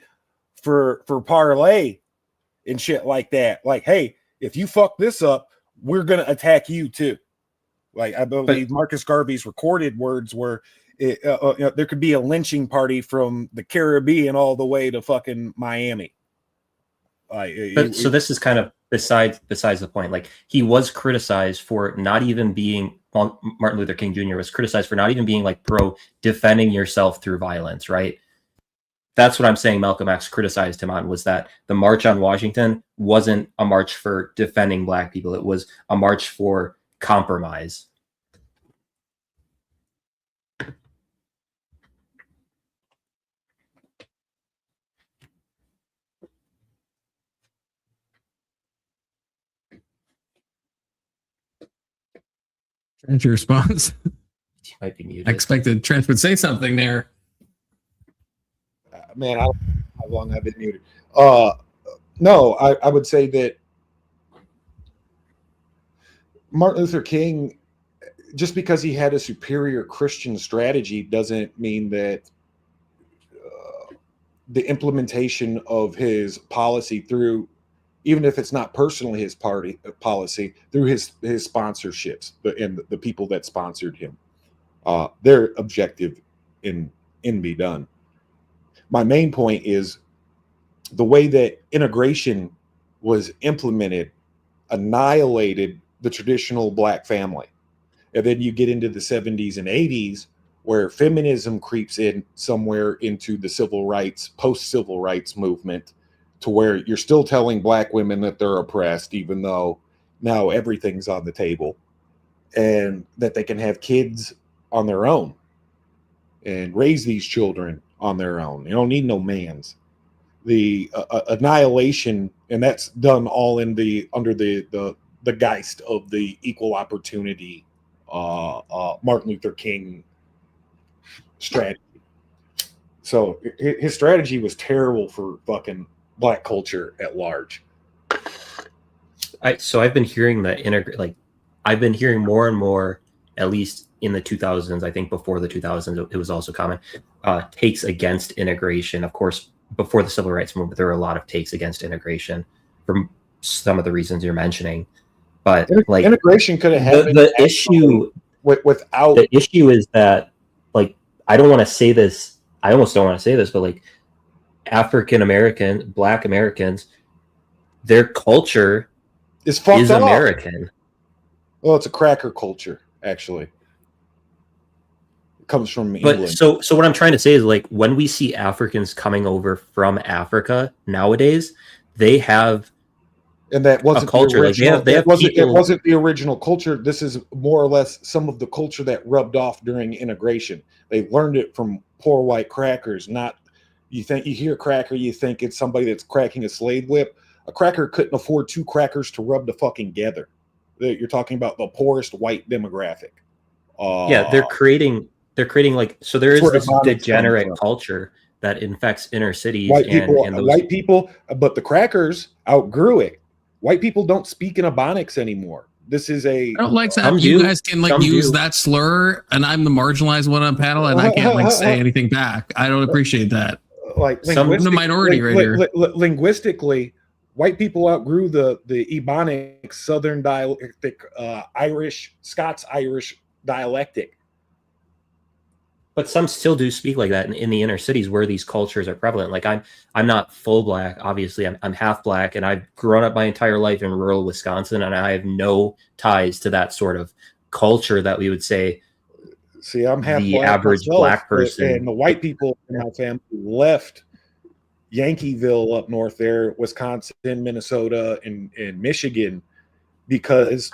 [SPEAKER 17] for parlay and shit like that. Like, hey, if you fuck this up, we're gonna attack you too. Like, I believe Marcus Garvey's recorded words were, there could be a lynching party from the Caribbean all the way to fucking Miami.
[SPEAKER 18] So this is kind of besides the point. Like, he was criticized for not even being, Martin Luther King Jr. was criticized for not even being like pro defending yourself through violence, right? That's what I'm saying Malcolm X criticized him on, was that the March on Washington wasn't a march for defending Black people. It was a march for compromise.
[SPEAKER 5] That's your response.
[SPEAKER 18] He might be muted.
[SPEAKER 5] I expected Trent would say something there.
[SPEAKER 17] Man, I don't know how long I've been muted. No, I would say that Martin Luther King, just because he had a superior Christian strategy doesn't mean that the implementation of his policy through, even if it's not personally his policy, through his sponsorships and the people that sponsored him, their objective in be done. My main point is the way that integration was implemented annihilated the traditional Black family. And then you get into the 70s and 80s where feminism creeps in somewhere into the post-civil rights movement, to where you're still telling Black women that they're oppressed, even though now everything's on the table, and that they can have kids on their own and raise these children on their own. You don't need no mans. The annihilation, and that's done all in under the geist of the equal opportunity Martin Luther King strategy. So his strategy was terrible for fucking Black culture at large.
[SPEAKER 18] So I've been hearing I've been hearing more and more, at least in the 2000s, I think before the 2000s, it was also common, takes against integration. Of course, before the civil rights movement, there were a lot of takes against integration for some of the reasons you're mentioning. But like,
[SPEAKER 17] integration could have happened.
[SPEAKER 18] The issue
[SPEAKER 17] without
[SPEAKER 18] the issue is that, like, I don't want to say this. I almost don't want to say this, but like, African American, Black Americans, their culture
[SPEAKER 17] is
[SPEAKER 18] American.
[SPEAKER 17] Well, it's a cracker culture, actually. It comes from England.
[SPEAKER 18] But so what I'm trying to say is, like, when we see Africans coming over from Africa nowadays, they have,
[SPEAKER 17] and that wasn't
[SPEAKER 18] a culture.
[SPEAKER 17] The original,
[SPEAKER 18] they have
[SPEAKER 17] it wasn't the original culture. This is more or less some of the culture that rubbed off during integration. They learned it from poor white crackers. Not, you hear cracker, you think it's somebody that's cracking a slave whip. A cracker couldn't afford 2 crackers to rub the fucking together. You're talking about the poorest white demographic.
[SPEAKER 18] Yeah, they're creating like, so there is this degenerate culture that infects inner cities.
[SPEAKER 17] White people, but the crackers outgrew it. White people don't speak in Ebonics anymore. This is
[SPEAKER 5] I don't like that you guys can like use that slur, and I'm the marginalized one on panel, and I can't like say anything back. I don't appreciate that.
[SPEAKER 17] Like,
[SPEAKER 5] I'm the minority right here.
[SPEAKER 17] Linguistically, white people outgrew the Ebonics, Southern dialectic, Irish, Scots-Irish dialectic.
[SPEAKER 18] But some still do speak like that in the inner cities where these cultures are prevalent. Like, I'm not full Black, obviously. I'm half Black, and I've grown up my entire life in rural Wisconsin, and I have no ties to that sort of culture that we would say.
[SPEAKER 17] See, I'm half
[SPEAKER 18] the
[SPEAKER 17] Black
[SPEAKER 18] average
[SPEAKER 17] myself,
[SPEAKER 18] Black person,
[SPEAKER 17] and the white people in my family left Yankeeville up north there, Wisconsin, Minnesota, and Michigan, because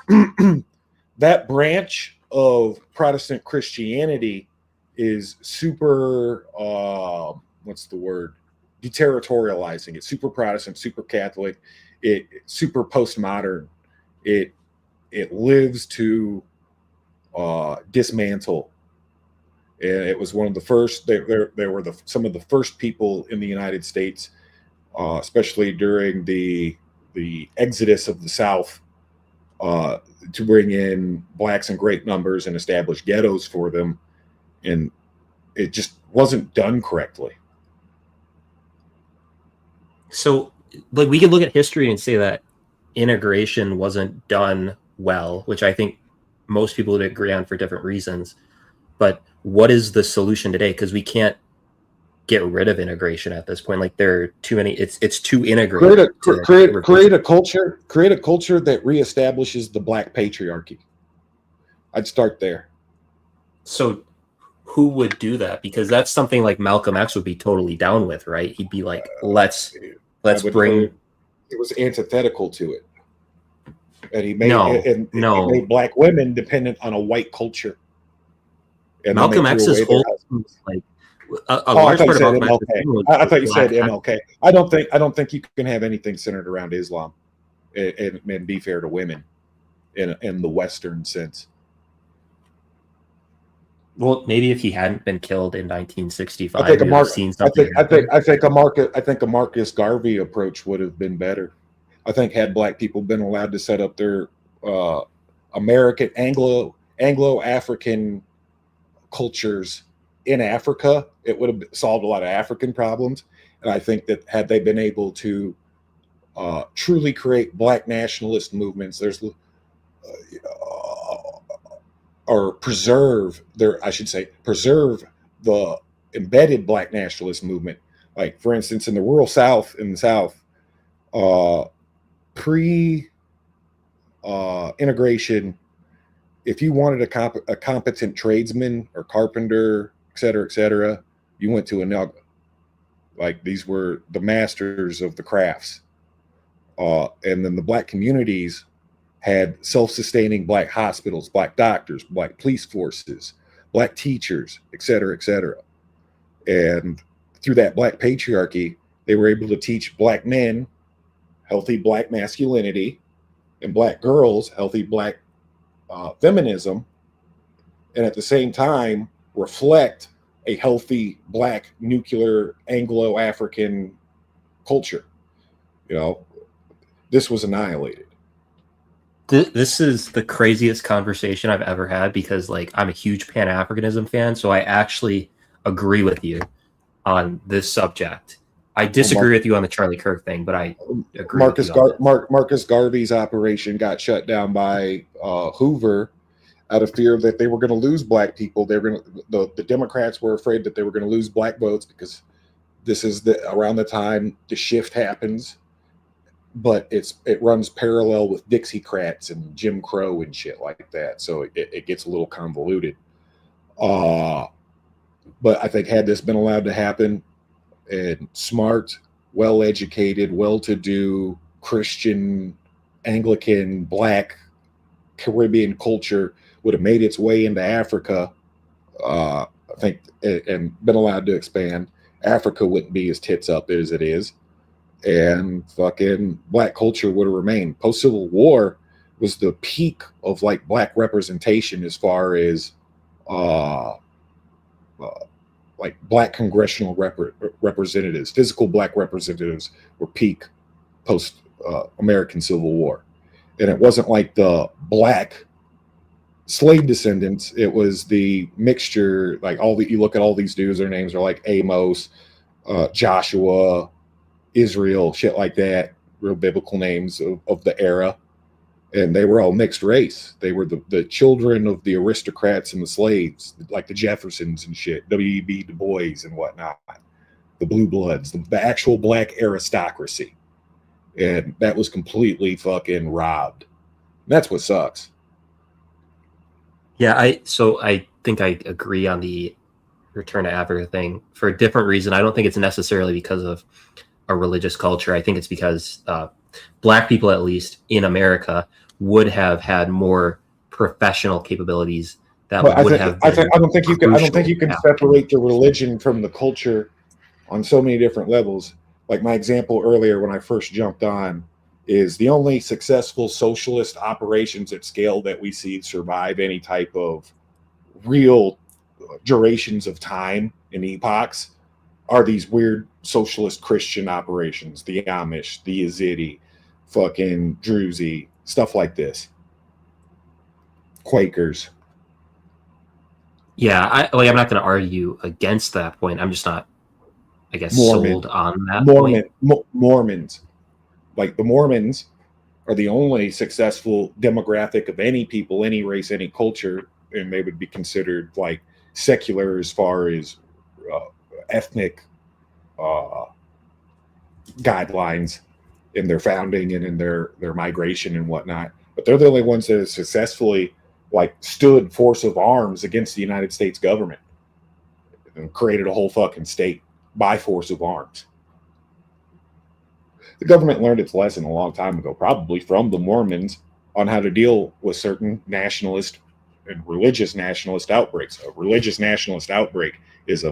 [SPEAKER 17] that branch of Protestant Christianity is super, what's the word? Deterritorializing. It's super Protestant, super Catholic, it super postmodern. It lives to dismantle. And it was one of the first. They were some of the first people in the United States, especially during the exodus of the South, to bring in Blacks in great numbers and establish ghettos for them, and it just wasn't done correctly.
[SPEAKER 18] So, like, we can look at history and say that integration wasn't done well, which I think most people would agree on for different reasons. But what is the solution today? Because we can't get rid of integration at this point. Like, there are too many. It's too integrated.
[SPEAKER 17] Create a culture that reestablishes the black patriarchy. I'd start there.
[SPEAKER 18] So, who would do that? Because that's something like Malcolm X would be totally down with, right? He'd be like, let's bring.
[SPEAKER 17] It was antithetical to it, and he made he made black women dependent on a white culture. And
[SPEAKER 18] Malcolm X's whole like a large part about
[SPEAKER 17] MLK. I thought you said MLK. I don't think you can have anything centered around Islam and be fair to women in the Western sense.
[SPEAKER 18] Well, maybe if he hadn't been killed in 1965,
[SPEAKER 17] I think a Marcus Garvey approach would have been better. I think had black people been allowed to set up their American Anglo-African cultures in Africa, it would have solved a lot of African problems. And I think that had they been able to truly create black nationalist movements, or preserve the embedded black nationalist movement. Like, for instance, in the rural South, pre-integration, if you wanted a competent tradesman or carpenter, et cetera, you went to a nugget. Like, these were the masters of the crafts. And then the black communities had self-sustaining black hospitals, black doctors, black police forces, black teachers, et cetera, et cetera. And through that black patriarchy, they were able to teach black men healthy black masculinity and black girls healthy black feminism, and at the same time reflect a healthy black nuclear Anglo-African culture. You know, this was annihilated.
[SPEAKER 18] This is the craziest conversation I've ever had, because like I'm a huge Pan-Africanism fan, so I actually agree with you on this subject. I disagree with you on the Charlie Kirk thing, but I agree.
[SPEAKER 17] Marcus Garvey's operation got shut down by Hoover out of fear that they were going to lose black people. The Democrats were afraid that they were going to lose black votes, because this is around the time the shift happens. But it runs parallel with Dixiecrats and Jim Crow and shit like that, so it gets a little convoluted. But I think had this been allowed to happen, and smart, well-educated, well-to-do Christian, Anglican, black Caribbean culture would have made its way into Africa, I think, and been allowed to expand, Africa wouldn't be as tits up as it is. And fucking black culture would have remained. Post-Civil War was the peak of like black representation as far as like black congressional representatives, physical black representatives were peak post American Civil War. And it wasn't like the black slave descendants, it was the mixture, like you look at all these dudes, their names are like Amos, Joshua, Israel, shit like that, real biblical names of the era. And they were all mixed race. They were the children of the aristocrats and the slaves, like the Jeffersons and shit, W.E.B. Du Bois and whatnot, the Blue Bloods, the actual black aristocracy. And that was completely fucking robbed. That's what sucks.
[SPEAKER 18] Yeah, I think I agree on the return to Africa thing for a different reason. I don't think it's necessarily because of a religious culture. I think it's because black people, at least in America, would have had more professional capabilities that would have.
[SPEAKER 17] I don't think you can separate the religion from the culture on so many different levels. Like my example earlier when I first jumped on is the only successful socialist operations at scale that we see survive any type of real durations of time and epochs are these weird socialist Christian operations, the Amish, the Yazidi, fucking Druzy, stuff like this. Quakers.
[SPEAKER 18] Yeah, I'm not going to argue against that point. I'm just not I guess, sold on that point.
[SPEAKER 17] Mormons. Like the Mormons are the only successful demographic of any people, any race, any culture, and they would be considered like secular as far as ethnic guidelines in their founding and in their migration and whatnot. But they're the only ones that have successfully like stood force of arms against the United States government and created a whole fucking state by force of arms. The government learned its lesson a long time ago, probably from the Mormons, on how to deal with certain nationalist and religious nationalist outbreaks. A religious nationalist outbreak is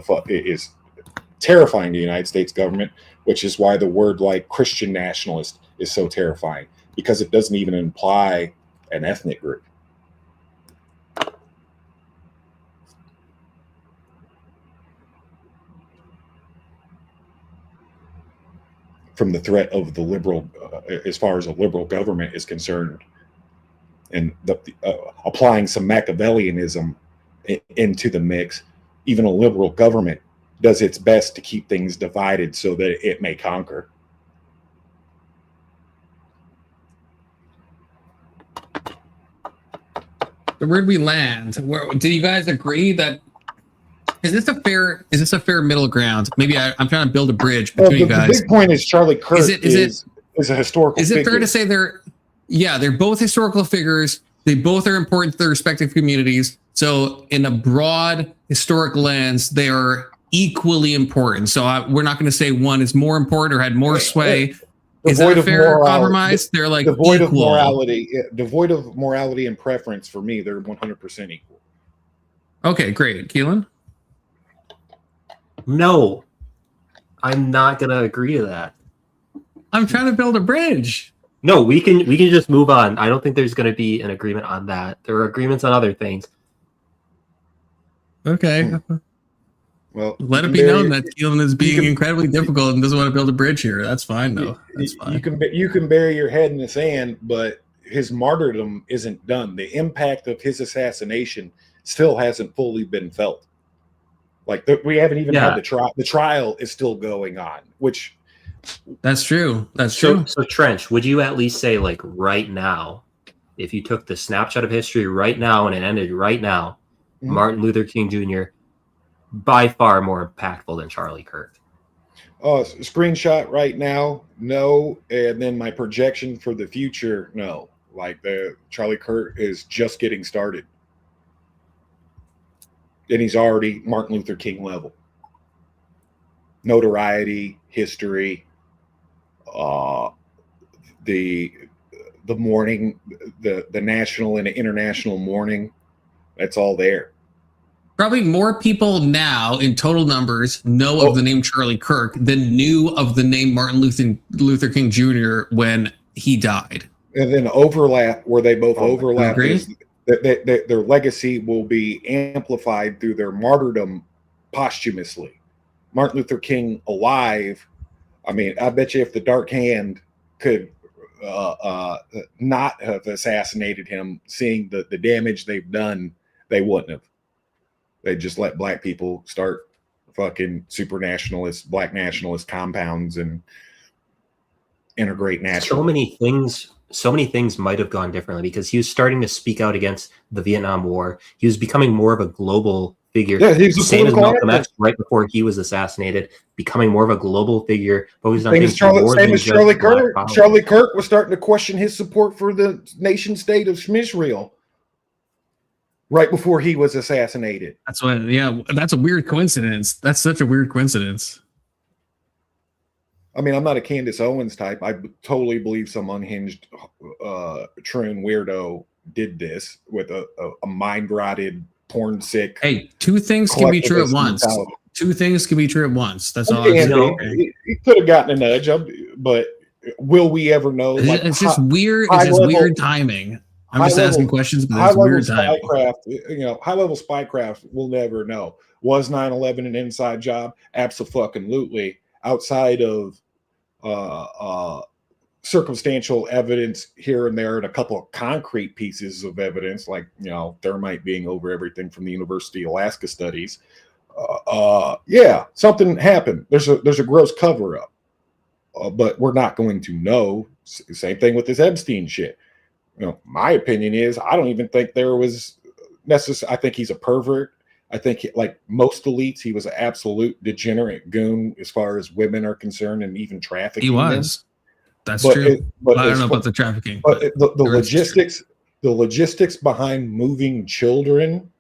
[SPEAKER 17] terrifying to the United States government, which is why the word like Christian nationalist is so terrifying, because it doesn't even imply an ethnic group. From the threat of the liberal, as far as a liberal government is concerned, and applying some Machiavellianism into the mix, even a liberal government does its best to keep things divided so that it may conquer.
[SPEAKER 5] So where'd we land? Did you guys agree that is this a fair middle ground? Maybe I'm trying to build a bridge between you guys.
[SPEAKER 17] The big point is Charlie Kirk is a historical figure.
[SPEAKER 5] Is it fair to say they're both historical figures? They both are important to their respective communities. So in a broad historic lens, they are equally important. So we're not going to say one is more important or had more sway. Is that a fair compromise? They're like
[SPEAKER 17] devoid
[SPEAKER 5] equal.
[SPEAKER 17] Devoid of morality and preference. For me, they're 100% equal.
[SPEAKER 5] Okay, great. Keelan?
[SPEAKER 18] No, I'm not going to agree to that.
[SPEAKER 5] I'm trying to build a bridge.
[SPEAKER 18] No, we can just move on. I don't think there's going to be an agreement on that. There are agreements on other things.
[SPEAKER 5] Okay.
[SPEAKER 17] Well,
[SPEAKER 5] let it be known that Keelan is being incredibly difficult and doesn't want to build a bridge here. That's fine, though. That's fine.
[SPEAKER 17] You can bury your head in the sand, but his martyrdom isn't done. The impact of his assassination still hasn't fully been felt. Like we haven't even had the trial. The trial is still going on, which
[SPEAKER 5] that's true. That's true.
[SPEAKER 18] So Trench, would you at least say, like, right now, if you took the snapshot of history right now and it ended right now, Martin Luther King Jr. by far more impactful than Charlie Kirk?
[SPEAKER 17] Screenshot right now, no, and then my projection for the future, no. Like the Charlie Kirk is just getting started. And he's already Martin Luther King level. Notoriety, history, the mourning, the national and international mourning, that's all there.
[SPEAKER 5] Probably more people now in total numbers know of the name Charlie Kirk than knew of the name Martin Luther King Jr. when he died.
[SPEAKER 17] And then overlap, where they both overlap, is that their legacy will be amplified through their martyrdom posthumously. Martin Luther King alive, I mean, I bet you if the Dark Hand could not have assassinated him, seeing the damage they've done, they wouldn't have. They just let black people start fucking super nationalist, black nationalist compounds and integrate naturally.
[SPEAKER 18] So many things might have gone differently because he was starting to speak out against the Vietnam War. He was becoming more of a global figure.
[SPEAKER 17] Yeah, he's a
[SPEAKER 18] same as
[SPEAKER 17] political
[SPEAKER 18] Malcolm X
[SPEAKER 17] activist.
[SPEAKER 18] right before he was assassinated, becoming more of a global figure. But he's not
[SPEAKER 17] Same as Charlie Kirk. Charlie Kirk was starting to question his support for the nation state of Israel right before he was assassinated.
[SPEAKER 5] That's what. Yeah, that's a weird coincidence. That's such a weird coincidence.
[SPEAKER 17] I mean, I'm not a Candace Owens type. I totally believe some unhinged troon weirdo did this with a mind-rotted, porn-sick.
[SPEAKER 5] Hey, two things can be true at once.
[SPEAKER 17] Mentality.
[SPEAKER 5] Two things can be true at once. That's all.
[SPEAKER 17] He could have gotten a nudge, but will we ever know? Like,
[SPEAKER 5] it's just weird. It's just weird timing. I'm just asking questions, but it's weird timing.
[SPEAKER 17] High-level spycraft, we'll never know. Was 9/11 an inside job? Abso-fucking-lutely. Outside of circumstantial evidence here and there and a couple of concrete pieces of evidence, like, thermite being over everything from the University of Alaska studies,
[SPEAKER 16] Yeah, something happened. There's a gross cover up, but we're not going to know. Same thing with this Epstein shit. My opinion is I don't even think there was necessary. I think he's a pervert. I think like most elites, he was an absolute degenerate goon as far as women are concerned, and even trafficking.
[SPEAKER 5] He was.
[SPEAKER 16] Them.
[SPEAKER 5] That's true.
[SPEAKER 16] But
[SPEAKER 5] I don't know about the trafficking.
[SPEAKER 16] But the logistics behind moving children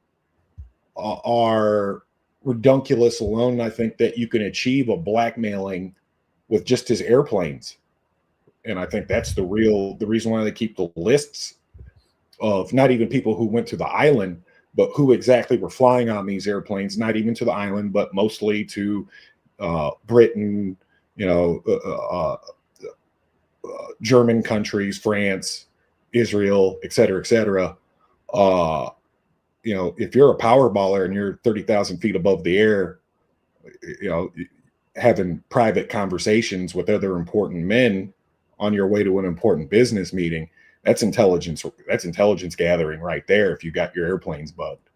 [SPEAKER 16] are redunculous alone. I think that you can achieve a blackmailing with just his airplanes. And I think that's the reason why they keep the lists of not even people who went to the island, but who exactly were flying on these airplanes, not even to the island, but mostly to Britain, German countries, France, Israel, et cetera, et cetera. If you're a power baller and you're 30,000 feet above the air, having private conversations with other important men on your way to an important business meeting, that's intelligence gathering right there if you got your airplanes bugged.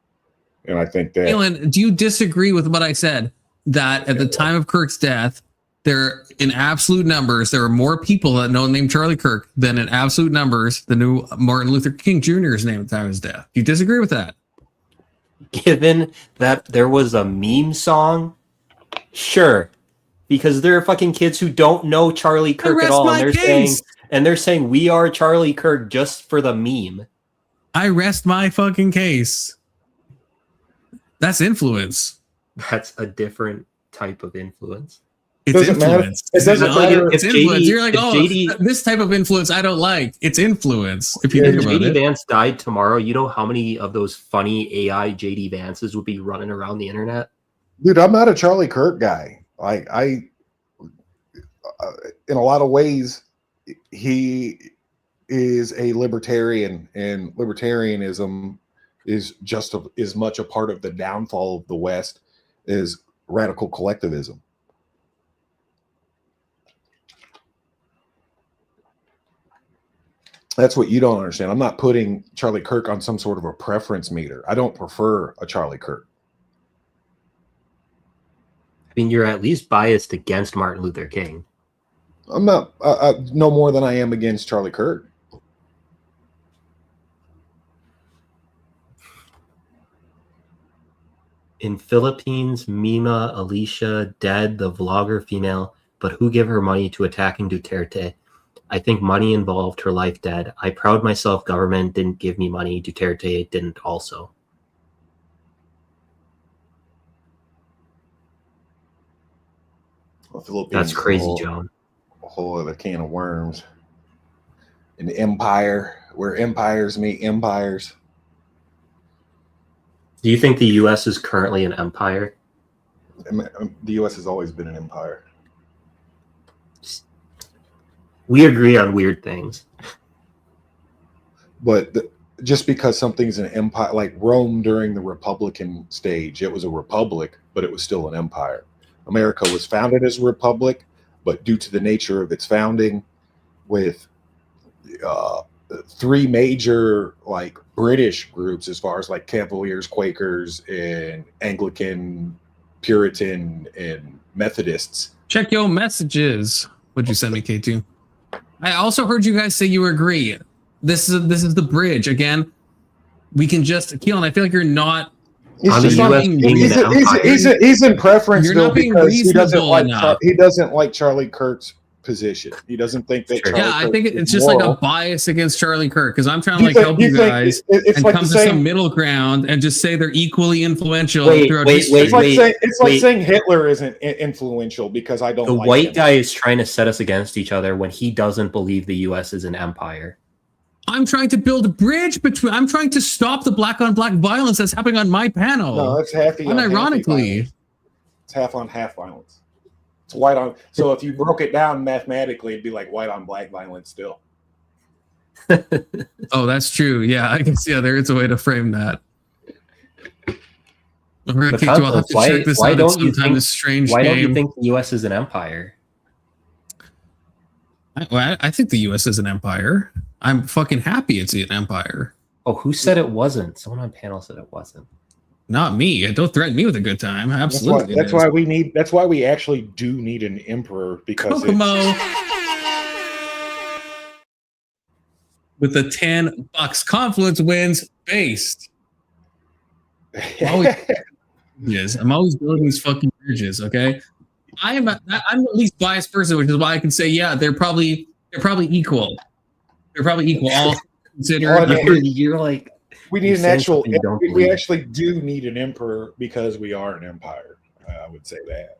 [SPEAKER 16] And I think that
[SPEAKER 5] Alan, do you disagree with what I said that at the time of Kirk's death, in absolute numbers, there are more people that know named Charlie Kirk than in absolute numbers the new Martin Luther King Jr.'s name at the time of his death? Do you disagree with that?
[SPEAKER 18] Given that there was a meme song, sure, because there are fucking kids who don't know Charlie Kirk at all, and they're saying we are Charlie Kirk just for the meme.
[SPEAKER 5] I rest my fucking case. That's influence.
[SPEAKER 18] That's a different type of influence.
[SPEAKER 5] It's influence. It doesn't matter. It's influence. You're like, this type of influence I don't like. It's influence. If you think about
[SPEAKER 18] JD
[SPEAKER 5] it.
[SPEAKER 18] Vance died tomorrow, you know how many of those funny AI JD Vances would be running around the internet?
[SPEAKER 16] Dude, I'm not a Charlie Kirk guy. Like in a lot of ways, he is a libertarian, and libertarianism is just as much a part of the downfall of the West as radical collectivism. That's what you don't understand. I'm not putting Charlie Kirk on some sort of a preference meter. I don't prefer a Charlie Kirk.
[SPEAKER 18] I mean, you're at least biased against Martin Luther King.
[SPEAKER 16] I'm not no more than I am against Charlie Kirk.
[SPEAKER 18] In Philippines, Mima Alicia dead, the vlogger female, but who give her money to attacking Duterte? I think money involved, her life dead. I proud myself government didn't give me money. Duterte didn't also.
[SPEAKER 16] Well,
[SPEAKER 18] that's crazy, John.
[SPEAKER 16] A whole other can of worms. An empire where empires meet empires.
[SPEAKER 18] Do you think the U.S. is currently an empire?
[SPEAKER 16] The U.S. has always been an empire.
[SPEAKER 18] We agree on weird things.
[SPEAKER 16] But just because something's an empire, like Rome during the Republican stage, it was a republic, but it was still an empire. America was founded as a republic, but due to the nature of its founding, with three major like British groups as far as like Cavaliers, Quakers, and Anglican, Puritan, and Methodists.
[SPEAKER 5] Check your messages. What'd you send me, K2? I also heard you guys say you agree. This is the bridge. Again, we can just Keelan, I feel like you're not
[SPEAKER 16] He's in preference
[SPEAKER 5] you're not being
[SPEAKER 16] because
[SPEAKER 5] reasonable
[SPEAKER 16] he doesn't like Charlie Kirk's position. He doesn't think that Charlie Kirk
[SPEAKER 5] I think it's just
[SPEAKER 16] moral.
[SPEAKER 5] like a bias against Charlie Kirk because I'm trying to help you guys and like come to some middle ground and just say they're equally influential throughout history.
[SPEAKER 16] It's like saying Hitler isn't influential because I don't.
[SPEAKER 18] The
[SPEAKER 16] like
[SPEAKER 18] white
[SPEAKER 16] him.
[SPEAKER 18] guy is trying to set us against each other when he doesn't believe the U.S. is an empire.
[SPEAKER 5] I'm trying to build a bridge between. I'm trying to stop the black on black violence that's happening on my panel.
[SPEAKER 16] No, it's half.
[SPEAKER 5] Unironically,
[SPEAKER 16] it's half on half violence. It's white on. So if you broke it down mathematically, it'd be like white on black violence still.
[SPEAKER 5] Oh, that's true. Yeah, I guess. Yeah, there is a way to frame that. I'll have to check this out sometime. This strange
[SPEAKER 18] why
[SPEAKER 5] game.
[SPEAKER 18] don't you think the U.S. is an empire?
[SPEAKER 5] I think the U.S. is an empire. I'm fucking happy it's an empire.
[SPEAKER 18] Oh, who said it wasn't? Someone on panel said it wasn't.
[SPEAKER 5] Not me. Don't threaten me with a good time. Absolutely.
[SPEAKER 17] That's why we actually do need an emperor, because
[SPEAKER 5] Kokomo with the $10. Confluence wins based. I'm always building these fucking bridges, okay? I'm the least biased person, which is why I can say, yeah, they're probably equal. They're probably equal. All considered.
[SPEAKER 12] You're like,
[SPEAKER 17] we need an actual. We actually do need an emperor because we are an empire. I would say that.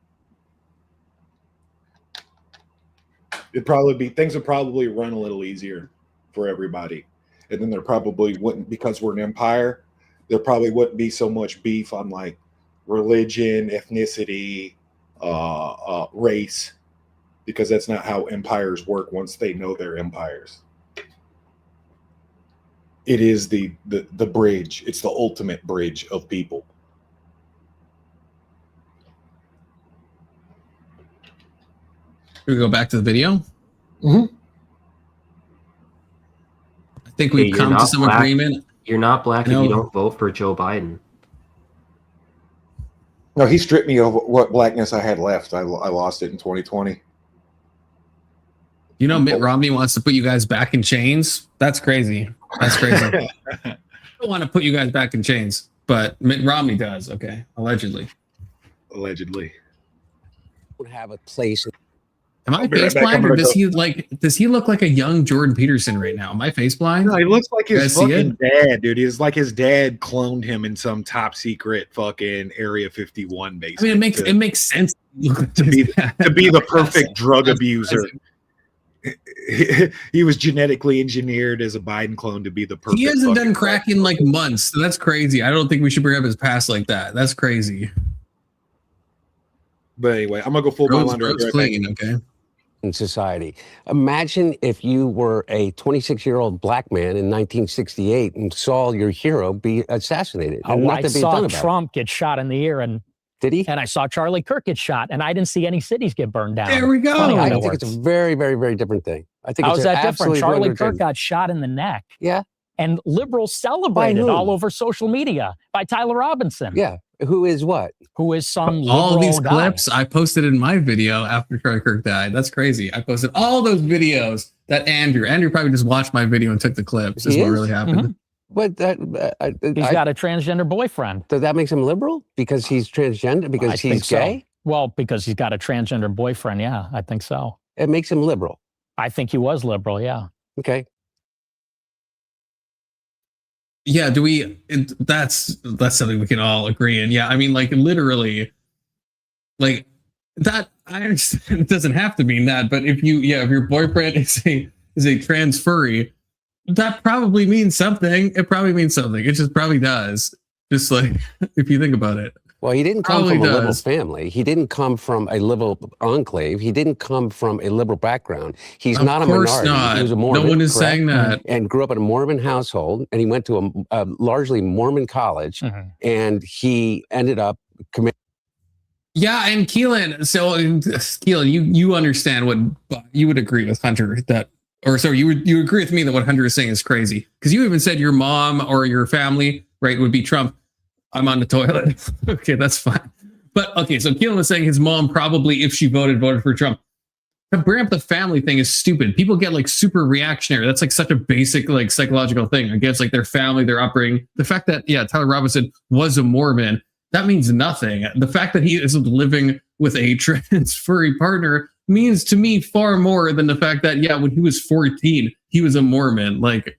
[SPEAKER 17] Things would probably run a little easier for everybody, and then there probably wouldn't, because we're an empire. There probably wouldn't be so much beef on like religion, ethnicity, race, because that's not how empires work once they know they're empires. It is the bridge. It's the ultimate bridge of people.
[SPEAKER 5] Should we go back to the video?
[SPEAKER 17] Mm-hmm.
[SPEAKER 5] I think we've come to some agreement.
[SPEAKER 18] You're not black if you don't vote for Joe Biden.
[SPEAKER 17] No, he stripped me of what blackness I had left. I lost it in 2020.
[SPEAKER 5] You know, Mitt Romney wants to put you guys back in chains. That's crazy. That's crazy. I don't want to put you guys back in chains, but Mitt Romney does. Okay, allegedly.
[SPEAKER 11] Would have a place.
[SPEAKER 5] Am I face blind, or does he look like a young Jordan Peterson right now? Am I face blind?
[SPEAKER 17] No, he looks like his fucking dad, dude. He's like his dad cloned him in some top secret fucking Area 51 base.
[SPEAKER 5] I mean, it makes sense
[SPEAKER 17] to be the perfect drug abuser. He was genetically engineered as a Biden clone to be the perfect.
[SPEAKER 5] He hasn't done crack in like months. So that's crazy. I don't think we should bring up his past like that. That's crazy.
[SPEAKER 17] But anyway, I'm gonna go full ball under
[SPEAKER 5] clean, okay.
[SPEAKER 11] In society, imagine if you were a 26-year-old black man in 1968 and saw your hero be assassinated.
[SPEAKER 10] I saw Trump get shot in the ear, and
[SPEAKER 11] did he?
[SPEAKER 10] And I saw Charlie Kirk get shot, and I didn't see any cities get burned down.
[SPEAKER 5] There we go.
[SPEAKER 11] I think it's a very, very, very different thing. I think
[SPEAKER 10] how's that different? Charlie Kirk got shot in the neck.
[SPEAKER 11] Yeah.
[SPEAKER 10] And liberals celebrated all over social media by Tyler Robinson.
[SPEAKER 11] Yeah. Who is what?
[SPEAKER 10] Who is some
[SPEAKER 5] all these
[SPEAKER 10] guy.
[SPEAKER 5] clips I posted in my video after Charlie Kirk died. That's crazy. I posted all those videos that Andrew probably just watched my video and took the clips. This is what really happened.
[SPEAKER 10] Mm-hmm.
[SPEAKER 11] But
[SPEAKER 10] he's got a transgender boyfriend.
[SPEAKER 11] Does that make him liberal because he's transgender? Because he's gay?
[SPEAKER 10] So. Well, because he's got a transgender boyfriend. Yeah, I think so.
[SPEAKER 11] It makes him liberal.
[SPEAKER 10] I think he was liberal. Yeah.
[SPEAKER 11] Okay.
[SPEAKER 5] Yeah, that's something we can all agree in. Yeah, I mean, like literally, like that. I understand it doesn't have to mean that, but if your boyfriend is a trans furry, that probably means something. It probably means something. It just probably does. Just like if you think about it.
[SPEAKER 11] Well, he didn't come from a liberal family. He didn't come from a liberal enclave. He didn't come from a liberal background. He's not a minority.
[SPEAKER 5] Not.
[SPEAKER 11] He was a Mormon.
[SPEAKER 5] No one is saying that.
[SPEAKER 11] And grew up in a Mormon household, and he went to a largely Mormon college, and he ended up committing.
[SPEAKER 5] Yeah, and Keelan, so Keelan, you understand what you would agree with Hunter that, or sorry, you agree with me that what Hunter is saying is crazy, because you even said your mom or your family, right, would be Trump. I'm on the toilet. Okay, that's fine. But okay, so Keelan was saying his mom probably, if she voted for Trump. To bring up the family thing is stupid. People get like super reactionary. That's like such a basic like psychological thing against like their family, their upbringing. The fact that Tyler Robinson was a Mormon, that means nothing. The fact that he is living with a trans furry partner means to me far more than the fact that when he was 14 he was a Mormon. Like,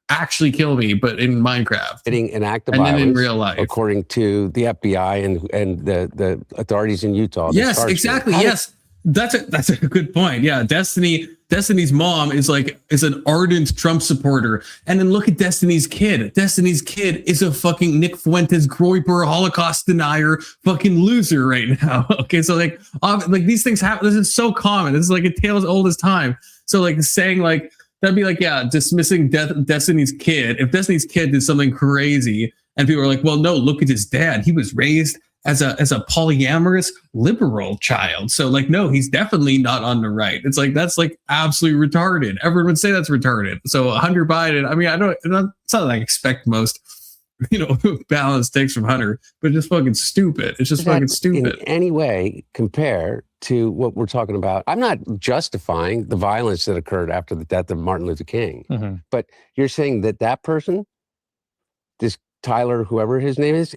[SPEAKER 5] actually kill me, but in Minecraft.
[SPEAKER 11] An act of
[SPEAKER 5] and
[SPEAKER 11] violence,
[SPEAKER 5] then in real life,
[SPEAKER 11] according to the FBI and the authorities in Utah.
[SPEAKER 5] Yes, exactly. Yes, that's a good point. Yeah, Destiny's mom is an ardent Trump supporter, and then look at Destiny's kid. Destiny's kid is a fucking Nik Fuentes, Groyper, Holocaust denier, fucking loser right now. Okay, so like these things happen. This is so common. This is like a tale as old as time. So like saying like. That'd be like, dismissing Destiny's kid. If Destiny's kid did something crazy and people are like, well, no, look at his dad. He was raised as a polyamorous liberal child. So like, no, he's definitely not on the right. It's like, that's like absolutely retarded. Everyone would say that's retarded. So Hunter Biden, I mean, it's not like I expect most balanced takes from Hunter, but just fucking stupid. It's just fucking stupid.
[SPEAKER 11] In any way compare to what we're talking about? I'm not justifying the violence that occurred after the death of Martin Luther King, but you're saying that person, this Tyler, whoever his name is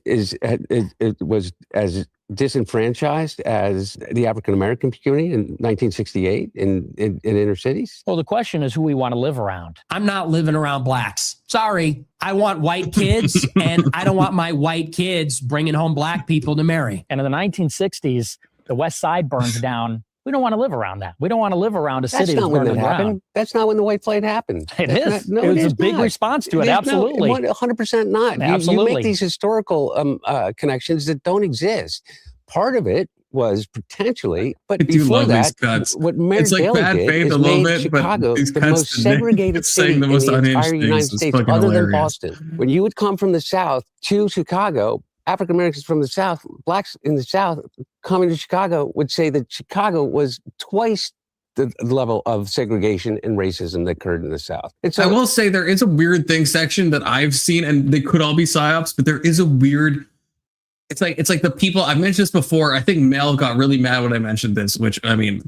[SPEAKER 11] was as disenfranchised as the African American community in 1968 in inner cities?
[SPEAKER 10] Well, the question is who we want to live around. I'm not living around blacks. Sorry. I want white kids, and I don't want my white kids bringing home black people to marry. And in the 1960s, the West Side burns down. We don't want to live around that. We don't want to live around a city that's burning down.
[SPEAKER 11] That's not when the white flight happened.
[SPEAKER 10] It is. It was a big response to it. Absolutely.
[SPEAKER 11] 100% not.
[SPEAKER 10] Absolutely.
[SPEAKER 11] You make these historical connections that don't exist. Part of it was potentially, but before that, what Merrick Bailey did is made Chicago the most segregated city in the entire United States, other than Boston. When you would come from the South to Chicago, African Americans from the South, blacks in the South coming to Chicago would say that Chicago was twice the level of segregation and racism that occurred in the South. And so,
[SPEAKER 5] I will say there is a weird thing section that I've seen, and they could all be psyops, but there is a weird. It's like the people I've mentioned this before. I think Mel got really mad when I mentioned this, which I mean,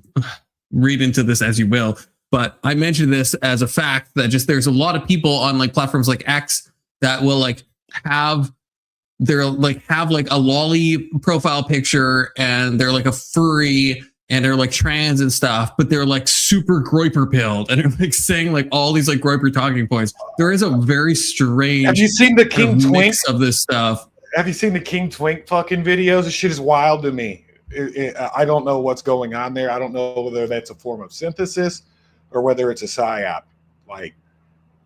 [SPEAKER 5] read into this as you will. But I mentioned this as a fact that just there's a lot of people on like platforms like X that will like have a lolly profile picture, and they're like a furry, and they're like trans and stuff, but they're like super groiper pilled, and they're like saying like all these like groiper talking points. There is a very strange.
[SPEAKER 17] Have you seen the King Twink
[SPEAKER 5] of this stuff?
[SPEAKER 17] Have you seen the King Twink fucking videos? This shit is wild to me. I don't know what's going on there. I don't know whether that's a form of synthesis or whether it's a psyop. Like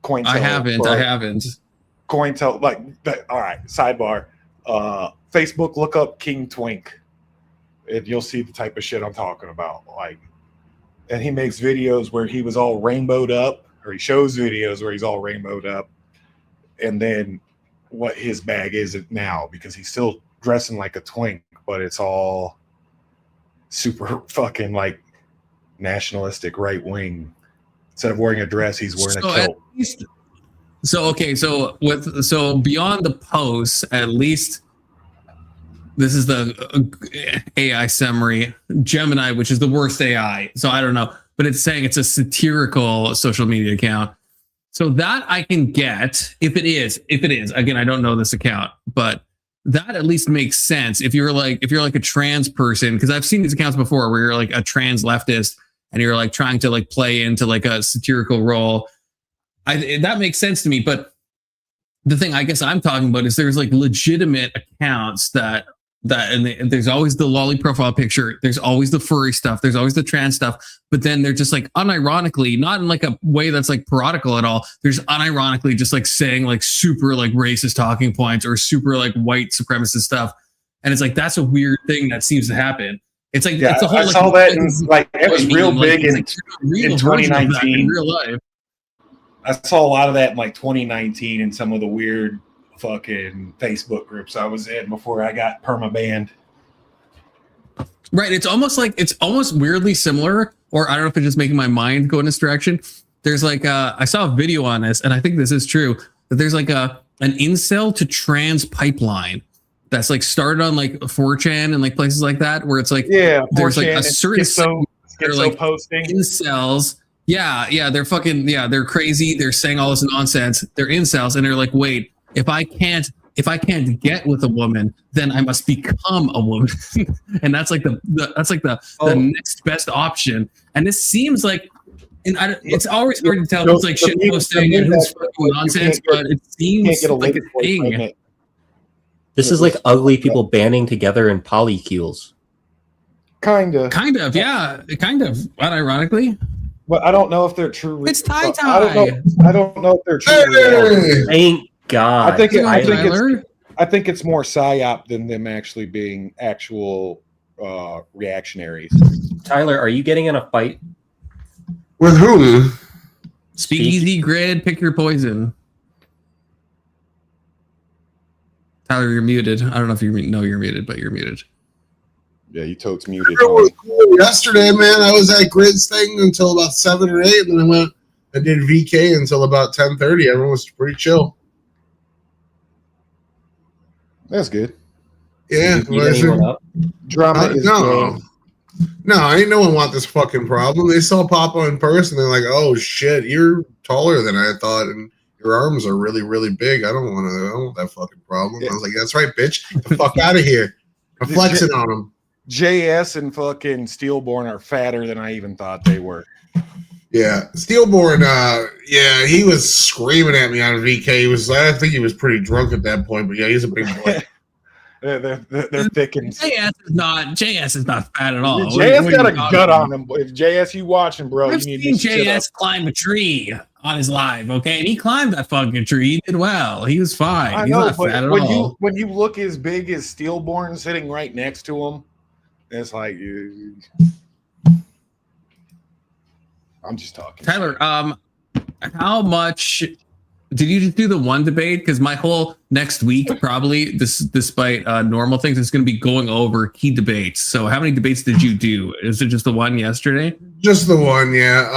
[SPEAKER 17] CoinTel.
[SPEAKER 5] I haven't.
[SPEAKER 17] CoinTel, like that. All right. Sidebar. Facebook, look up King Twink, and you'll see the type of shit I'm talking about. Like, and he makes videos where he was all rainbowed up, or he shows videos where he's all rainbowed up, and then what his bag is now, because he's still dressing like a twink, but it's all super fucking like nationalistic right wing. Instead of wearing a dress, he's wearing a kilt.
[SPEAKER 5] So beyond the posts, at least this is the AI summary, Gemini, which is the worst AI. So I don't know, but it's saying it's a satirical social media account. So that I can get if it is. Again, I don't know this account, but that at least makes sense. If you're like a trans person, because I've seen these accounts before where you're like a trans leftist and you're like trying to like play into like a satirical role. That makes sense to me. But the thing I guess I'm talking about is there's like legitimate accounts that and there's always the lolly profile picture. There's always the furry stuff. There's always the trans stuff. But then they're just like unironically, not in like a way that's like parodical at all. There's unironically just like saying like super like racist talking points or super like white supremacist stuff. And it's like, that's a weird thing that seems to happen. It's like, it's a whole,
[SPEAKER 17] I saw that in like, it was real big in 2019
[SPEAKER 5] in real life.
[SPEAKER 17] I saw a lot of that in like 2019 in some of the weird fucking Facebook groups I was in before I got perma-banned.
[SPEAKER 5] Right. It's almost weirdly similar, or I don't know if it's just making my mind go in this direction. There's like I saw a video on this, and I think this is true, that there's like an incel to trans pipeline that's like started on like 4chan and like places like that, where it's like, there's like a certain
[SPEAKER 17] like posting
[SPEAKER 5] incels. Yeah, they're fucking, they're crazy. They're saying all this nonsense. They're incels, and they're like, wait, if I can't get with a woman, then I must become a woman. And that's like the next best option. And this seems like, it's always hard to tell who's like shit posting and who's fucking nonsense, but it seems like a thing.
[SPEAKER 18] This is like ugly people banding together in polycules.
[SPEAKER 17] Kind of,
[SPEAKER 5] yeah, kind of, unironically.
[SPEAKER 17] But I don't know if they're true.
[SPEAKER 5] It's tie.
[SPEAKER 17] I don't know if they're true.
[SPEAKER 18] Thank God.
[SPEAKER 17] I think it's more psyop than them actually being actual reactionaries.
[SPEAKER 18] Tyler, are you getting in a fight?
[SPEAKER 19] With whom?
[SPEAKER 5] Speakeasy Grid, pick your poison. Tyler, you're muted. I don't know if you know you're muted, but you're muted.
[SPEAKER 17] Yeah, you totes muted.
[SPEAKER 19] It was cool yesterday, man. I was at Grid's thing until about 7 or 8, and then I did VK until about 10:30. Everyone was pretty chill.
[SPEAKER 16] That's good.
[SPEAKER 19] Yeah.
[SPEAKER 18] Did you beat anyone up?
[SPEAKER 16] Drama is
[SPEAKER 19] no. No, ain't no one want this fucking problem. They saw Papa in person. They're like, "Oh shit, you're taller than I thought, and your arms are really, really big. I don't want that fucking problem." I was like, "That's right, bitch. Get the fuck out of here." I'm flexing on them.
[SPEAKER 16] JS and fucking Steelborn are fatter than I even thought they were.
[SPEAKER 19] Yeah, Steelborn. Yeah, he was screaming at me on VK. I think he was pretty drunk at that point, but yeah, he's a big boy.
[SPEAKER 16] They're thick and
[SPEAKER 5] JS is not fat at all.
[SPEAKER 16] JS got a gut on him. If JS, you watching, bro,
[SPEAKER 5] I've
[SPEAKER 16] you need
[SPEAKER 5] seen
[SPEAKER 16] to
[SPEAKER 5] JS climb a tree on his live, okay? And he climbed that fucking tree. He did well. He was fine.
[SPEAKER 16] I
[SPEAKER 5] He's
[SPEAKER 16] know,
[SPEAKER 5] not
[SPEAKER 16] but
[SPEAKER 5] fat at
[SPEAKER 16] when
[SPEAKER 5] all.
[SPEAKER 16] when you look as big as Steelborn sitting right next to him, it's like I'm just talking.
[SPEAKER 5] Tyler, how much did you just do the one debate? Because my whole next week, probably, despite normal things, is going to be going over key debates. So how many debates did you do? Is it just the one yesterday?
[SPEAKER 19] Just the one, yeah.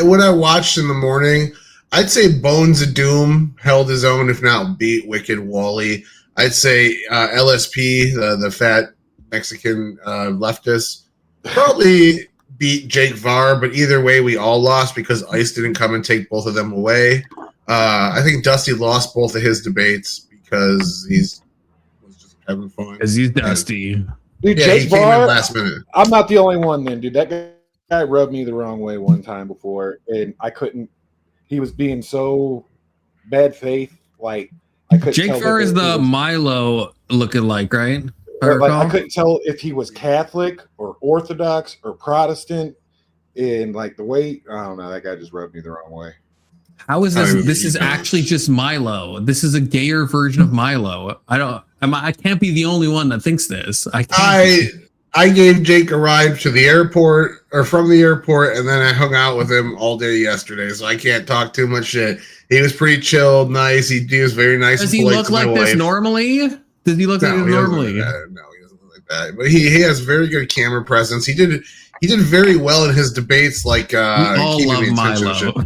[SPEAKER 19] What I watched in the morning, I'd say Bones of Doom held his own, if not beat Wicked Wally. I'd say LSP, the fat Mexican leftist, probably beat Jake Varr, but either way, we all lost because Ice didn't come and take both of them away. I think Dusty lost both of his debates because was just having fun.
[SPEAKER 5] Because he's Dusty.
[SPEAKER 16] Dude,
[SPEAKER 19] yeah,
[SPEAKER 16] Jake
[SPEAKER 19] he came in
[SPEAKER 16] Varr,
[SPEAKER 19] last minute.
[SPEAKER 16] I'm not the only one then, dude. That guy rubbed me the wrong way one time before, and I couldn't. He was being so bad faith. Like, I couldn't
[SPEAKER 5] Jake
[SPEAKER 16] tell
[SPEAKER 5] Varr is
[SPEAKER 16] whether
[SPEAKER 5] the Milo lookalike, right?
[SPEAKER 16] like, I couldn't tell if he was Catholic or Orthodox or Protestant. And like the way, I don't know, that guy just rubbed me the wrong way.
[SPEAKER 5] How is this? This is actually just Milo. This is a gayer version of Milo. I can't be the only one that thinks this.
[SPEAKER 19] I gave Jake a ride to the airport or from the airport, and then I hung out with him all day yesterday. So I can't talk too much shit. He was pretty chilled, nice. He was very nice.
[SPEAKER 5] Does he look like this normally? Does he look like this normally?
[SPEAKER 19] No, he doesn't look like that. But he has very good camera presence. He did very well in his debates. Like
[SPEAKER 5] we all love Milo.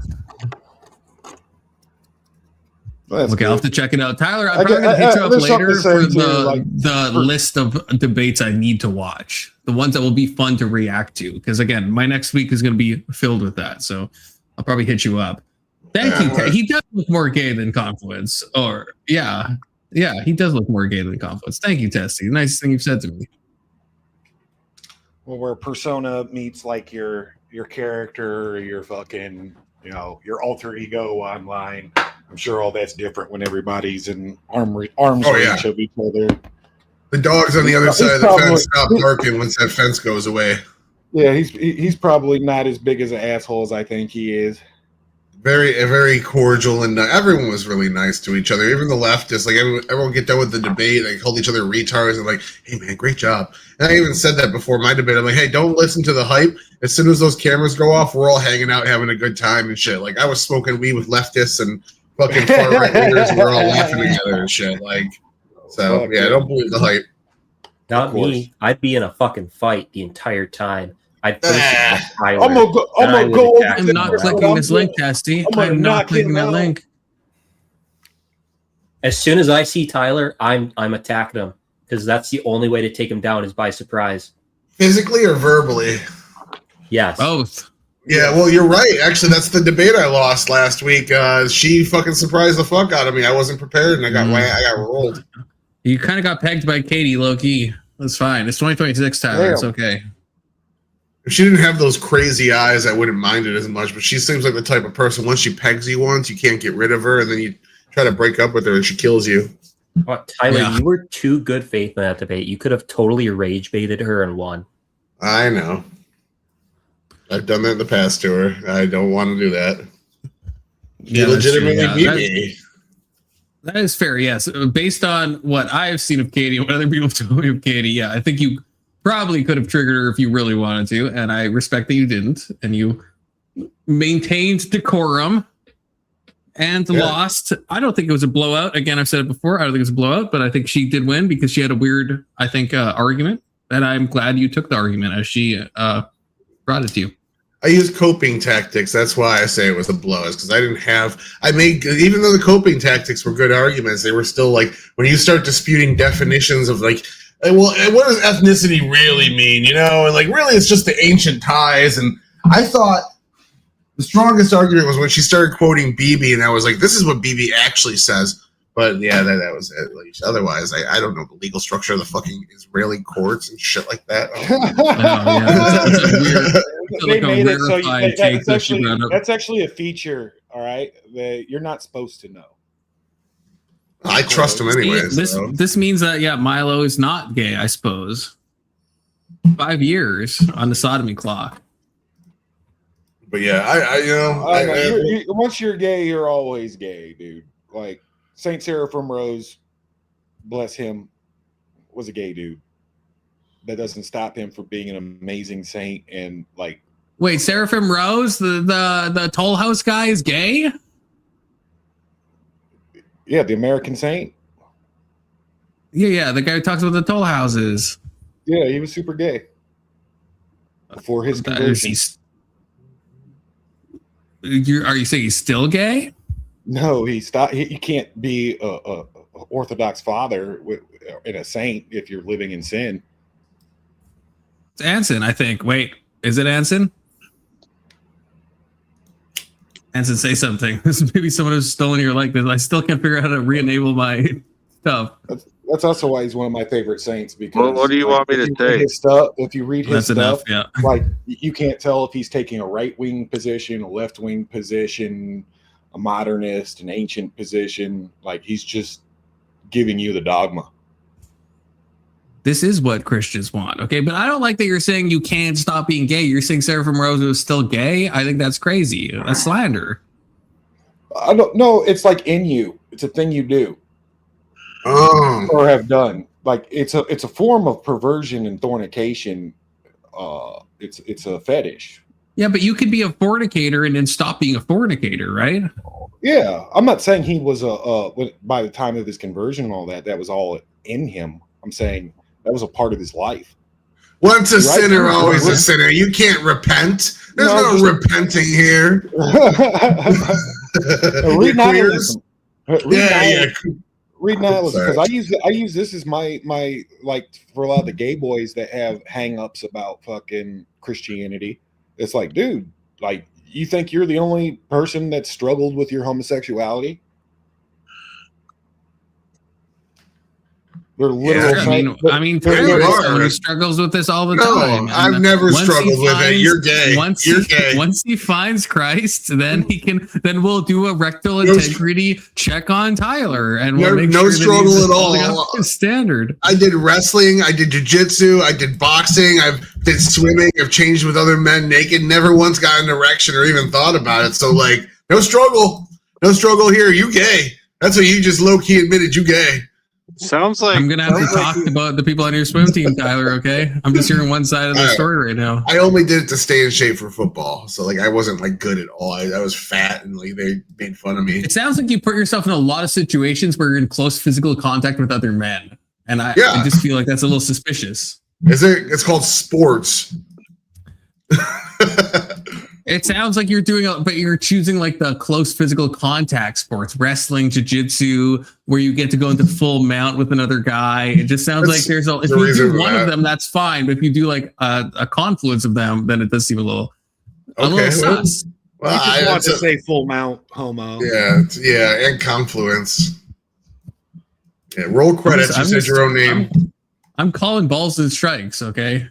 [SPEAKER 5] Okay, I'll have to check it out. Tyler, I'm probably going to hit you up later for the list of debates I need to watch. The ones that will be fun to react to. Because, again, my next week is going to be filled with that. So I'll probably hit you up. Thank you. He does look more gay than Confluence. Yeah, he does look more gay than Confluence. Thank you, Testy. The nicest thing you've said to me.
[SPEAKER 16] Well, where persona meets like your character, or your fucking, your alter ego online. I'm sure all that's different when everybody's in arms reach of each other.
[SPEAKER 19] The dogs on the other side of the fence stop barking once that fence goes away.
[SPEAKER 16] Yeah, he's probably not as big as an asshole as I think he is.
[SPEAKER 19] Very cordial, and everyone was really nice to each other. Even the leftists, like everyone get done with the debate, they called each other retards and like, "Hey man, great job." And I even said that before my debate. I'm like, "Hey, don't listen to the hype. As soon as those cameras go off, we're all hanging out, having a good time and shit." Like I was smoking weed with leftists and fucking far right wingers, and we're all laughing together and shit. Like, so yeah, don't believe the hype.
[SPEAKER 18] Not me. I'd be in a fucking fight the entire time. I'm
[SPEAKER 5] not clicking this link, Testy. I'm not clicking that link.
[SPEAKER 18] As soon as I see Tyler, I'm attacking him because that's the only way to take him down is by surprise.
[SPEAKER 19] Physically or verbally?
[SPEAKER 18] Yes.
[SPEAKER 5] Both.
[SPEAKER 19] Yeah, well, you're right. Actually, that's the debate I lost last week. She fucking surprised the fuck out of me. I wasn't prepared, and I got rolled.
[SPEAKER 5] You kind of got pegged by Katie, low key. That's fine. It's 2026, Tyler.
[SPEAKER 19] Damn.
[SPEAKER 5] It's okay.
[SPEAKER 19] If she didn't have those crazy eyes, I wouldn't mind it as much. But she seems like the type of person, once she pegs you once, you can't get rid of her, and then you try to break up with her, and she kills you.
[SPEAKER 18] Tyler, you were too good faith in that debate. You could have totally rage baited her and won.
[SPEAKER 19] I know. I've done that in the past to her. I don't want to do that. She legitimately beat me.
[SPEAKER 5] That is fair, yes. Based on what I've seen of Katie, what other people have told me of Katie, yeah, I think you probably could have triggered her if you really wanted to, and I respect that you didn't, and you maintained decorum and lost. I don't think it was a blowout. Again, I've said it before. I don't think it was a blowout, but I think she did win because she had a weird, argument, and I'm glad you took the argument as she brought it to you.
[SPEAKER 19] I use coping tactics. That's why I say it was a blow, is because even though the coping tactics were good arguments, they were still like, when you start disputing definitions of like, well, what does ethnicity really mean? You know, and like, really, it's just the ancient ties. And I thought the strongest argument was when she started quoting Bibi, and I was like, this is what Bibi actually says. But yeah, that was it. Like, otherwise, I don't know the legal structure of the fucking Israeli courts and shit like that.
[SPEAKER 16] They made it so that's actually a feature, all right, that you're not supposed to know.
[SPEAKER 19] I trust him anyway.
[SPEAKER 5] This means that Milo is not gay, I suppose. 5 years on the sodomy clock.
[SPEAKER 19] But yeah,
[SPEAKER 16] once you're gay, you're always gay, dude. Like Saint Seraphim Rose, bless him, was a gay dude. That doesn't stop him from being an amazing saint and like.
[SPEAKER 5] Wait, Seraphim Rose, the Toll House guy, is gay?
[SPEAKER 16] Yeah, the American Saint.
[SPEAKER 5] Yeah, the guy who talks about the toll houses.
[SPEAKER 16] Yeah, he was super gay before his conversion.
[SPEAKER 5] Are you saying he's still gay?
[SPEAKER 16] No, he stopped. You can't be a Orthodox father and a saint if you're living in sin.
[SPEAKER 5] It's Anson, I think. Wait, is it Anson? Anson, say something. Maybe someone has stolen your likeness. I still can't figure out how to re-enable my stuff.
[SPEAKER 16] That's also why he's one of my favorite saints. Because
[SPEAKER 6] what do you want me to say?
[SPEAKER 16] If you read his stuff, like you can't tell if he's taking a right-wing position, a left-wing position, a modernist, an ancient position. Like he's just giving you the dogma.
[SPEAKER 5] This is what Christians want, okay? But I don't like that you're saying you can't stop being gay. You're saying Seraphim Rose was still gay. I think that's crazy. That's slander.
[SPEAKER 16] I don't know. It's like in you. It's a thing you do. Or have done. Like it's a form of perversion and fornication. It's a fetish.
[SPEAKER 5] Yeah, but you could be a fornicator and then stop being a fornicator, right?
[SPEAKER 16] Yeah, I'm not saying he was by the time of his conversion and all that was all in him. I'm saying that was a part of his life.
[SPEAKER 19] Once a sinner, always a sinner. You can't repent. There's no repenting here.
[SPEAKER 16] Read nihilism. Read nihilism, because I use this as my like for a lot of the gay boys that have hang-ups about fucking Christianity. It's like, dude, like you think you're the only person that struggled with your homosexuality? They're literal.
[SPEAKER 5] I mean, Tyler struggles with this all the time.
[SPEAKER 19] I've never struggled with it. You're gay. You're gay.
[SPEAKER 5] Once he finds Christ, then we'll do a rectal integrity check on Tyler, and we'll make
[SPEAKER 19] no
[SPEAKER 5] sure
[SPEAKER 19] struggle
[SPEAKER 5] that
[SPEAKER 19] at all.
[SPEAKER 5] Standard.
[SPEAKER 19] I did wrestling. I did jiu-jitsu. I did boxing. I did swimming. I've changed with other men naked. Never once got an erection or even thought about it. So like, no struggle. No struggle here. You gay. That's what you just low key admitted. You gay.
[SPEAKER 6] Sounds like
[SPEAKER 5] I'm gonna have to talk about the people on your swim team, Tyler. Okay, I'm just hearing one side of the story right now.
[SPEAKER 19] I only did it to stay in shape for football, so like I wasn't like good at all. I was fat and like they made fun of me.
[SPEAKER 5] It sounds like you put yourself in a lot of situations where you're in close physical contact with other men, and I just feel like that's a little suspicious.
[SPEAKER 19] It's called sports.
[SPEAKER 5] It sounds like you're doing, but you're choosing like the close physical contact sports, wrestling, jiu-jitsu, where you get to go into full mount with another guy. It just sounds like there's if you do one of them, that's fine. But if you do like a confluence of them, then it does seem a little sus.
[SPEAKER 16] Well, you just want to say full mount homo.
[SPEAKER 19] Yeah, and confluence. Yeah, roll credits. You said your own name.
[SPEAKER 5] I'm calling balls and strikes. Okay.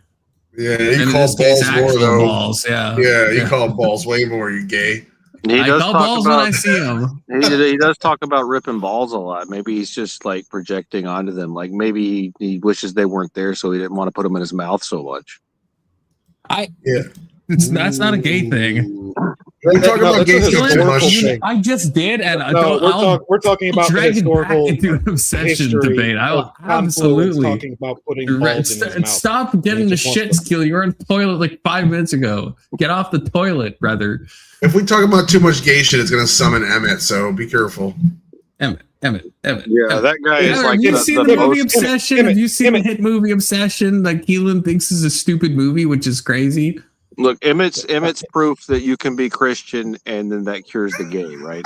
[SPEAKER 19] Yeah, you call balls more though.
[SPEAKER 5] Balls, yeah,
[SPEAKER 19] you call balls way more. You gay.
[SPEAKER 6] I
[SPEAKER 5] call balls when I see them.
[SPEAKER 6] He does talk about ripping balls a lot. Maybe he's just like projecting onto them. Like maybe he wishes they weren't there, so he didn't want to put them in his mouth so much.
[SPEAKER 5] That's not a gay thing.
[SPEAKER 19] We're talking about gay thing.
[SPEAKER 5] I just did, and
[SPEAKER 16] we're talking about the historical
[SPEAKER 5] into an obsession debate. I'll absolutely
[SPEAKER 16] talking about putting balls in his mouth.
[SPEAKER 5] Stop getting the shit skill. You were on the toilet like 5 minutes ago. Get off the toilet, brother.
[SPEAKER 19] If we talk about too much gay shit, it's gonna summon Emmett. So be careful.
[SPEAKER 5] Emmett.
[SPEAKER 6] Yeah, that guy is like.
[SPEAKER 5] Have you seen the movie Obsession? Have you seen the hit movie Obsession? Like Keelan thinks is a stupid movie, which is crazy.
[SPEAKER 6] Look, Emmett's proof that you can be Christian and then that cures the gay, right?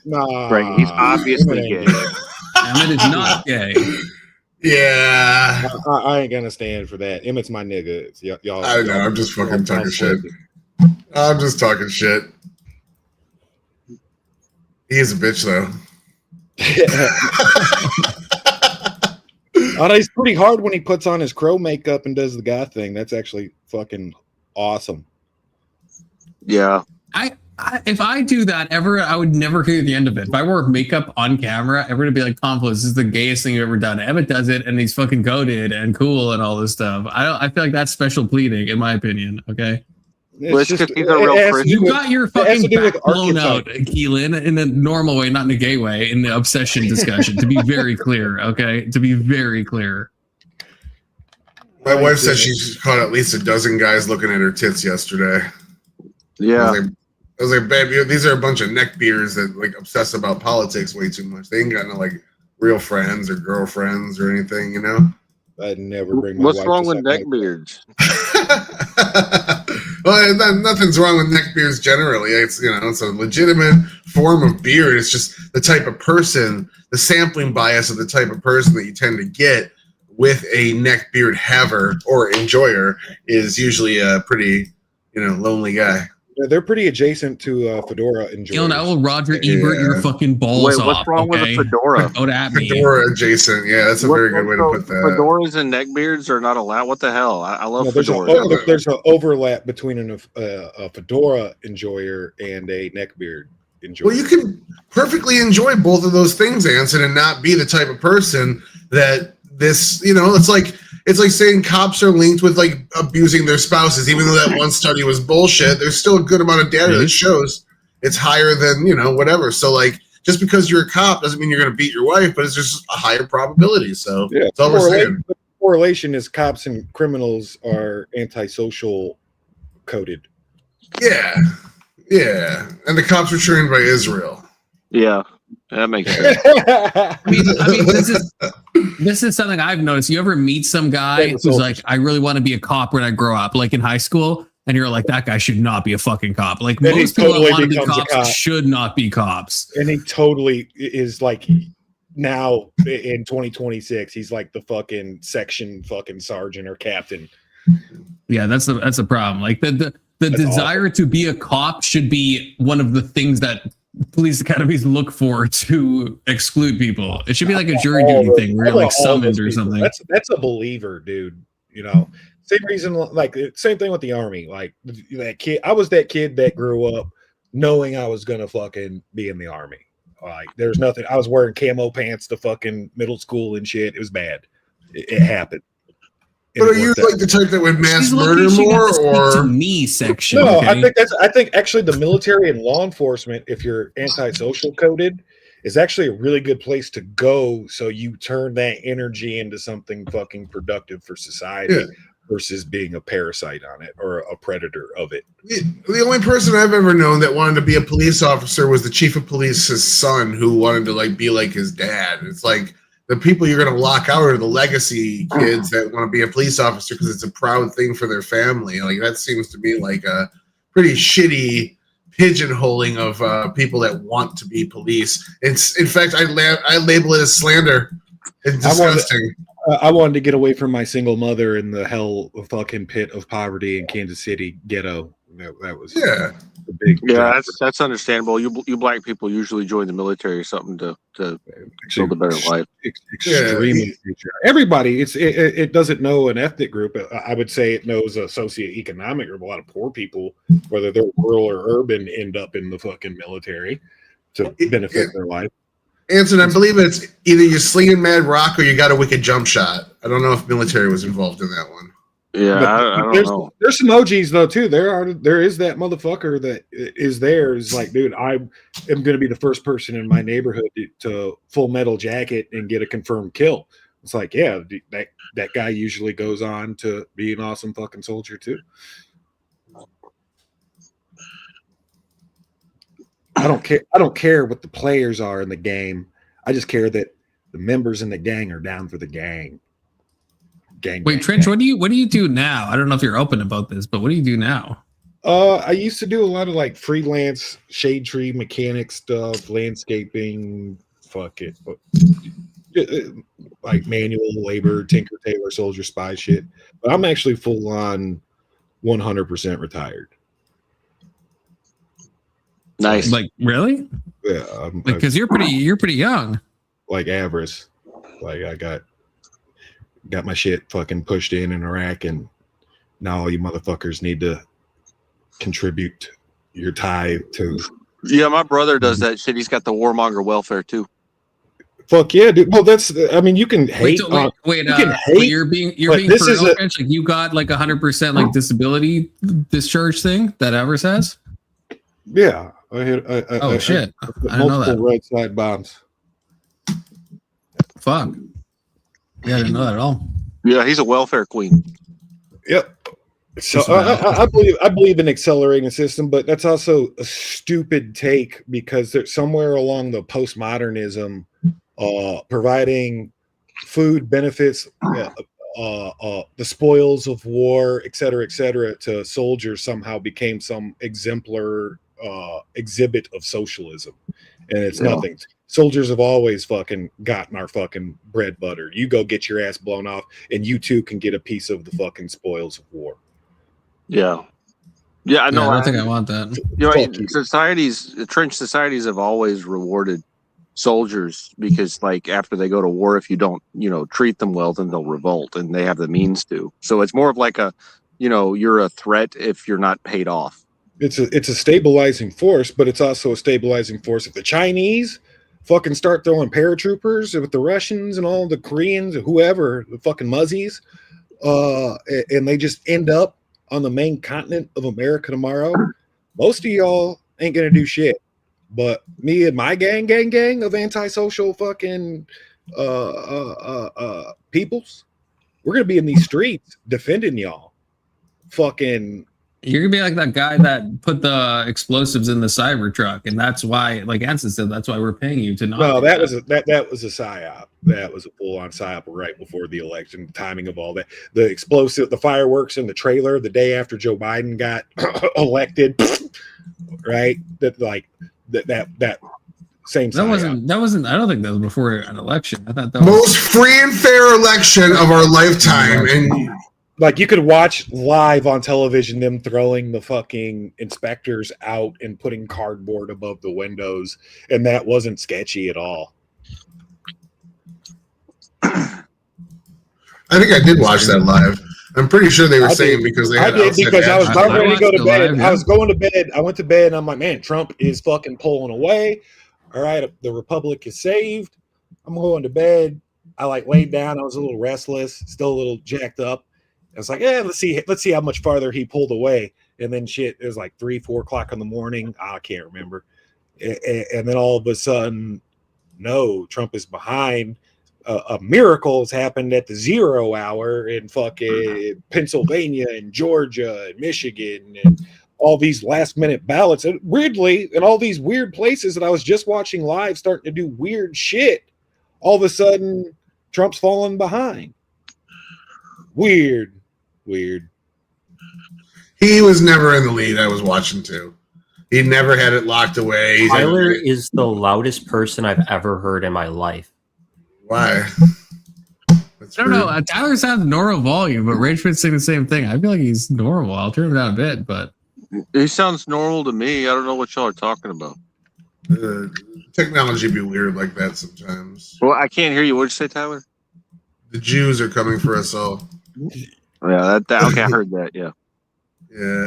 [SPEAKER 16] Nah,
[SPEAKER 6] Right. He's obviously
[SPEAKER 16] Emmett
[SPEAKER 6] gay.
[SPEAKER 16] ain't
[SPEAKER 5] Emmett is not gay.
[SPEAKER 19] Yeah,
[SPEAKER 16] I ain't gonna stand for that. Emmett's my nigga. Y'all.
[SPEAKER 19] I know. I'm just fucking talking shit. I'm just talking shit. He is a bitch, though.
[SPEAKER 16] Oh, he's pretty hard when he puts on his crow makeup and does the guy thing. That's actually fucking awesome.
[SPEAKER 6] Yeah.
[SPEAKER 5] If I do that ever, I would never hear the end of it. If I wore makeup on camera, everyone would be like, "Confluence, this is the gayest thing you've ever done." Emmett does it, and he's fucking goated and cool and all this stuff. I feel like that's special pleading, in my opinion. Okay.
[SPEAKER 6] Well, it's just he's a real Christian.
[SPEAKER 5] You got your fucking back blown out, Keelan, in the normal way, not in a gay way, in the obsession discussion. To be very clear, okay? To be very clear.
[SPEAKER 19] My wife said she caught at least a dozen guys looking at her tits yesterday.
[SPEAKER 6] Yeah.
[SPEAKER 19] I was like, babe, these are a bunch of neckbeards that like obsess about politics way too much. They ain't got no like real friends or girlfriends or anything, you know?
[SPEAKER 16] I'd never bring my
[SPEAKER 6] What's
[SPEAKER 16] wife
[SPEAKER 6] wrong
[SPEAKER 16] to
[SPEAKER 6] with
[SPEAKER 16] something
[SPEAKER 6] neckbeards?
[SPEAKER 19] Well, nothing's wrong with neckbeards generally. It's it's a legitimate form of beard. It's just the type of person, the sampling bias of the type of person that you tend to get with a neckbeard haver or enjoyer is usually a pretty, lonely guy.
[SPEAKER 16] Yeah, they're pretty adjacent to fedora enjoyers.
[SPEAKER 5] Keelan, I will Roger Ebert your fucking balls off.
[SPEAKER 6] What's wrong with a fedora?
[SPEAKER 5] Out at me.
[SPEAKER 19] Fedora adjacent. Yeah, that's a very good way to put that.
[SPEAKER 6] Fedoras and neckbeards are not allowed. What the hell? I love
[SPEAKER 16] fedoras. There's an overlap between a fedora enjoyer and a neckbeard enjoyer.
[SPEAKER 19] Well, you can perfectly enjoy both of those things, Anson, and not be the type of person that this, it's like saying cops are linked with like abusing their spouses, even though that one study was bullshit. There's still a good amount of data that shows it's higher than, whatever. So like, just because you're a cop doesn't mean you're going to beat your wife, but it's just a higher probability. So
[SPEAKER 16] yeah,
[SPEAKER 19] that's all we're saying.
[SPEAKER 16] The correlation is cops and criminals are antisocial coded.
[SPEAKER 19] Yeah. Yeah. And the cops were trained by Israel.
[SPEAKER 6] Yeah. That makes sense.
[SPEAKER 5] I mean, this is something I've noticed. You ever meet some guy who's like, I really want to be a cop when I grow up, like in high school, and you're like, that guy should not be a fucking cop. Like
[SPEAKER 16] then
[SPEAKER 5] most people
[SPEAKER 16] totally
[SPEAKER 5] that want to be
[SPEAKER 16] cop.
[SPEAKER 5] cops should not be cops.
[SPEAKER 16] And he totally is like, now in 2026, he's like the fucking section fucking sergeant or captain.
[SPEAKER 5] Yeah, that's the problem. Like the desire to be a cop should be one of the things that police academies look for to exclude people. It should be like a jury duty thing where you're like summoned or something.
[SPEAKER 16] That's a believer, dude. Same reason, like same thing with the army. Like that kid, I was that kid that grew up knowing I was gonna fucking be in the army. Like there's nothing. I was wearing camo pants to fucking middle school and shit. It was bad. It happened.
[SPEAKER 19] But are you like the type that would mass murder more, or
[SPEAKER 5] to me section?
[SPEAKER 16] No,
[SPEAKER 5] okay?
[SPEAKER 16] I think actually the military and law enforcement, if you're antisocial coded, is actually a really good place to go. So you turn that energy into something fucking productive for society versus being a parasite on it or a predator of it.
[SPEAKER 19] The only person I've ever known that wanted to be a police officer was the chief of police's son, who wanted to like be like his dad. It's like, the people you're going to lock out are the legacy kids that want to be a police officer because it's a proud thing for their family. Like that seems to be like a pretty shitty pigeonholing of people that want to be police. It's in fact, I label it as slander. It's disgusting.
[SPEAKER 16] I wanted to get away from my single mother in the hell fucking pit of poverty in Kansas City ghetto. That was the big.
[SPEAKER 6] Yeah, that's understandable. You black people usually join the military or something to build a better life.
[SPEAKER 16] Extremely everybody. It doesn't know an ethnic group. I would say it knows a socioeconomic group. A lot of poor people, whether they're rural or urban, end up in the fucking military to benefit their life.
[SPEAKER 19] Anson, I believe it's either you're slinging mad rock or you got a wicked jump shot. I don't know if military was involved in that one.
[SPEAKER 6] Yeah, I don't know.
[SPEAKER 16] There's some OGs though too. There is that motherfucker that is there. Is like, dude, I am going to be the first person in my neighborhood to Full Metal Jacket and get a confirmed kill. It's like, yeah, that guy usually goes on to be an awesome fucking soldier too. I don't care what the players are in the game. I just care that the members in the gang are down for the gang.
[SPEAKER 17] gang.
[SPEAKER 5] Wait, Trench, what do you do now? I don't know if you're open about this, but what do you do now?
[SPEAKER 17] I used to do a lot of like freelance shade tree mechanic stuff, landscaping, fuck it, like manual labor, Tinker Tailor Soldier Spy shit. But I'm actually full on 100% retired.
[SPEAKER 6] Nice.
[SPEAKER 5] Like really?
[SPEAKER 17] Yeah,
[SPEAKER 5] because you're pretty young.
[SPEAKER 17] Like Avarice, like I got my shit fucking pushed in Iraq, and now all you motherfuckers need to contribute your tithe to.
[SPEAKER 6] Yeah, my brother does that shit. He's got the warmonger welfare too.
[SPEAKER 17] Fuck yeah, dude. Well, that's. I mean, you can hate.
[SPEAKER 5] You're being for real, French. Like you got like 100% like disability discharge thing that Evers has.
[SPEAKER 17] Yeah,
[SPEAKER 5] shit! I didn't know that.
[SPEAKER 17] Red side bombs.
[SPEAKER 5] Fuck. Yeah, I didn't know that at all.
[SPEAKER 6] Yeah, he's a welfare queen.
[SPEAKER 17] Yep. So I believe in accelerating the system, but that's also a stupid take because there's somewhere along the postmodernism, providing food benefits, the spoils of war, et cetera, to soldiers somehow became some exemplar exhibit of socialism, and it's nothing. Soldiers have always fucking gotten our fucking bread buttered. You go get your ass blown off, and you too can get a piece of the fucking spoils of war.
[SPEAKER 6] Yeah, I know.
[SPEAKER 5] I don't think I want that.
[SPEAKER 6] You know, trench societies have always rewarded soldiers because, like, after they go to war, if you don't, treat them well, then they'll revolt, and they have the means to. So it's more of like a, you're a threat if you're not paid off.
[SPEAKER 17] It's a stabilizing force, but it's also a stabilizing force if the Chinese fucking start throwing paratroopers with the Russians and all the Koreans, or whoever, the fucking muzzies, and they just end up on the main continent of America tomorrow. Most of y'all ain't gonna do shit, but me and my gang of antisocial fucking peoples, we're gonna be in these streets defending y'all. Fucking.
[SPEAKER 5] You're gonna be like that guy that put the explosives in the cyber truck, and that's why, like Anson said, that's why we're paying you to not.
[SPEAKER 17] No, that was a psyop. That was a full-on psyop right before the election. The timing of all that, the explosive, the fireworks in the trailer the day after Joe Biden got elected, right? That same.
[SPEAKER 5] That wasn't. I don't think that was before an election. I thought that was
[SPEAKER 19] most free and fair election of our lifetime, and.
[SPEAKER 17] Like you could watch live on television them throwing the fucking inspectors out and putting cardboard above the windows, and that wasn't sketchy at all.
[SPEAKER 19] I think I did watch that live. I'm pretty sure they were saying because they had.
[SPEAKER 17] I did because I was about ready to go to bed. I was going to bed. I went to bed and I'm like, man, Trump is fucking pulling away. All right, the Republic is saved. I'm going to bed. I laid down. I was a little restless, still a little jacked up. I was like, let's see how much farther he pulled away. And then shit, it was like 3-4 o'clock in the morning. I can't remember. And then all of a sudden, no, Trump is behind. A miracle has happened at the 0 hour in fucking Pennsylvania and Georgia and Michigan and all these last minute ballots. And weirdly, in all these weird places that I was just watching live starting to do weird shit, all of a sudden Trump's falling behind. Weird.
[SPEAKER 19] He was never in the lead. I was watching too. He never had it locked away.
[SPEAKER 18] Tyler is the loudest person I've ever heard in my life.
[SPEAKER 19] Why?
[SPEAKER 5] I don't know. Tyler's has normal volume, but Rachman's saying the same thing. I feel like he's normal. I'll turn him down a bit, but
[SPEAKER 6] he sounds normal to me. I don't know what y'all are talking about.
[SPEAKER 19] Technology be weird like that sometimes.
[SPEAKER 6] Well, I can't hear you. What'd you say, Tyler?
[SPEAKER 19] The Jews are coming for us all.
[SPEAKER 6] Yeah, okay, I heard that. Yeah.
[SPEAKER 19] Yeah.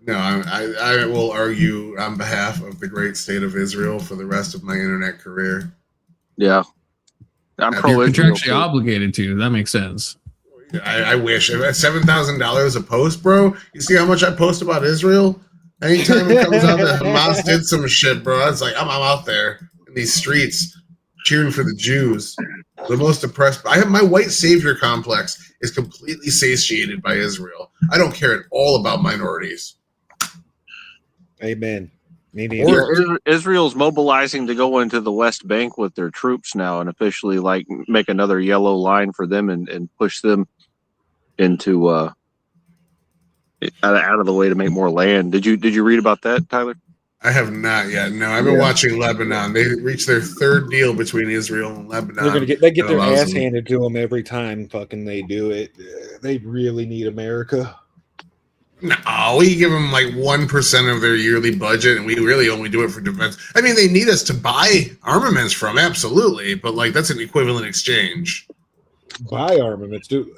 [SPEAKER 19] No, I will argue on behalf of the great state of Israel for the rest of my internet career.
[SPEAKER 6] Yeah. I'm
[SPEAKER 5] pro-Israel. You're contractually obligated to. That makes sense.
[SPEAKER 19] I wish. At $7,000 a post, bro. You see how much I post about Israel? Anytime it comes out that Hamas did some shit, bro, it's like I'm out there in these streets cheering for the Jews. The most oppressed. I have my white savior complex is completely satiated by Israel. I don't care at all about minorities.
[SPEAKER 17] Amen.
[SPEAKER 6] Israel's mobilizing to go into the West Bank with their troops now and officially like make another yellow line for them and push them into out of the way to make more land. Did you read about that, Tyler?
[SPEAKER 19] I have not yet. No, I've been watching Lebanon. They reached their third deal between Israel and Lebanon.
[SPEAKER 17] They get their ass handed to them every time fucking they do it. They really need America.
[SPEAKER 19] No, we give them like 1% of their yearly budget, and we really only do it for defense. I mean, they need us to buy armaments from, absolutely, but like that's an equivalent exchange.
[SPEAKER 17] Buy armaments, dude.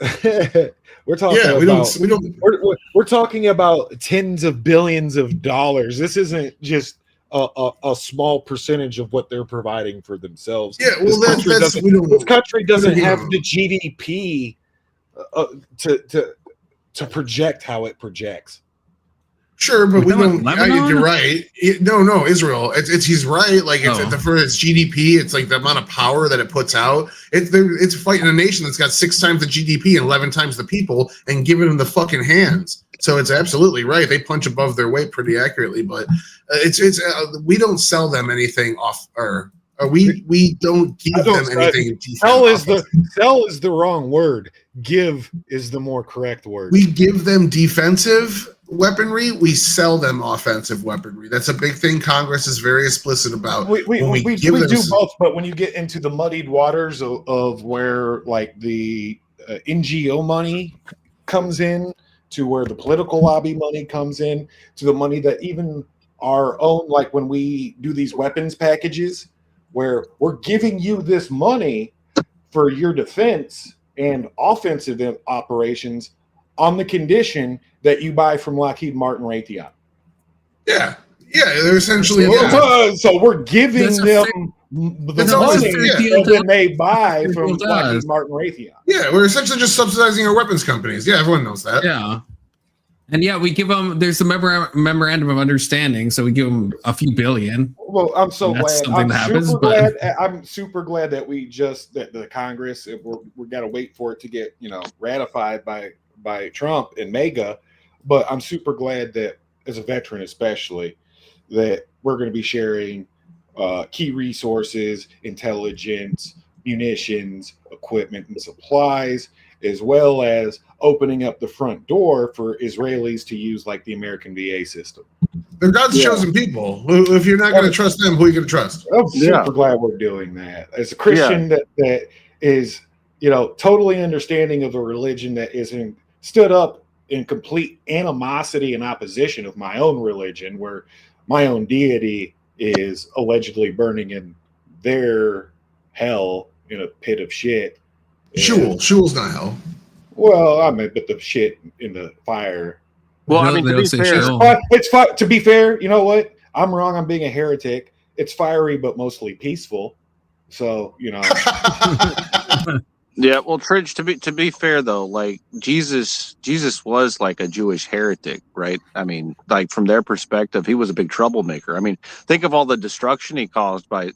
[SPEAKER 17] We're talking we're talking about tens of billions of dollars. This isn't just a small percentage of what they're providing for themselves.
[SPEAKER 19] Yeah, well,
[SPEAKER 17] this country doesn't have the GDP to project how it projects.
[SPEAKER 19] Sure, but we don't. You're right. No, Israel. He's right. Like for its GDP, it's like the amount of power that it puts out. It's fighting a nation that's got 6 times the GDP and 11 times the people, and giving them the fucking hands. So it's absolutely right. They punch above their weight pretty accurately, but we don't sell them anything off, or we don't give them anything.
[SPEAKER 17] Sell is the wrong word. Give is the more correct word.
[SPEAKER 19] We give them defensive weaponry, we sell them offensive weaponry. That's a big thing Congress is very explicit about.
[SPEAKER 17] We do both, but when you get into the muddied waters of where like the NGO money comes in, to where the political lobby money comes in, to the money that even our own, like when we do these weapons packages, where we're giving you this money for your defense and offensive operations on the condition that you buy from Lockheed Martin or Raytheon.
[SPEAKER 19] Yeah, they're essentially.
[SPEAKER 17] So we're giving them the money that they buy from Lockheed Martin or Raytheon.
[SPEAKER 19] Yeah, we're essentially just subsidizing our weapons companies. Yeah, everyone knows that.
[SPEAKER 5] Yeah. And we give them. There's a memorandum of understanding, so we give them a few billion.
[SPEAKER 17] Well, I'm so glad. I'm super glad that the Congress. We got to wait for it to get ratified by Trump and MAGA, but I'm super glad that as a veteran, especially, that we're going to be sharing key resources, intelligence, munitions, equipment, and supplies, as well as opening up the front door for Israelis to use like the American VA system.
[SPEAKER 19] They're God's chosen people. If you're not going to trust them, who are you going to trust?
[SPEAKER 17] I'm super glad we're doing that. As a Christian that is, totally understanding of a religion that isn't stood up in complete animosity and opposition of my own religion, where my own deity is allegedly burning in their hell in a pit of shit.
[SPEAKER 19] Shul's not hell.
[SPEAKER 17] Well, I mean, but the shit in the fire.
[SPEAKER 6] Well, I mean, to be fair,
[SPEAKER 17] to be fair, you know what? I'm wrong. I'm being a heretic. It's fiery, but mostly peaceful. So,
[SPEAKER 6] Yeah, well, Tridge, to be fair though, like Jesus was like a Jewish heretic, right? I mean, like from their perspective, he was a big troublemaker. I mean, think of all the destruction he caused by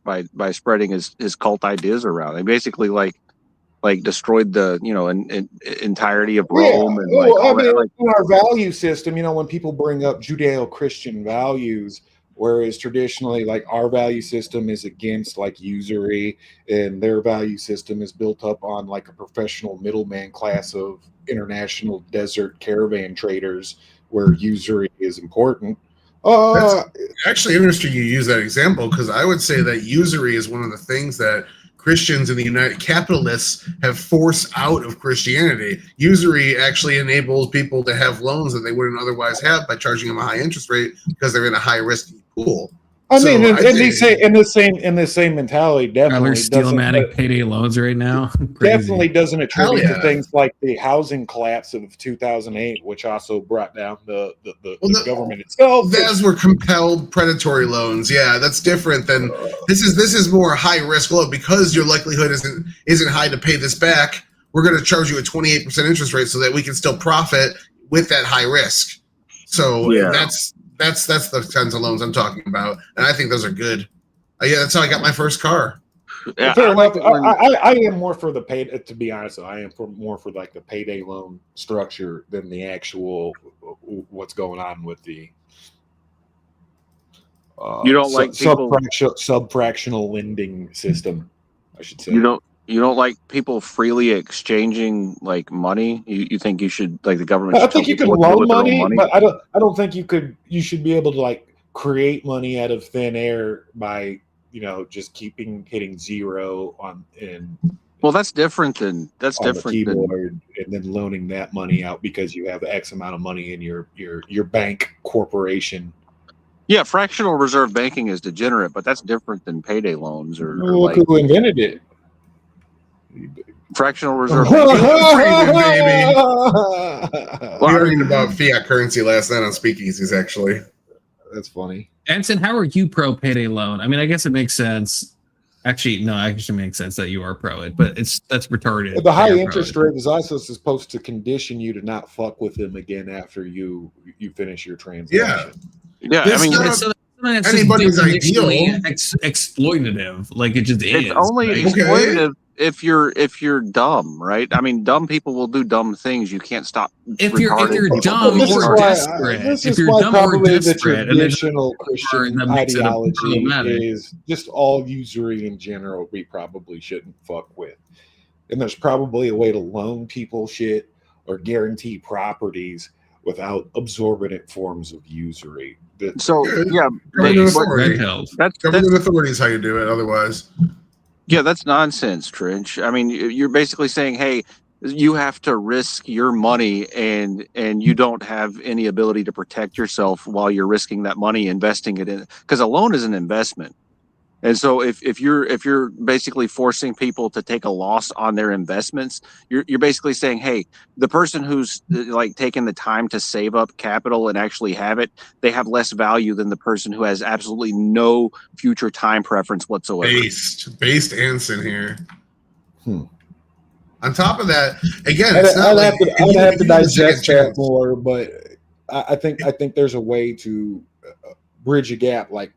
[SPEAKER 6] spreading his cult ideas around. He basically like destroyed the entirety of Rome and
[SPEAKER 17] in our value system. When people bring up Judeo-Christian values, whereas traditionally, like our value system is against like usury, and their value system is built up on like a professional middleman class of international desert caravan traders, where usury is important.
[SPEAKER 19] That's actually interesting you use that example, because I would say that usury is one of the things that Christians in the United capitalists have forced out of Christianity. Usury actually enables people to have loans that they wouldn't otherwise have by charging them a high interest rate because they're in a high risk pool.
[SPEAKER 17] I mean, in the same mentality, definitely
[SPEAKER 5] steelmatic payday loans right now.
[SPEAKER 17] Definitely doesn't attribute to things like the housing collapse of 2008, which also brought down the government itself.
[SPEAKER 19] Those were compelled predatory loans. Yeah, that's different than this is more high risk loan, because your likelihood isn't high to pay this back. We're going to charge you a 28% interest rate so that we can still profit with that high risk. So that's the kinds of loans I'm talking about, and I think those are good. That's how I got my first car.
[SPEAKER 17] Yeah, I am more for the pay. To be honest, I am more for like the payday loan structure than the actual what's going on with the
[SPEAKER 6] You don't like people
[SPEAKER 16] subfractional lending system, I should say.
[SPEAKER 6] You don't like people freely exchanging like money. You think you should like the government?
[SPEAKER 16] I think you can
[SPEAKER 6] should
[SPEAKER 16] loan money, but I don't think you should be able to like create money out of thin air by just hitting zero on in.
[SPEAKER 6] Well, that's different than
[SPEAKER 16] the keyboard and then loaning that money out because you have X amount of money in your bank corporation.
[SPEAKER 6] Yeah, fractional reserve banking is degenerate, but that's different than payday loans or
[SPEAKER 16] look who invented it.
[SPEAKER 6] Fractional reserve banking.
[SPEAKER 19] Baby. We were reading about fiat currency last night on Speakeasies, actually.
[SPEAKER 16] That's funny.
[SPEAKER 5] Anson, how are you pro payday loan? I mean, I guess it makes sense. Actually, no, it actually makes sense that you are pro it, but that's retarded.
[SPEAKER 16] The high interest rate is also supposed to condition you to not fuck with them again after you finish your transaction.
[SPEAKER 6] Yeah, I mean,
[SPEAKER 5] it's
[SPEAKER 19] anybody's ideal.
[SPEAKER 5] Exploitative, like it just is.
[SPEAKER 6] It's only exploitative if you're dumb, right? I mean, dumb people will do dumb things. You can't stop.
[SPEAKER 5] If you're dumb or desperate, if you're dumb or desperate,
[SPEAKER 16] the traditional Christian ideology is just all usury in general. We probably shouldn't fuck with, and there's probably a way to loan people shit or guarantee properties without absorbent forms of usury.
[SPEAKER 6] So yeah,
[SPEAKER 19] government authority is how you do it. Otherwise.
[SPEAKER 6] Yeah, that's nonsense, Trench. I mean, you're basically saying, hey, you have to risk your money and you don't have any ability to protect yourself while you're risking that money, investing it in, because a loan is an investment. And so if you're basically forcing people to take a loss on their investments, you're basically saying, hey, the person who's like taking the time to save up capital and actually have it, they have less value than the person who has absolutely no future time preference whatsoever.
[SPEAKER 19] Based Anson here. On top of that, again,
[SPEAKER 16] I'd have to digest that more, but I think there's a way to bridge a gap, like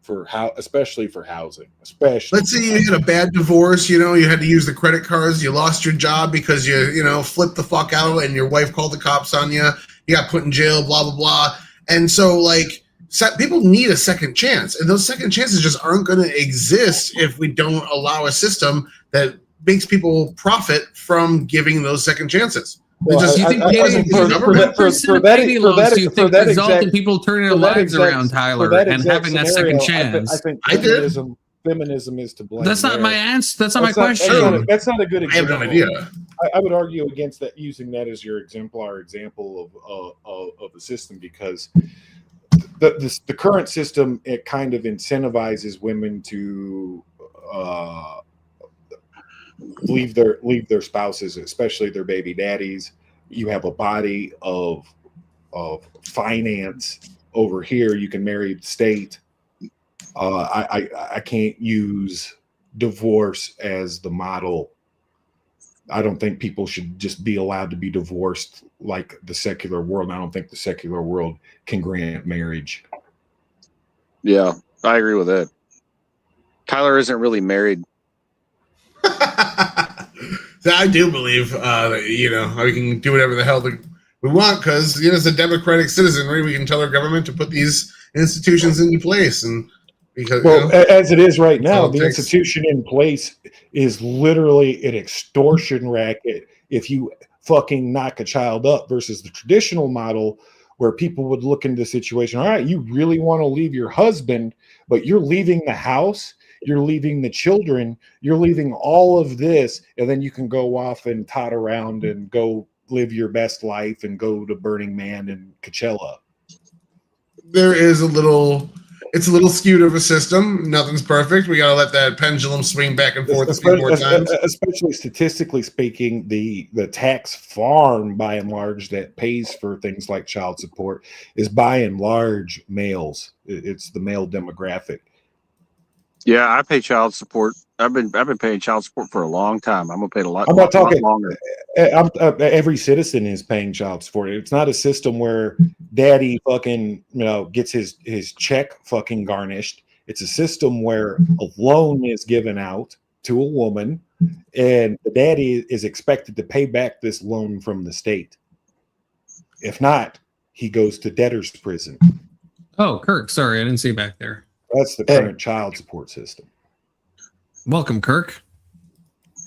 [SPEAKER 16] especially for housing.
[SPEAKER 19] Let's say you had a bad divorce, you had to use the credit cards, you lost your job because you flipped the fuck out and your wife called the cops on you, you got put in jail, blah blah blah. And so like people need a second chance, and those second chances just aren't going to exist if we don't allow a system that makes people profit from giving those second chances.
[SPEAKER 5] Well, do you think that result in people turning their lives around, Tyler, and having that second chance?
[SPEAKER 16] I think feminism is to blame.
[SPEAKER 5] That's not my answer. That's not my question.
[SPEAKER 16] That's not a good example.
[SPEAKER 19] I have no idea.
[SPEAKER 16] I would argue against that, using that as your exemplar example of the system, because the current system, it kind of incentivizes women to leave their spouses, especially their baby daddies. You have a body of finance over here. You can marry the state. I can't use divorce as the model. I don't think people should just be allowed to be divorced like the secular world. I don't think the secular world can grant marriage.
[SPEAKER 6] Yeah, I agree with that. Tyler isn't really married.
[SPEAKER 19] I do believe that we can do whatever the hell we want, because as a democratic citizenry, we can tell our government to put these institutions into place, and because
[SPEAKER 16] as it is right now, the institution in place is literally an extortion racket if you fucking knock a child up, versus the traditional model where people would look into the situation. All right, you really want to leave your husband, but you're leaving the house, you're leaving the children, you're leaving all of this, and then you can go off and tot around and go live your best life and go to Burning Man and Coachella.
[SPEAKER 19] There is it's a little skewed of a system. Nothing's perfect. We got to let that pendulum swing back and forth a few more times.
[SPEAKER 16] Especially statistically speaking, the tax farm, by and large, that pays for things like child support is by and large males. It's the male demographic.
[SPEAKER 6] Yeah, I pay child support. I've been paying child support for a long time. I'm gonna pay a lot.
[SPEAKER 16] I'm not talking
[SPEAKER 6] longer.
[SPEAKER 16] Every citizen is paying child support. It's not a system where daddy fucking gets his check fucking garnished. It's a system where a loan is given out to a woman, and the daddy is expected to pay back this loan from the state. If not, he goes to debtor's prison.
[SPEAKER 5] Oh, Kirk, sorry, I didn't see you back there.
[SPEAKER 16] That's the current child support system.
[SPEAKER 5] Welcome, Kirk.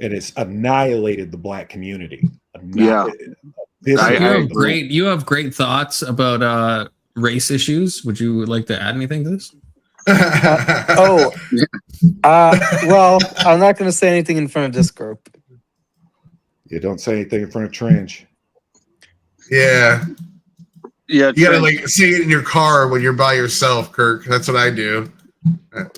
[SPEAKER 16] And it's annihilated the black community.
[SPEAKER 6] Yeah.
[SPEAKER 5] You have great thoughts about race issues. Would you like to add anything to this?
[SPEAKER 20] Well, I'm not going to say anything in front of this group.
[SPEAKER 16] You don't say anything in front of Trench.
[SPEAKER 19] Yeah.
[SPEAKER 6] Yeah.
[SPEAKER 19] You gotta like say it in your car when you're by yourself, Kirk. That's what I do.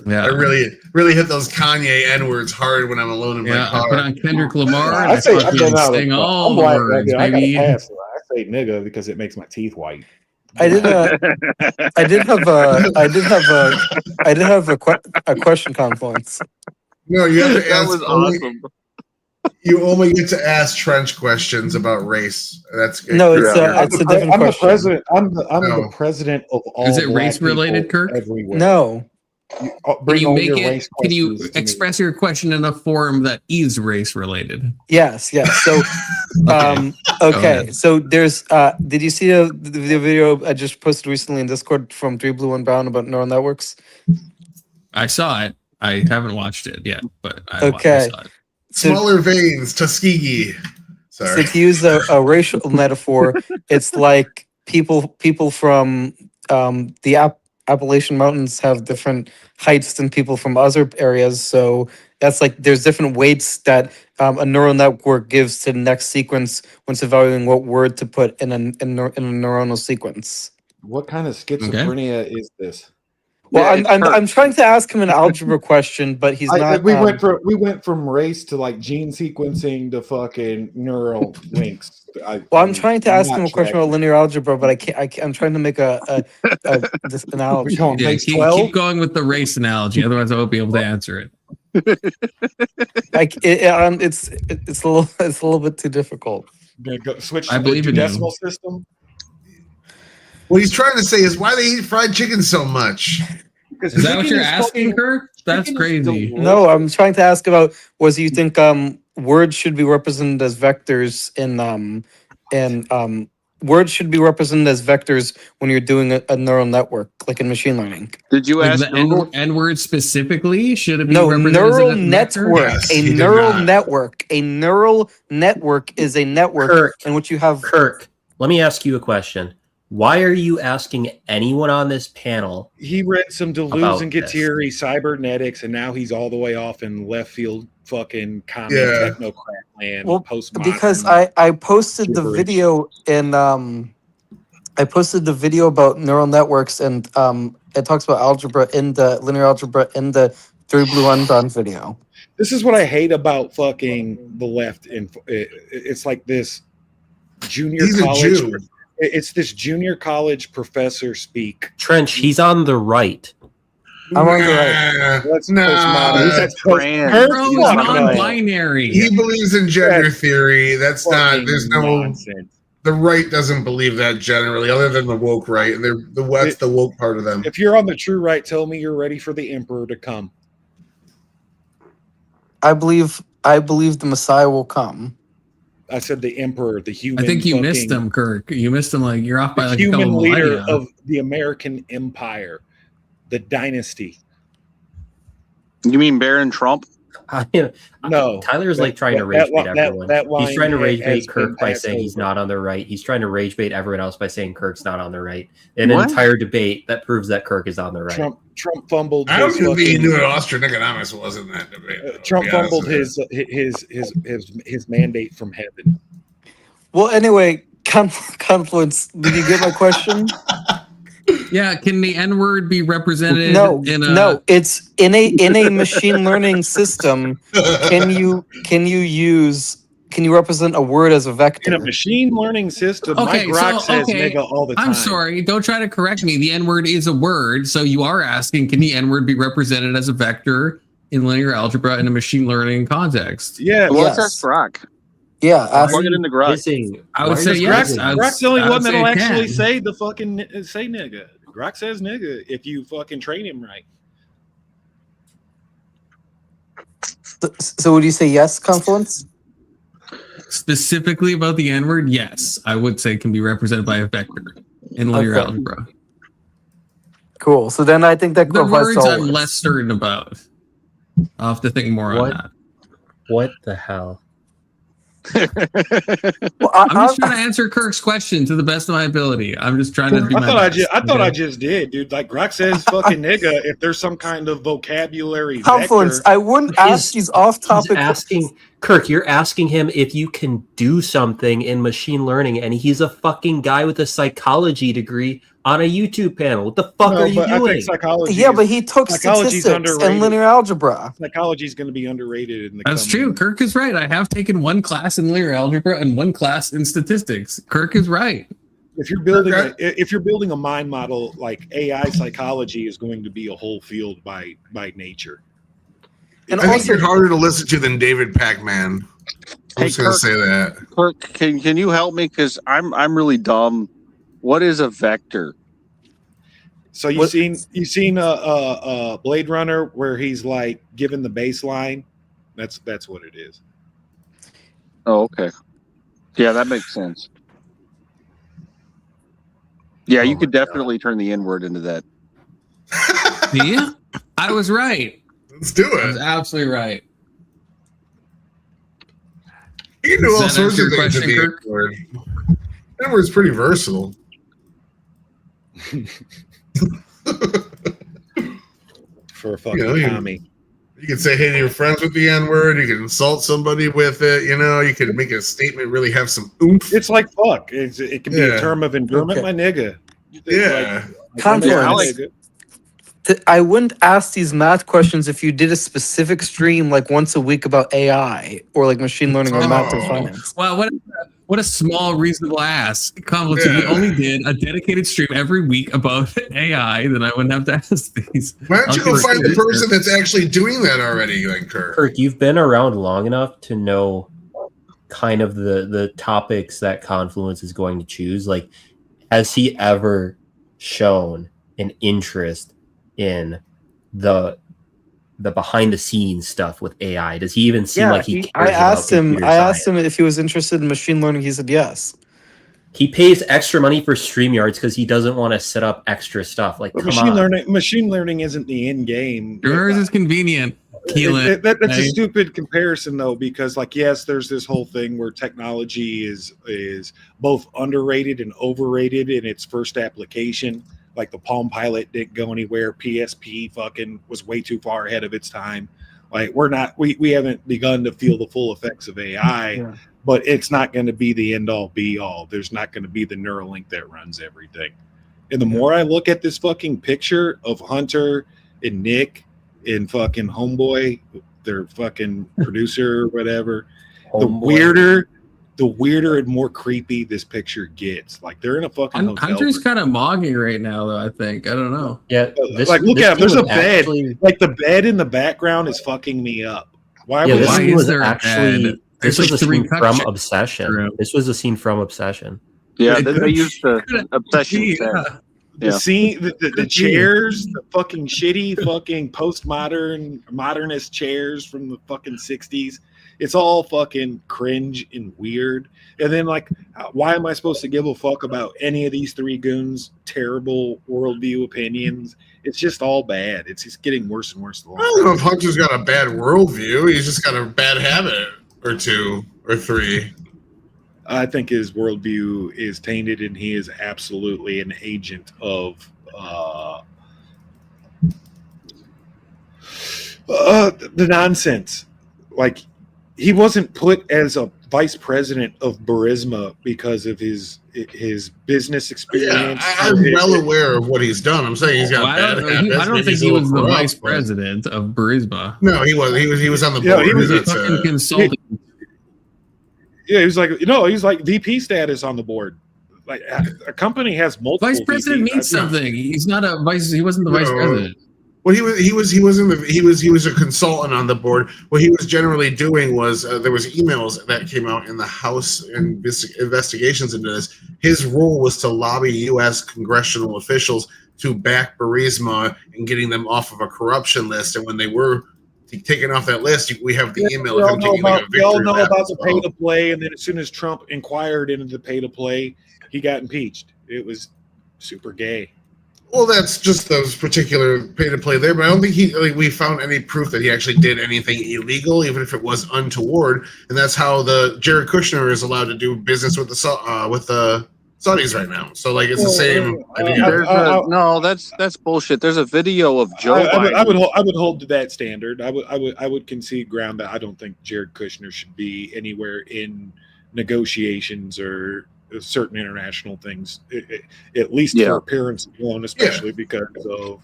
[SPEAKER 5] Yeah.
[SPEAKER 19] I really hit those Kanye N-words hard when I'm alone in my car.
[SPEAKER 5] I put on Kendrick Lamar.
[SPEAKER 16] I say I've been out
[SPEAKER 5] sing all
[SPEAKER 16] I'm black,
[SPEAKER 5] words,
[SPEAKER 16] I
[SPEAKER 5] baby.
[SPEAKER 16] gotta pass. I say nigga because it makes my teeth white.
[SPEAKER 20] I did have a question, Confluence.
[SPEAKER 19] No, you have to
[SPEAKER 6] That
[SPEAKER 19] ask.
[SPEAKER 6] was awesome.
[SPEAKER 19] You only get to ask Trench questions about race. That's good.
[SPEAKER 20] No, it's a different question.
[SPEAKER 16] The president. I'm the president of all.
[SPEAKER 5] Is it
[SPEAKER 16] black
[SPEAKER 5] race related,
[SPEAKER 16] people
[SPEAKER 5] Kirk?
[SPEAKER 16] everywhere.
[SPEAKER 20] No.
[SPEAKER 16] Bring
[SPEAKER 5] Can you
[SPEAKER 16] all
[SPEAKER 5] make
[SPEAKER 16] your
[SPEAKER 5] it?
[SPEAKER 16] race
[SPEAKER 5] Can you
[SPEAKER 16] questions to me.
[SPEAKER 5] express your question in a form that is race related?
[SPEAKER 20] Yes. So, okay. So there's. Did you see the video I just posted recently in Discord from 3 Blue 1 Brown about neural networks?
[SPEAKER 5] I saw it. I haven't watched it yet, but I saw it.
[SPEAKER 19] Smaller veins, Tuskegee. Sorry.
[SPEAKER 20] So to use a racial metaphor, it's like people from the Appalachian Mountains have different heights than people from other areas. So that's like there's different weights that a neural network gives to the next sequence when it's evaluating what word to put in a neuronal sequence.
[SPEAKER 16] What kind of schizophrenia is this?
[SPEAKER 20] Well, I'm trying to ask him an algebra question, but he's not.
[SPEAKER 16] We went from race to like gene sequencing to fucking neural links.
[SPEAKER 20] I'm trying to ask him a question about linear algebra, but I can't. I'm trying to make this analogy.
[SPEAKER 5] Yeah, keep going with the race analogy, otherwise I won't be able to answer it.
[SPEAKER 20] It's a little bit too difficult.
[SPEAKER 16] Switch
[SPEAKER 5] I
[SPEAKER 16] to
[SPEAKER 5] believe
[SPEAKER 16] the
[SPEAKER 5] in you.
[SPEAKER 16] decimal system.
[SPEAKER 19] What he's trying to say is why they eat fried chicken so much.
[SPEAKER 5] Is that what you're asking, Kirk? That's crazy.
[SPEAKER 20] No, I'm trying to ask about whether you think words should be represented as vectors in words should be represented as vectors when you're doing a neural network, like in machine learning.
[SPEAKER 6] Did you
[SPEAKER 5] Like
[SPEAKER 6] ask
[SPEAKER 5] the N word specifically? Should it be
[SPEAKER 20] No,
[SPEAKER 5] represented
[SPEAKER 20] neural
[SPEAKER 5] as a
[SPEAKER 20] network.
[SPEAKER 5] vector?
[SPEAKER 20] A neural network is a network in which you have.
[SPEAKER 18] Kirk, let me ask you a question. Why are you asking anyone on this panel?
[SPEAKER 16] He read some
[SPEAKER 18] about
[SPEAKER 16] Deleuze and
[SPEAKER 18] this?
[SPEAKER 16] Guattari cybernetics, and now he's all the way off in left field fucking common technocrat land.
[SPEAKER 20] Well,
[SPEAKER 16] postmodern
[SPEAKER 20] because I posted the
[SPEAKER 16] gibberish.
[SPEAKER 20] video in I posted the video about neural networks and it talks about algebra in the linear algebra in the 3 Blue Unbound video.
[SPEAKER 16] This is what I hate about fucking the left. It's like this junior
[SPEAKER 19] He's a
[SPEAKER 16] college.
[SPEAKER 19] Jew.
[SPEAKER 16] It's this junior college professor speak.
[SPEAKER 18] Trench, he's on the right.
[SPEAKER 20] I'm on the right.
[SPEAKER 16] That's
[SPEAKER 19] postmodern.
[SPEAKER 16] That's
[SPEAKER 5] Bro, it's non-binary.
[SPEAKER 19] He believes in gender theory. That's not. There's no.
[SPEAKER 16] nonsense.
[SPEAKER 19] The right doesn't believe that generally, other than the woke right, and that's the woke part of them.
[SPEAKER 16] If you're on the true right, tell me you're ready for the emperor to come.
[SPEAKER 20] I believe the Messiah will come.
[SPEAKER 16] I said the emperor, the human.
[SPEAKER 5] I think you missed him, Kirk. You missed him. Like you're off by
[SPEAKER 16] The
[SPEAKER 5] like
[SPEAKER 16] human
[SPEAKER 5] a couple
[SPEAKER 16] leader
[SPEAKER 5] millennia.
[SPEAKER 16] of the American Empire, the dynasty.
[SPEAKER 6] You mean Baron Trump?
[SPEAKER 16] No,
[SPEAKER 18] Tyler's like trying to rage bait everyone. He's trying to rage bait Kirk by saying he's not on the right. He's trying to rage bait everyone else by saying Kirk's not on the right. In an entire debate that proves that Kirk is on the right.
[SPEAKER 16] Trump fumbled.
[SPEAKER 19] I don't think he knew Austrian economics was in that debate.
[SPEAKER 16] Trump fumbled his mandate from heaven.
[SPEAKER 20] Well, anyway, Confluence, did you get my question?
[SPEAKER 5] Yeah, can the N-word be represented?
[SPEAKER 20] No, it's in a machine learning system. Can you represent a word as a vector?
[SPEAKER 16] In a machine learning system, my grok says nigga all the time.
[SPEAKER 5] I'm sorry, don't try to correct me. The N-word is a word, so you are asking, can the N-word be represented as a vector in linear algebra in a machine learning context?
[SPEAKER 16] Yeah,
[SPEAKER 6] well, let's ask Grok.
[SPEAKER 20] Yeah,
[SPEAKER 6] plug it in the Grok.
[SPEAKER 5] I would say yes.
[SPEAKER 16] Grok's the only one that'll actually
[SPEAKER 5] can.
[SPEAKER 16] say the fucking say nigga. Grok says nigga if you fucking train him right.
[SPEAKER 20] So would you say yes, Confluence?
[SPEAKER 5] Specifically about the N-word, yes, I would say can be represented by a vector in linear algebra.
[SPEAKER 20] Cool. So then I think that
[SPEAKER 5] The
[SPEAKER 20] applies
[SPEAKER 5] words
[SPEAKER 20] to
[SPEAKER 5] I'm
[SPEAKER 20] all
[SPEAKER 5] less certain about. I'll have to think more on that.
[SPEAKER 18] What the hell?
[SPEAKER 5] I'm just trying to answer Kirk's question to the best of my ability. I'm just trying to do my best.
[SPEAKER 17] I thought I just did, dude. Like Grok says, "Fucking nigga." If there's some kind of vocabulary
[SPEAKER 20] Confluence.
[SPEAKER 17] vector,
[SPEAKER 20] I wouldn't ask these off-topic.
[SPEAKER 18] He's asking Kirk. You're asking him if you can do something in machine learning, and he's a fucking guy with a psychology degree on a YouTube panel. What the fuck are you
[SPEAKER 17] but I
[SPEAKER 18] doing?
[SPEAKER 17] think psychology.
[SPEAKER 20] Yeah, but he took
[SPEAKER 17] psychology's
[SPEAKER 20] statistics and
[SPEAKER 17] underrated.
[SPEAKER 20] linear algebra.
[SPEAKER 17] Psychology is going to be underrated in the.
[SPEAKER 5] That's true. Kirk is right. I have taken one class in linear algebra and one class in statistics. Kirk is right.
[SPEAKER 17] If you're building a mind model, like AI psychology is going to be a whole field by nature.
[SPEAKER 19] And I think you're harder to listen to than David Pac-Man. I'm just gonna say that.
[SPEAKER 6] Kirk, can you help me? Because I'm really dumb. What is a vector?
[SPEAKER 17] So you've seen Blade Runner where he's like given the baseline. That's what it is.
[SPEAKER 6] Oh, okay. Yeah, that makes sense. Yeah, you could definitely turn the N-word into that.
[SPEAKER 5] Yeah, I was right.
[SPEAKER 19] Let's do it.
[SPEAKER 5] I was absolutely right.
[SPEAKER 19] You can do all
[SPEAKER 5] Does that
[SPEAKER 19] sorts
[SPEAKER 5] answer
[SPEAKER 19] of
[SPEAKER 5] your
[SPEAKER 19] things with
[SPEAKER 5] question,
[SPEAKER 19] the
[SPEAKER 5] Kirk?
[SPEAKER 19] N-word. N-word's pretty versatile.
[SPEAKER 17] For a fucking Tommy.
[SPEAKER 19] You can say hey to your friends with the N-word. You can insult somebody with it. You know, you can make a statement, really have some oomph.
[SPEAKER 17] It's like fuck. It can be a term of endearment, my nigga.
[SPEAKER 19] Yeah.
[SPEAKER 20] Confluence. I wouldn't ask these math questions if you did a specific stream like once a week about AI or like machine learning or math and finance.
[SPEAKER 5] Well, what a small, reasonable ask. Conflict. If we only did a dedicated stream every week about AI, then I wouldn't have to ask these.
[SPEAKER 19] Why don't you go find the person that's actually doing that already, like Kirk?
[SPEAKER 18] Kirk, you've been around long enough to know kind of the topics that Confluence is going to choose. Like, has he ever shown an interest in the behind the scenes stuff with AI? Does he even seem like he cares
[SPEAKER 20] I asked
[SPEAKER 18] about
[SPEAKER 20] him
[SPEAKER 18] computer
[SPEAKER 20] I asked
[SPEAKER 18] science?
[SPEAKER 20] him if he was interested in machine learning. He said yes.
[SPEAKER 18] He pays extra money for StreamYards because he doesn't want to set up extra stuff. Like,
[SPEAKER 17] But
[SPEAKER 18] come on.
[SPEAKER 17] machine learning isn't the end game.
[SPEAKER 5] Yours is convenient.
[SPEAKER 17] That's a stupid comparison though, because like, yes, there's this whole thing where technology is both underrated and overrated in its first application. Like the Palm Pilot didn't go anywhere. PSP fucking was way too far ahead of its time. Like we haven't begun to feel the full effects of AI, but it's not going to be the end all be all. There's not going to be the Neuralink that runs everything. And the more I look at this fucking picture of Hunter and Nick and fucking Homeboy, their fucking producer or whatever, the weirder and more creepy this picture gets. Like they're in a fucking hotel.
[SPEAKER 5] Hunter's kind of mogging right now, though. I think. I don't know.
[SPEAKER 18] Yeah,
[SPEAKER 17] like look at him. There's a bed. Like the bed in the background is fucking me up. Why
[SPEAKER 18] this
[SPEAKER 17] there
[SPEAKER 18] was a scene from
[SPEAKER 5] touch
[SPEAKER 18] Obsession. This was a scene from Obsession.
[SPEAKER 6] Yeah, they used the Obsession set.
[SPEAKER 17] The scene, the chairs, the fucking shitty fucking modernist chairs from the fucking 60s. It's all fucking cringe and weird. And then, like, why am I supposed to give a fuck about any of these three goons' terrible worldview opinions? It's just all bad. It's just getting worse and worse.
[SPEAKER 19] I don't know if Hunter's got a bad worldview. He's just got a bad habit or two or three.
[SPEAKER 17] I think his worldview is tainted, and he is absolutely an agent of the nonsense. Like, he wasn't put as a vice president of Burisma because of his business experience.
[SPEAKER 19] Yeah, I'm well aware of what he's done. I'm saying he's got bad habits.
[SPEAKER 5] I don't think he was the vice president of Burisma.
[SPEAKER 19] No, he was. He was on the board.
[SPEAKER 5] He was a fucking consultant.
[SPEAKER 17] Yeah, he was like VP status on the board. Like a company has multiple.
[SPEAKER 5] Vice president
[SPEAKER 17] VPs.
[SPEAKER 5] means something. He's not a vice. He wasn't the vice president.
[SPEAKER 19] Well, he was a consultant on the board. What he was generally doing was there was emails that came out in the House and investigations into this. His role was to lobby U.S. congressional officials to back Burisma and getting them off of a corruption list. And when they were taken off that list, we have the email of him taking like a victory
[SPEAKER 17] we all know
[SPEAKER 19] lap
[SPEAKER 17] about
[SPEAKER 19] as
[SPEAKER 17] the
[SPEAKER 19] well.
[SPEAKER 17] pay to play, and then as soon as Trump inquired into the pay to play, he got impeached. It was super gay.
[SPEAKER 19] Well, that's just those particular pay to play there, but I don't think we found any proof that he actually did anything illegal, even if it was untoward. And that's how the Jared Kushner is allowed to do business with the Saudis right now. So like it's the same idea.
[SPEAKER 6] No, that's bullshit. There's a video of Joe Biden.
[SPEAKER 17] I would hold to that standard. I would concede ground that I don't think Jared Kushner should be anywhere in negotiations or certain international things, at least for appearance alone, especially because of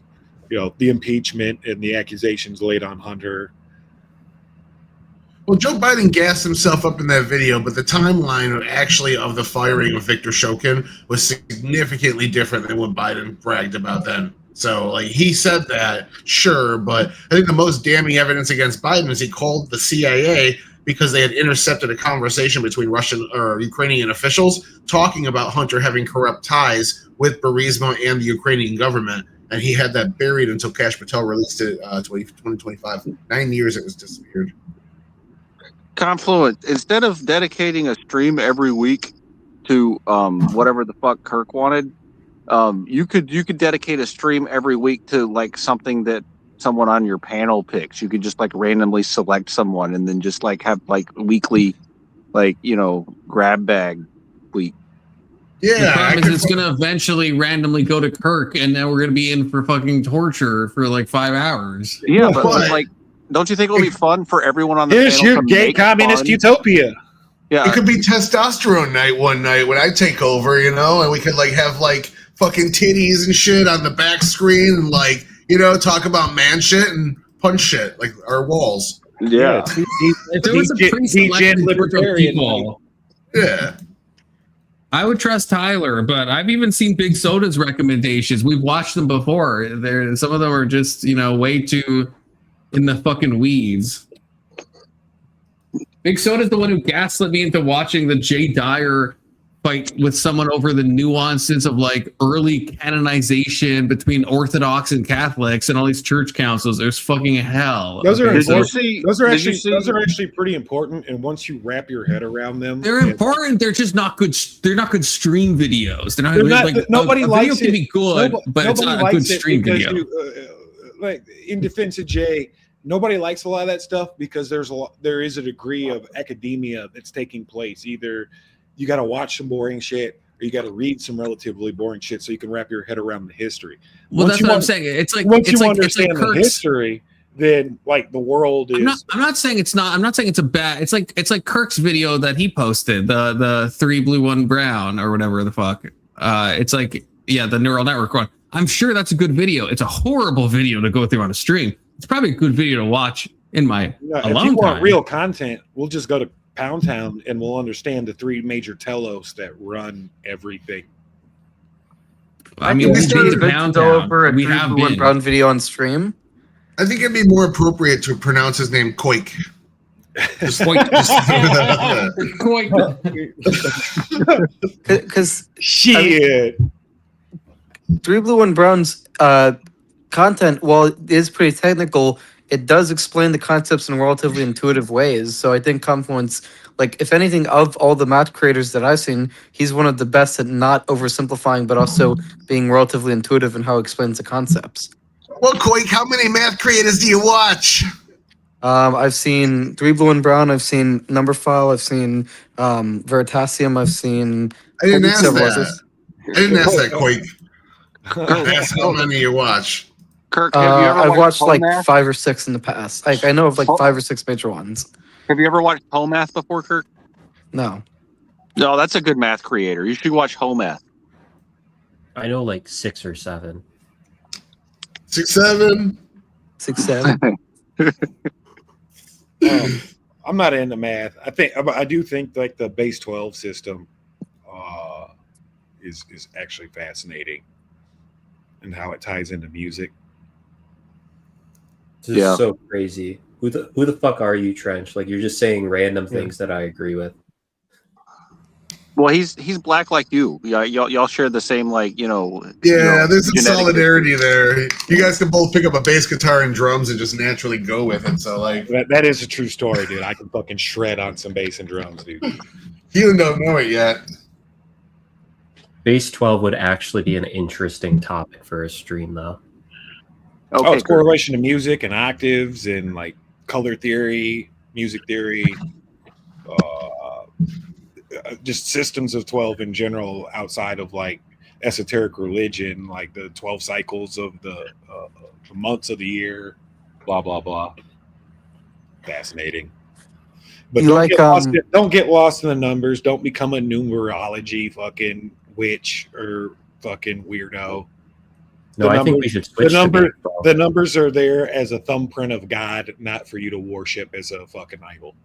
[SPEAKER 17] the impeachment and the accusations laid on Hunter.
[SPEAKER 19] Well, Joe Biden gassed himself up in that video, but the timeline of the firing of Victor Shokin was significantly different than what Biden bragged about then. So, like, he said that, sure, but I think the most damning evidence against Biden is he called the CIA because they had intercepted a conversation between Russian or Ukrainian officials talking about Hunter having corrupt ties with Burisma and the Ukrainian government. And he had that buried until Kash Patel released it 2025. 9 years it was disappeared.
[SPEAKER 6] Confluent, instead of dedicating a stream every week to whatever the fuck Kirk wanted, you could dedicate a stream every week to like something that someone on your panel picks. You could just like randomly select someone and then just like have like weekly, like, grab bag week.
[SPEAKER 5] Yeah, the problem is it's going to eventually randomly go to Kirk, and now we're going to be in for fucking torture for like 5 hours.
[SPEAKER 6] Yeah, but like, don't you think it'll be fun for everyone on the
[SPEAKER 17] Here's
[SPEAKER 6] panel
[SPEAKER 17] your
[SPEAKER 6] to
[SPEAKER 17] gay
[SPEAKER 6] make
[SPEAKER 17] communist
[SPEAKER 6] fun?
[SPEAKER 17] utopia.
[SPEAKER 19] Yeah, it could be testosterone night one night when I take over, and we could like have like fucking titties and shit on the back screen and like, talk about man shit and punch shit like our walls.
[SPEAKER 6] Yeah,
[SPEAKER 5] if there was a pre-selected group of people, I would trust Tyler, but I've even seen Big Soda's recommendations. We've watched them before. Some of them are just, way too in the fucking weeds. Big Soda's the one who gaslit me into watching the Jay Dyer fight with someone over the nuances of like early canonization between Orthodox and Catholics and all these church councils. There's fucking hell.
[SPEAKER 17] Those are actually pretty important. And once you wrap your head around them,
[SPEAKER 5] they're important. They're just not good. They're not good stream videos.
[SPEAKER 17] Nobody likes
[SPEAKER 5] it. Can be good, but it's not a good stream video.
[SPEAKER 17] Like in defense of Jay, nobody likes a lot of that stuff because there is a degree of academia that's taking place. Either you got to watch some boring shit, or you got to read some relatively boring shit so you can wrap your head around the history.
[SPEAKER 5] Well, that's what I'm saying. It's like
[SPEAKER 17] once you understand the history, then like the world is.
[SPEAKER 5] I'm not saying it's not. I'm not saying it's a bad. It's like Kirk's video that he posted, the 3 blue 1 brown or whatever the fuck. It's like the neural network one. I'm sure that's a good video. It's a horrible video to go through on a stream. It's probably a good video to watch in my alone
[SPEAKER 17] if you want
[SPEAKER 5] time.
[SPEAKER 17] Real content, we'll just go to Pound Town and we'll understand the 3 major telos that run everything.
[SPEAKER 20] I mean, we started to Pound Town. We have one brown video on stream.
[SPEAKER 19] I think it'd be more appropriate to pronounce his name Koik. Just
[SPEAKER 20] Because
[SPEAKER 17] shit.
[SPEAKER 20] 3 blue 1 brown's content, while it is pretty technical, it does explain the concepts in relatively intuitive ways. So I think Confluence, like, if anything, of all the math creators that I've seen, he's one of the best at not oversimplifying, but also being relatively intuitive in how he explains the concepts.
[SPEAKER 19] Well, Koik, how many math creators do you watch?
[SPEAKER 20] I've seen 3 blue 1 brown. I've seen Numberphile. I've seen Veritasium. I've seen.
[SPEAKER 19] I didn't ask that. I didn't ask that, Koik. That's how many you watch.
[SPEAKER 6] Kirk, have you ever
[SPEAKER 20] I've watched like
[SPEAKER 6] Pomath?
[SPEAKER 20] 5 or 6 in the past. Like I know of like 5 or 6 major ones.
[SPEAKER 6] Have you ever watched Pomath before, Kirk?
[SPEAKER 20] No.
[SPEAKER 6] No, that's a good math creator. You should watch Pomath.
[SPEAKER 18] I know like 6 or 7.
[SPEAKER 19] 6, 7.
[SPEAKER 20] 6, 7.
[SPEAKER 17] I'm not into math. I do think like the base 12 system is actually fascinating and how it ties into music.
[SPEAKER 18] This is so crazy. Who the fuck are you, Trench? Like you're just saying random things that I agree with.
[SPEAKER 6] Well, he's black like you. Yeah, y'all share the same
[SPEAKER 19] there's some solidarity there. You guys can both pick up a bass guitar and drums and just naturally go with it. So like
[SPEAKER 17] that is a true story, dude. I can fucking shred on some bass and drums, dude.
[SPEAKER 19] You don't know it yet.
[SPEAKER 18] Base 12 would actually be an interesting topic for a stream, though.
[SPEAKER 17] Oh, it's correlation to music and octaves and like color theory, music theory, just systems of 12 in general outside of like esoteric religion, like the 12 cycles of the months of the year, blah, blah, blah. Fascinating. But don't get lost in the numbers. Don't become a numerology fucking witch or fucking weirdo.
[SPEAKER 18] No, I think we should switch
[SPEAKER 17] the numbers are there as a thumbprint of God, not for you to worship as a fucking idol.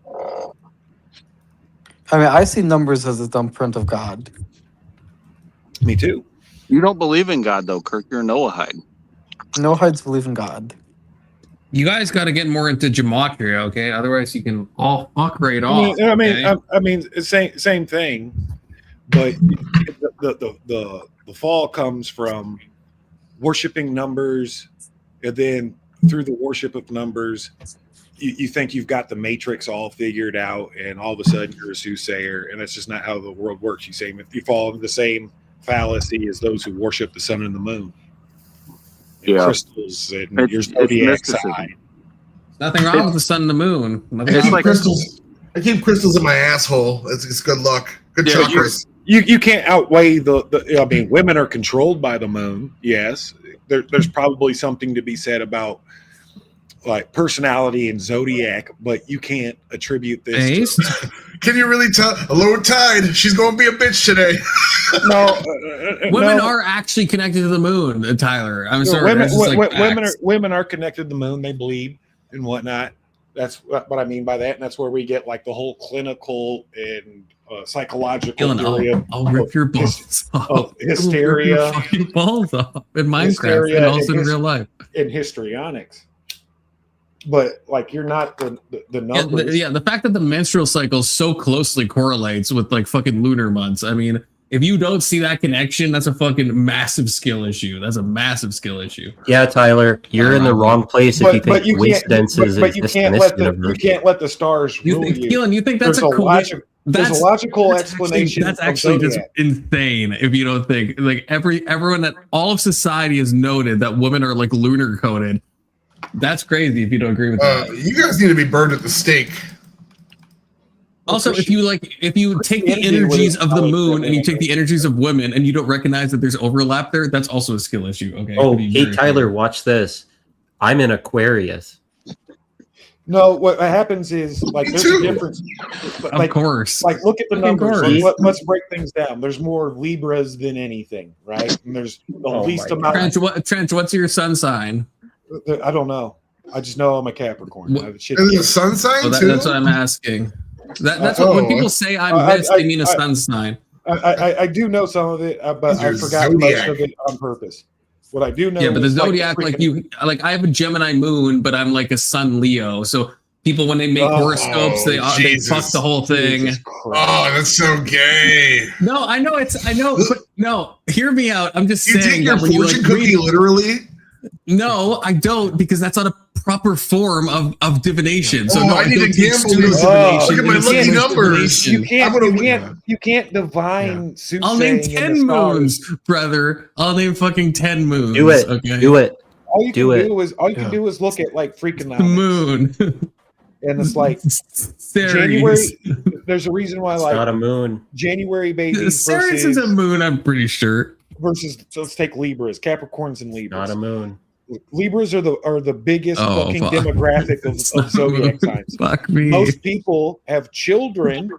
[SPEAKER 20] I mean, I see numbers as a thumbprint of God.
[SPEAKER 17] Me too.
[SPEAKER 6] You don't believe in God, though, Kirk. You're a Noahide.
[SPEAKER 20] Noahides believe in God.
[SPEAKER 5] You guys got to get more into gematria, okay? Otherwise, you can all fuck right off.
[SPEAKER 17] I mean, same thing, but the fall comes from worshiping numbers, and then through the worship of numbers, you think you've got the matrix all figured out, and all of a sudden you're a soothsayer, and that's just not how the world works. You fall into the same fallacy as those who worship the sun and the moon. Crystals and your zodiac sign.
[SPEAKER 5] Nothing wrong with the sun and the moon.
[SPEAKER 19] It's like crystals. I keep crystals in my asshole. It's good luck. Good chakras.
[SPEAKER 17] You can't outweigh the. I mean, women are controlled by the moon. Yes, there's probably something to be said about like personality and zodiac, but you can't attribute this.
[SPEAKER 19] Can you really tell? A low tide. She's going to be a bitch today.
[SPEAKER 17] No,
[SPEAKER 5] women are actually connected to the moon, Tyler. I'm sorry.
[SPEAKER 17] Women are connected to the moon. They bleed and whatnot. That's what I mean by that, and that's where we get like the whole clinical and psychological theory
[SPEAKER 5] I'll rip your balls off.
[SPEAKER 17] Hysteria,
[SPEAKER 5] I'll rip your fucking balls off in Minecraft and also in real life.
[SPEAKER 17] In histrionics. But like you're not the numbers.
[SPEAKER 5] The fact that the menstrual cycle so closely correlates with like fucking lunar months. I mean, if you don't see that connection, that's a fucking massive skill issue. That's a massive skill issue.
[SPEAKER 18] Yeah, Tyler, you're in the wrong place if you think coincidences exist in this universe.
[SPEAKER 17] You can't let the stars rule you.
[SPEAKER 5] Keelan, you think that's
[SPEAKER 17] there's a logical explanation.
[SPEAKER 5] That's actually just insane. If you don't think like everyone that all of society has noted that women are like lunar coded. That's crazy if you don't agree with that.
[SPEAKER 19] You guys need to be burned at the stake.
[SPEAKER 5] Also, if you take the energies of the moon and you take the energies of women and you don't recognize that there's overlap there, that's also a skill issue. Okay.
[SPEAKER 18] Oh, hey Tyler, watch this. I'm in Aquarius.
[SPEAKER 17] No, what happens is like there's a difference.
[SPEAKER 5] Of course.
[SPEAKER 17] Like look at the numbers. Let's break things down. There's more Libras than anything, right? And there's the least amount.
[SPEAKER 5] Trench, what's your sun sign?
[SPEAKER 17] I don't know. I just know I'm a Capricorn.
[SPEAKER 19] Is it a sun sign too?
[SPEAKER 5] That's what I'm asking. That's what when people say I'm this, they mean a sun sign.
[SPEAKER 17] I do know some of it, but I forgot most of it on purpose. What I do know,
[SPEAKER 5] yeah, but the zodiac, I have a Gemini moon, but I'm like a Sun Leo. So people, when they make horoscopes, they fuck the whole thing.
[SPEAKER 19] Oh, that's so gay.
[SPEAKER 5] No, I know, but no, hear me out. I'm just saying.
[SPEAKER 19] You take your fortune cookie literally?
[SPEAKER 5] No, I don't, because that's not a proper form of divination. So no,
[SPEAKER 19] I need to gamble. Look at my lucky numbers.
[SPEAKER 17] You can't divine.
[SPEAKER 5] I'll name 10 moons, brother. I'll name fucking 10 moons.
[SPEAKER 18] Do it.
[SPEAKER 5] Okay?
[SPEAKER 18] Do it.
[SPEAKER 17] All you can do is look at like freaking
[SPEAKER 5] the moon.
[SPEAKER 17] And it's like January. There's a reason why
[SPEAKER 18] it's
[SPEAKER 17] like
[SPEAKER 18] not a moon.
[SPEAKER 17] January babies.
[SPEAKER 5] Ceres is a moon, I'm pretty sure.
[SPEAKER 17] Versus, so let's take Libras, Capricorns, and Libras.
[SPEAKER 18] Not a moon.
[SPEAKER 17] Libras are the biggest fucking demographic of zodiac signs.
[SPEAKER 5] Fuck me.
[SPEAKER 17] Most people have children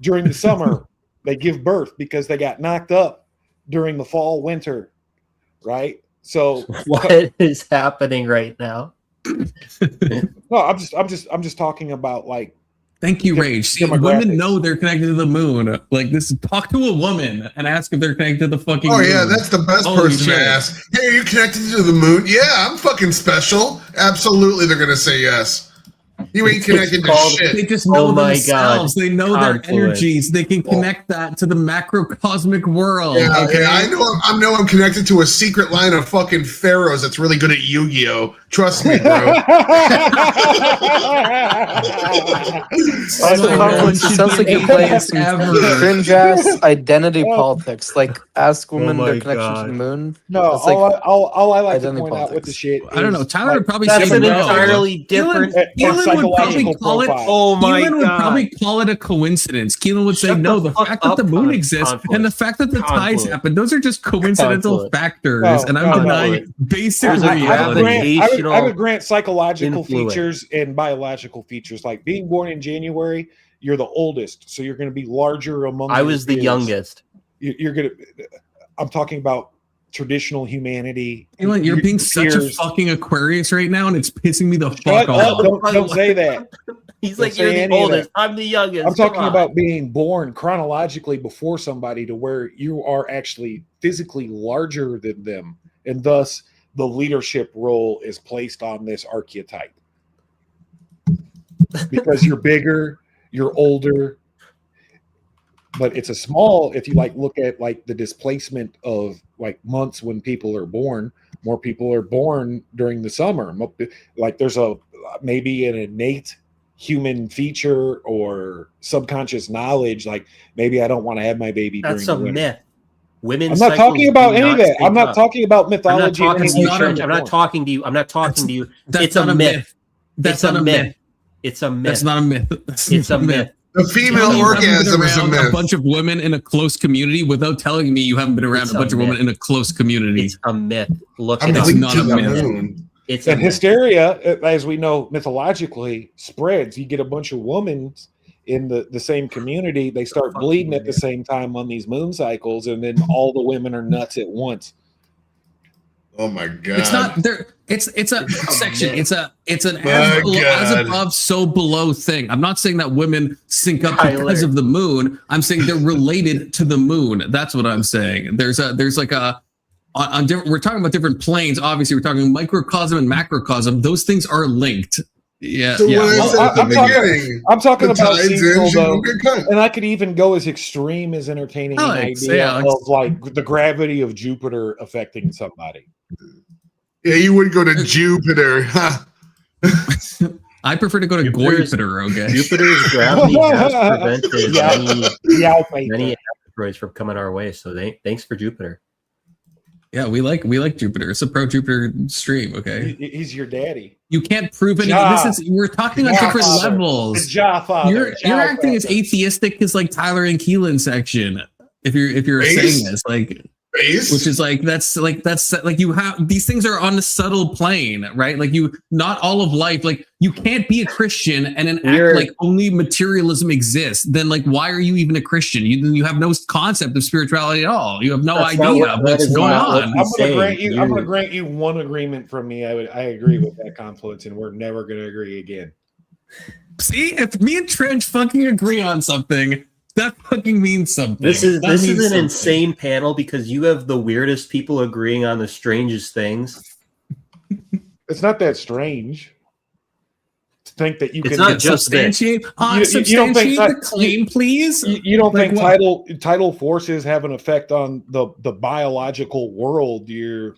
[SPEAKER 17] during the summer. They give birth because they got knocked up during the fall, winter, right? So
[SPEAKER 18] what is happening right now?
[SPEAKER 17] No, I'm just talking about like.
[SPEAKER 5] Thank you, Rage. See, women know they're connected to the moon. Like this, talk to a woman and ask if they're connected to the fucking moon.
[SPEAKER 19] Yeah, that's the best person to ask. Hey, are you connected to the moon? Yeah, I'm fucking special. Absolutely, they're gonna say yes. You ain't connected to shit.
[SPEAKER 5] They just know
[SPEAKER 18] Oh my
[SPEAKER 5] themselves.
[SPEAKER 18] God.
[SPEAKER 5] They know their
[SPEAKER 18] Confluence.
[SPEAKER 5] energies. They can connect that to the macrocosmic world.
[SPEAKER 19] Yeah,
[SPEAKER 5] okay?
[SPEAKER 19] yeah, I know I'm connected to a secret line of fucking pharaohs that's really good at Yu-Gi-Oh. Trust me, bro.
[SPEAKER 20] It sounds like you're playing some cringe ass identity politics. Like ask women their connection to the moon.
[SPEAKER 17] No,
[SPEAKER 20] That's like
[SPEAKER 17] all I like to
[SPEAKER 20] identity
[SPEAKER 17] point out with the
[SPEAKER 20] politics.
[SPEAKER 17] shit.
[SPEAKER 5] I don't know.
[SPEAKER 17] is,
[SPEAKER 5] Tyler would probably
[SPEAKER 18] That's
[SPEAKER 5] say
[SPEAKER 18] an
[SPEAKER 5] no.
[SPEAKER 18] entirely different.
[SPEAKER 5] Keelan would probably call it.
[SPEAKER 18] Oh my
[SPEAKER 5] Keelan would
[SPEAKER 18] God.
[SPEAKER 5] probably call it a coincidence. Keelan would say
[SPEAKER 18] Shut
[SPEAKER 5] no.
[SPEAKER 18] the
[SPEAKER 5] The
[SPEAKER 18] fuck
[SPEAKER 5] fact that the
[SPEAKER 18] up,
[SPEAKER 5] moon exists and the fact that the tides
[SPEAKER 18] Confluence.
[SPEAKER 5] happen, those are just coincidental
[SPEAKER 18] Confluence.
[SPEAKER 5] factors.
[SPEAKER 17] No,
[SPEAKER 5] and I'm
[SPEAKER 17] no,
[SPEAKER 5] denying basic
[SPEAKER 17] I
[SPEAKER 5] reality.
[SPEAKER 17] would grant psychological
[SPEAKER 18] influence.
[SPEAKER 17] features and biological features. Like being born in January, you're the oldest, so you're going to be larger among.
[SPEAKER 18] I
[SPEAKER 17] your
[SPEAKER 18] was the
[SPEAKER 17] peers.
[SPEAKER 18] youngest.
[SPEAKER 17] You're going to. I'm talking about traditional humanity.
[SPEAKER 5] Keelan, you're being such a fucking Aquarius right now, and it's pissing me the fuck off.
[SPEAKER 17] Don't say that.
[SPEAKER 18] He's
[SPEAKER 17] Don't
[SPEAKER 18] like,
[SPEAKER 17] say
[SPEAKER 18] you're the
[SPEAKER 17] any of
[SPEAKER 18] oldest.
[SPEAKER 17] that.
[SPEAKER 18] I'm the youngest.
[SPEAKER 17] I'm talking
[SPEAKER 18] Come on.
[SPEAKER 17] about being born chronologically before somebody to where you are actually physically larger than them. And thus, the leadership role is placed on this archetype. Because you're bigger, you're older, but it's a small, if you like look at like the displacement of like months when people are born, more people are born during the summer. Like there's a maybe an innate human feature or subconscious knowledge, like maybe I don't want to have my baby
[SPEAKER 18] That's
[SPEAKER 17] during
[SPEAKER 18] a
[SPEAKER 17] the winter.
[SPEAKER 18] myth. Women.
[SPEAKER 17] I'm not talking about any of that. I'm not talking about mythology.
[SPEAKER 18] I'm not talking to you. I'm not talking to you. It's a myth.
[SPEAKER 5] That's not a myth.
[SPEAKER 18] It's a myth.
[SPEAKER 5] That's not a myth.
[SPEAKER 18] It's a myth.
[SPEAKER 19] The female
[SPEAKER 5] You haven't been
[SPEAKER 19] orgasm is a
[SPEAKER 5] around
[SPEAKER 19] myth.
[SPEAKER 5] a bunch of women in a close community without telling me you haven't been around
[SPEAKER 18] It's
[SPEAKER 5] a bunch
[SPEAKER 18] a
[SPEAKER 5] of women
[SPEAKER 18] myth.
[SPEAKER 5] in a close community.
[SPEAKER 18] It's a myth. Look,
[SPEAKER 19] I'm
[SPEAKER 18] it up.
[SPEAKER 5] It's not a myth.
[SPEAKER 18] It's a
[SPEAKER 17] And
[SPEAKER 18] myth.
[SPEAKER 17] hysteria, as we know mythologically, spreads. You get a bunch of women in the same community, they start bleeding at the same time on these moon cycles, and then all the women are nuts at once.
[SPEAKER 19] Oh my god!
[SPEAKER 5] It's not there. It's a section. It's an
[SPEAKER 19] My
[SPEAKER 5] as
[SPEAKER 19] God.
[SPEAKER 5] above, so below thing. I'm not saying that women sync up
[SPEAKER 18] Tyler.
[SPEAKER 5] because of the moon. I'm saying they're related to the moon. That's what I'm saying. There's like a on different. We're talking about different planes. Obviously, we're talking microcosm and macrocosm. Those things are linked. Yeah,
[SPEAKER 19] So
[SPEAKER 5] yeah.
[SPEAKER 19] what I said at the beginning,
[SPEAKER 17] I'm talking
[SPEAKER 19] the
[SPEAKER 17] about
[SPEAKER 19] tides
[SPEAKER 17] seasonal,
[SPEAKER 19] and shit
[SPEAKER 17] though,
[SPEAKER 19] will get cut.
[SPEAKER 17] and I could even go as extreme as entertaining an
[SPEAKER 5] Alex,
[SPEAKER 17] idea
[SPEAKER 5] yeah, Alex.
[SPEAKER 17] of like the gravity of Jupiter affecting somebody.
[SPEAKER 19] Yeah, you would go to Jupiter. Huh?
[SPEAKER 5] I prefer to go to Jupiter. Okay.
[SPEAKER 18] Jupiter's gravity has prevented
[SPEAKER 17] Yeah,
[SPEAKER 18] many asteroids from coming our way. So thanks for Jupiter.
[SPEAKER 5] Yeah, we like Jupiter. It's a pro Jupiter stream. Okay.
[SPEAKER 17] He's your daddy.
[SPEAKER 5] You can't prove anything.
[SPEAKER 17] Ja.
[SPEAKER 5] This is we're talking on
[SPEAKER 17] Ja
[SPEAKER 5] different
[SPEAKER 17] father.
[SPEAKER 5] levels.
[SPEAKER 17] The Ja father.
[SPEAKER 5] You're
[SPEAKER 17] Ja
[SPEAKER 5] acting as
[SPEAKER 17] father.
[SPEAKER 5] atheistic as like Tyler and Keelan section. If you're
[SPEAKER 19] Base?
[SPEAKER 5] saying this, like
[SPEAKER 19] Base?
[SPEAKER 5] which is like that's like you have these things are on a subtle plane, right? Like you not all of life, like you can't be a Christian and then act like only materialism exists. Then like why are you even a Christian? You have no concept of spirituality at all. You have no
[SPEAKER 18] That's not
[SPEAKER 5] idea
[SPEAKER 18] what-
[SPEAKER 5] of
[SPEAKER 18] that
[SPEAKER 5] what's
[SPEAKER 18] is
[SPEAKER 5] going
[SPEAKER 18] not what
[SPEAKER 5] on.
[SPEAKER 18] we
[SPEAKER 17] I'm going to grant you one agreement from me. I agree with that confluence, and we're never going to agree again.
[SPEAKER 5] See, if me and Trench fucking agree on something, that fucking means something.
[SPEAKER 18] This is
[SPEAKER 5] That
[SPEAKER 18] an
[SPEAKER 5] means something.
[SPEAKER 18] insane panel because you have the weirdest people agreeing on the strangest things.
[SPEAKER 17] It's not that strange to think that you
[SPEAKER 18] It's
[SPEAKER 17] can
[SPEAKER 18] not just this.
[SPEAKER 5] substantiate.
[SPEAKER 17] You don't think
[SPEAKER 5] Substantiate the claim, please.
[SPEAKER 17] You don't
[SPEAKER 5] Like
[SPEAKER 17] think
[SPEAKER 5] what?
[SPEAKER 17] tidal forces have an effect on the biological world? You're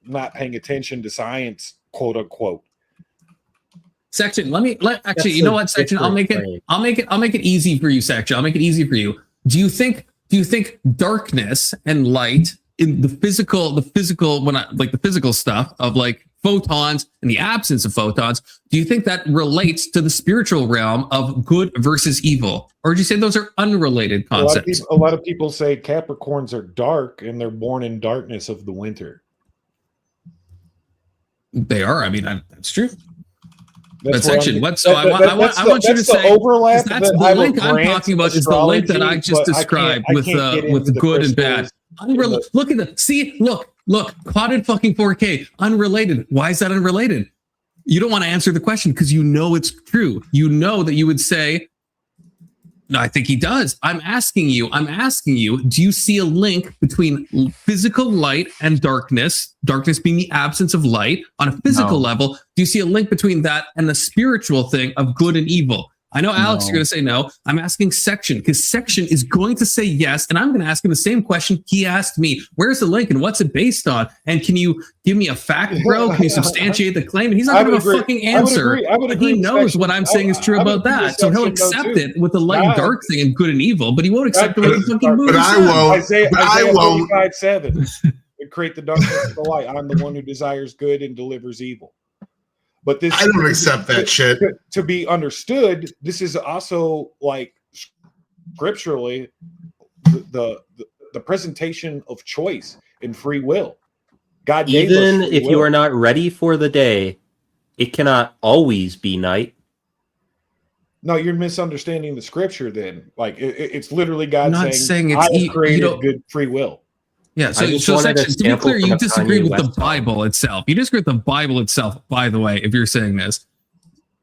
[SPEAKER 17] not paying attention to science, quote unquote.
[SPEAKER 5] Section. Actually,
[SPEAKER 18] That's
[SPEAKER 5] you know
[SPEAKER 18] a
[SPEAKER 5] what, Section? I'll
[SPEAKER 18] different
[SPEAKER 5] make it.
[SPEAKER 18] claim.
[SPEAKER 5] I'll make it easy for you, Section. I'll make it easy for you. Do you think darkness and light in the physical the physical stuff of like photons and the absence of photons, do you think that relates to the spiritual realm of good versus evil? Or would you say those are unrelated concepts?
[SPEAKER 17] A lot of people say Capricorns are dark and they're born in darkness of the winter.
[SPEAKER 5] They are. I mean, that's true.
[SPEAKER 17] That's
[SPEAKER 5] But
[SPEAKER 17] where
[SPEAKER 5] Section,
[SPEAKER 17] I'm-
[SPEAKER 5] what? So
[SPEAKER 17] that-
[SPEAKER 5] I want you to
[SPEAKER 17] that's the
[SPEAKER 5] say
[SPEAKER 17] overlap
[SPEAKER 5] that's
[SPEAKER 17] that
[SPEAKER 5] the
[SPEAKER 17] I will
[SPEAKER 5] link I'm
[SPEAKER 17] grant
[SPEAKER 5] talking about is the link that I
[SPEAKER 17] astrology,
[SPEAKER 5] just
[SPEAKER 17] but I
[SPEAKER 5] described
[SPEAKER 17] can't
[SPEAKER 5] with
[SPEAKER 17] get into the
[SPEAKER 5] good and bad.
[SPEAKER 17] crystals.
[SPEAKER 5] Look at the see. Look. Caught in fucking 4K. Unrelated. Why is that unrelated? You don't want to answer the question because you know it's true. You know that you would say No, I think he does. I'm asking you, do you see a link between physical light and darkness being the absence of light on a physical level? Do you see a link between that and the spiritual thing of good and evil? I know, Alex, you're going to say no. I'm asking Section, because Section is going to say yes, and I'm going to ask him the same question he asked me. Where's the link, and what's it based on? And can you give me a fact, bro? Can you substantiate the claim? And he's not going to give a fucking answer. And he knows what I'm saying is true about that. So he'll accept it with the light and dark thing and good and evil, but he won't accept it with the fucking movie.
[SPEAKER 19] But I won't.
[SPEAKER 16] Isaiah
[SPEAKER 19] I won't.
[SPEAKER 16] 45:7. Create the darkness and the light. I'm the one who desires good and delivers evil. But this,
[SPEAKER 19] I don't accept that shit.
[SPEAKER 16] To be understood, this is also like scripturally the presentation of choice and free will. God gave us
[SPEAKER 18] Even
[SPEAKER 16] free
[SPEAKER 18] if
[SPEAKER 16] will.
[SPEAKER 18] you are not ready for the day, it cannot always be night.
[SPEAKER 16] No, you're misunderstanding the scripture. Then, like it's literally God
[SPEAKER 5] not
[SPEAKER 16] saying
[SPEAKER 5] it's
[SPEAKER 16] I have created good free will.
[SPEAKER 5] Yeah, so Section, to be clear, you disagree with the Bible itself. You disagree with the Bible itself, by the way, if you're saying this,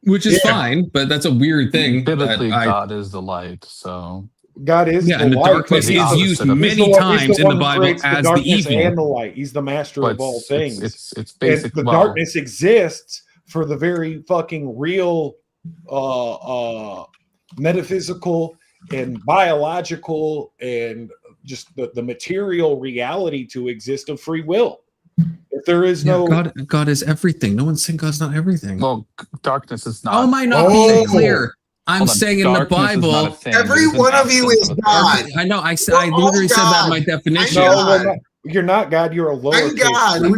[SPEAKER 5] which is fine, but that's a weird thing.
[SPEAKER 21] Biblically, God is the light, so
[SPEAKER 16] God is
[SPEAKER 5] and the darkness is used many times in the Bible as the evil
[SPEAKER 16] and the light. He's the master of all things.
[SPEAKER 21] It's basically
[SPEAKER 16] the darkness exists for the very fucking real, metaphysical and biological and just the material reality to exist of free will. If there is no
[SPEAKER 5] God is everything. No one's saying God's not everything.
[SPEAKER 21] Well, darkness is not.
[SPEAKER 5] How am I not being clear? I'm saying in the Bible,
[SPEAKER 19] every one of you is God.
[SPEAKER 5] I know. I literally said that in my definition.
[SPEAKER 16] No, you're not God. You're a lower.
[SPEAKER 19] I'm God. You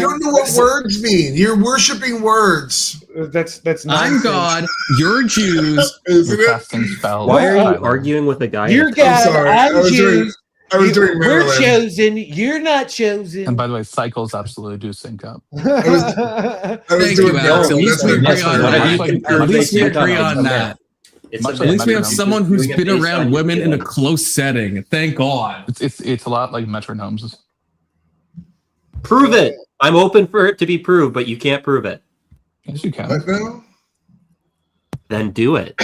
[SPEAKER 19] don't know what words mean. You're worshiping words.
[SPEAKER 16] That's
[SPEAKER 5] I'm God. You're Jews.
[SPEAKER 18] Why are you arguing with a guy?
[SPEAKER 22] You're God. I'm Jews. We're
[SPEAKER 19] chosen.
[SPEAKER 22] chosen. You're not chosen.
[SPEAKER 21] And by the way, cycles absolutely do sync up.
[SPEAKER 5] Thank you, Alex. At least we agree on that. At least we agree on that. At least we have someone who's been around women in a close setting. Thank God.
[SPEAKER 21] It's a lot like metronomes.
[SPEAKER 18] Prove it. I'm open for it to be proved, but you can't prove it.
[SPEAKER 21] Yes, you can.
[SPEAKER 19] What now?
[SPEAKER 18] Then do it.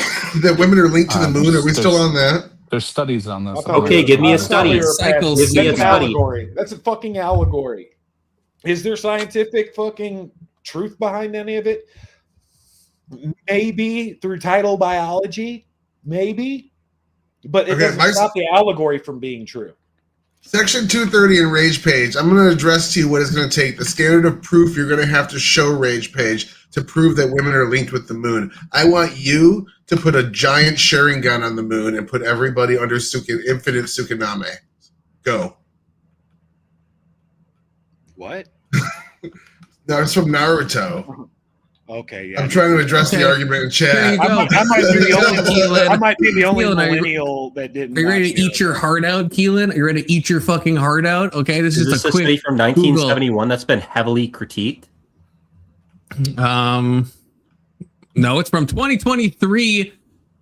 [SPEAKER 19] That women are linked to the moon. Are we still on that?
[SPEAKER 21] There's studies on this.
[SPEAKER 18] Okay, give me a study.
[SPEAKER 16] Give me a study. That's a fucking allegory. Is there scientific fucking truth behind any of it? Maybe through tidal biology, maybe, but it doesn't stop the allegory from being true.
[SPEAKER 19] Section 230 in Rage Page. I'm going to address to you what it's going to take. The standard of proof you're going to have to show Rage Page to prove that women are linked with the moon. I want you to put a giant sharing gun on the moon and put everybody under infinite tsunami. Go.
[SPEAKER 6] What?
[SPEAKER 19] No, it's from Naruto.
[SPEAKER 6] Okay, yeah.
[SPEAKER 19] I'm trying to address the argument in chat.
[SPEAKER 16] I might be the only millennial that didn't.
[SPEAKER 5] Are you ready to eat your heart out, Keelan? Are you ready to eat your fucking heart out? Okay, this is
[SPEAKER 18] just a quick study from 1971 that's been heavily critiqued.
[SPEAKER 5] No, it's from 2023.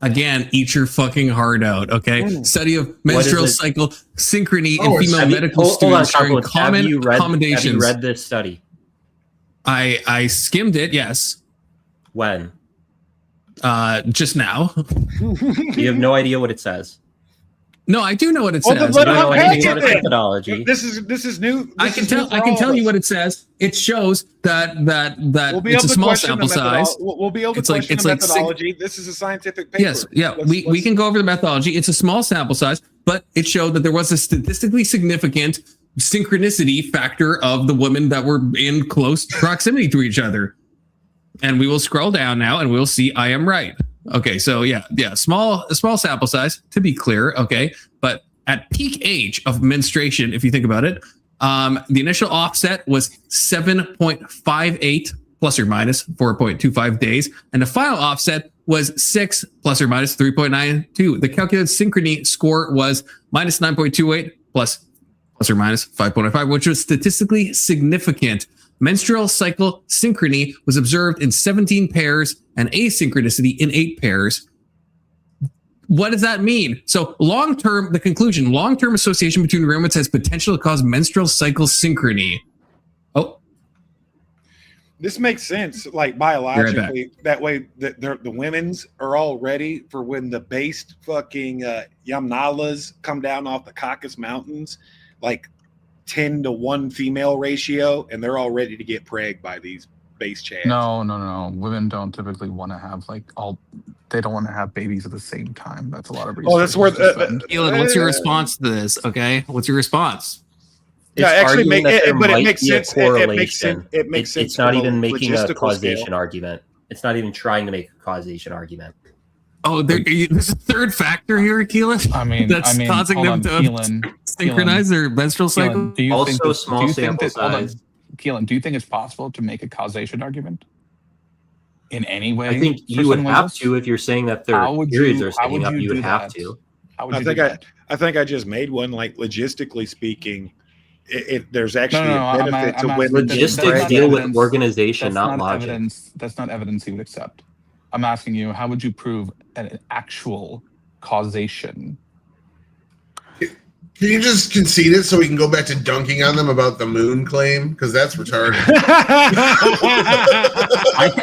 [SPEAKER 5] Again, eat your fucking heart out. Okay, study of menstrual cycle synchrony in female medical students sharing common accommodations.
[SPEAKER 18] Have you read this study?
[SPEAKER 5] I skimmed it. Yes.
[SPEAKER 18] When?
[SPEAKER 5] Just now.
[SPEAKER 18] You have no idea what it says.
[SPEAKER 5] No, I do know what it says.
[SPEAKER 18] You don't know anything about its methodology.
[SPEAKER 16] This is new.
[SPEAKER 5] I can tell you what it says. It shows that it's a small sample size.
[SPEAKER 16] We'll be able to question the methodology. This is a scientific paper.
[SPEAKER 5] Yes, yeah, we can go over the methodology. It's a small sample size, but it showed that there was a statistically significant synchronicity factor of the women that were in close proximity to each other. And we will scroll down now and we'll see I am right. Okay, so yeah, small sample size to be clear, okay? But at peak age of menstruation, if you think about it, the initial offset was 7.58 plus or minus 4.25 days, and the final offset was 6 plus or minus 3.92. The calculated synchrony score was minus 9.28 plus or minus 5.5, which was statistically significant. Menstrual cycle synchrony was observed in 17 pairs and asynchronicity in 8 pairs. What does that mean? So long-term association between romance has potential to cause menstrual cycle synchrony. Oh.
[SPEAKER 17] This makes sense, like biologically. That way, the women's are all ready for when the based fucking Yamnalas come down off the Caucasus Mountains, like 10-to-1 female ratio, and they're all ready to get pregged by these base chads.
[SPEAKER 22] No. Women don't typically want to have they don't want to have babies at the same time. That's a lot of research.
[SPEAKER 17] Oh, that's where.
[SPEAKER 5] Elon, what's your response to this? Okay, what's your response?
[SPEAKER 18] It's
[SPEAKER 17] actually,
[SPEAKER 18] but
[SPEAKER 17] it makes sense.
[SPEAKER 18] It makes sense. It's not even making a causation
[SPEAKER 17] scale.
[SPEAKER 18] argument. It's not even trying to make a causation argument.
[SPEAKER 5] Oh, there's a third factor here, Keelan.
[SPEAKER 22] I mean,
[SPEAKER 5] causing them to synchronize their menstrual cycle.
[SPEAKER 22] Do you
[SPEAKER 18] Also,
[SPEAKER 22] think that,
[SPEAKER 18] small
[SPEAKER 22] do you think
[SPEAKER 18] sample
[SPEAKER 22] that, hold on,
[SPEAKER 18] size.
[SPEAKER 22] Keelan, do you think it's possible to make a causation argument in any way?
[SPEAKER 18] I think you would have to if you're saying that their periods are
[SPEAKER 22] how would
[SPEAKER 18] staying up.
[SPEAKER 22] you
[SPEAKER 18] You would
[SPEAKER 22] do
[SPEAKER 18] have
[SPEAKER 22] that?
[SPEAKER 18] to.
[SPEAKER 22] How would you do that?
[SPEAKER 17] I think I just made one. Like logistically speaking, there's actually
[SPEAKER 22] No,
[SPEAKER 17] a benefit to
[SPEAKER 22] I'm
[SPEAKER 17] women.
[SPEAKER 18] Logistics deal with organization, not logic.
[SPEAKER 22] That's not evidence you would accept. I'm asking you, how would you prove an actual causation?
[SPEAKER 19] Can you just concede it so we can go back to dunking on them about the moon claim? Because that's retarded.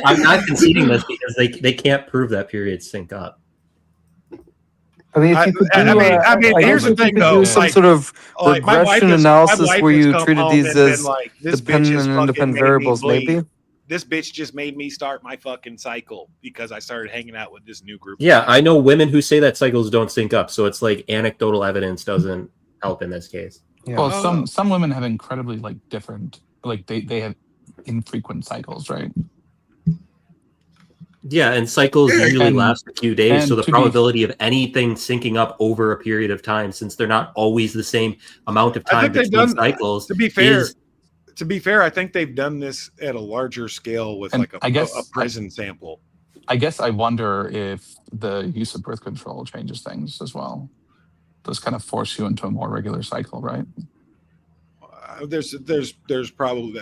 [SPEAKER 18] I'm not conceding this because they can't prove that periods sync up.
[SPEAKER 20] I mean, if you could do,
[SPEAKER 17] here's the thing, though.
[SPEAKER 20] Do some sort of regression analysis where you treated these as dependent and independent variables, maybe.
[SPEAKER 17] This bitch just made me start my fucking cycle because I started hanging out with this new group.
[SPEAKER 18] Yeah, I know women who say that cycles don't sync up, so it's like anecdotal evidence doesn't help in this case.
[SPEAKER 22] Yeah. Well, some women have incredibly different, they have infrequent cycles, right?
[SPEAKER 18] Yeah, and cycles usually last a few days, so the probability of anything syncing up over a period of time, since they're not always the same amount of time between cycles.
[SPEAKER 17] To be fair, I think they've done this at a larger scale with a prison sample.
[SPEAKER 22] I guess I wonder if the use of birth control changes things as well. Does kind of force you into a more regular cycle, right?
[SPEAKER 17] There's probably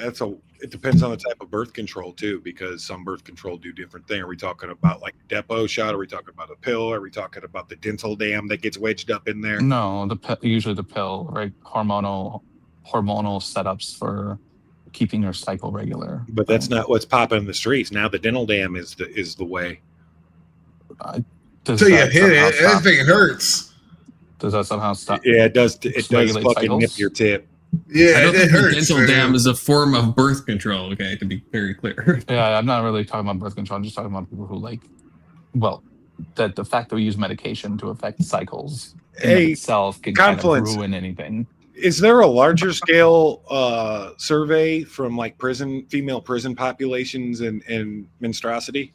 [SPEAKER 17] it depends on the type of birth control too, because some birth control do different thing. Are we talking about like a depot shot? Are we talking about a pill? Are we talking about the dental dam that gets wedged up in there?
[SPEAKER 22] No, usually the pill, right? Hormonal setups for keeping your cycle regular.
[SPEAKER 17] But that's not what's popping in the streets now. The dental dam is the way.
[SPEAKER 19] So you hit it, that thing hurts.
[SPEAKER 22] Does that somehow stop?
[SPEAKER 17] Yeah, it does. It does fucking
[SPEAKER 22] cycles?
[SPEAKER 17] nip your tip.
[SPEAKER 19] Yeah,
[SPEAKER 5] I don't
[SPEAKER 19] it
[SPEAKER 5] think
[SPEAKER 19] hurts.
[SPEAKER 5] the dental dam is a form of birth control. Okay, to be very clear.
[SPEAKER 22] Yeah, I'm not really talking about birth control. I'm just talking about people who that the fact that we use medication to affect cycles in itself can kind of ruin anything.
[SPEAKER 17] Is there a larger scale survey from like female prison populations and menstruosity?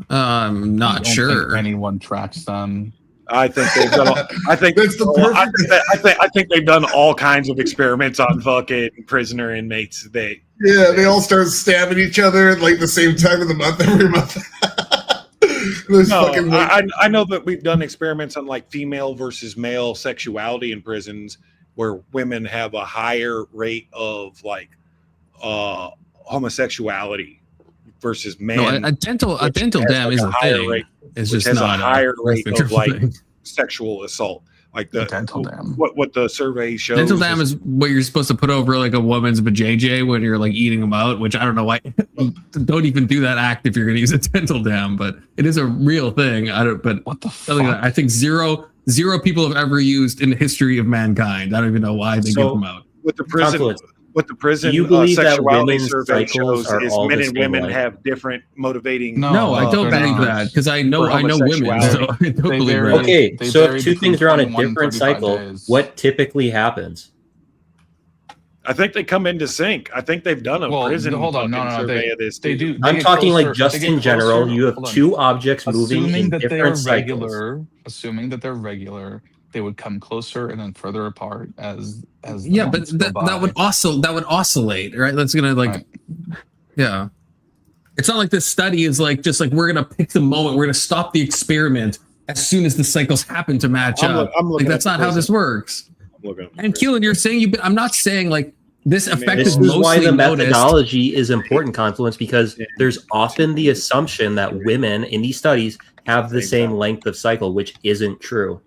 [SPEAKER 5] I'm not sure.
[SPEAKER 22] Anyone tracks them.
[SPEAKER 17] I think they've done. I think
[SPEAKER 19] that's the perfect.
[SPEAKER 17] I think they've done all kinds of experiments on fucking prisoner inmates. They
[SPEAKER 19] all start stabbing each other at like the same time of the month every month.
[SPEAKER 17] I know that we've done experiments on like female versus male sexuality in prisons, where women have a higher rate of like homosexuality versus men.
[SPEAKER 5] No, a dental dam is a thing. It's just not
[SPEAKER 17] a higher rate of like
[SPEAKER 5] thing.
[SPEAKER 17] sexual assault. Like the
[SPEAKER 22] dental dam.
[SPEAKER 17] What the survey shows.
[SPEAKER 5] Dental dam is what you're supposed to put over like a woman's vajayjay when you're like eating them out, which I don't know why. Don't even do that act if you're going to use a dental dam, but it is a real thing. But
[SPEAKER 22] what the fuck?
[SPEAKER 5] I think zero people have ever used in the history of mankind. I don't even know why they give them out.
[SPEAKER 17] With the prison. What the prison
[SPEAKER 18] you believe that
[SPEAKER 17] sexuality
[SPEAKER 18] women's
[SPEAKER 17] survey
[SPEAKER 18] cycles
[SPEAKER 17] shows
[SPEAKER 18] are
[SPEAKER 17] is
[SPEAKER 18] all
[SPEAKER 17] men
[SPEAKER 18] the
[SPEAKER 17] and
[SPEAKER 18] same
[SPEAKER 17] women
[SPEAKER 18] way?
[SPEAKER 17] have different motivating.
[SPEAKER 5] No, I don't believe that because I know women. So I don't believe that.
[SPEAKER 18] Okay, so if two things are on a different cycle, what typically happens?
[SPEAKER 17] I think they come into sync. I think they've done a prison survey of this.
[SPEAKER 22] They do.
[SPEAKER 18] I'm talking like just in general. You have two objects moving in different cycles.
[SPEAKER 22] Assuming that they're regular, they would come closer and then further apart as
[SPEAKER 5] yeah, but that would oscillate, right? That's gonna yeah. It's not like this study is like just like we're gonna pick the moment, we're gonna stop the experiment as soon as the cycles happen to match up. Like that's not how this works. And Keelan, you're saying I'm not saying like this effect
[SPEAKER 18] This
[SPEAKER 5] is
[SPEAKER 18] is
[SPEAKER 5] mostly
[SPEAKER 18] why the
[SPEAKER 5] noticed.
[SPEAKER 18] methodology is important, Confluence, because there's often the assumption that women in these studies have the same length of cycle, which isn't true.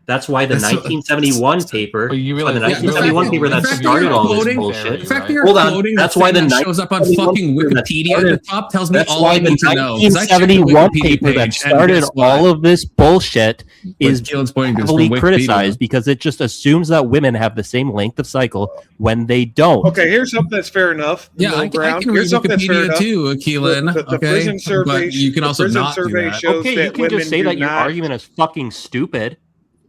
[SPEAKER 18] That's why the 1971 paper,
[SPEAKER 22] you realize
[SPEAKER 18] the 1971 paper that started all this bullshit.
[SPEAKER 5] The fact that you're
[SPEAKER 18] Hold on,
[SPEAKER 5] quoting
[SPEAKER 18] that's
[SPEAKER 5] the
[SPEAKER 18] why
[SPEAKER 5] thing
[SPEAKER 18] the
[SPEAKER 5] that shows up on fucking Wikipedia at the top tells me
[SPEAKER 18] that's
[SPEAKER 5] all
[SPEAKER 18] why
[SPEAKER 5] I
[SPEAKER 18] the
[SPEAKER 5] need to know. 'Cause I checked the
[SPEAKER 18] 1971
[SPEAKER 5] Wikipedia
[SPEAKER 18] paper that
[SPEAKER 5] page, and
[SPEAKER 18] started
[SPEAKER 5] guess what?
[SPEAKER 18] all of this bullshit is
[SPEAKER 5] Keelan's pointing to is
[SPEAKER 18] heavily
[SPEAKER 5] from Wikipedia.
[SPEAKER 18] criticized because it just assumes that women have the same length of cycle when they don't.
[SPEAKER 6] Okay, here's something that's fair enough.
[SPEAKER 5] Yeah, I can read
[SPEAKER 6] Here's something that's fair
[SPEAKER 5] Wikipedia
[SPEAKER 6] enough.
[SPEAKER 5] too, Keelan.
[SPEAKER 6] The
[SPEAKER 5] Okay,
[SPEAKER 6] prison survey,
[SPEAKER 5] but you can
[SPEAKER 6] the
[SPEAKER 5] also
[SPEAKER 6] prison
[SPEAKER 5] not do
[SPEAKER 6] survey
[SPEAKER 5] that.
[SPEAKER 6] shows
[SPEAKER 18] Okay,
[SPEAKER 6] that
[SPEAKER 18] you can
[SPEAKER 6] women
[SPEAKER 18] just say
[SPEAKER 6] do
[SPEAKER 18] that your
[SPEAKER 6] not
[SPEAKER 18] argument is fucking stupid.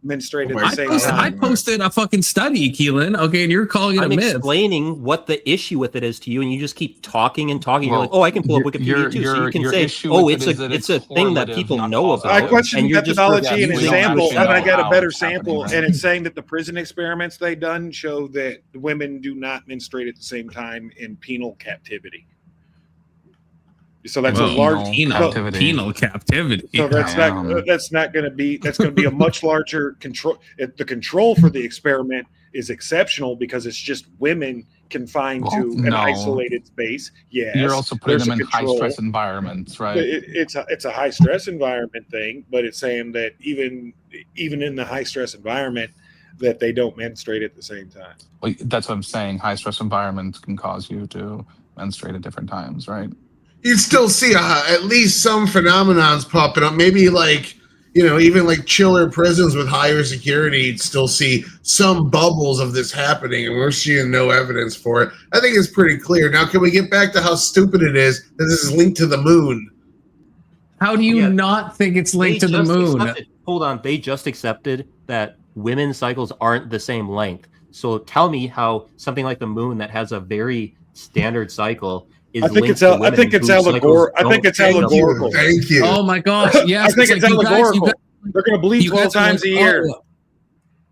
[SPEAKER 6] menstruate at the same
[SPEAKER 5] I
[SPEAKER 6] time.
[SPEAKER 5] posted a fucking study, Keelan. Okay, and you're calling it
[SPEAKER 18] I'm
[SPEAKER 5] a myth.
[SPEAKER 18] explaining what the issue with it is to you, and you just keep talking and talking. You're like, oh, I can pull up Wikipedia too, so you can say, oh, it's a thing that people know about.
[SPEAKER 6] I question
[SPEAKER 18] and you're just
[SPEAKER 6] methodology and
[SPEAKER 18] refusing
[SPEAKER 6] its sample,
[SPEAKER 18] to
[SPEAKER 6] and I got a
[SPEAKER 18] how
[SPEAKER 6] better
[SPEAKER 18] it's happening,
[SPEAKER 6] sample,
[SPEAKER 18] right?
[SPEAKER 6] and it's saying that the prison experiments they done show that women do not menstruate at the same time in penal captivity. So that's a large
[SPEAKER 5] penal captivity.
[SPEAKER 6] So that's not going to be that's going to be a much larger control. The control for the experiment is exceptional because it's just women confined to an isolated space. Yes,
[SPEAKER 22] you're also putting them in high
[SPEAKER 6] control.
[SPEAKER 22] stress environments, right?
[SPEAKER 6] It's a high stress environment thing, but it's saying that even in the high stress environment, that they don't menstruate at the same time.
[SPEAKER 22] Well, that's what I'm saying. High stress environments can cause you to menstruate at different times, right?
[SPEAKER 19] You'd still see at least some phenomenons popping up. Maybe like, even like chiller prisons with higher security, you'd still see some bubbles of this happening, and we're seeing no evidence for it. I think it's pretty clear. Now, can we get back to how stupid it is that this is linked to the moon?
[SPEAKER 5] How do you not think it's linked to the moon?
[SPEAKER 18] Hold on, they just accepted that women's cycles aren't the same length. So tell me how something like the moon that has a very standard cycle is
[SPEAKER 6] I think
[SPEAKER 18] linked
[SPEAKER 6] it's
[SPEAKER 18] to women
[SPEAKER 6] I think it's
[SPEAKER 18] whose cycles
[SPEAKER 6] allegorical.
[SPEAKER 19] Thank you.
[SPEAKER 5] Oh my gosh! Yes,
[SPEAKER 6] I think it's allegorical. They're going to bleed 12 times a year.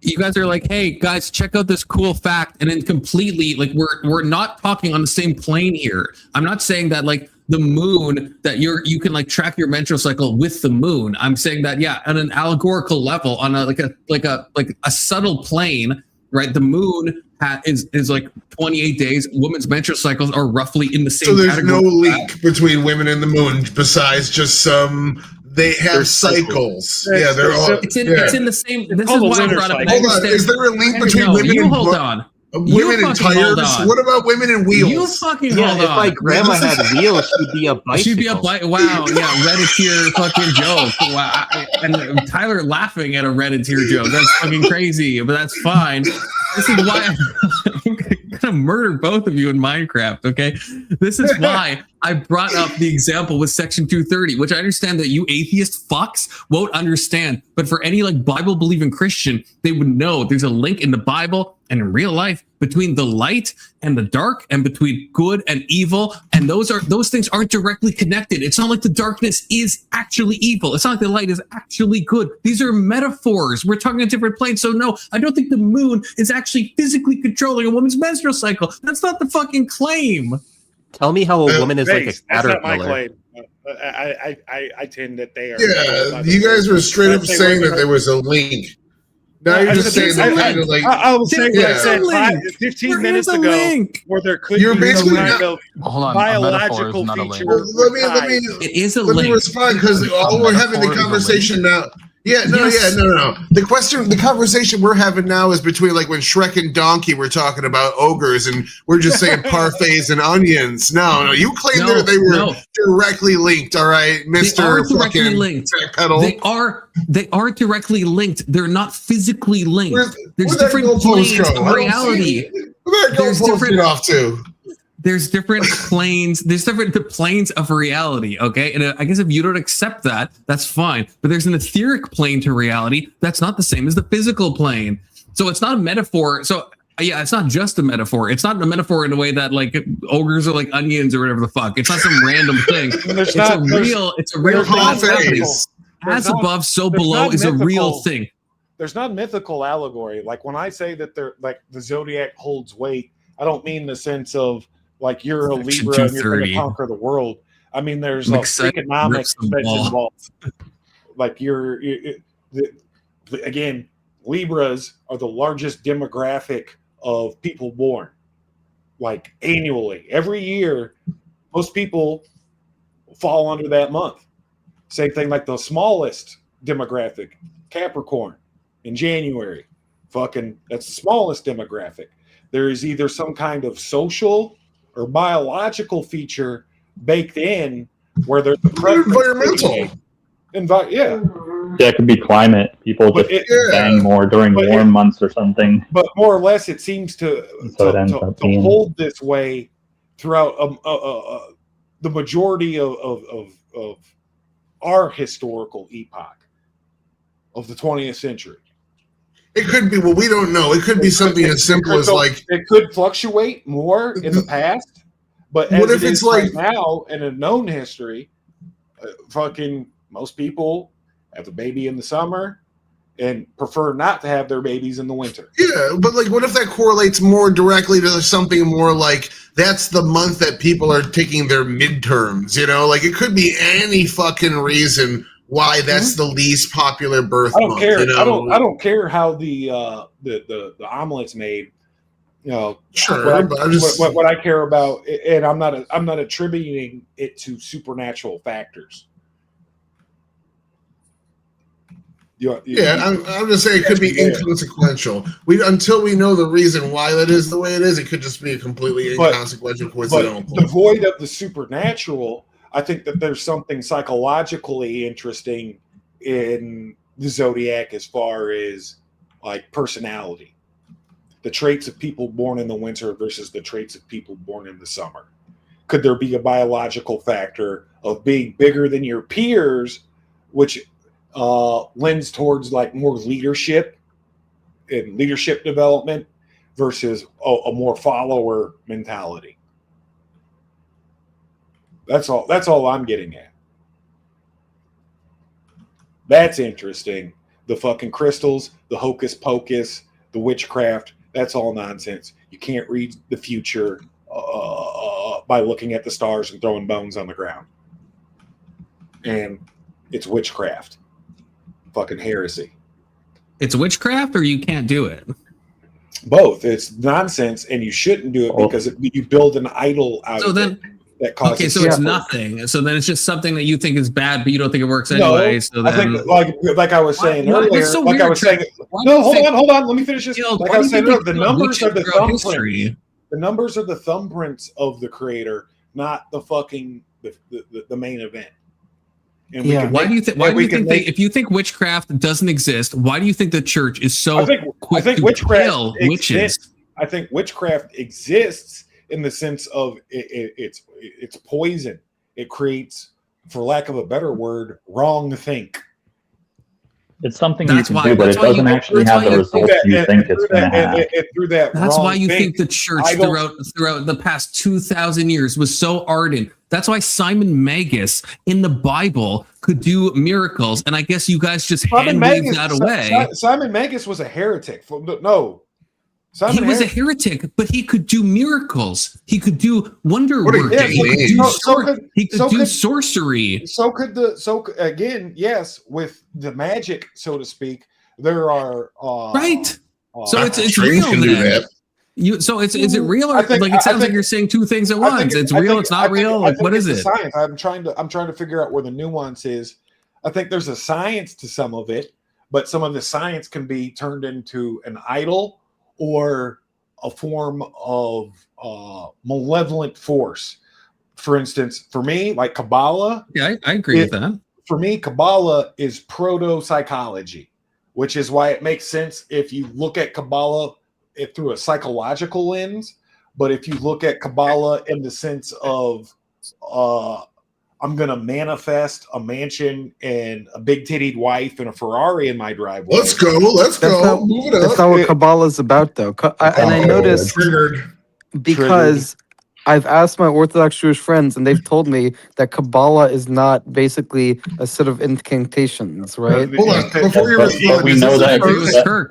[SPEAKER 5] You guys are like, hey guys, check out this cool fact, and then completely like we're not talking on the same plane here. I'm not saying that like the moon that you can like track your menstrual cycle with the moon. I'm saying that on an allegorical level, on a subtle plane, right? The moon is like 28 days. Women's menstrual cycles are roughly in the same.
[SPEAKER 19] So there's
[SPEAKER 5] category.
[SPEAKER 19] no link between women and the moon besides just some. They have cycles. Yeah, they're all.
[SPEAKER 5] It's in the same. This is why I brought up.
[SPEAKER 19] Hold on. Is there a link between women and
[SPEAKER 5] hold on?
[SPEAKER 19] Women in tires? What about women in wheels?
[SPEAKER 5] You fucking
[SPEAKER 18] hold
[SPEAKER 5] on.
[SPEAKER 18] If my grandma had wheels, she'd be a bicycle.
[SPEAKER 5] She'd be a bike. Wow. Yeah. Reddit tier fucking joke. Wow. And Tyler laughing at a Reddit tier joke. That's fucking crazy, but that's fine. This is why I'm gonna murder both of you in Minecraft. Okay. This is why I brought up the example with Section 230, which I understand that you atheist fucks won't understand. But for any like Bible believing Christian, they would know there's a link in the Bible and in real life between the light and the dark, and between good and evil. And those things aren't directly connected. It's not like the darkness is actually evil. It's not like the light is actually good. These are metaphors. We're talking a different plane. So no, I don't think the moon is actually physically controlling a woman's menstrual cycle. That's not the fucking claim.
[SPEAKER 18] Tell me how a woman is like a
[SPEAKER 6] That's not my
[SPEAKER 18] caterpillar.
[SPEAKER 6] claim. I tend that they are.
[SPEAKER 19] Yeah, you guys were straight up saying that there was a link. Now you're just saying that kind of like.
[SPEAKER 6] I was saying what I said 15 minutes ago, where there could be some kind of biological feature.
[SPEAKER 19] Well, let me.
[SPEAKER 5] It is a
[SPEAKER 19] let
[SPEAKER 5] link.
[SPEAKER 19] me respond because all we're having the conversation now. No. The conversation we're having now is between like when Shrek and Donkey were talking about ogres, and we're just saying parfaits and onions. No, you claim they were directly linked. All right, Mr.
[SPEAKER 5] They are directly
[SPEAKER 19] fucking
[SPEAKER 5] linked.
[SPEAKER 19] pedal.
[SPEAKER 5] They are directly linked. They're not physically linked. There's
[SPEAKER 19] Where'd that
[SPEAKER 5] different
[SPEAKER 19] goalpost
[SPEAKER 5] planes
[SPEAKER 19] go?
[SPEAKER 5] of
[SPEAKER 19] I don't
[SPEAKER 5] reality.
[SPEAKER 19] see it. Where'd that goalpost get off to?
[SPEAKER 5] There's different planes. There's different planes of reality. Okay, and I guess if you don't accept that, that's fine. But there's an etheric plane to reality that's not the same as the physical plane. So it's not a metaphor. So yeah, it's not just a metaphor. It's not a metaphor in a way that like ogres are like onions or whatever the fuck. It's not some random thing. It's a real thing that's happening. As above, so below is a real thing.
[SPEAKER 6] There's not mythical allegory. Like when I say that they're like the zodiac holds weight, I don't mean the sense of like you're a Libra and you're going to conquer the world. I mean, there's economics that's involved. Like again, Libras are the largest demographic of people born. Like annually, every year, most people fall under that month. Same thing like the smallest demographic, Capricorn.
[SPEAKER 17] in January. Fucking, that's the smallest demographic. There is either some kind of social or biological feature baked in where there's a
[SPEAKER 19] environmental.
[SPEAKER 17] Yeah.
[SPEAKER 1] Yeah, it could be climate. People just bang more during warm months or something.
[SPEAKER 17] But more or less, it seems to hold this way throughout the majority of our historical epoch of the 20th century.
[SPEAKER 19] It could be, well, we don't know. It could be something as simple as like
[SPEAKER 17] it could fluctuate more in the past, but
[SPEAKER 19] what
[SPEAKER 17] as
[SPEAKER 19] if
[SPEAKER 17] it
[SPEAKER 19] it's
[SPEAKER 17] is
[SPEAKER 19] like
[SPEAKER 17] right now in a known history, fucking most people have a baby in the summer and prefer not to have their babies in the winter.
[SPEAKER 19] Yeah, but like, what if that correlates more directly to something more like that's the month that people are taking their midterms? You know, like it could be any fucking reason why that's the least popular birth
[SPEAKER 17] I don't
[SPEAKER 19] month.
[SPEAKER 17] care.
[SPEAKER 19] You know?
[SPEAKER 17] I don't care how the omelet's made. You know,
[SPEAKER 19] sure.
[SPEAKER 17] What I care about, and I'm not attributing it to supernatural factors.
[SPEAKER 19] I'm just saying it could be inconsequential. Until we know the reason why that is the way it is, it could just be a completely inconsequential coincidental.
[SPEAKER 17] But devoid of the supernatural, I think that there's something psychologically interesting in the zodiac as far as like personality, the traits of people born in the winter versus the traits of people born in the summer. Could there be a biological factor of being bigger than your peers, which lends towards like more leadership and leadership development versus a more follower mentality? That's all I'm getting at. That's interesting. The fucking crystals, the hocus pocus, the witchcraft, that's all nonsense. You can't read the future by looking at the stars and throwing bones on the ground. And it's witchcraft. Fucking heresy.
[SPEAKER 5] It's witchcraft, or you can't do it?
[SPEAKER 17] Both. It's nonsense, and you shouldn't do it because you build an idol out of it. That causes
[SPEAKER 5] okay, so it's nothing. So then it's just something that you think is bad, but you don't think it works
[SPEAKER 17] No,
[SPEAKER 5] anyway. So then,
[SPEAKER 17] I think, like I was saying
[SPEAKER 5] Why-
[SPEAKER 17] earlier,
[SPEAKER 5] it's so
[SPEAKER 17] like I
[SPEAKER 5] weird,
[SPEAKER 17] was saying,
[SPEAKER 5] Why
[SPEAKER 17] no,
[SPEAKER 5] do you
[SPEAKER 17] hold on, let me finish this. Like
[SPEAKER 5] why
[SPEAKER 17] I
[SPEAKER 5] do
[SPEAKER 17] was saying
[SPEAKER 5] you
[SPEAKER 17] earlier,
[SPEAKER 5] think
[SPEAKER 17] the numbers are the
[SPEAKER 5] throughout
[SPEAKER 17] thumbprints. The numbers are the thumbprints of the creator, not the fucking the main event. And we can
[SPEAKER 5] Why do you think? Why do you think
[SPEAKER 17] make,
[SPEAKER 5] if you think witchcraft doesn't exist, why do you think the church is so quick to
[SPEAKER 17] witchcraft
[SPEAKER 5] kill witches?
[SPEAKER 17] exists. I think witchcraft exists in the sense of it's poison. It creates, for lack of a better word, wrong think.
[SPEAKER 1] It's something you can do, but it doesn't actually have the results you think it's going to have.
[SPEAKER 5] That's why you think the church throughout the past 2,000 years was so ardent. That's why Simon Magus in the Bible could do miracles, and I guess you guys just hand waved that away.
[SPEAKER 17] Simon Magus was a heretic. No. Simon
[SPEAKER 5] he was a heretic, but he could do miracles. He could do wonder working. He could do sorcery.
[SPEAKER 17] Again, yes, with the magic, so to speak, there are
[SPEAKER 5] right. So it's real then. Is it real, or it sounds like you're saying two things at once? It's real. It's not real. Like, what is it?
[SPEAKER 17] Science. I'm trying to figure out where the nuance is. I think there's a science to some of it, but some of the science can be turned into an idol or a form of malevolent force. For instance, for me, like Kabbalah.
[SPEAKER 5] Yeah, I agree with that.
[SPEAKER 17] For me, Kabbalah is proto-psychology, which is why it makes sense if you look at Kabbalah through a psychological lens. But if you look at Kabbalah in the sense of I'm going to manifest a mansion and a big-tittied wife and a Ferrari in my driveway.
[SPEAKER 19] Let's go. Move it up.
[SPEAKER 20] That's not what Kabbalah is about, though. I noticed because I've asked my Orthodox Jewish friends, and they've told me that Kabbalah is not basically a set of incantations, right?
[SPEAKER 19] Hold on, before you respond,
[SPEAKER 1] we know that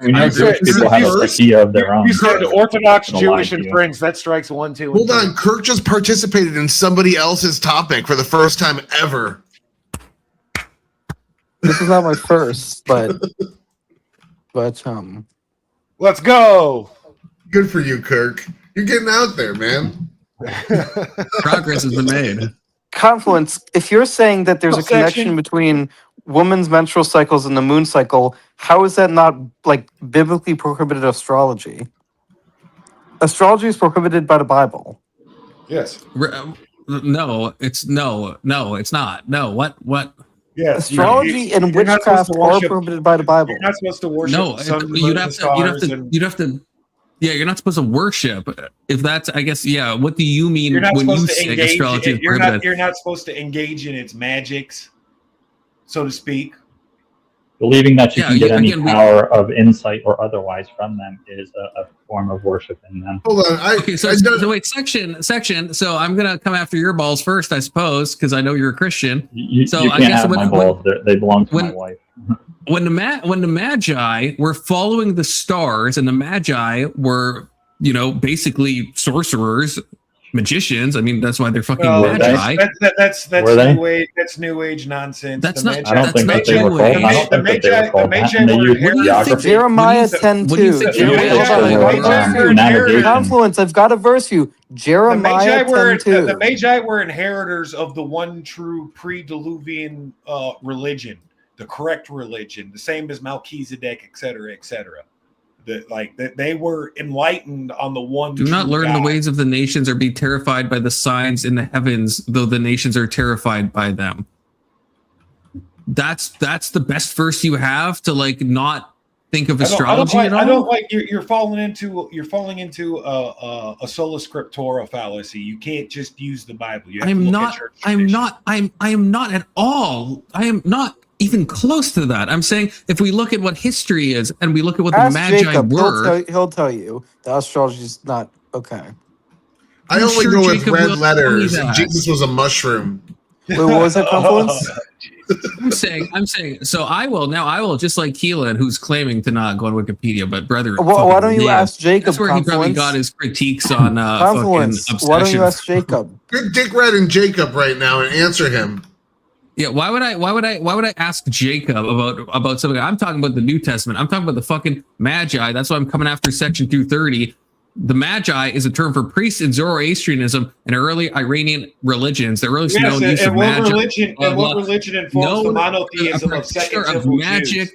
[SPEAKER 1] we know Jewish people have a idea of their own.
[SPEAKER 17] You said Orthodox Jewish and friends. That strikes 1, 2.
[SPEAKER 19] Hold on, Kirk just participated in somebody else's topic for the first time ever.
[SPEAKER 20] This is not my first, but
[SPEAKER 17] let's go.
[SPEAKER 19] Good for you, Kirk. You're getting out there, man.
[SPEAKER 5] Progress has been made.
[SPEAKER 20] Confluence, if you're saying that there's a connection between women's menstrual cycles and the moon cycle, how is that not like biblically prohibited astrology? Astrology is prohibited by the Bible.
[SPEAKER 17] Yes.
[SPEAKER 5] No, it's not. No, what?
[SPEAKER 17] Yes.
[SPEAKER 20] Astrology and
[SPEAKER 17] you're not supposed
[SPEAKER 20] witchcraft
[SPEAKER 17] to
[SPEAKER 20] are
[SPEAKER 17] worship-
[SPEAKER 20] prohibited by the Bible.
[SPEAKER 17] You're not supposed to worship
[SPEAKER 5] No,
[SPEAKER 17] the sun, the moon,
[SPEAKER 5] you'd
[SPEAKER 17] the
[SPEAKER 5] have
[SPEAKER 17] stars, and
[SPEAKER 5] to. Yeah, you're not supposed to worship. If that's, I guess, yeah. What do you mean
[SPEAKER 17] you're not
[SPEAKER 5] when you
[SPEAKER 17] supposed to
[SPEAKER 5] say
[SPEAKER 17] engage.
[SPEAKER 5] astrology is
[SPEAKER 17] You're
[SPEAKER 5] prohibited?
[SPEAKER 17] not supposed to engage in its magics, so to speak.
[SPEAKER 1] Believing that you
[SPEAKER 5] Yeah,
[SPEAKER 1] can get any
[SPEAKER 5] again,
[SPEAKER 1] power of insight or otherwise from them is a form of worshiping them.
[SPEAKER 19] Hold on.
[SPEAKER 5] Okay, so wait, section. So I'm gonna come after your balls first, I suppose, because I know you're a Christian.
[SPEAKER 1] You
[SPEAKER 5] So
[SPEAKER 1] can't
[SPEAKER 5] I guess
[SPEAKER 1] have my balls. They belong to my wife.
[SPEAKER 5] When the Magi were following the stars, and the Magi were, basically sorcerers, magicians. I mean, that's why they're fucking Magi.
[SPEAKER 17] That's
[SPEAKER 5] Were they?
[SPEAKER 17] new age. That's new age nonsense.
[SPEAKER 5] That's
[SPEAKER 17] The
[SPEAKER 5] not-
[SPEAKER 17] Magi-
[SPEAKER 1] I don't think that they were called. I don't think that they were called that. And they used geography.
[SPEAKER 20] Jeremiah 10:2.
[SPEAKER 1] Navigation.
[SPEAKER 20] Confluence. I've got a verse for you. Jeremiah 10:2.
[SPEAKER 17] The Magi were inheritors of the one true pre-Diluvian religion, the correct religion, the same as Melchizedek, etc., etc. They were enlightened on the one.
[SPEAKER 5] Do not
[SPEAKER 17] true
[SPEAKER 5] learn
[SPEAKER 17] God.
[SPEAKER 5] the ways of the nations, or be terrified by the signs in the heavens, though the nations are terrified by them. That's the best verse you have to not think of astrology at all.
[SPEAKER 17] I don't like you're falling into a sola scriptura fallacy. You can't just use the Bible. You have
[SPEAKER 5] I
[SPEAKER 17] to
[SPEAKER 5] am
[SPEAKER 17] look
[SPEAKER 5] not.
[SPEAKER 17] at church
[SPEAKER 5] I am not. I am not at all. I am not even close to that. I'm saying if we look at what history is and we look at what the
[SPEAKER 20] Ask
[SPEAKER 5] Magi
[SPEAKER 20] Jacob.
[SPEAKER 5] were.
[SPEAKER 20] He'll tell you that astrology is not okay.
[SPEAKER 19] I
[SPEAKER 5] I'm
[SPEAKER 19] only
[SPEAKER 5] sure
[SPEAKER 19] go with
[SPEAKER 5] Jacob
[SPEAKER 19] red
[SPEAKER 5] will
[SPEAKER 19] letters.
[SPEAKER 5] tell you that.
[SPEAKER 19] Jesus was a mushroom.
[SPEAKER 20] Wait, what was that, Confluence?
[SPEAKER 5] I'm saying. So I will just like Keelan, who's claiming to not go on Wikipedia, but brother.
[SPEAKER 20] Why don't you ask Jacob?
[SPEAKER 5] That's where he probably
[SPEAKER 20] Confluence?
[SPEAKER 5] got his critiques on
[SPEAKER 20] Confluence.
[SPEAKER 5] fucking
[SPEAKER 20] Why don't
[SPEAKER 5] obsession.
[SPEAKER 20] you ask Jacob?
[SPEAKER 19] Get Dick Red and Jacob right now and answer him.
[SPEAKER 5] Yeah, why would I ask Jacob about something? I'm talking about the New Testament. I'm talking about the fucking Magi. That's why I'm coming after section 230. The Magi is a term for priests in Zoroastrianism and early Iranian religions. The earliest known use of
[SPEAKER 17] what
[SPEAKER 5] magic.
[SPEAKER 17] religion informs the monotheism of Second Temple
[SPEAKER 5] magic,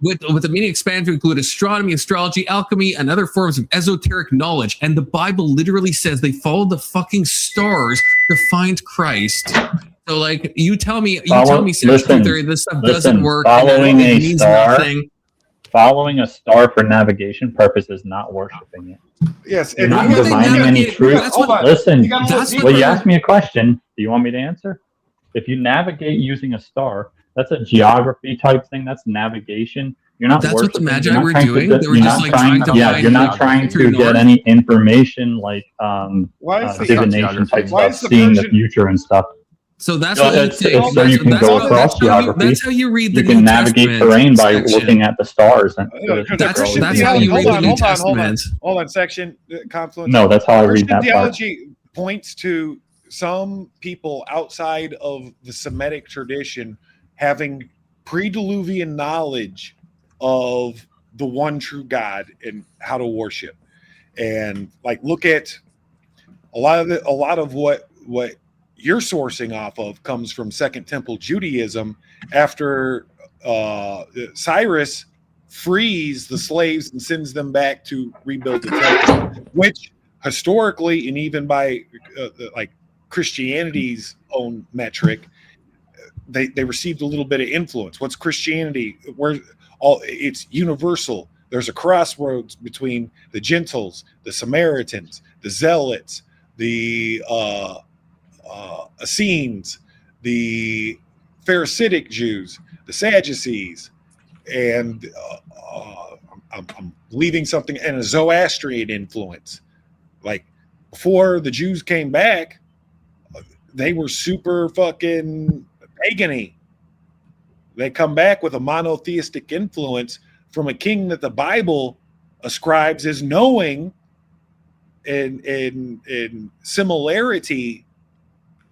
[SPEAKER 17] Jews?
[SPEAKER 5] with the meaning expanded to include astronomy, astrology, alchemy, and other forms of esoteric knowledge. And the Bible literally says they followed the fucking stars to find Christ. So, you tell me, section 230, this stuff doesn't work.
[SPEAKER 1] Following
[SPEAKER 5] and it
[SPEAKER 1] a
[SPEAKER 5] means
[SPEAKER 1] star,
[SPEAKER 5] nothing.
[SPEAKER 1] following a star for navigation purposes, not worshiping it.
[SPEAKER 17] Yes,
[SPEAKER 1] You're not divining any truth. Listen, you asked me a question. Do you want me to answer? If you navigate using a star, that's a geography type thing. That's navigation. You're not.
[SPEAKER 5] That's what the
[SPEAKER 1] worshiping.
[SPEAKER 5] Magi were doing. They were just trying to
[SPEAKER 1] Yeah,
[SPEAKER 5] find.
[SPEAKER 1] you're not trying to get any information like
[SPEAKER 17] Why is the-
[SPEAKER 1] divination type
[SPEAKER 17] why
[SPEAKER 1] stuff,
[SPEAKER 17] is the
[SPEAKER 1] seeing the
[SPEAKER 17] Persian-
[SPEAKER 1] future and stuff.
[SPEAKER 5] So that's
[SPEAKER 1] So
[SPEAKER 5] what you
[SPEAKER 1] it's
[SPEAKER 5] take.
[SPEAKER 1] so you can go across geography.
[SPEAKER 5] That's how you read the
[SPEAKER 1] You can
[SPEAKER 5] New
[SPEAKER 1] navigate
[SPEAKER 5] Testament
[SPEAKER 1] terrain by
[SPEAKER 5] section.
[SPEAKER 1] looking at the stars. And
[SPEAKER 5] That's how you read the New Testament.
[SPEAKER 17] Hold on, section confluence.
[SPEAKER 1] No, that's how I read
[SPEAKER 17] Christian
[SPEAKER 1] that part.
[SPEAKER 17] theology points to some people outside of the Semitic tradition having pre-Diluvian knowledge of the one true God and how to worship. And look at a lot of what you're sourcing off of comes from Second Temple Judaism after Cyrus frees the slaves and sends them back to rebuild the temple, which historically and even by Christianity's own metric, they received a little bit of influence. What's Christianity? It's universal. There's a crossroads between the Gentiles, the Samaritans, the Zealots, the Essenes, the Pharisaic Jews, the Sadducees, and I'm leaving something, and a Zoroastrian influence. Before the Jews came back, they were super fucking pagany. They come back with a monotheistic influence from a king that the Bible ascribes as knowing in similarity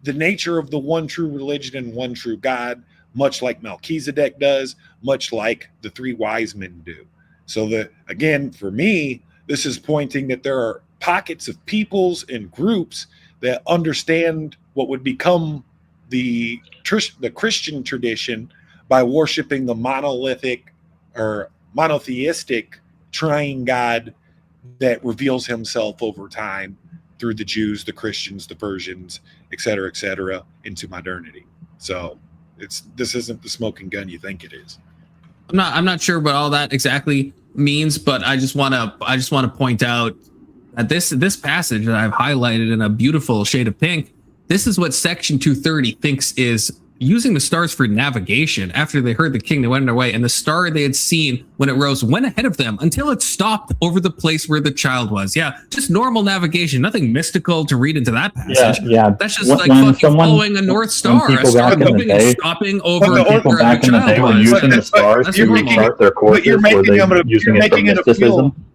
[SPEAKER 17] the nature of the one true religion and one true God, much like Melchizedek does, much like the three wise men do. So again, for me, this is pointing that there are pockets of peoples and groups that understand what would become the Christian tradition by worshiping the monolithic or monotheistic triune God that reveals himself over time through the Jews, the Christians, the Persians, et cetera, into modernity. So this isn't the smoking gun you think it is.
[SPEAKER 5] I'm not sure what all that exactly means, but I just want to point out that this passage that I've highlighted in a beautiful shade of pink, this is what Section 230 thinks is using the stars for navigation. After they heard the king, they went on their way, and the star they had seen when it rose went ahead of them until it stopped over the place where the child was. Yeah, just normal navigation, nothing mystical to read into that passage.
[SPEAKER 1] Yeah.
[SPEAKER 5] That's just like fucking following a North Star, a star moving and stopping over
[SPEAKER 1] when people
[SPEAKER 5] where
[SPEAKER 1] back
[SPEAKER 5] the
[SPEAKER 1] in the
[SPEAKER 5] child
[SPEAKER 1] day were
[SPEAKER 5] was.
[SPEAKER 1] using the stars to restart their courses, were they using it for mysticism?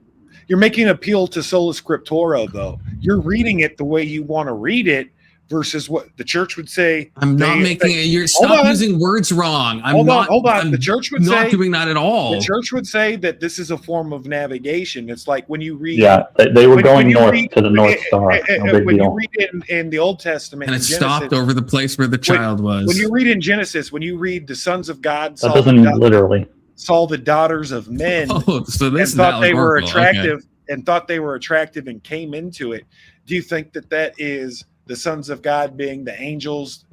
[SPEAKER 17] You're making an appeal to sola scriptura, though. You're reading it the way you want to read it versus what the church would say.
[SPEAKER 5] I'm not making it. You're stop using words wrong.
[SPEAKER 17] Hold on. The church would
[SPEAKER 5] not
[SPEAKER 17] say
[SPEAKER 5] doing that at all.
[SPEAKER 17] The church would say that this is a form of navigation. It's like when you read.
[SPEAKER 1] Yeah, they were going north to the North Star. No big
[SPEAKER 17] when
[SPEAKER 1] deal.
[SPEAKER 17] you read it in the Old Testament,
[SPEAKER 5] And it stopped over the place where the child was.
[SPEAKER 17] When you read in Genesis, when you read the sons of God,
[SPEAKER 1] That doesn't mean literally.
[SPEAKER 17] saw the daughters of men,
[SPEAKER 5] Oh, so this is
[SPEAKER 17] and thought they were
[SPEAKER 5] allegorical.
[SPEAKER 17] attractive, and thought they were attractive, and came into it. Do you think that is the sons of God being the angels,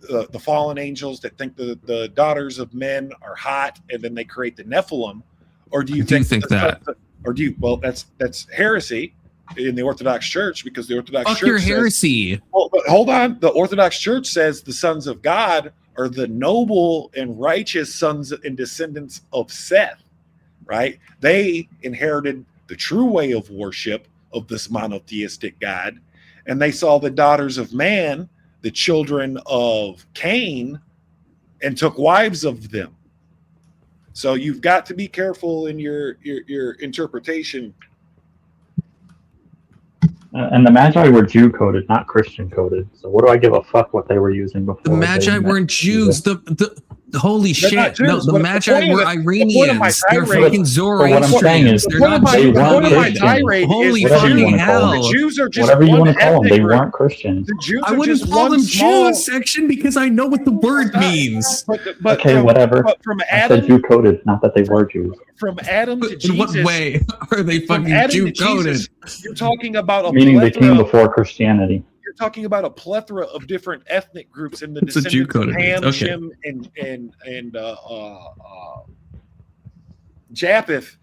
[SPEAKER 17] the fallen angels that think the daughters of men are hot, and then they create the Nephilim? Or do you think that? Or do you? Well, that's heresy in the Orthodox Church, because the Orthodox
[SPEAKER 5] Fuck
[SPEAKER 17] Church
[SPEAKER 5] your
[SPEAKER 17] says,
[SPEAKER 5] heresy.
[SPEAKER 17] well, but hold on. The Orthodox Church says the sons of God are the noble and righteous sons and descendants of Seth, right? They inherited the true way of worship of this monotheistic God, and they saw the daughters of man, the children of Cain, and took wives of them. So you've got to be careful in your interpretation.
[SPEAKER 1] And the Magi were Jew coded, not Christian coded. So what do I give a fuck what they were using before?
[SPEAKER 5] The Magi weren't Jews. The holy shit! No, the Magi were Iranians. They're fucking Zoroastrians. They're not Jews. Holy fucking hell!
[SPEAKER 17] The Jews are just
[SPEAKER 1] whatever you want to call them. They weren't Christians.
[SPEAKER 17] The Jews
[SPEAKER 5] I wouldn't call them Jews, section, because I know what the word means.
[SPEAKER 17] But
[SPEAKER 1] Okay, whatever.
[SPEAKER 17] But from
[SPEAKER 1] I said
[SPEAKER 17] Adam,
[SPEAKER 1] Jew coded, not that they were Jews.
[SPEAKER 17] from Adam to Jesus.
[SPEAKER 5] In what way are they fucking Jew coded?
[SPEAKER 17] You're talking about a
[SPEAKER 1] Meaning they
[SPEAKER 17] plethora
[SPEAKER 1] came before Christianity.
[SPEAKER 17] You're talking about a plethora of different ethnic groups in the
[SPEAKER 5] It's a Jew
[SPEAKER 17] descendants of
[SPEAKER 5] coded.
[SPEAKER 17] Ham,
[SPEAKER 5] Okay.
[SPEAKER 17] Shem, and Japheth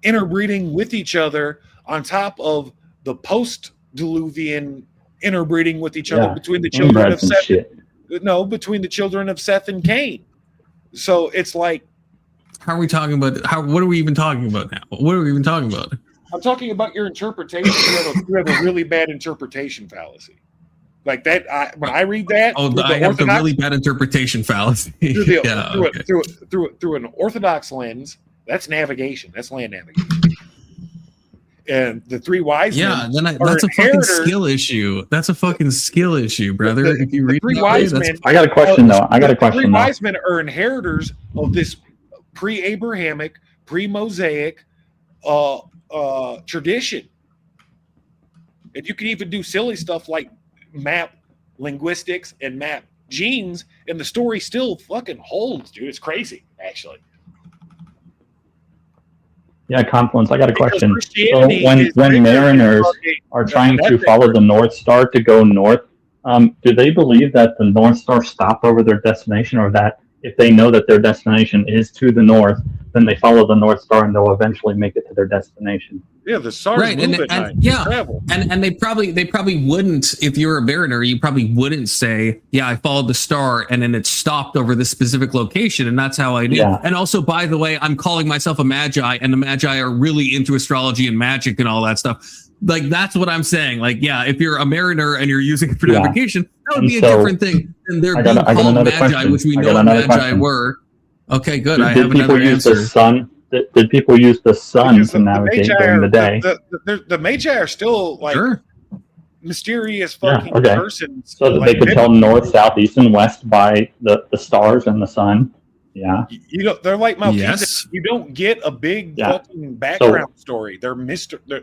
[SPEAKER 17] interbreeding with each other on top of the post-Diluvian interbreeding with each other
[SPEAKER 1] Yeah,
[SPEAKER 17] between the children of
[SPEAKER 1] inbreds and
[SPEAKER 17] Seth.
[SPEAKER 1] shit.
[SPEAKER 17] No, between the children of Seth and Cain. So it's like,
[SPEAKER 5] How are we talking about? What are we even talking about now? What are we even talking about?
[SPEAKER 17] I'm talking about your interpretation. You have a really bad interpretation fallacy. Like that, when I read that,
[SPEAKER 5] Oh,
[SPEAKER 17] through
[SPEAKER 5] I
[SPEAKER 17] the
[SPEAKER 5] have the
[SPEAKER 17] Orthodox-
[SPEAKER 5] really bad interpretation fallacy.
[SPEAKER 17] through, the,
[SPEAKER 5] Yeah,
[SPEAKER 17] through,
[SPEAKER 5] okay.
[SPEAKER 17] through an Orthodox lens, that's navigation. That's land navigation. And the three wise
[SPEAKER 5] Yeah,
[SPEAKER 17] men
[SPEAKER 5] then
[SPEAKER 17] are
[SPEAKER 5] that's a fucking
[SPEAKER 17] inheritors.
[SPEAKER 5] skill issue. That's a fucking skill issue, brother. If you read
[SPEAKER 17] Three
[SPEAKER 5] that way,
[SPEAKER 17] wise
[SPEAKER 5] that's
[SPEAKER 17] men.
[SPEAKER 1] I got a question though. I got a
[SPEAKER 17] The
[SPEAKER 1] question
[SPEAKER 17] three
[SPEAKER 1] though.
[SPEAKER 17] wise men are inheritors of this pre-Abrahamic, pre-Mosaic tradition. And you can even do silly stuff like map linguistics and map genes, and the story still fucking holds, dude. It's crazy, actually.
[SPEAKER 1] Yeah, Confluence. I got a
[SPEAKER 17] Because
[SPEAKER 1] question. So
[SPEAKER 17] Christianity
[SPEAKER 1] when
[SPEAKER 17] is bigger
[SPEAKER 1] mariners
[SPEAKER 17] than
[SPEAKER 1] are trying to
[SPEAKER 17] nothing.
[SPEAKER 1] follow the North Star to go north, do they believe that the North Star stopped over their destination, or that if they know that their destination is to the north, then they follow the North Star and they'll eventually make it to their destination?
[SPEAKER 17] Yeah, the stars
[SPEAKER 5] right,
[SPEAKER 17] move
[SPEAKER 5] and,
[SPEAKER 17] at night.
[SPEAKER 5] yeah,
[SPEAKER 17] Travel.
[SPEAKER 5] and they probably wouldn't, if you're a mariner, you probably wouldn't say, yeah, I followed the star and then it stopped over this specific location, and that's how I did.
[SPEAKER 1] Yeah.
[SPEAKER 5] And also, by the way, I'm calling myself a magi, and the magi are really into astrology and magic and all that stuff. Like, that's what I'm saying. Like, yeah, if you're a mariner and you're using it for
[SPEAKER 1] Yeah.
[SPEAKER 5] navigation, that would
[SPEAKER 1] And
[SPEAKER 5] be a
[SPEAKER 1] so,
[SPEAKER 5] different thing than they're
[SPEAKER 1] I
[SPEAKER 5] being
[SPEAKER 1] got
[SPEAKER 5] called
[SPEAKER 1] another
[SPEAKER 5] magi,
[SPEAKER 1] question.
[SPEAKER 5] which we
[SPEAKER 1] I
[SPEAKER 5] know
[SPEAKER 1] got
[SPEAKER 5] what
[SPEAKER 1] another
[SPEAKER 5] magi
[SPEAKER 1] question.
[SPEAKER 5] were. Okay, good. I
[SPEAKER 1] Did
[SPEAKER 5] have
[SPEAKER 1] people
[SPEAKER 5] another
[SPEAKER 1] use
[SPEAKER 5] answer.
[SPEAKER 1] the sun? Did people use the sun
[SPEAKER 17] Because
[SPEAKER 1] to navigate
[SPEAKER 17] Magi
[SPEAKER 1] during the day?
[SPEAKER 17] the Magi are still like
[SPEAKER 5] Sure.
[SPEAKER 17] mysterious
[SPEAKER 1] Yeah,
[SPEAKER 17] fucking
[SPEAKER 1] okay.
[SPEAKER 17] persons.
[SPEAKER 1] So that
[SPEAKER 17] like,
[SPEAKER 1] they could tell north, south, east, and west by the stars and the sun. Yeah.
[SPEAKER 17] You know, they're like Melchizedek.
[SPEAKER 5] Yes.
[SPEAKER 17] You don't get a big
[SPEAKER 1] Yeah.
[SPEAKER 17] fucking background story. They're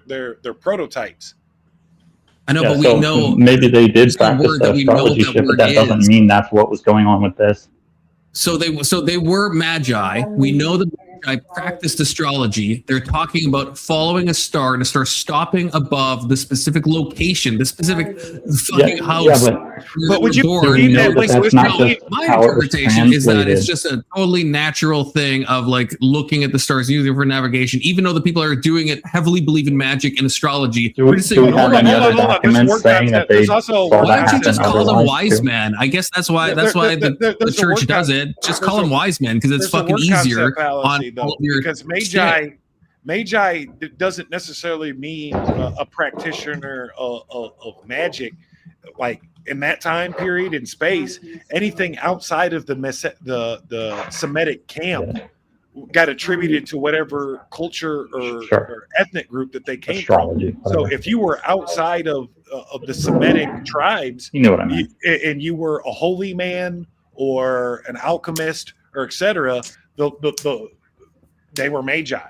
[SPEAKER 17] they're prototypes.
[SPEAKER 5] I know,
[SPEAKER 1] Yeah,
[SPEAKER 5] but we
[SPEAKER 1] so
[SPEAKER 5] know
[SPEAKER 1] maybe they did
[SPEAKER 5] there's no
[SPEAKER 1] practice
[SPEAKER 5] word
[SPEAKER 1] the
[SPEAKER 5] that we know
[SPEAKER 1] astrology
[SPEAKER 5] that
[SPEAKER 1] shit, but
[SPEAKER 5] word
[SPEAKER 1] that doesn't
[SPEAKER 5] is.
[SPEAKER 1] mean that's what was going on with this.
[SPEAKER 5] So they were magi. We know the magi practiced astrology. They're talking about following a star and a star stopping above the specific location, the specific fucking house.
[SPEAKER 6] But would you
[SPEAKER 5] believe
[SPEAKER 6] that linguistically?
[SPEAKER 5] My interpretation is that it's just a totally natural thing of like looking at the stars, using it for navigation, even though the people that are doing it heavily believe in magic and astrology.
[SPEAKER 1] Do we have any other documents saying that they saw that
[SPEAKER 5] Why don't you just
[SPEAKER 1] happen
[SPEAKER 5] call them
[SPEAKER 1] otherwise,
[SPEAKER 5] wise
[SPEAKER 1] too?
[SPEAKER 5] men? I guess that's why the church does it. Just call them wise men because it's fucking easier on all your
[SPEAKER 2] because magi doesn't necessarily mean a practitioner of magic. Like in that time period in space, anything outside of the Semitic camp got attributed to whatever culture or ethnic group that they came from. So if you were outside of the Semitic tribes,
[SPEAKER 1] you know what I mean,
[SPEAKER 2] and you were a holy man or an alchemist or etc., they were magi.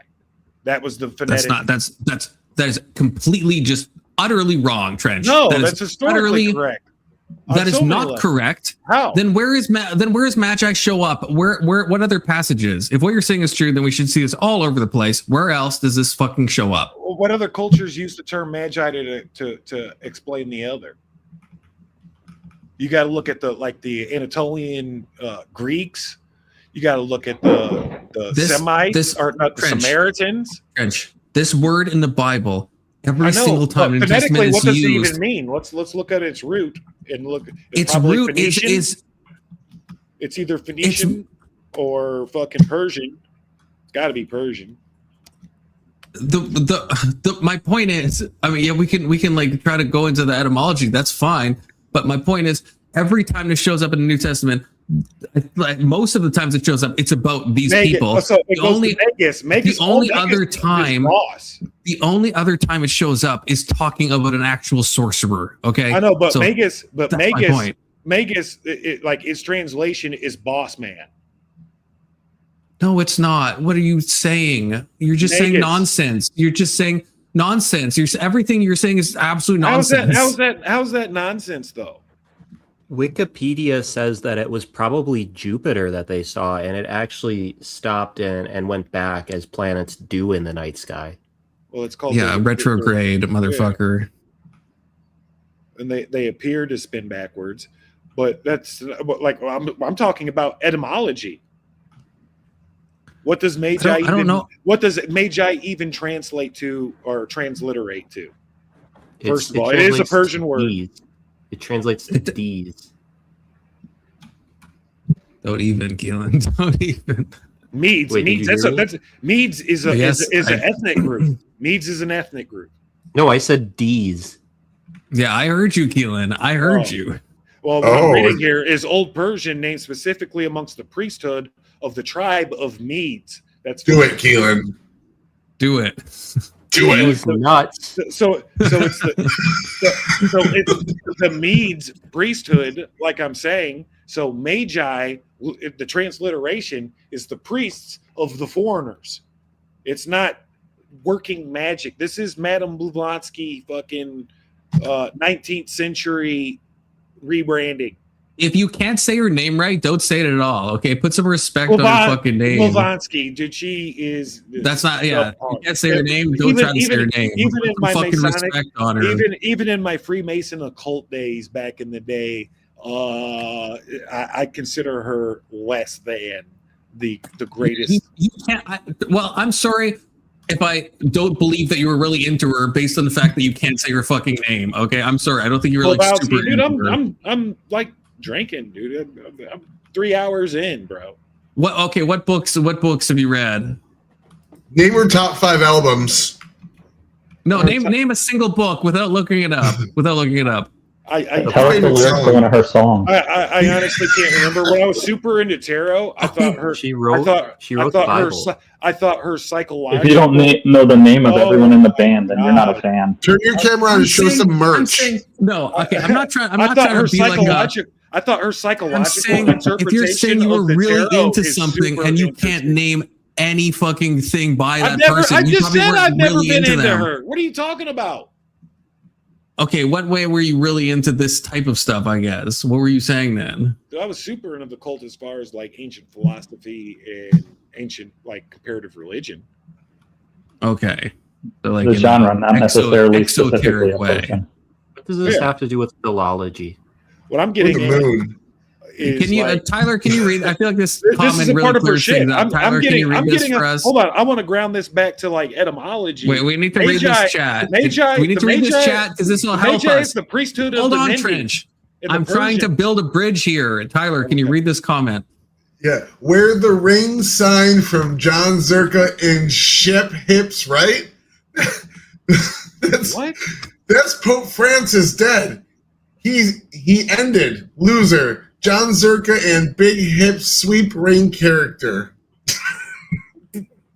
[SPEAKER 2] That was the phonetic.
[SPEAKER 5] That is completely just utterly wrong, Trench.
[SPEAKER 2] No,
[SPEAKER 5] that
[SPEAKER 2] that's historically correct.
[SPEAKER 5] That is not correct.
[SPEAKER 2] How?
[SPEAKER 5] Then where is magi show up? Where what other passages? If what you're saying is true, then we should see this all over the place. Where else does this fucking show up?
[SPEAKER 2] What other cultures use the term magi to explain the other? You got to look at the Anatolian Greeks. You got to look at the Semites or not the Samaritans.
[SPEAKER 5] Trench. This word in the Bible, every single time in the
[SPEAKER 2] phonetically,
[SPEAKER 5] Testament
[SPEAKER 2] what does
[SPEAKER 5] is
[SPEAKER 2] it
[SPEAKER 5] used.
[SPEAKER 2] even mean? Let's look at its root and look.
[SPEAKER 5] Its
[SPEAKER 2] probably
[SPEAKER 5] root
[SPEAKER 2] Phoenician.
[SPEAKER 5] is
[SPEAKER 2] it's either Phoenician or fucking Persian. It's got to be Persian.
[SPEAKER 5] My point is, I mean, yeah, we can like try to go into the etymology. That's fine, but my point is, every time this shows up in the New Testament, like most of the times it shows up, it's about these people.
[SPEAKER 2] So the only
[SPEAKER 5] other time it shows up is talking about an actual sorcerer. Okay,
[SPEAKER 2] I know, but
[SPEAKER 5] So
[SPEAKER 2] Magus,
[SPEAKER 5] that's my point.
[SPEAKER 2] like its translation is boss man.
[SPEAKER 5] No, it's not. What are you saying? You're just saying nonsense. You're just saying nonsense. Everything you're saying is absolute nonsense.
[SPEAKER 2] How's that nonsense though?
[SPEAKER 18] Wikipedia says that it was probably Jupiter that they saw, and it actually stopped and went back as planets do in the night sky.
[SPEAKER 2] Well, it's called
[SPEAKER 5] retrograde, motherfucker.
[SPEAKER 2] And they appear to spin backwards, but that's like I'm talking about etymology. What does magi?
[SPEAKER 5] I don't know.
[SPEAKER 2] What does magi even translate to or transliterate to? First of all, it is a Persian word.
[SPEAKER 18] It translates to D's.
[SPEAKER 5] Don't even, Keelan. Don't even.
[SPEAKER 2] Medes.
[SPEAKER 18] Wait,
[SPEAKER 2] Medes. Medes is an ethnic group. Medes is an ethnic group.
[SPEAKER 18] No, I said D's.
[SPEAKER 5] Yeah, I heard you, Keelan. I heard you.
[SPEAKER 2] Well, what I'm reading here is Old Persian named specifically amongst the priesthood of the tribe of Medes. That's
[SPEAKER 19] do it, Keelan.
[SPEAKER 5] Do it.
[SPEAKER 19] Do it.
[SPEAKER 18] He's nuts.
[SPEAKER 2] So it's the Medes priesthood, like I'm saying. So magi, the transliteration is the priests of the foreigners. It's not working magic. This is Madame Blavatsky fucking 19th century rebranding.
[SPEAKER 5] If you can't say her name right, don't say it at all. Okay, put some respect on her fucking name.
[SPEAKER 2] Blavatsky, dude, she is.
[SPEAKER 5] That's not. Yeah, you can't say her name. Don't try to say her name.
[SPEAKER 2] Even in my
[SPEAKER 5] fucking
[SPEAKER 2] Masonic,
[SPEAKER 5] respect on her.
[SPEAKER 2] even in my Freemason occult days back in the day, I consider her less than the greatest.
[SPEAKER 5] You can't. Well, I'm sorry if I don't believe that you were really into her based on the fact that you can't say her fucking name. Okay, I'm sorry. I don't think you were like
[SPEAKER 2] Blavatsky,
[SPEAKER 5] super
[SPEAKER 2] dude,
[SPEAKER 5] into her.
[SPEAKER 2] I'm like drinking, dude. I'm 3 hours in, bro.
[SPEAKER 5] What books have you read?
[SPEAKER 19] Name her top 5 albums.
[SPEAKER 5] No, name a single book without looking it up.
[SPEAKER 2] I
[SPEAKER 1] tell us the lyrics to one of her songs.
[SPEAKER 2] I honestly can't remember. When I was super into tarot, I thought her.
[SPEAKER 18] She wrote the Bible.
[SPEAKER 2] I thought her psychological.
[SPEAKER 1] If you don't know the name of everyone in the band, then you're not a fan.
[SPEAKER 19] Turn your camera on and show some merch.
[SPEAKER 5] I'm not trying to be like a.
[SPEAKER 2] I thought her psychological
[SPEAKER 5] I'm saying,
[SPEAKER 2] interpretation
[SPEAKER 5] if you're saying you were
[SPEAKER 2] of the
[SPEAKER 5] really
[SPEAKER 2] tarot
[SPEAKER 5] into
[SPEAKER 2] is
[SPEAKER 5] something
[SPEAKER 2] super
[SPEAKER 5] and you
[SPEAKER 2] interesting.
[SPEAKER 5] can't name any fucking thing by that
[SPEAKER 2] I
[SPEAKER 5] person, you
[SPEAKER 2] just
[SPEAKER 5] probably
[SPEAKER 2] said
[SPEAKER 5] weren't
[SPEAKER 2] I've never
[SPEAKER 5] really
[SPEAKER 2] been
[SPEAKER 5] into
[SPEAKER 2] into
[SPEAKER 5] them.
[SPEAKER 2] her. What are you talking about?
[SPEAKER 5] Okay, what way were you really into this type of stuff? I guess. What were you saying then?
[SPEAKER 2] I was super into the cult as far as like ancient philosophy and ancient like comparative religion.
[SPEAKER 5] Okay. So like
[SPEAKER 1] The genre, not necessarily specifically
[SPEAKER 5] exoteric
[SPEAKER 1] a
[SPEAKER 5] way.
[SPEAKER 1] person.
[SPEAKER 18] What does this
[SPEAKER 2] Yeah.
[SPEAKER 18] have to do with philology?
[SPEAKER 2] What I'm getting
[SPEAKER 19] the
[SPEAKER 2] at
[SPEAKER 19] moon.
[SPEAKER 2] is
[SPEAKER 5] Can you,
[SPEAKER 2] like,
[SPEAKER 5] Tyler? Can you read? I feel like this
[SPEAKER 2] this
[SPEAKER 5] comment
[SPEAKER 2] is a
[SPEAKER 5] really
[SPEAKER 2] part of her
[SPEAKER 5] clears
[SPEAKER 2] shit.
[SPEAKER 5] things up. Tyler, can you read this for us?
[SPEAKER 2] Hold on, I want to ground this back to like etymology.
[SPEAKER 5] Wait, we need to read this chat.
[SPEAKER 2] Magi,
[SPEAKER 5] We need to read this chat because this will help
[SPEAKER 2] Magi
[SPEAKER 5] us.
[SPEAKER 2] is the priesthood
[SPEAKER 5] Hold
[SPEAKER 2] of the
[SPEAKER 5] on,
[SPEAKER 2] Medes
[SPEAKER 5] Trench.
[SPEAKER 2] and the
[SPEAKER 5] I'm trying to
[SPEAKER 2] Persians.
[SPEAKER 5] build a bridge here. Tyler, can you read this comment?
[SPEAKER 19] Yeah, wear the ring sign from John Zerka in Shep Hips, right?
[SPEAKER 2] What?
[SPEAKER 19] That's Pope Francis dead. He ended. Loser. John Zerka and Big Hip Sweep Ring character.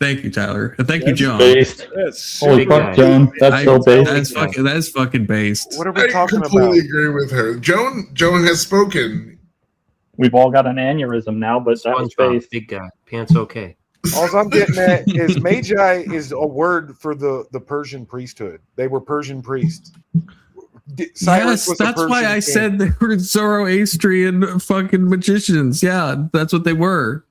[SPEAKER 5] Thank you, Tyler. And thank you, John.
[SPEAKER 1] Based.
[SPEAKER 2] That's
[SPEAKER 1] Holy
[SPEAKER 2] super
[SPEAKER 1] fuck, Joan. That's so based.
[SPEAKER 5] That is fucking based.
[SPEAKER 2] What are we
[SPEAKER 19] I
[SPEAKER 2] talking
[SPEAKER 19] completely
[SPEAKER 2] about?
[SPEAKER 19] agree with her. Joan has spoken.
[SPEAKER 1] We've all got an aneurysm now, but that was
[SPEAKER 18] SpongeBob,
[SPEAKER 1] based.
[SPEAKER 18] big guy, pants okay.
[SPEAKER 2] All I'm getting at is Magi is a word for the Persian priesthood. They were Persian priests. Cyrus
[SPEAKER 5] Yes,
[SPEAKER 2] was a
[SPEAKER 5] that's why
[SPEAKER 2] Persian
[SPEAKER 5] I
[SPEAKER 2] king.
[SPEAKER 5] said they were Zoroastrian fucking magicians. Yeah, that's what they were.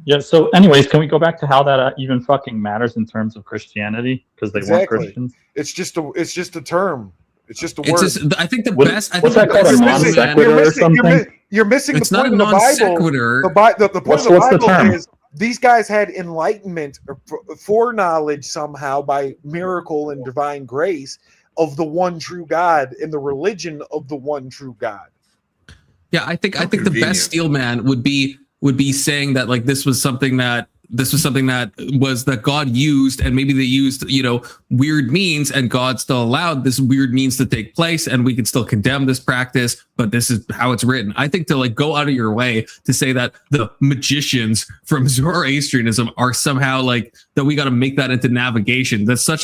[SPEAKER 1] Yeah, so anyways, can we go back to how that even fucking matters in terms of Christianity? Because they weren't Christians.
[SPEAKER 2] It's just a term. It's just a
[SPEAKER 5] It's
[SPEAKER 2] word.
[SPEAKER 5] just, I think the
[SPEAKER 1] What-
[SPEAKER 5] best. I
[SPEAKER 1] what's
[SPEAKER 5] think
[SPEAKER 1] that
[SPEAKER 5] the
[SPEAKER 1] called, a
[SPEAKER 5] best
[SPEAKER 1] non
[SPEAKER 5] man-
[SPEAKER 1] sequitur or something?
[SPEAKER 2] You're missing
[SPEAKER 5] It's
[SPEAKER 2] the
[SPEAKER 5] not
[SPEAKER 2] point
[SPEAKER 5] a
[SPEAKER 2] of the
[SPEAKER 5] non
[SPEAKER 2] Bible.
[SPEAKER 5] sequitur.
[SPEAKER 2] The point
[SPEAKER 1] What's
[SPEAKER 2] of the
[SPEAKER 1] the
[SPEAKER 2] Bible
[SPEAKER 1] term?
[SPEAKER 2] is these guys had enlightenment or foreknowledge somehow by miracle and divine grace of the one true God and the religion of the one true God.
[SPEAKER 5] Yeah, I think the best steel man would be saying that like this was something that that God used, and maybe they used weird means, and God still allowed this weird means to take place, and we can still condemn this practice, but this is how it's written. I think to like go out of your way to say that the magicians from Zoroastrianism are somehow like that, we got to make that into navigation. That's such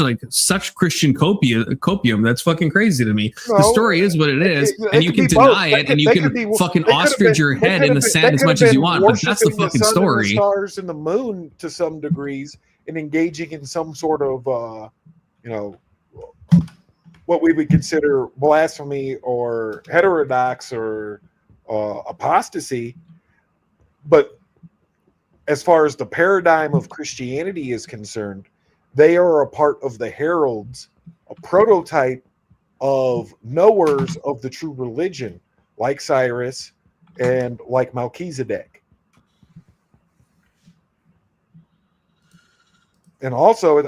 [SPEAKER 5] Christian copium. That's fucking crazy to me.
[SPEAKER 2] No,
[SPEAKER 5] the story is what it is, and you can deny it, and you can fucking ostrich your head in the sand as much as you want, but that's the fucking story.
[SPEAKER 2] The stars and the moon to some degrees, and engaging in some sort of what we would consider blasphemy or heterodox or apostasy. But as far as the paradigm of Christianity is concerned, they are a part of the heralds, a prototype of knowers of the true religion, like Cyrus and like Melchizedek. And also,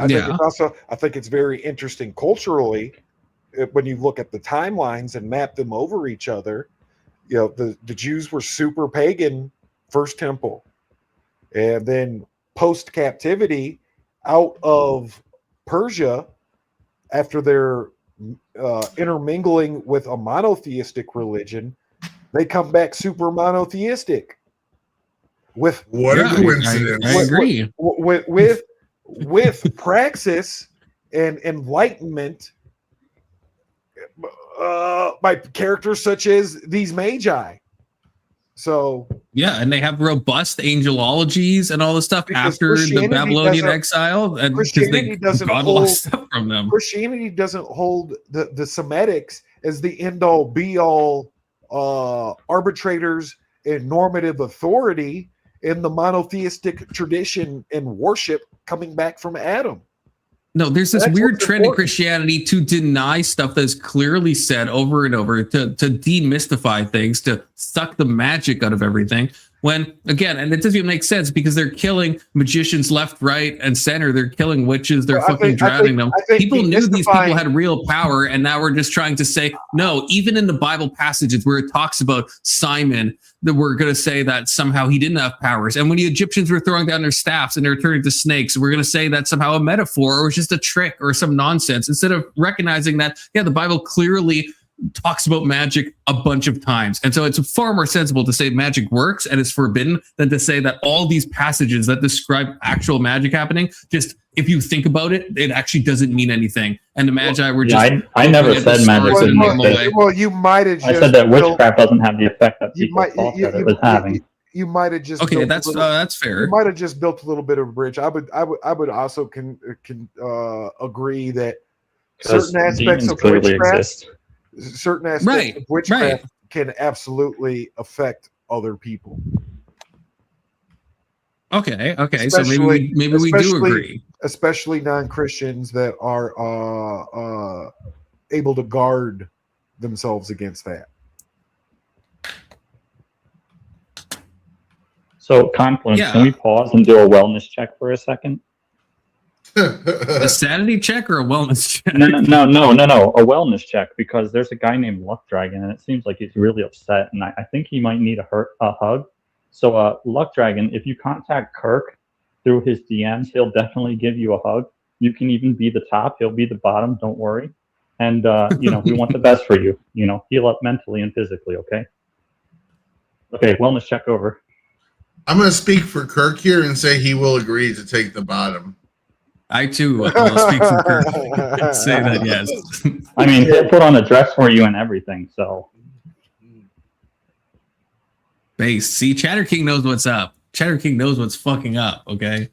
[SPEAKER 2] I think it's very interesting culturally when you look at the timelines and map them over each other. The Jews were super pagan, first temple, and then post captivity out of Persia after their intermingling with a monotheistic religion, they come back super monotheistic. What
[SPEAKER 19] a coincidence!
[SPEAKER 5] I agree.
[SPEAKER 2] With praxis and enlightenment by characters such as these magi. So
[SPEAKER 5] yeah, and they have robust angelologies and all this stuff after the Babylonian exile, and because they got a lot of stuff from them.
[SPEAKER 2] Christianity doesn't hold the Semitics as the end all be all arbitrators and normative authority in the monotheistic tradition and worship coming back from Adam.
[SPEAKER 5] No, there's this weird trend in Christianity to deny stuff that's clearly said over and over, to demystify things, to suck the magic out of everything. When, again, and it doesn't even make sense because they're killing magicians left, right, and center. They're killing witches. They're drowning them. People knew these people had real power, and now we're just trying to say, no, even in the Bible passages where it talks about Simon, that we're going to say that somehow he didn't have powers. And when the Egyptians were throwing down their staffs and they're turning to snakes, we're going to say that's somehow a metaphor or just a trick or some nonsense, instead of recognizing that, yeah, the Bible clearly talks about magic a bunch of times. And so it's far more sensible to say magic works and is forbidden than to say that all these passages that describe actual magic happening, just if you think about it, it actually doesn't mean anything. And the Magi were just...
[SPEAKER 1] Yeah, I never said magic didn't exist.
[SPEAKER 2] Well, you might have just...
[SPEAKER 1] I said that witchcraft doesn't have the effect that people thought that it was having.
[SPEAKER 2] You might have just...
[SPEAKER 5] Okay, that's fair.
[SPEAKER 2] You might have just built a little bit of a bridge. I would also agree that certain aspects of witchcraft... Certain aspects of witchcraft
[SPEAKER 17] can absolutely affect other people.
[SPEAKER 5] Okay. So maybe we do agree.
[SPEAKER 17] Especially non-Christians that are able to guard themselves against that.
[SPEAKER 1] So, Confluence, can we pause and do a wellness check for a second?
[SPEAKER 5] A sanity check or a wellness check?
[SPEAKER 1] No. A wellness check, because there's a guy named Luck Dragon, and it seems like he's really upset, and I think he might need a hug. So, Luck Dragon, if you contact Kirk through his DMs, he'll definitely give you a hug. You can even be the top; he'll be the bottom. Don't worry. And we want the best for you. Heal up mentally and physically. Okay. Okay. Wellness check over.
[SPEAKER 19] I'm going to speak for Kirk here and say he will agree to take the bottom.
[SPEAKER 5] I too will speak for Kirk. Say that, yes.
[SPEAKER 1] I mean, he'll put on a dress for you and everything. So.
[SPEAKER 5] Base. See, Chatter King knows what's up. Chatter King knows what's fucking up. Okay.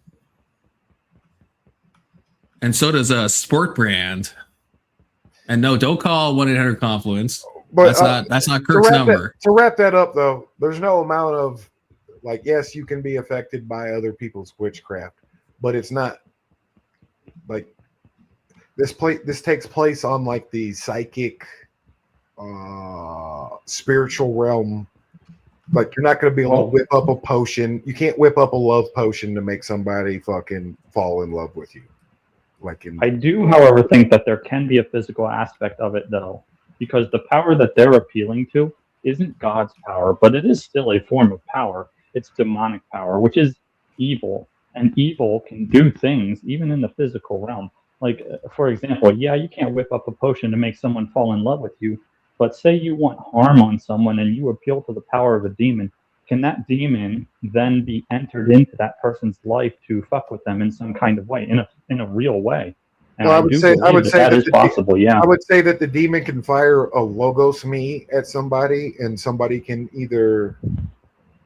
[SPEAKER 5] And so does Sport Brand. And no, don't call 1-800-Confluence.
[SPEAKER 17] But
[SPEAKER 5] that's not Kirk's number.
[SPEAKER 17] To wrap that up, though, there's no amount of yes, you can be affected by other people's witchcraft, but it's not like this takes place on like the psychic, spiritual realm. Like, you're not going to be able to whip up a potion. You can't whip up a love potion to make somebody fucking fall in love with you.
[SPEAKER 1] I do, however, think that there can be a physical aspect of it, though, because the power that they're appealing to isn't God's power, but it is still a form of power. It's demonic power, which is evil, and evil can do things even in the physical realm. Like, for example, you can't whip up a potion to make someone fall in love with you, but say you want harm on someone and you appeal to the power of a demon. Can that demon then be entered into that person's life to fuck with them in some kind of way, in a real way? And
[SPEAKER 17] I would say
[SPEAKER 1] that is possible. Yeah,
[SPEAKER 17] I would say that the demon can fire a logos me at somebody, and somebody can either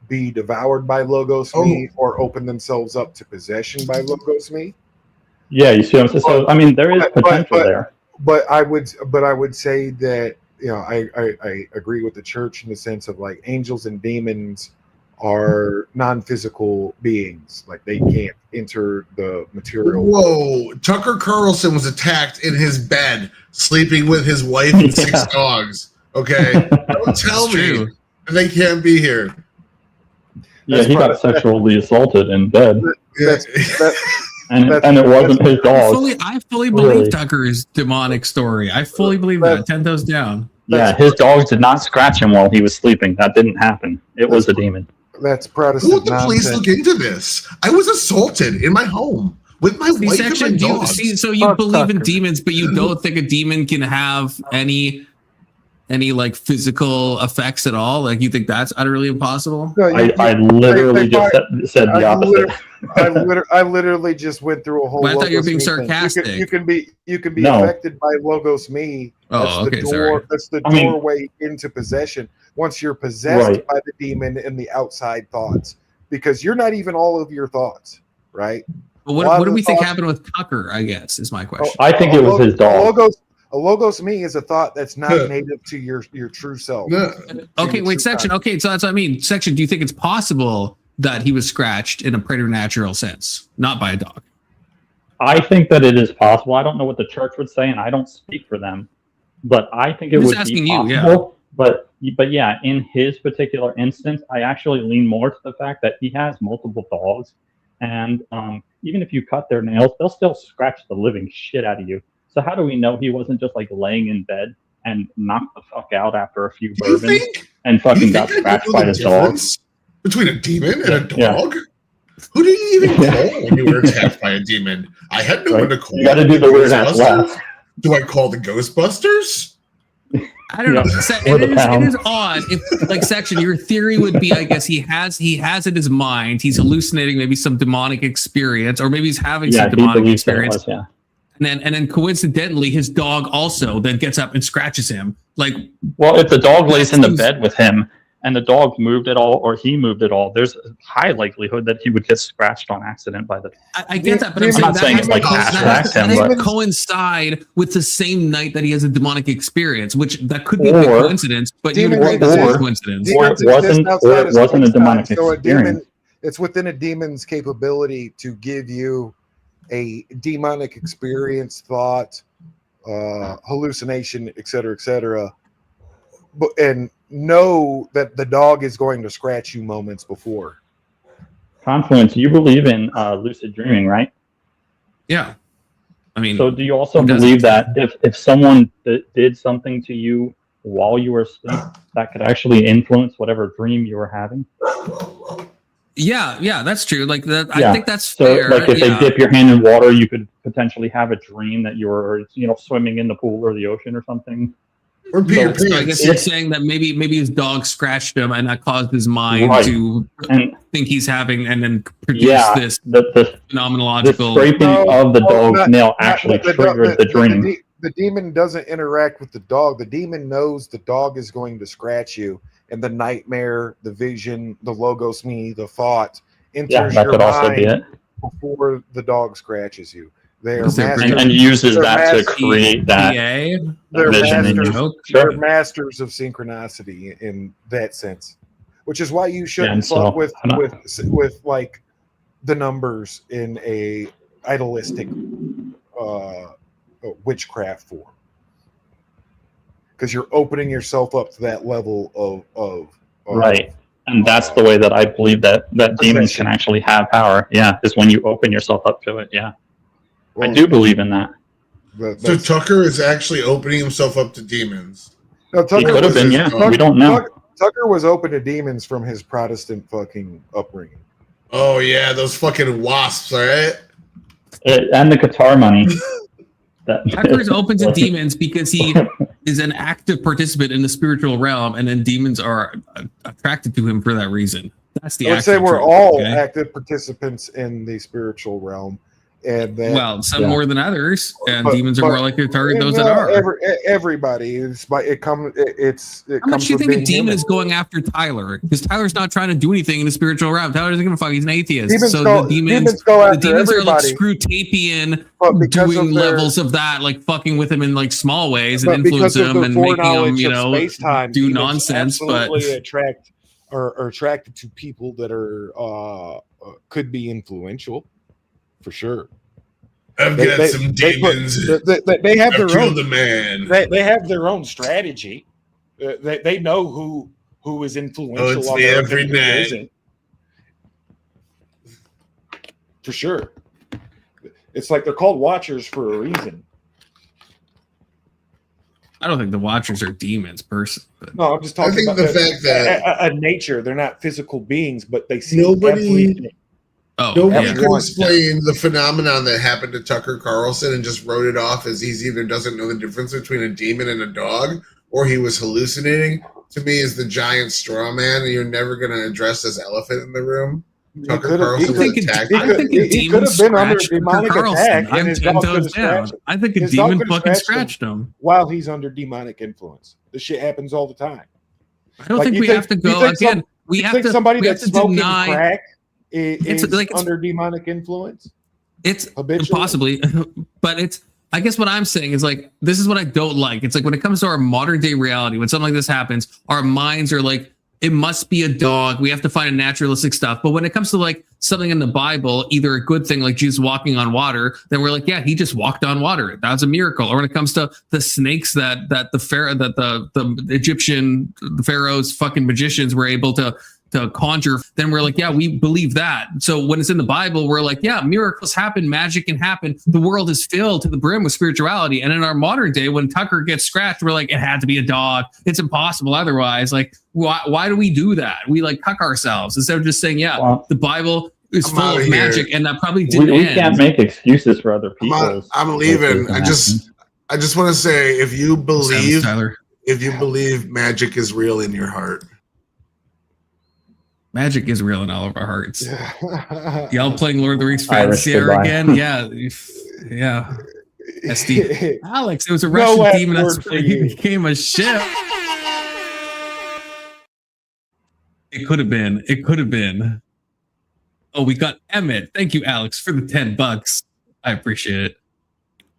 [SPEAKER 17] be devoured by logos me or open themselves up to possession by logos me.
[SPEAKER 1] Yeah, you see what I'm saying? So I mean, there is potential there.
[SPEAKER 17] But I would say that I agree with the church in the sense of like angels and demons are non-physical beings. Like, they can't enter the material.
[SPEAKER 19] Whoa, Tucker Carlson was attacked in his bed, sleeping with his wife and 6 dogs. Okay, don't tell me they can't be here.
[SPEAKER 1] Yeah, he got sexually assaulted in bed. And it wasn't his dog.
[SPEAKER 5] I fully believe Tucker's demonic story. I fully believe that. 10 toes down.
[SPEAKER 1] Yeah, his dogs did not scratch him while he was sleeping. That didn't happen. It was a demon.
[SPEAKER 17] That's Protestant
[SPEAKER 19] Who would please look into this? I was assaulted in my home with my wife and my dogs.
[SPEAKER 5] So you believe in demons, but you don't think a demon can have any like physical effects at all? Like, you think that's utterly impossible?
[SPEAKER 17] No,
[SPEAKER 1] I literally just said the opposite.
[SPEAKER 17] I literally just went through a whole.
[SPEAKER 5] But I thought you were being sarcastic.
[SPEAKER 17] You can be affected by logos me.
[SPEAKER 5] Oh, okay, sorry.
[SPEAKER 17] That's the doorway into possession. Once you're possessed by the demon and the outside thoughts, because you're not even all of your thoughts, right?
[SPEAKER 5] But what do we think happened with Tucker? I guess is my question.
[SPEAKER 1] I think it was his dog.
[SPEAKER 17] A logos me is a thought that's not native to your true self.
[SPEAKER 5] Okay, wait, Section. Okay, so that's what I mean. Section, do you think it's possible that he was scratched in a preternatural sense, not by a dog?
[SPEAKER 1] I think that it is possible. I don't know what the church would say, and I don't speak for them, but I think it would be possible. But yeah, in his particular instance, I actually lean more to the fact that he has multiple dogs, and even if you cut their nails, they'll still scratch the living shit out of you. So how do we know he wasn't just like laying in bed and knocked the fuck out after a few bourbons and fucking got scratched by his dog?
[SPEAKER 19] Between a demon and a dog? Yeah. Who did you even call when you were attacked by a demon? I had no one to call.
[SPEAKER 1] You got to do the weird ass laugh.
[SPEAKER 19] Do I call the Ghostbusters?
[SPEAKER 5] I don't know. It is odd. If, like, Section, your theory would be, I guess he has in his mind, he's hallucinating maybe some demonic experience, or maybe he's having some demonic experience. And then coincidentally, his dog also then gets up and scratches him. Like,
[SPEAKER 1] well, if the dog lays in the bed with him, and the dog moved at all or he moved at all, there's a high likelihood that he would get scratched on accident by the.
[SPEAKER 5] I get that, but
[SPEAKER 1] I'm not saying it's like fast track him,
[SPEAKER 5] that
[SPEAKER 1] but
[SPEAKER 5] coincide with the same night that he has a demonic experience, which that could be a coincidence, but you agree that's a coincidence.
[SPEAKER 1] Or it wasn't a demonic experience.
[SPEAKER 3] It's within a demon's capability to give you a demonic experience, thought, hallucination, etc., but and know that the dog is going to scratch you moments before.
[SPEAKER 1] Confluence, you believe in lucid dreaming, right?
[SPEAKER 5] Yeah. I mean,
[SPEAKER 1] so do you also believe that if someone did something to you while you were asleep, that could actually influence whatever dream you were having?
[SPEAKER 5] Yeah, that's true. Like that,
[SPEAKER 1] Yeah.
[SPEAKER 5] I think that's
[SPEAKER 1] so,
[SPEAKER 5] fair.
[SPEAKER 1] like if they dip your hand in water, you could potentially have a dream that you were, swimming in the pool or the ocean or something.
[SPEAKER 19] Or Peter
[SPEAKER 5] So I guess you're saying that maybe his dog scratched him and that caused his mind to think he's having and then produce this phenomenological.
[SPEAKER 1] The scraping of the dog's nail actually triggered the dream.
[SPEAKER 3] The demon doesn't interact with the dog. The demon knows the dog is going to scratch you, and the nightmare, the vision, the logos me, the thought enters
[SPEAKER 1] that
[SPEAKER 3] your
[SPEAKER 1] could also be
[SPEAKER 3] mind
[SPEAKER 1] it.
[SPEAKER 3] before the dog scratches you. They are
[SPEAKER 1] and uses that to create that vision in you.
[SPEAKER 3] They're masters of synchronicity in that sense, which is why you shouldn't fuck with like the numbers in a idolistic witchcraft form, because you're opening yourself up to that level of
[SPEAKER 1] right. And that's the way that I believe that demons can actually have power. Yeah, is when you open yourself up to it. Yeah. I do believe in that.
[SPEAKER 19] So Tucker is actually opening himself up to demons.
[SPEAKER 3] No, Tucker
[SPEAKER 1] He could have been, yeah. We don't know.
[SPEAKER 3] Tucker was open to demons from his Protestant fucking upbringing.
[SPEAKER 19] Oh yeah, those fucking wasps, all right?
[SPEAKER 1] And the guitar money.
[SPEAKER 5] Tucker's open to demons because he is an active participant in the spiritual realm, and then demons are attracted to him for that reason. That's the.
[SPEAKER 3] I would say we're all active participants in the spiritual realm. And then,
[SPEAKER 5] some more than others, and demons are more likely to target those that are.
[SPEAKER 3] Everybody, it's
[SPEAKER 5] How much do you think a demon is going after Tyler? Because Tyler's not trying to do anything in the spiritual realm. Tyler doesn't give a fuck. He's an atheist. The demons are like Screwtapian, doing levels of that, like fucking with him in like small ways and influence him and making him, do nonsense. But
[SPEAKER 3] attracted to people that are could be influential. For sure.
[SPEAKER 19] I've got some demons.
[SPEAKER 3] They have their own.
[SPEAKER 19] The man.
[SPEAKER 2] They have their own strategy. They know who is influential.
[SPEAKER 19] Oh, it's me every night.
[SPEAKER 2] For sure. It's like they're called Watchers for a reason.
[SPEAKER 5] I don't think the Watchers are demons, person.
[SPEAKER 2] No, I'm just talking about
[SPEAKER 19] the fact that
[SPEAKER 2] a nature. They're not physical beings, but they see
[SPEAKER 19] everything. Nobody could
[SPEAKER 2] Yeah.
[SPEAKER 19] explain the phenomenon that happened to Tucker Carlson and just wrote it off as he's either doesn't know the difference between a demon and a dog, or he was hallucinating. To me, is the giant straw man, and you're never going to address this elephant in the room. Tucker Carlson was attacked.
[SPEAKER 5] I think a demon scratched Tucker Carlson. I'm 10 toes down. I think a demon fucking scratched him
[SPEAKER 2] while he's under demonic influence. This shit happens all the time.
[SPEAKER 5] I don't think we have to go again. We have to.
[SPEAKER 2] Somebody
[SPEAKER 5] we have
[SPEAKER 2] that's
[SPEAKER 5] to
[SPEAKER 2] smoking
[SPEAKER 5] deny.
[SPEAKER 2] crack is
[SPEAKER 5] It's
[SPEAKER 2] under demonic influence.
[SPEAKER 5] It's possibly, but it's. I guess what I'm saying is like this is what I don't like. It's like when it comes to our modern day reality, when something like this happens, our minds are like, it must be a dog. We have to find a naturalistic stuff. But when it comes to like something in the Bible, either a good thing like Jesus walking on water, then we're like, yeah, he just walked on water. That was a miracle. Or when it comes to the snakes that the pharaoh, that the Egyptian, the pharaoh's fucking magicians were able to conjure, then we're like, yeah, we believe that. So when it's in the Bible, we're like, yeah, miracles happen, magic can happen. The world is filled to the brim with spirituality. And in our modern day, when Tucker gets scratched, we're like, it had to be a dog. It's impossible otherwise. Like, why do we do that? We like cuck ourselves instead of just saying, yeah, the Bible is full of magic, and that probably didn't
[SPEAKER 1] we
[SPEAKER 5] end.
[SPEAKER 1] can't make excuses for other people.
[SPEAKER 19] I'm leaving. I just want to say, if you believe magic is real in your heart.
[SPEAKER 5] Magic is real in all of our hearts. Y'all playing Lord of the Rings Fancier again? Yeah. SD. Alex, it was a Russian demon. He became a ship. It could have been. It could have been. Oh, we got Emmett. Thank you, Alex, for the $10. I appreciate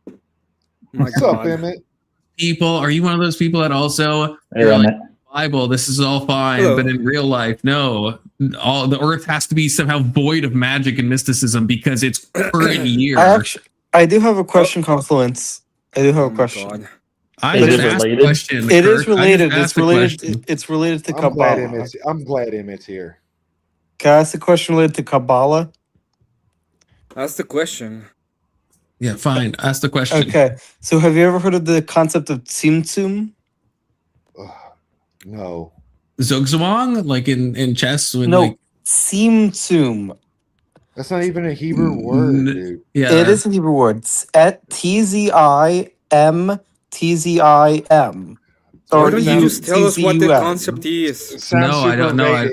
[SPEAKER 5] it.
[SPEAKER 16] What's up, Emmett?
[SPEAKER 5] People, are you one of those people that also
[SPEAKER 1] Hey,
[SPEAKER 5] like, Bible, this is all fine,
[SPEAKER 4] Hello.
[SPEAKER 5] but in real life, no. All the earth has to be somehow void of magic and mysticism because it's current year.
[SPEAKER 20] I do have a question, Confluence. I do have a question.
[SPEAKER 5] I just asked a question.
[SPEAKER 20] It is
[SPEAKER 5] Kirk. I
[SPEAKER 20] related.
[SPEAKER 5] just
[SPEAKER 20] It's
[SPEAKER 5] asked a
[SPEAKER 20] related.
[SPEAKER 5] question.
[SPEAKER 20] It's related to
[SPEAKER 16] I'm glad
[SPEAKER 20] Kabbalah.
[SPEAKER 16] Emmett's here.
[SPEAKER 20] Can I ask a question related to Kabbalah?
[SPEAKER 4] That's the question.
[SPEAKER 5] Yeah, fine. Ask the question.
[SPEAKER 20] Okay. So have you ever heard of the concept of Tzimtzum?
[SPEAKER 16] No.
[SPEAKER 5] Zugzwang, like in chess, when
[SPEAKER 20] No,
[SPEAKER 5] like
[SPEAKER 20] Tzimtzum.
[SPEAKER 16] That's not even a Hebrew word, dude.
[SPEAKER 5] Yeah,
[SPEAKER 20] It is a Hebrew word. It's at Tzimtzim.
[SPEAKER 4] Why don't you just tell us what the concept is?
[SPEAKER 5] No, I don't know. I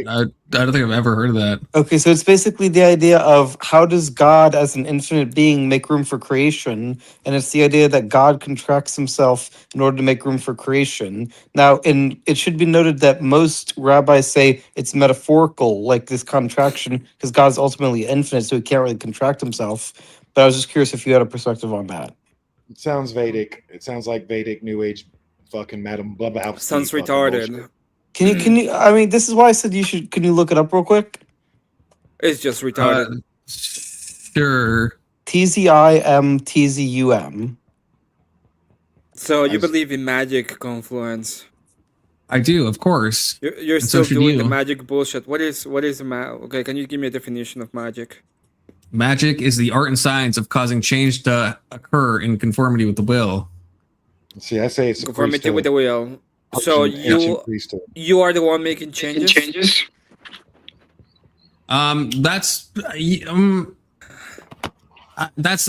[SPEAKER 5] don't think I've ever heard of that.
[SPEAKER 20] Okay, so it's basically the idea of how does God, as an infinite being, make room for creation, and it's the idea that God contracts himself in order to make room for creation. Now, it should be noted that most rabbis say it's metaphorical, like this contraction, because God's ultimately infinite, so he can't really contract himself. But I was just curious if you had a perspective on that.
[SPEAKER 16] It sounds Vedic. It sounds like Vedic New Age fucking Madam Blubhouse.
[SPEAKER 4] Sounds retarded.
[SPEAKER 20] Can you? I mean, this is why I said you should. Can you look it up real quick?
[SPEAKER 4] It's just retarded.
[SPEAKER 5] Sure.
[SPEAKER 20] Tzimtzum.
[SPEAKER 4] So you believe in magic, Confluence?
[SPEAKER 5] I do, of course.
[SPEAKER 4] You're
[SPEAKER 5] And
[SPEAKER 4] still
[SPEAKER 5] so should
[SPEAKER 4] doing
[SPEAKER 5] you.
[SPEAKER 4] the magic bullshit. What is okay? Can you give me a definition of magic?
[SPEAKER 5] Magic is the art and science of causing change to occur in conformity with the will.
[SPEAKER 16] See, I say it's
[SPEAKER 4] Conformity with the will. So you are the one making changes.
[SPEAKER 5] That's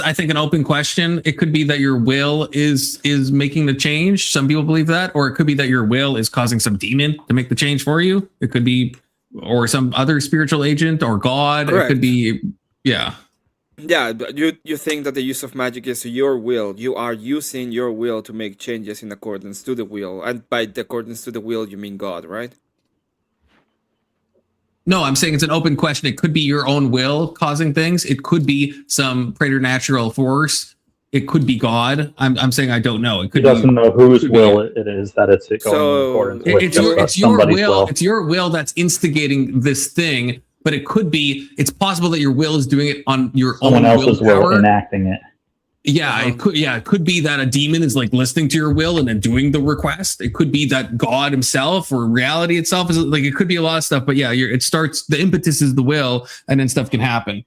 [SPEAKER 5] I think an open question. It could be that your will is making the change. Some people believe that, or it could be that your will is causing some demon to make the change for you. It could be, or some other spiritual agent or God.
[SPEAKER 4] Correct.
[SPEAKER 5] It could be, yeah.
[SPEAKER 4] Yeah, but you think that the use of magic is your will. You are using your will to make changes in accordance to the will, and by the accordance to the will, you mean God, right?
[SPEAKER 5] No, I'm saying it's an open question. It could be your own will causing things. It could be some preternatural force. It could be God. I'm saying I don't know. It could
[SPEAKER 1] He doesn't know whose
[SPEAKER 5] could
[SPEAKER 1] will it is that it's going in accordance with.
[SPEAKER 5] It's your
[SPEAKER 1] somebody's
[SPEAKER 5] will. It's your will that's instigating this thing. But it could be. It's possible that your will is doing it on your
[SPEAKER 1] Someone
[SPEAKER 5] own
[SPEAKER 1] else's will enacting it.
[SPEAKER 5] Yeah, it could. Yeah, it could be that a demon is like listening to your will and then doing the request. It could be that God himself or reality itself is like. It could be a lot of stuff. But yeah, it starts. The impetus is the will, and then stuff can happen.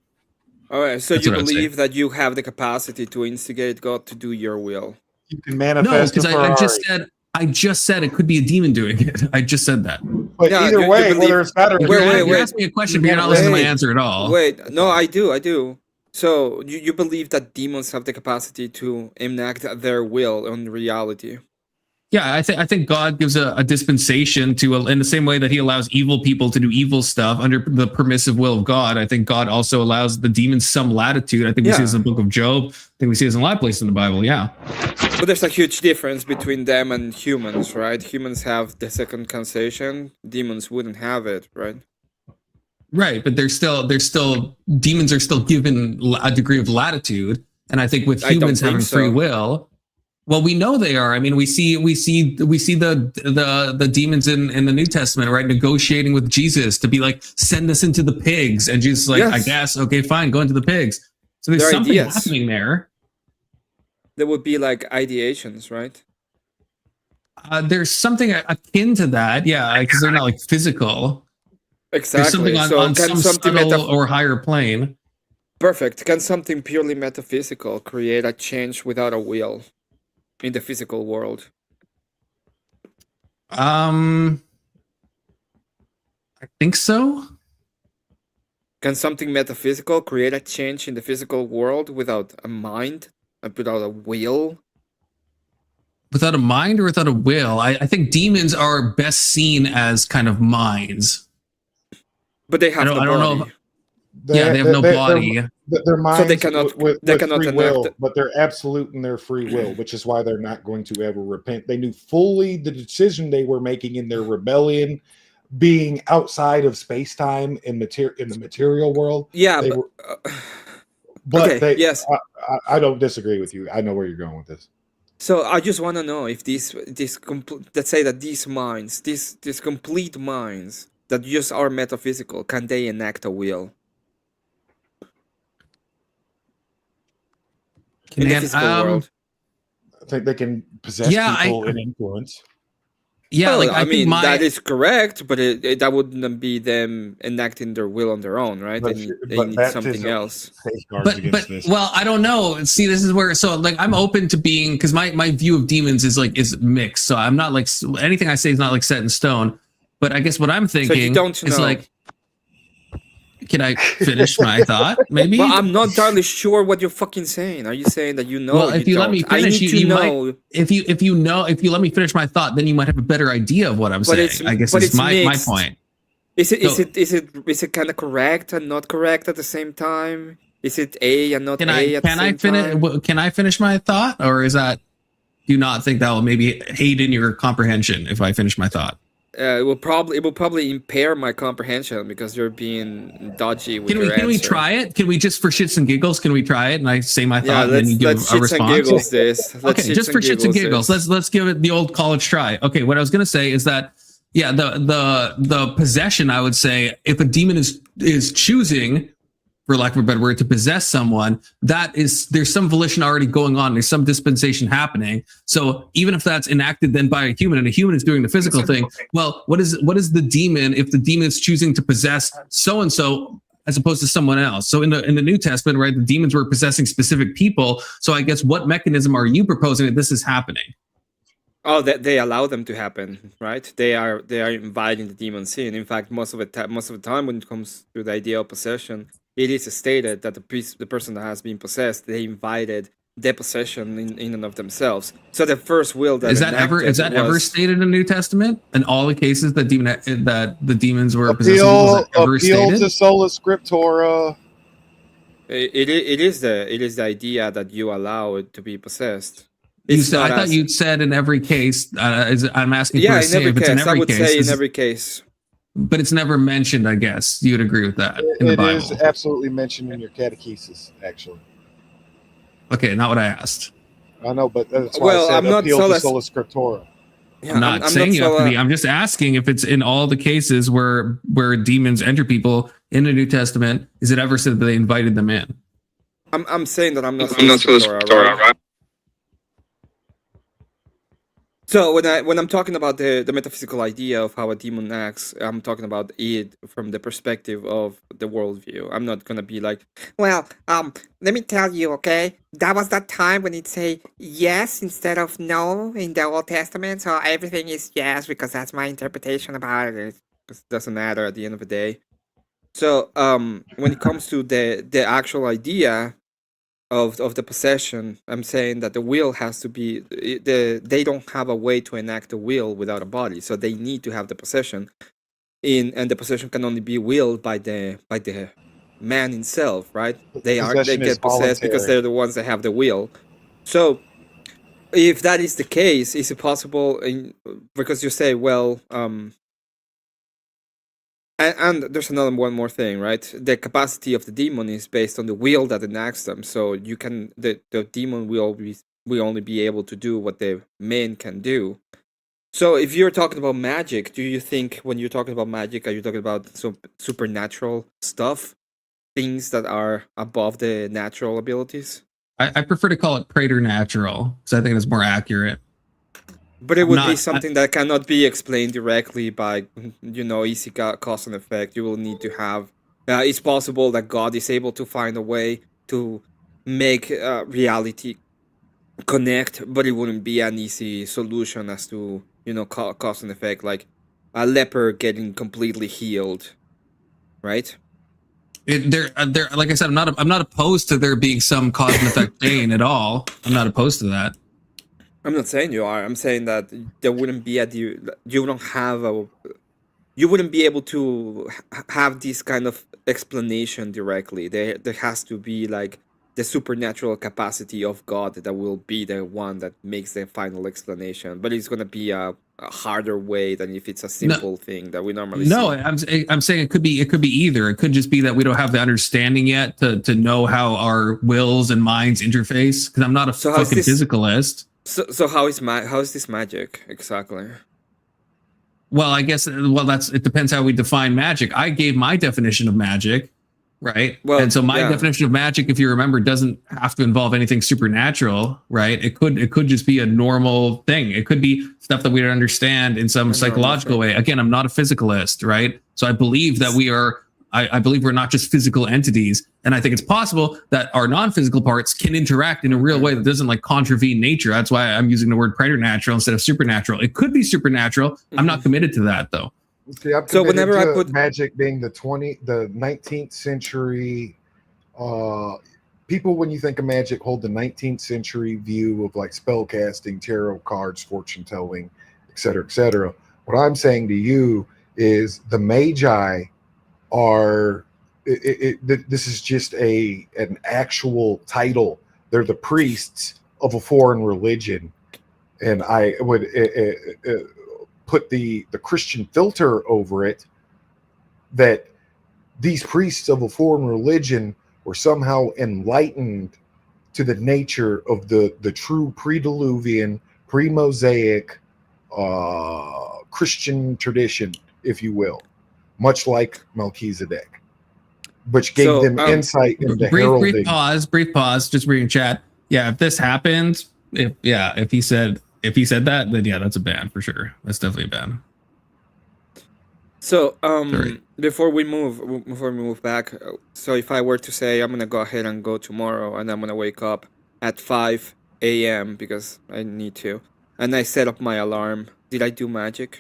[SPEAKER 4] All right. So
[SPEAKER 5] That's
[SPEAKER 4] you
[SPEAKER 5] what I'd say.
[SPEAKER 4] believe that you have the capacity to instigate God to do your will.
[SPEAKER 16] You can
[SPEAKER 5] No,
[SPEAKER 16] manifest
[SPEAKER 5] because
[SPEAKER 16] a Ferrari.
[SPEAKER 5] I just said it could be a demon doing it. I just said that.
[SPEAKER 16] But
[SPEAKER 4] Yeah,
[SPEAKER 16] either
[SPEAKER 4] you
[SPEAKER 16] way,
[SPEAKER 4] believe-
[SPEAKER 16] whether it's that or
[SPEAKER 5] You're asking me a question, but you're not listening to my answer at all.
[SPEAKER 4] Wait, no, I do. So you believe that demons have the capacity to enact their will on reality?
[SPEAKER 5] Yeah, I think God gives a dispensation to, in the same way that he allows evil people to do evil stuff under the permissive will of God. I think God also allows the demons some latitude. I think we see this in the book of Job. I think we see this in a lot of places in the Bible. Yeah.
[SPEAKER 4] But there's a huge difference between them and humans, right? Humans have the second causation. Demons wouldn't have it, right?
[SPEAKER 5] Right, but there's still demons are still given a degree of latitude, and I think with
[SPEAKER 4] I don't
[SPEAKER 5] humans
[SPEAKER 4] think
[SPEAKER 5] having
[SPEAKER 4] so.
[SPEAKER 5] free will, well, we know they are. I mean, we see the demons in the New Testament, right, negotiating with Jesus to be like, send us into the pigs, and Jesus is like,
[SPEAKER 4] Yes.
[SPEAKER 5] I guess, okay, fine, go into the pigs. So there's
[SPEAKER 4] There are
[SPEAKER 5] something
[SPEAKER 4] ideas.
[SPEAKER 5] happening there.
[SPEAKER 4] There would be like ideations, right?
[SPEAKER 5] There's something akin to that, yeah, because they're not like physical.
[SPEAKER 4] Exactly.
[SPEAKER 5] There's something
[SPEAKER 4] So
[SPEAKER 5] on
[SPEAKER 4] can
[SPEAKER 5] some
[SPEAKER 4] something
[SPEAKER 5] subtle or higher plane.
[SPEAKER 4] Perfect. Can something purely metaphysical create a change without a will in the physical world?
[SPEAKER 5] I think so.
[SPEAKER 4] Can something metaphysical create a change in the physical world without a mind, without a will?
[SPEAKER 5] Without a mind or without a will, I think demons are best seen as kind of minds.
[SPEAKER 4] But they have
[SPEAKER 5] I don't
[SPEAKER 4] body.
[SPEAKER 5] know. They have no body.
[SPEAKER 16] Their minds
[SPEAKER 4] they cannot-
[SPEAKER 16] with
[SPEAKER 4] they cannot
[SPEAKER 16] free
[SPEAKER 4] enact
[SPEAKER 16] will,
[SPEAKER 4] it.
[SPEAKER 16] but they're absolute in their free will, which is why they're not going to ever repent. They knew fully the decision they were making in their rebellion
[SPEAKER 17] being outside of space time in the material world.
[SPEAKER 4] Yeah,
[SPEAKER 17] but
[SPEAKER 4] okay,
[SPEAKER 17] they,
[SPEAKER 4] yes.
[SPEAKER 17] I don't disagree with you. I know where you're going with this.
[SPEAKER 4] So I just want to know if let's say that these minds, these complete minds that just are metaphysical, can they enact a will? In the physical world.
[SPEAKER 17] I think they can possess people and influence.
[SPEAKER 4] Yeah, well, I mean, that is correct, but that wouldn't be them enacting their will on their own, right? They need something else.
[SPEAKER 5] But well, I don't know. See, this is where like I'm open to being, because my view of demons is mixed. So I'm not like anything I say is not like set in stone. But I guess what I'm thinking is like, can I finish my thought? Maybe.
[SPEAKER 4] Well, I'm not entirely sure what you're fucking saying. Are you saying that you know?
[SPEAKER 5] Well, if you let me finish, you might. If you let me finish my thought, then you might have a better idea of what I'm saying. I guess is my point.
[SPEAKER 4] Is it kind of correct and not correct at the same time? Is it A and not A at the same time?
[SPEAKER 5] Can I finish my thought, or is that? Do you not think that will maybe aid in your comprehension if I finish my thought?
[SPEAKER 4] It will probably impair my comprehension because you're being dodgy with your answer.
[SPEAKER 5] Can we try it? Can we just for shits and giggles? Can we try it? And I say my thought, and then you give a response.
[SPEAKER 4] And giggles this.
[SPEAKER 5] Okay, just for shits and giggles. Let's give it the old college try. Okay, what I was gonna say is that the possession. I would say if a demon is choosing, for lack of a better word, to possess someone, there's some volition already going on. There's some dispensation happening. So even if that's enacted then by a human, and a human is doing the physical thing, well, what is the demon if the demon is choosing to possess so and so as opposed to someone else? So in the New Testament, right, the demons were possessing specific people. So I guess what mechanism are you proposing that this is happening?
[SPEAKER 4] Oh, that they allow them to happen, right? They are inviting the demons in. In fact, most of the time when it comes to the idea of possession, it is stated that the person that has been possessed, they invited their possession in and of themselves. So the first will that
[SPEAKER 5] is that ever stated in the New Testament? In all the cases that the demons were possessing, was that ever stated?
[SPEAKER 17] To sola scriptura.
[SPEAKER 4] It is the idea that you allow it to be possessed.
[SPEAKER 5] I thought you said in every case. I'm asking.
[SPEAKER 4] Yeah,
[SPEAKER 5] in every case.
[SPEAKER 4] I would say in every case.
[SPEAKER 5] But it's never mentioned, I guess. You'd agree with that in the Bible.
[SPEAKER 17] It is absolutely mentioned in your catechesis, actually.
[SPEAKER 5] Okay, not what I asked.
[SPEAKER 17] I know, but that's why I said appeal to sola scriptura.
[SPEAKER 5] Yeah, I'm not saying you have to be. I'm just asking if it's in all the cases where demons enter people in the New Testament, is it ever said that they invited them in?
[SPEAKER 4] I'm saying that I'm not sola scriptura, right? So when I'm talking about the metaphysical idea of how a demon acts, I'm talking about it from the perspective of the worldview. I'm not gonna be like, well, let me tell you, okay, that was that time when it say yes instead of no in the Old Testament, so everything is yes because that's my interpretation about it. It doesn't matter at the end of the day. So when it comes to the actual idea of the possession, I'm saying that the will has to be they don't have a way to enact a will without a body, so they need to have the possession and the possession can only be willed by the man himself, right? They get possessed because they're the ones that have the will. So if that is the case, is it possible because you say, well, and there's one more thing, right? The capacity of the demon is based on the will that enacts them. So you can the demon will only be able to do what the man can do. So if you're talking about magic, do you think when you're talking about magic, are you talking about supernatural stuff, things that are above the natural abilities?
[SPEAKER 5] I prefer to call it preternatural because I think it's more accurate.
[SPEAKER 4] But it would be something that cannot be explained directly by, easy cause and effect. You will need to have... it's possible that God is able to find a way to make reality connect, but it wouldn't be an easy solution as to, cause and effect, like a leper getting completely healed, right?
[SPEAKER 5] Like I said, I'm not opposed to there being some cause and effect chain at all. I'm not opposed to that.
[SPEAKER 4] I'm not saying you are. I'm saying that there wouldn't be you wouldn't be able to have this kind of explanation directly. There has to be like the supernatural capacity of God that will be the one that makes the final explanation. But it's gonna be a harder way than if it's a simple thing that we normally
[SPEAKER 5] No,
[SPEAKER 4] see.
[SPEAKER 5] I'm saying it could be either. It could just be that we don't have the understanding yet to know how our wills and minds interface. Because I'm not a fucking physicalist.
[SPEAKER 4] So how is this magic exactly?
[SPEAKER 5] Well, I guess it depends how we define magic. I gave my definition of magic, right? Well, and so my definition of magic, if you remember, doesn't have to involve anything supernatural, right? It could just be a normal thing. It could be stuff that we don't understand in some psychological way. Again, I'm not a physicalist, right? So I believe that I believe we're not just physical entities, and I think it's possible that our non-physical parts can interact in a real way that doesn't like contravene nature. That's why I'm using the word preternatural instead of supernatural. It could be supernatural. I'm not committed to that though.
[SPEAKER 3] See, I'm so whenever I put magic being the 19th century, people when you think of magic hold the 19th century view of like spell casting, tarot cards, fortune telling, etc., etc. What I'm saying to you is the magi are this is just an actual title. They're the priests of a foreign religion, and I would put the Christian filter over it that these priests of a foreign religion were somehow enlightened to the nature of the true pre-Diluvian, pre-Mosaic Christian tradition, if you will, much like Melchizedek, which gave them insight into heralding.
[SPEAKER 5] Brief pause, just reading chat. Yeah, if this happened, if he said that, then yeah, that's a ban for sure. That's definitely a ban.
[SPEAKER 4] So before we move back, so if I were to say I'm gonna go ahead and go tomorrow, and I'm gonna wake up at 5 a.m. because I need to, and I set up my alarm, did I do magic?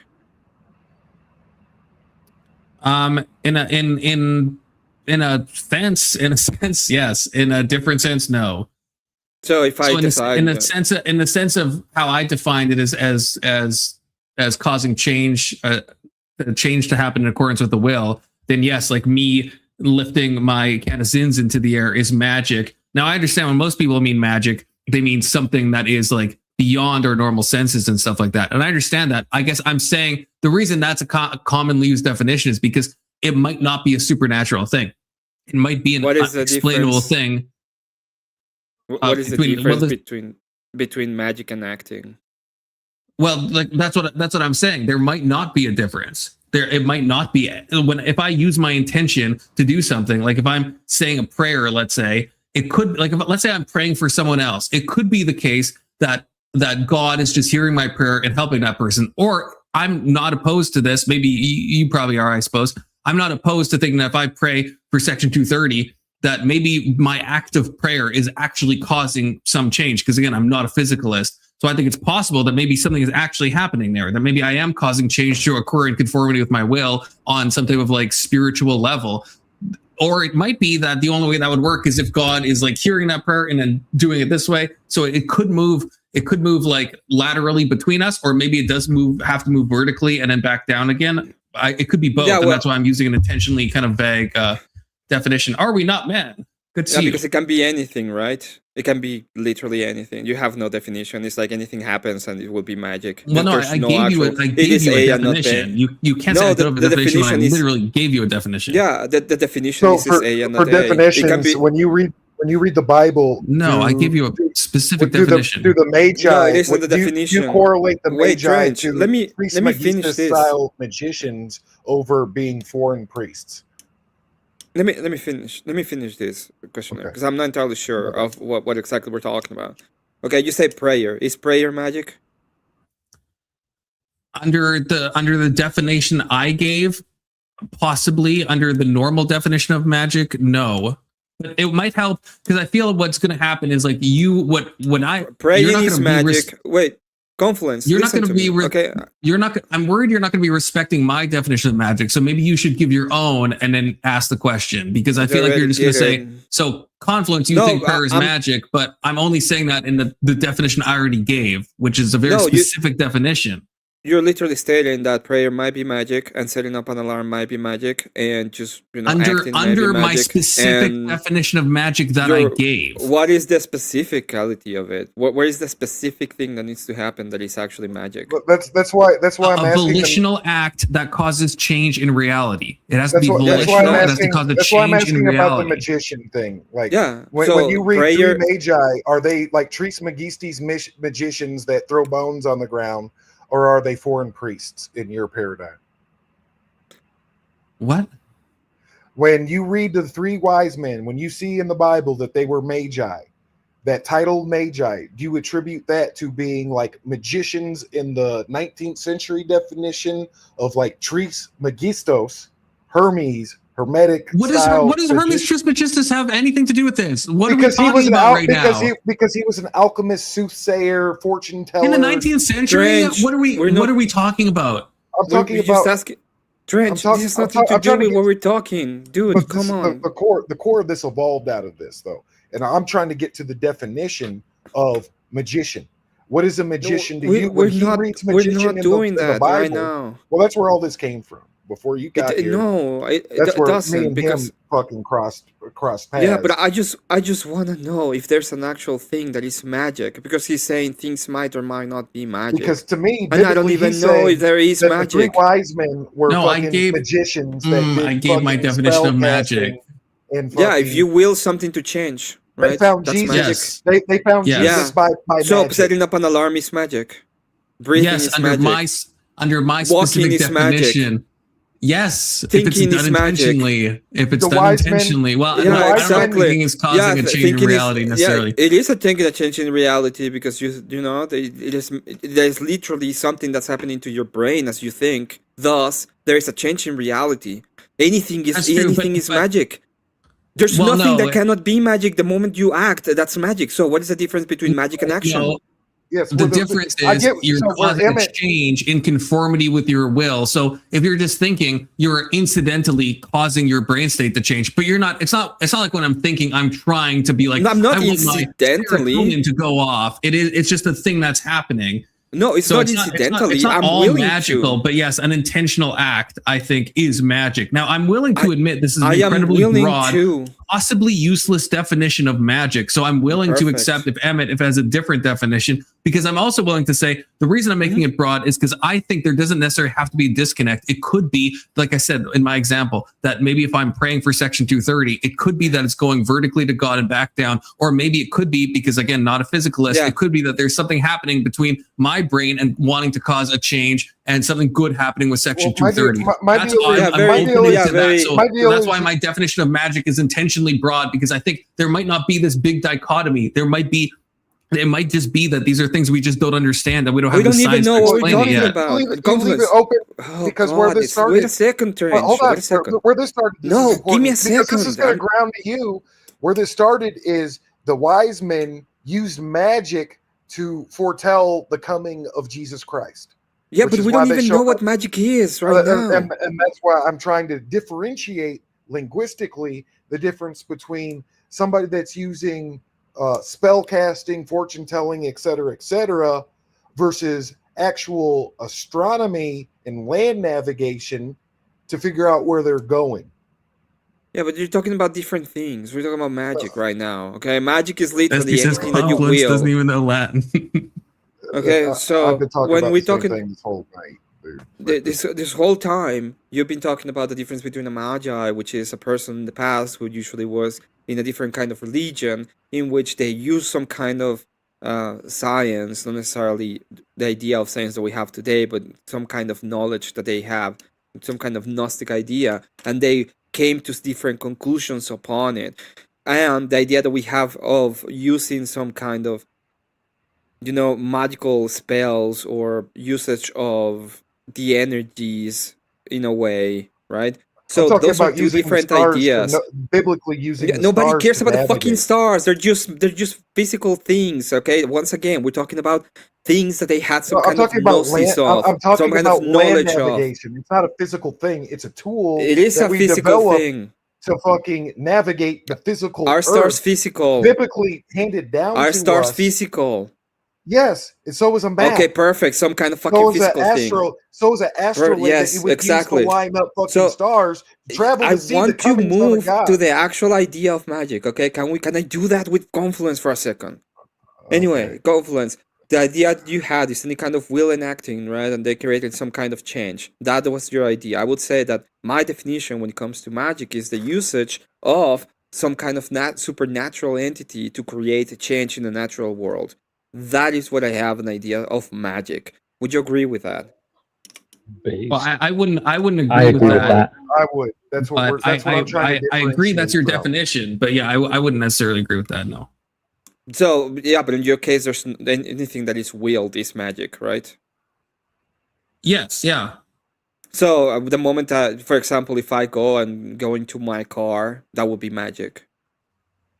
[SPEAKER 5] In a sense, yes. In a different sense, no.
[SPEAKER 4] So if I decide
[SPEAKER 5] in the sense of how I defined it as causing change to happen in accordance with the will, then yes, like me lifting my can of sins into the air is magic. Now I understand when most people mean magic, they mean something that is like beyond our normal senses and stuff like that. And I understand that. I guess I'm saying the reason that's a commonly used definition is because it might not be a supernatural thing. It might be an unexplainable thing.
[SPEAKER 4] What is the difference between magic and acting?
[SPEAKER 5] Well, like that's what I'm saying. There might not be a difference. It might not be. If I use my intention to do something, like if I'm saying a prayer, let's say, it could, like, let's say I'm praying for someone else. It could be the case that God is just hearing my prayer and helping that person. Or I'm not opposed to this. Maybe you probably are, I suppose. I'm not opposed to thinking that if I pray for Section 230, that maybe my act of prayer is actually causing some change. Because again, I'm not a physicalist. So I think it's possible that maybe something is actually happening there, that maybe I am causing change to occur in conformity with my will on some type of like spiritual level. Or it might be that the only way that would work is if God is like hearing that prayer and then doing it this way. So it could move like laterally between us, or maybe it does have to move vertically and then back down again. It could be both. Yeah, and that's why I'm using an intentionally kind of vague definition. Are we not men? Good to see you.
[SPEAKER 4] Because it can be anything, right? It can be literally anything. You have no definition. It's like anything happens and it will be magic.
[SPEAKER 5] Well, no, I gave you a definition. You can't say I don't have a definition. I literally gave you a definition.
[SPEAKER 4] Yeah, the definition is A and not A.
[SPEAKER 3] For definitions, when you read the Bible,
[SPEAKER 5] I give you a specific definition.
[SPEAKER 3] Do the Magi?
[SPEAKER 4] No, it isn't the definition.
[SPEAKER 3] You correlate the Magi to
[SPEAKER 4] let me finish this.
[SPEAKER 3] Style magicians over being foreign priests.
[SPEAKER 4] Let me finish this questionnaire because I'm not entirely sure of what exactly we're talking about. Okay, you say prayer. Is prayer magic?
[SPEAKER 5] Under the definition I gave, possibly. Under the normal definition of magic, no. But it might help because I feel what's going to happen is like
[SPEAKER 4] praying is magic. Wait. Confluence.
[SPEAKER 5] You're not going to be
[SPEAKER 4] okay.
[SPEAKER 5] I'm worried you're not going to be respecting my definition of magic. So maybe you should give your own and then ask the question, because I feel like you're just going to say, so confluence, you think prayer is magic, but I'm only saying that in the definition I already gave, which is a very specific definition.
[SPEAKER 4] You're literally stating that prayer might be magic and setting up an alarm might be magic, and just acting might be
[SPEAKER 5] under my
[SPEAKER 4] magic,
[SPEAKER 5] specific
[SPEAKER 4] and
[SPEAKER 5] definition of magic that I gave.
[SPEAKER 4] What is the specificality of it? Where is the specific thing that needs to happen that is actually magic?
[SPEAKER 3] But that's why I'm
[SPEAKER 5] a
[SPEAKER 3] asking
[SPEAKER 5] volitional act that causes change in reality. It has to
[SPEAKER 3] That's
[SPEAKER 5] be
[SPEAKER 3] why
[SPEAKER 5] volitional. It has to
[SPEAKER 3] asking.
[SPEAKER 5] cause a
[SPEAKER 3] That's why I'm
[SPEAKER 5] change in
[SPEAKER 3] asking about the
[SPEAKER 5] reality.
[SPEAKER 3] magician thing. Like,
[SPEAKER 4] Yeah,
[SPEAKER 3] when
[SPEAKER 4] so
[SPEAKER 3] you read
[SPEAKER 4] prayer-
[SPEAKER 3] Three Magi, are they like Trismegistus magicians that throw bones on the ground, or are they foreign priests in your paradigm?
[SPEAKER 5] What?
[SPEAKER 3] When you read the three wise men, when you see in the Bible that they were magi, that title magi, do you attribute that to being like magicians in the 19th century definition of like Trismegistos, Hermes, Hermetic style?
[SPEAKER 5] What does Hermes Trismegistus have anything to do with this? What
[SPEAKER 3] Because
[SPEAKER 5] are we talking about right now?
[SPEAKER 3] Because he was an alchemist, soothsayer, fortune teller
[SPEAKER 5] In the 19th century, what are we talking about?
[SPEAKER 3] I'm talking about.
[SPEAKER 4] Drench, this has nothing to do with what we're talking, dude. Come on.
[SPEAKER 3] The core of this evolved out of this, though, and I'm trying to get to the definition of magician. What is a magician to you? When he reads magician in the Bible,
[SPEAKER 4] right now.
[SPEAKER 3] Well, that's where all this came from. Before you got here, that's where me and him fucking crossed paths.
[SPEAKER 4] Yeah, but I just want to know if there's an actual thing that is magic, because he's saying things might or might not be magic.
[SPEAKER 3] Because to me,
[SPEAKER 4] and I don't even know if there is magic.
[SPEAKER 3] The three wise men were fucking magicians.
[SPEAKER 5] I gave my definition of magic.
[SPEAKER 4] Yeah, if you will something to change, right?
[SPEAKER 3] They found
[SPEAKER 4] That's
[SPEAKER 3] Jesus.
[SPEAKER 4] magic.
[SPEAKER 3] They found Jesus by
[SPEAKER 4] so
[SPEAKER 3] magic.
[SPEAKER 4] setting up an alarm is magic. Breathing is magic.
[SPEAKER 5] Under my
[SPEAKER 4] Walking
[SPEAKER 5] specific
[SPEAKER 4] is
[SPEAKER 5] definition.
[SPEAKER 4] magic.
[SPEAKER 5] Yes,
[SPEAKER 4] Thinking
[SPEAKER 5] if it's done
[SPEAKER 4] is magic.
[SPEAKER 5] intentionally. If it's
[SPEAKER 3] The
[SPEAKER 5] done
[SPEAKER 3] wise men-
[SPEAKER 5] intentionally. Well,
[SPEAKER 4] Yeah,
[SPEAKER 5] I don't
[SPEAKER 4] exactly.
[SPEAKER 5] think thinking is causing a change in
[SPEAKER 4] thinking
[SPEAKER 5] reality necessarily.
[SPEAKER 4] Yeah, it is a thinking a change in reality, because there's literally something that's happening to your brain as you think. Thus, there is a change in reality. Anything is
[SPEAKER 5] That's true, but-
[SPEAKER 4] magic. There's
[SPEAKER 5] Well,
[SPEAKER 4] nothing
[SPEAKER 5] no,
[SPEAKER 4] that cannot be magic the moment you act. That's magic. So what is the difference between magic and action?
[SPEAKER 5] know,
[SPEAKER 3] Yes,
[SPEAKER 5] the difference is you're causing a change in conformity with your will. So if you're just thinking, you're incidentally causing your brain state to change, but you're not. It's not like when I'm thinking, I'm trying to be like,
[SPEAKER 4] No, I'm not
[SPEAKER 5] I want my
[SPEAKER 4] incidentally.
[SPEAKER 5] serotonin to go off. It's just a thing that's happening.
[SPEAKER 4] No, it's
[SPEAKER 5] So
[SPEAKER 4] not incidentally.
[SPEAKER 5] It's not
[SPEAKER 4] I'm
[SPEAKER 5] all
[SPEAKER 4] willing
[SPEAKER 5] magical,
[SPEAKER 4] to.
[SPEAKER 5] but yes, an intentional act, I think, is magic. Now, I'm willing to admit this is
[SPEAKER 4] I
[SPEAKER 5] an
[SPEAKER 4] am
[SPEAKER 5] incredibly
[SPEAKER 4] willing
[SPEAKER 5] broad,
[SPEAKER 4] to.
[SPEAKER 5] possibly useless definition of magic. So I'm willing to
[SPEAKER 4] Perfect.
[SPEAKER 5] accept if it has a different definition, because I'm also willing to say the reason I'm making it broad is because I think there doesn't necessarily have to be a disconnect. It could be, like I said in my example, that maybe if I'm praying for Section 230, it could be that it's going vertically to God and back down, or maybe it could be, because again, not a physicalist, it could be that there's something happening between my brain and wanting to cause a change and something good happening with Section 230. That's why I'm open to that. So that's why my definition of magic is intentionally broad, because I think there might not be this big dichotomy. It might just be that these are things we just don't understand, that we don't have the science to explain it yet.
[SPEAKER 3] Leave it open because where this started.
[SPEAKER 4] Wait a second, Terence.
[SPEAKER 3] Well, hold on.
[SPEAKER 4] Wait a second.
[SPEAKER 3] Where this started.
[SPEAKER 4] No, give me a second.
[SPEAKER 3] Because this is going to ground to you. Where this started is the wise men used magic to foretell the coming of Jesus Christ.
[SPEAKER 4] Yeah, but we don't even know what magic is right now.
[SPEAKER 3] And that's why I'm trying to differentiate linguistically the difference between somebody that's using spell casting, fortune telling, etc., versus actual astronomy and land navigation to figure out where they're going.
[SPEAKER 4] Yeah, but you're talking about different things. We're talking about magic right now. Okay, magic is literally
[SPEAKER 5] Says
[SPEAKER 4] anything that you
[SPEAKER 5] Confluence
[SPEAKER 4] will.
[SPEAKER 5] doesn't even know Latin.
[SPEAKER 4] Okay, so
[SPEAKER 3] I've been talking
[SPEAKER 4] when
[SPEAKER 3] about
[SPEAKER 4] we're
[SPEAKER 3] the same
[SPEAKER 4] talking
[SPEAKER 3] thing this whole night.
[SPEAKER 4] this whole time, you've been talking about the difference between a magi, which is a person in the past who usually was in a different kind of religion, in which they use some kind of science, not necessarily the idea of science that we have today, but some kind of knowledge that they have, some kind of Gnostic idea, and they came to different conclusions upon it. And the idea that we have of using some kind of, magical spells or usage of the energies in a way, right? So those are two different ideas.
[SPEAKER 3] Biblically using the
[SPEAKER 4] nobody
[SPEAKER 3] stars
[SPEAKER 4] cares
[SPEAKER 3] to
[SPEAKER 4] about the fucking
[SPEAKER 3] navigate.
[SPEAKER 4] stars. They're just physical things. Okay. Once again, we're talking about things that they had some kind of gnosis of,
[SPEAKER 3] I'm talking
[SPEAKER 4] some kind
[SPEAKER 3] about
[SPEAKER 4] of knowledge
[SPEAKER 3] land
[SPEAKER 4] of.
[SPEAKER 3] navigation. It's not a physical thing. It's a tool.
[SPEAKER 4] It is
[SPEAKER 3] that
[SPEAKER 4] a
[SPEAKER 3] we
[SPEAKER 4] physical
[SPEAKER 3] developed
[SPEAKER 4] thing.
[SPEAKER 3] to fucking navigate the physical.
[SPEAKER 4] Our star's
[SPEAKER 3] earth,
[SPEAKER 4] physical.
[SPEAKER 3] biblically handed down.
[SPEAKER 4] Our
[SPEAKER 3] to
[SPEAKER 4] star's
[SPEAKER 3] us.
[SPEAKER 4] physical.
[SPEAKER 3] Yes, and so is a map.
[SPEAKER 4] Okay, perfect. Some kind of fucking physical thing.
[SPEAKER 3] So is an astrolabe
[SPEAKER 4] Yes,
[SPEAKER 3] that you would
[SPEAKER 4] exactly.
[SPEAKER 3] use to line up fucking stars. Travel
[SPEAKER 4] I
[SPEAKER 3] to see
[SPEAKER 4] want
[SPEAKER 3] the
[SPEAKER 4] to
[SPEAKER 3] comings of
[SPEAKER 4] move
[SPEAKER 3] the gods.
[SPEAKER 4] to the actual idea of magic. Okay, can I do that with Confluence for a second? Anyway, Confluence. The idea that you had is any kind of will enacting, right? And they created some kind of change. That was your idea. I would say that my definition when it comes to magic is the usage of some kind of supernatural entity to create a change in the natural world. That is what I have an idea of magic. Would you agree with that?
[SPEAKER 5] Well, I wouldn't agree,
[SPEAKER 1] with that.
[SPEAKER 3] I would. That's what I'm trying to
[SPEAKER 5] I agree that's your
[SPEAKER 3] differentiate from.
[SPEAKER 5] definition, but yeah, I wouldn't necessarily agree with that. No.
[SPEAKER 4] So yeah, but in your case, there's anything that is willed is magic, right?
[SPEAKER 5] Yes. Yeah.
[SPEAKER 4] So the moment that, for example, if I go into my car, that would be magic.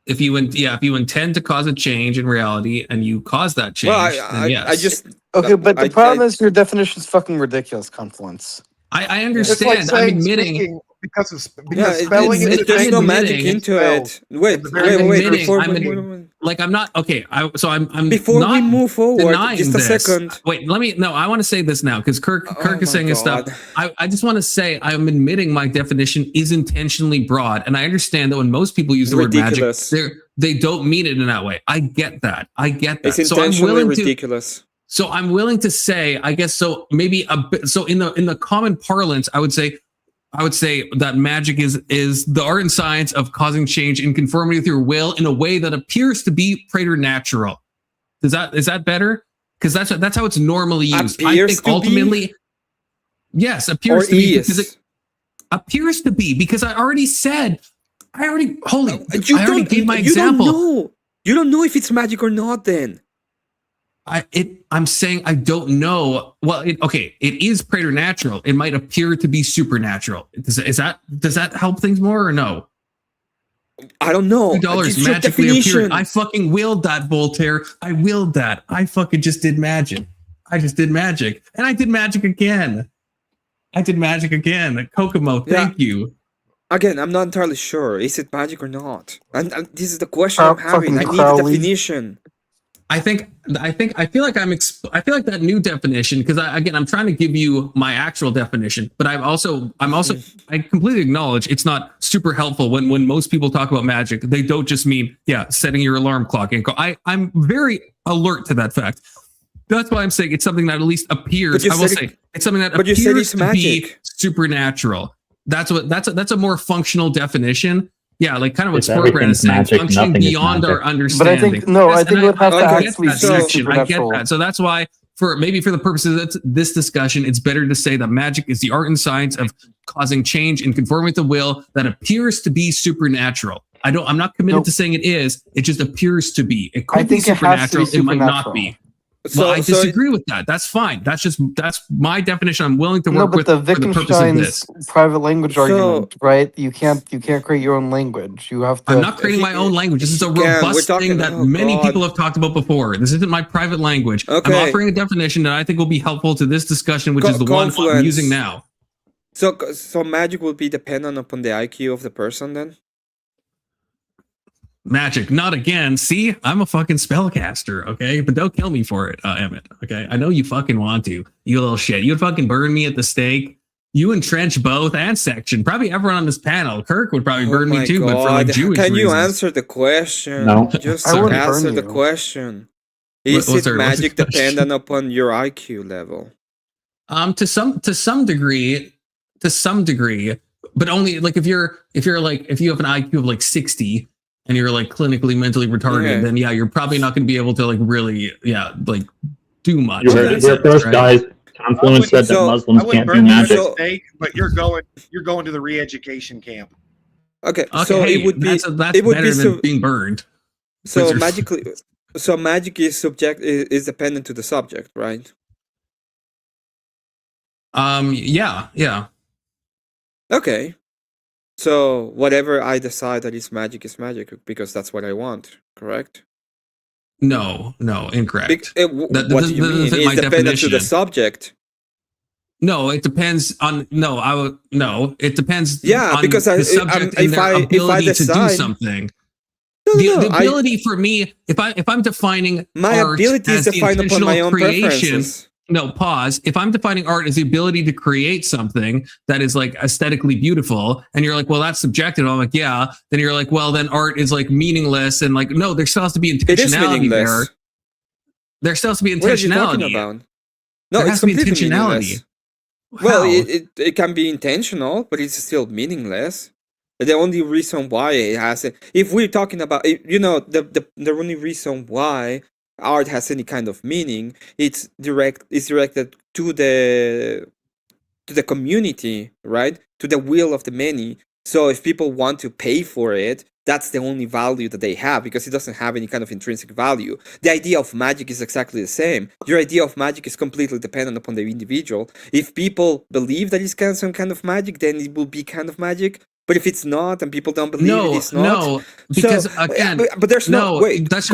[SPEAKER 5] If you intend to cause a change in reality and you cause that change,
[SPEAKER 4] well,
[SPEAKER 5] then yes.
[SPEAKER 4] I just
[SPEAKER 20] okay, but the problem is your definition is fucking ridiculous, Confluence.
[SPEAKER 5] I understand.
[SPEAKER 3] It's like
[SPEAKER 5] I'm admitting.
[SPEAKER 3] Speaking, because
[SPEAKER 4] spelling
[SPEAKER 3] is
[SPEAKER 4] there's no magic into it. Wait.
[SPEAKER 5] Like I'm not okay. I'm
[SPEAKER 4] before
[SPEAKER 5] not
[SPEAKER 4] we move forward. Just a
[SPEAKER 5] this.
[SPEAKER 4] second.
[SPEAKER 5] Wait, I want to say this now because Kirk is saying his stuff. I just want to say I'm admitting my definition is intentionally broad, and I understand that when most people use the word magic, they don't mean it in that way. I get that. It's
[SPEAKER 4] intentionally ridiculous.
[SPEAKER 5] So I'm willing to say, I guess, so maybe a bit. So in the common parlance, I would say that magic is the art and science of causing change in conformity with your will in a way that appears to be preternatural. Is that better? Because that's how it's normally used. I think ultimately, yes, appears to be because it appears to be because I already gave my example.
[SPEAKER 4] You don't know if it's magic or not. Then.
[SPEAKER 5] I'm saying I don't know. Well, it is preternatural. It might appear to be supernatural. Does that help things more or no?
[SPEAKER 4] I don't know.
[SPEAKER 5] $2 magically appeared. I fucking willed that, Voltaire. I willed that. I fucking just did magic. I just did magic, and I did magic again. Kokomo, thank you.
[SPEAKER 4] Again, I'm not entirely sure. Is it magic or not? And this is the question I'm having. I need a definition.
[SPEAKER 5] I feel like that new definition because I'm trying to give you my actual definition, but I completely acknowledge it's not super helpful when most people talk about magic. They don't just mean setting your alarm clock and go. I'm very alert to that fact. That's why I'm saying it's something that at least appears. I will say it's something that appears to be supernatural. That's a more functional definition. Yeah, like kind of what Sport Brand is saying, functioning beyond our understanding.
[SPEAKER 20] But I think it would have to actually be
[SPEAKER 5] supernatural. I get that. So that's why, for the purposes of this discussion, it's better to say that magic is the art and science of causing change in conformity with the will that appears to be supernatural. I'm not committed to saying it is. It just appears to be. It could be supernatural. It might not be. Well, I disagree with that. That's fine. That's my definition. I'm willing to work with
[SPEAKER 20] the Wittgenstein's private language argument, right? You can't create your own language. You have to.
[SPEAKER 5] I'm not creating my own language. This is a robust thing that many people have talked about before. This isn't my private language. Okay. I'm offering a definition that I think will be helpful to this discussion, which is the one I'm using now.
[SPEAKER 4] So magic will be dependent upon the IQ of the person, then.
[SPEAKER 5] Magic, not again. See, I'm a fucking spellcaster, okay? But don't kill me for it, Emmett, okay? I know you fucking want to, you little shit. You'd fucking burn me at the stake. You entrench both and section. Probably everyone on this panel. Kirk would probably burn me too, but for like Jewish reasons.
[SPEAKER 4] Can you answer the question?
[SPEAKER 1] No.
[SPEAKER 4] Just answer the question. Is it magic dependent upon your IQ level?
[SPEAKER 5] To some degree, but only like if you have an IQ of like 60 and you're like clinically mentally retarded, then you're probably not going to be able to like really do much.
[SPEAKER 1] You heard it here first, guys. Confluence said that Muslims can't do magic.
[SPEAKER 2] But you're going to the re-education camp.
[SPEAKER 4] Okay, so
[SPEAKER 5] hey,
[SPEAKER 4] it would be
[SPEAKER 5] that's better than being burned.
[SPEAKER 4] So magic is dependent to the subject, right?
[SPEAKER 5] Yeah.
[SPEAKER 4] Okay. So whatever I decide that is magic because that's what I want, correct?
[SPEAKER 5] No, incorrect.
[SPEAKER 4] What do you mean? It's dependent to the subject.
[SPEAKER 5] No, it depends on it depends.
[SPEAKER 4] Yeah,
[SPEAKER 5] on
[SPEAKER 4] because
[SPEAKER 5] the subject and their ability to do something.
[SPEAKER 4] No.
[SPEAKER 5] The ability for me, if I'm defining
[SPEAKER 4] my
[SPEAKER 5] art
[SPEAKER 4] ability is
[SPEAKER 5] as the
[SPEAKER 4] defined upon my own preferences.
[SPEAKER 5] No, pause. If I'm defining art as the ability to create something that is like aesthetically beautiful, and you're like, well, that's subjective. I'm like, yeah. Then you're like, well, then art is like meaningless, and like, no, there still has to be intentionality there. There still has to be intentionality.
[SPEAKER 4] What are you talking about? No,
[SPEAKER 5] there
[SPEAKER 4] it's
[SPEAKER 5] has to be
[SPEAKER 4] completely
[SPEAKER 5] intentionality.
[SPEAKER 4] meaningless. Well, it can be intentional, but it's still meaningless. The only reason why it has it, if we're talking about, the only reason why art has any kind of meaning, it's directed to the community, right? To the will of the many. So if people want to pay for it, that's the only value that they have, because it doesn't have any kind of intrinsic value. The idea of magic is exactly the same. Your idea of magic is completely dependent upon the individual. If people believe that it's kind of some kind of magic, then it will be kind of magic. But if it's not, and people don't believe it's not,
[SPEAKER 5] no, because again,
[SPEAKER 4] but there's
[SPEAKER 5] that's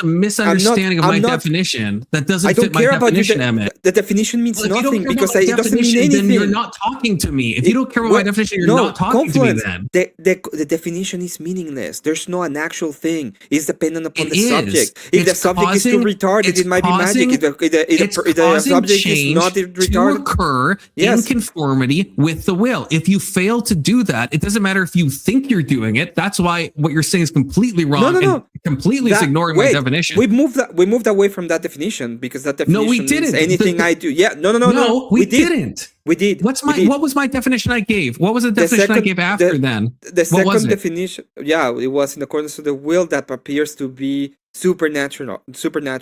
[SPEAKER 5] a misunderstanding of my definition. That doesn't fit my definition, Emmett.
[SPEAKER 4] The definition means nothing, because it doesn't mean anything.
[SPEAKER 5] Then you're not talking to me. If you don't care about my definition, you're not talking to me. Then
[SPEAKER 4] the definition is meaningless. There's no an actual thing. It's dependent upon the subject. If the subject is too retarded, it might be magic. If the subject is not retarded,
[SPEAKER 5] to occur in conformity with the will. If you fail to do that, it doesn't matter if you think you're doing it. That's why what you're saying is completely wrong.
[SPEAKER 4] No.
[SPEAKER 5] Completely ignoring my definition.
[SPEAKER 4] We moved away from that definition, because that definition
[SPEAKER 5] we didn't.
[SPEAKER 4] Anything I do. Yeah, no.
[SPEAKER 5] We didn't.
[SPEAKER 4] We did.
[SPEAKER 5] What was my definition I gave? What was the definition I gave after then?
[SPEAKER 4] The second definition, it was in accordance to the will that appears to be supernatural.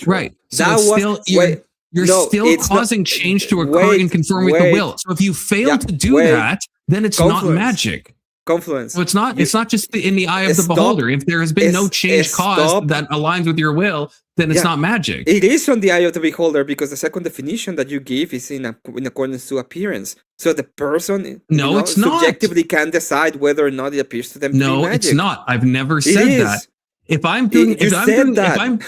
[SPEAKER 5] Right. So
[SPEAKER 4] that was
[SPEAKER 5] you're still causing change to occur in conformity with the will. So if you fail to do that, then it's not magic.
[SPEAKER 4] Confluence.
[SPEAKER 5] So it's not just in the eye of the beholder. If there has been no change caused that aligns with your will, then it's not magic.
[SPEAKER 4] It is on the eye of the beholder, because the second definition that you give is in accordance to appearance. So the person
[SPEAKER 5] it's not.
[SPEAKER 4] Subjectively can decide whether or not it appears to them to be magic.
[SPEAKER 5] No, it's not. I've never said that. If I'm doing,
[SPEAKER 4] you said that.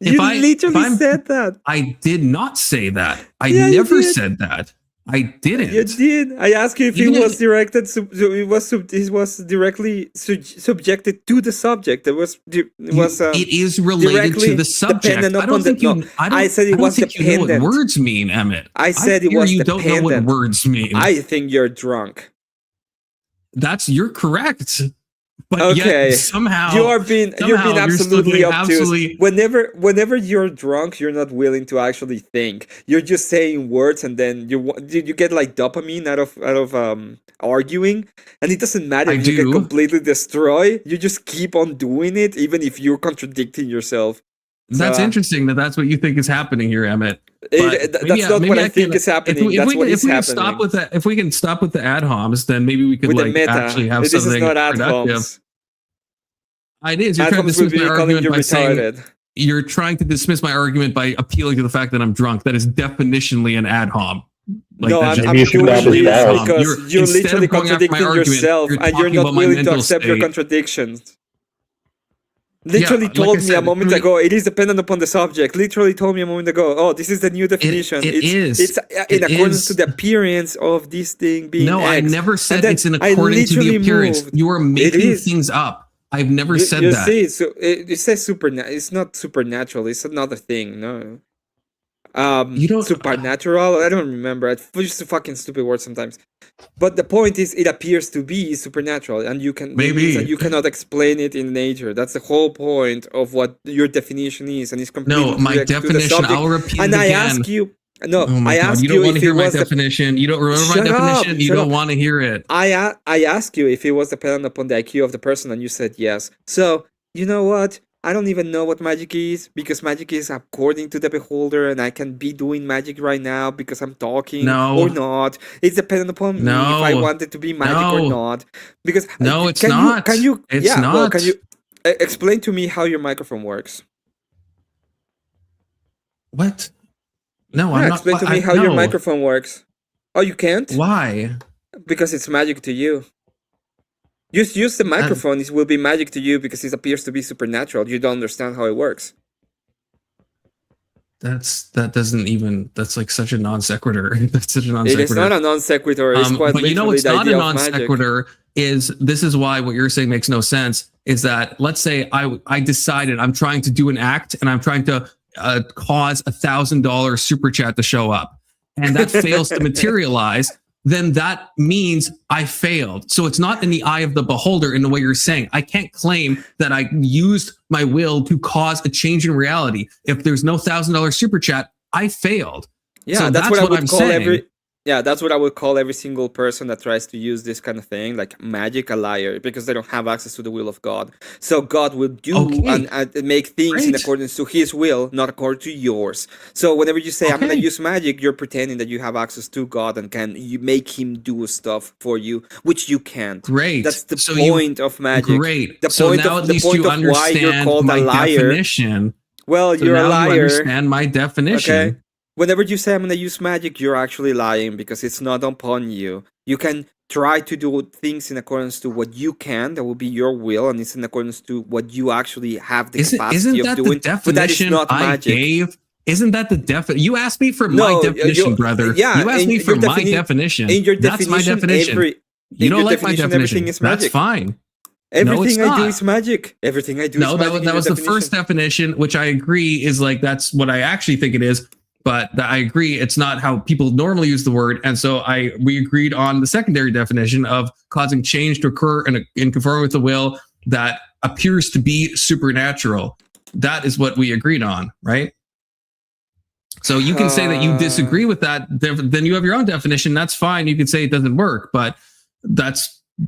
[SPEAKER 5] You literally
[SPEAKER 4] said that.
[SPEAKER 5] I did not say that. I never said that. I didn't.
[SPEAKER 4] You did. I asked you if it was directed. It was directly subjected to the subject. It
[SPEAKER 5] is related to the subject.
[SPEAKER 4] I said it was dependent.
[SPEAKER 5] You know what words mean, Emmett.
[SPEAKER 4] I said it was
[SPEAKER 5] you
[SPEAKER 4] dependent.
[SPEAKER 5] don't know what words mean.
[SPEAKER 4] I think you're drunk.
[SPEAKER 5] You're correct. But
[SPEAKER 4] okay,
[SPEAKER 5] yet somehow
[SPEAKER 4] you're being absolutely obtuse. Whenever you're drunk, you're not willing to actually think. You're just saying words, and then you get like dopamine out of arguing, and it doesn't matter if you get completely destroyed. You just keep on doing it, even if you're contradicting yourself.
[SPEAKER 5] That's interesting that's what you think is happening here, Emmett.
[SPEAKER 4] That's not what I think is happening.
[SPEAKER 5] If we can stop with the ad homs, then maybe we could actually have something
[SPEAKER 4] is not
[SPEAKER 5] productive. It is. You're trying to dismiss my argument by saying you're trying to dismiss my argument by appealing to the fact that I'm drunk. That is definitionally an ad hom.
[SPEAKER 4] I'm doing this because you're literally contradicting yourself, and you're not willing to accept your contradictions. Literally told me a moment ago, it is dependent upon the subject. Literally told me a moment ago, oh, this is the new definition. It's in accordance to the appearance of this thing being
[SPEAKER 5] No,
[SPEAKER 4] X.
[SPEAKER 5] I never said it's in accordance to the appearance. You are making things up. I've never said that.
[SPEAKER 4] See, so it says supernatural. It's not supernatural. It's another thing. No. You don't supernatural. I don't remember. It's just a fucking stupid word sometimes. But the point is, it appears to be supernatural, and you cannot explain it in nature. That's the whole point of what your definition is, and it's completely
[SPEAKER 5] my definition. I'll repeat
[SPEAKER 4] and
[SPEAKER 5] it again.
[SPEAKER 4] I ask you. No,
[SPEAKER 5] I ask you if it was my definition. You don't remember my definition. You don't want to hear it.
[SPEAKER 4] I ask you if it was dependent upon the IQ of the person, and you said yes. So you know what? I don't even know what magic is, because magic is according to the beholder, and I can be doing magic right now because I'm talking or not. It's dependent upon me if I want it to be magic or not. Because
[SPEAKER 5] it's not.
[SPEAKER 4] Can you?
[SPEAKER 5] It's not.
[SPEAKER 4] Well, can you explain to me how your microphone works?
[SPEAKER 5] What? No, I'm not.
[SPEAKER 4] Explain to me how your microphone works. Oh, you can't?
[SPEAKER 5] Why?
[SPEAKER 4] Because it's magic to you. Just use the microphone. It will be magic to you because it appears to be supernatural. You don't understand how it works.
[SPEAKER 5] That's like such a non sequitur. That's such a non sequitur.
[SPEAKER 4] It is not a non sequitur. It's quite
[SPEAKER 5] but you know, it's not a non sequitur is this is why what you're saying makes no sense. Is that let's say I decided I'm trying to do an act and I'm trying to cause $1,000 super chat to show up, and that fails to materialize. Then that means I failed. So it's not in the eye of the beholder in the way you're saying. I can't claim that I used my will to cause a change in reality. If there's no $1,000 super chat, I failed.
[SPEAKER 4] Yeah,
[SPEAKER 5] so
[SPEAKER 4] that's what I would
[SPEAKER 5] I'm
[SPEAKER 4] call
[SPEAKER 5] saying.
[SPEAKER 4] that's what I would call every single person that tries to use this kind of thing, like magic, a liar, because they don't have access to the will of God. So God will do and make things in accordance to His will, not according to yours. So whenever you say I'm going to use magic, you're pretending that you have access to God and you make Him do stuff for you, which you can't.
[SPEAKER 5] Great.
[SPEAKER 4] That's the point of magic.
[SPEAKER 5] Great.
[SPEAKER 4] The
[SPEAKER 5] So
[SPEAKER 4] point
[SPEAKER 5] now
[SPEAKER 4] of
[SPEAKER 5] at least
[SPEAKER 4] the point
[SPEAKER 5] you
[SPEAKER 4] of why you're
[SPEAKER 5] understand
[SPEAKER 4] called
[SPEAKER 5] my
[SPEAKER 4] a liar.
[SPEAKER 5] definition.
[SPEAKER 4] Well,
[SPEAKER 5] So
[SPEAKER 4] you're a
[SPEAKER 5] now
[SPEAKER 4] liar.
[SPEAKER 5] you understand my definition.
[SPEAKER 4] Okay. Whenever you say I'm going to use magic, you're actually lying because it's not upon you. You can try to do things in accordance to what you can. That will be your will, and it's in accordance to what you actually have the capacity of doing. But that is not magic.
[SPEAKER 5] Isn't that the definition? You asked me for my definition, brother.
[SPEAKER 4] Yeah,
[SPEAKER 5] you asked me for my definition.
[SPEAKER 4] In your
[SPEAKER 5] That's my definition. You don't like my definition.
[SPEAKER 4] Everything is magic.
[SPEAKER 5] That's fine.
[SPEAKER 4] Everything I do is magic. Everything I do is magic.
[SPEAKER 5] That was the first definition, which I agree is like that's what I actually think it is. But I agree, it's not how people normally use the word, and so we agreed on the secondary definition of causing change to occur in conforming with the will that appears to be supernatural. That is what we agreed on, right? So you can say that you disagree with that, then you have your own definition. That's fine. You can say it doesn't work, but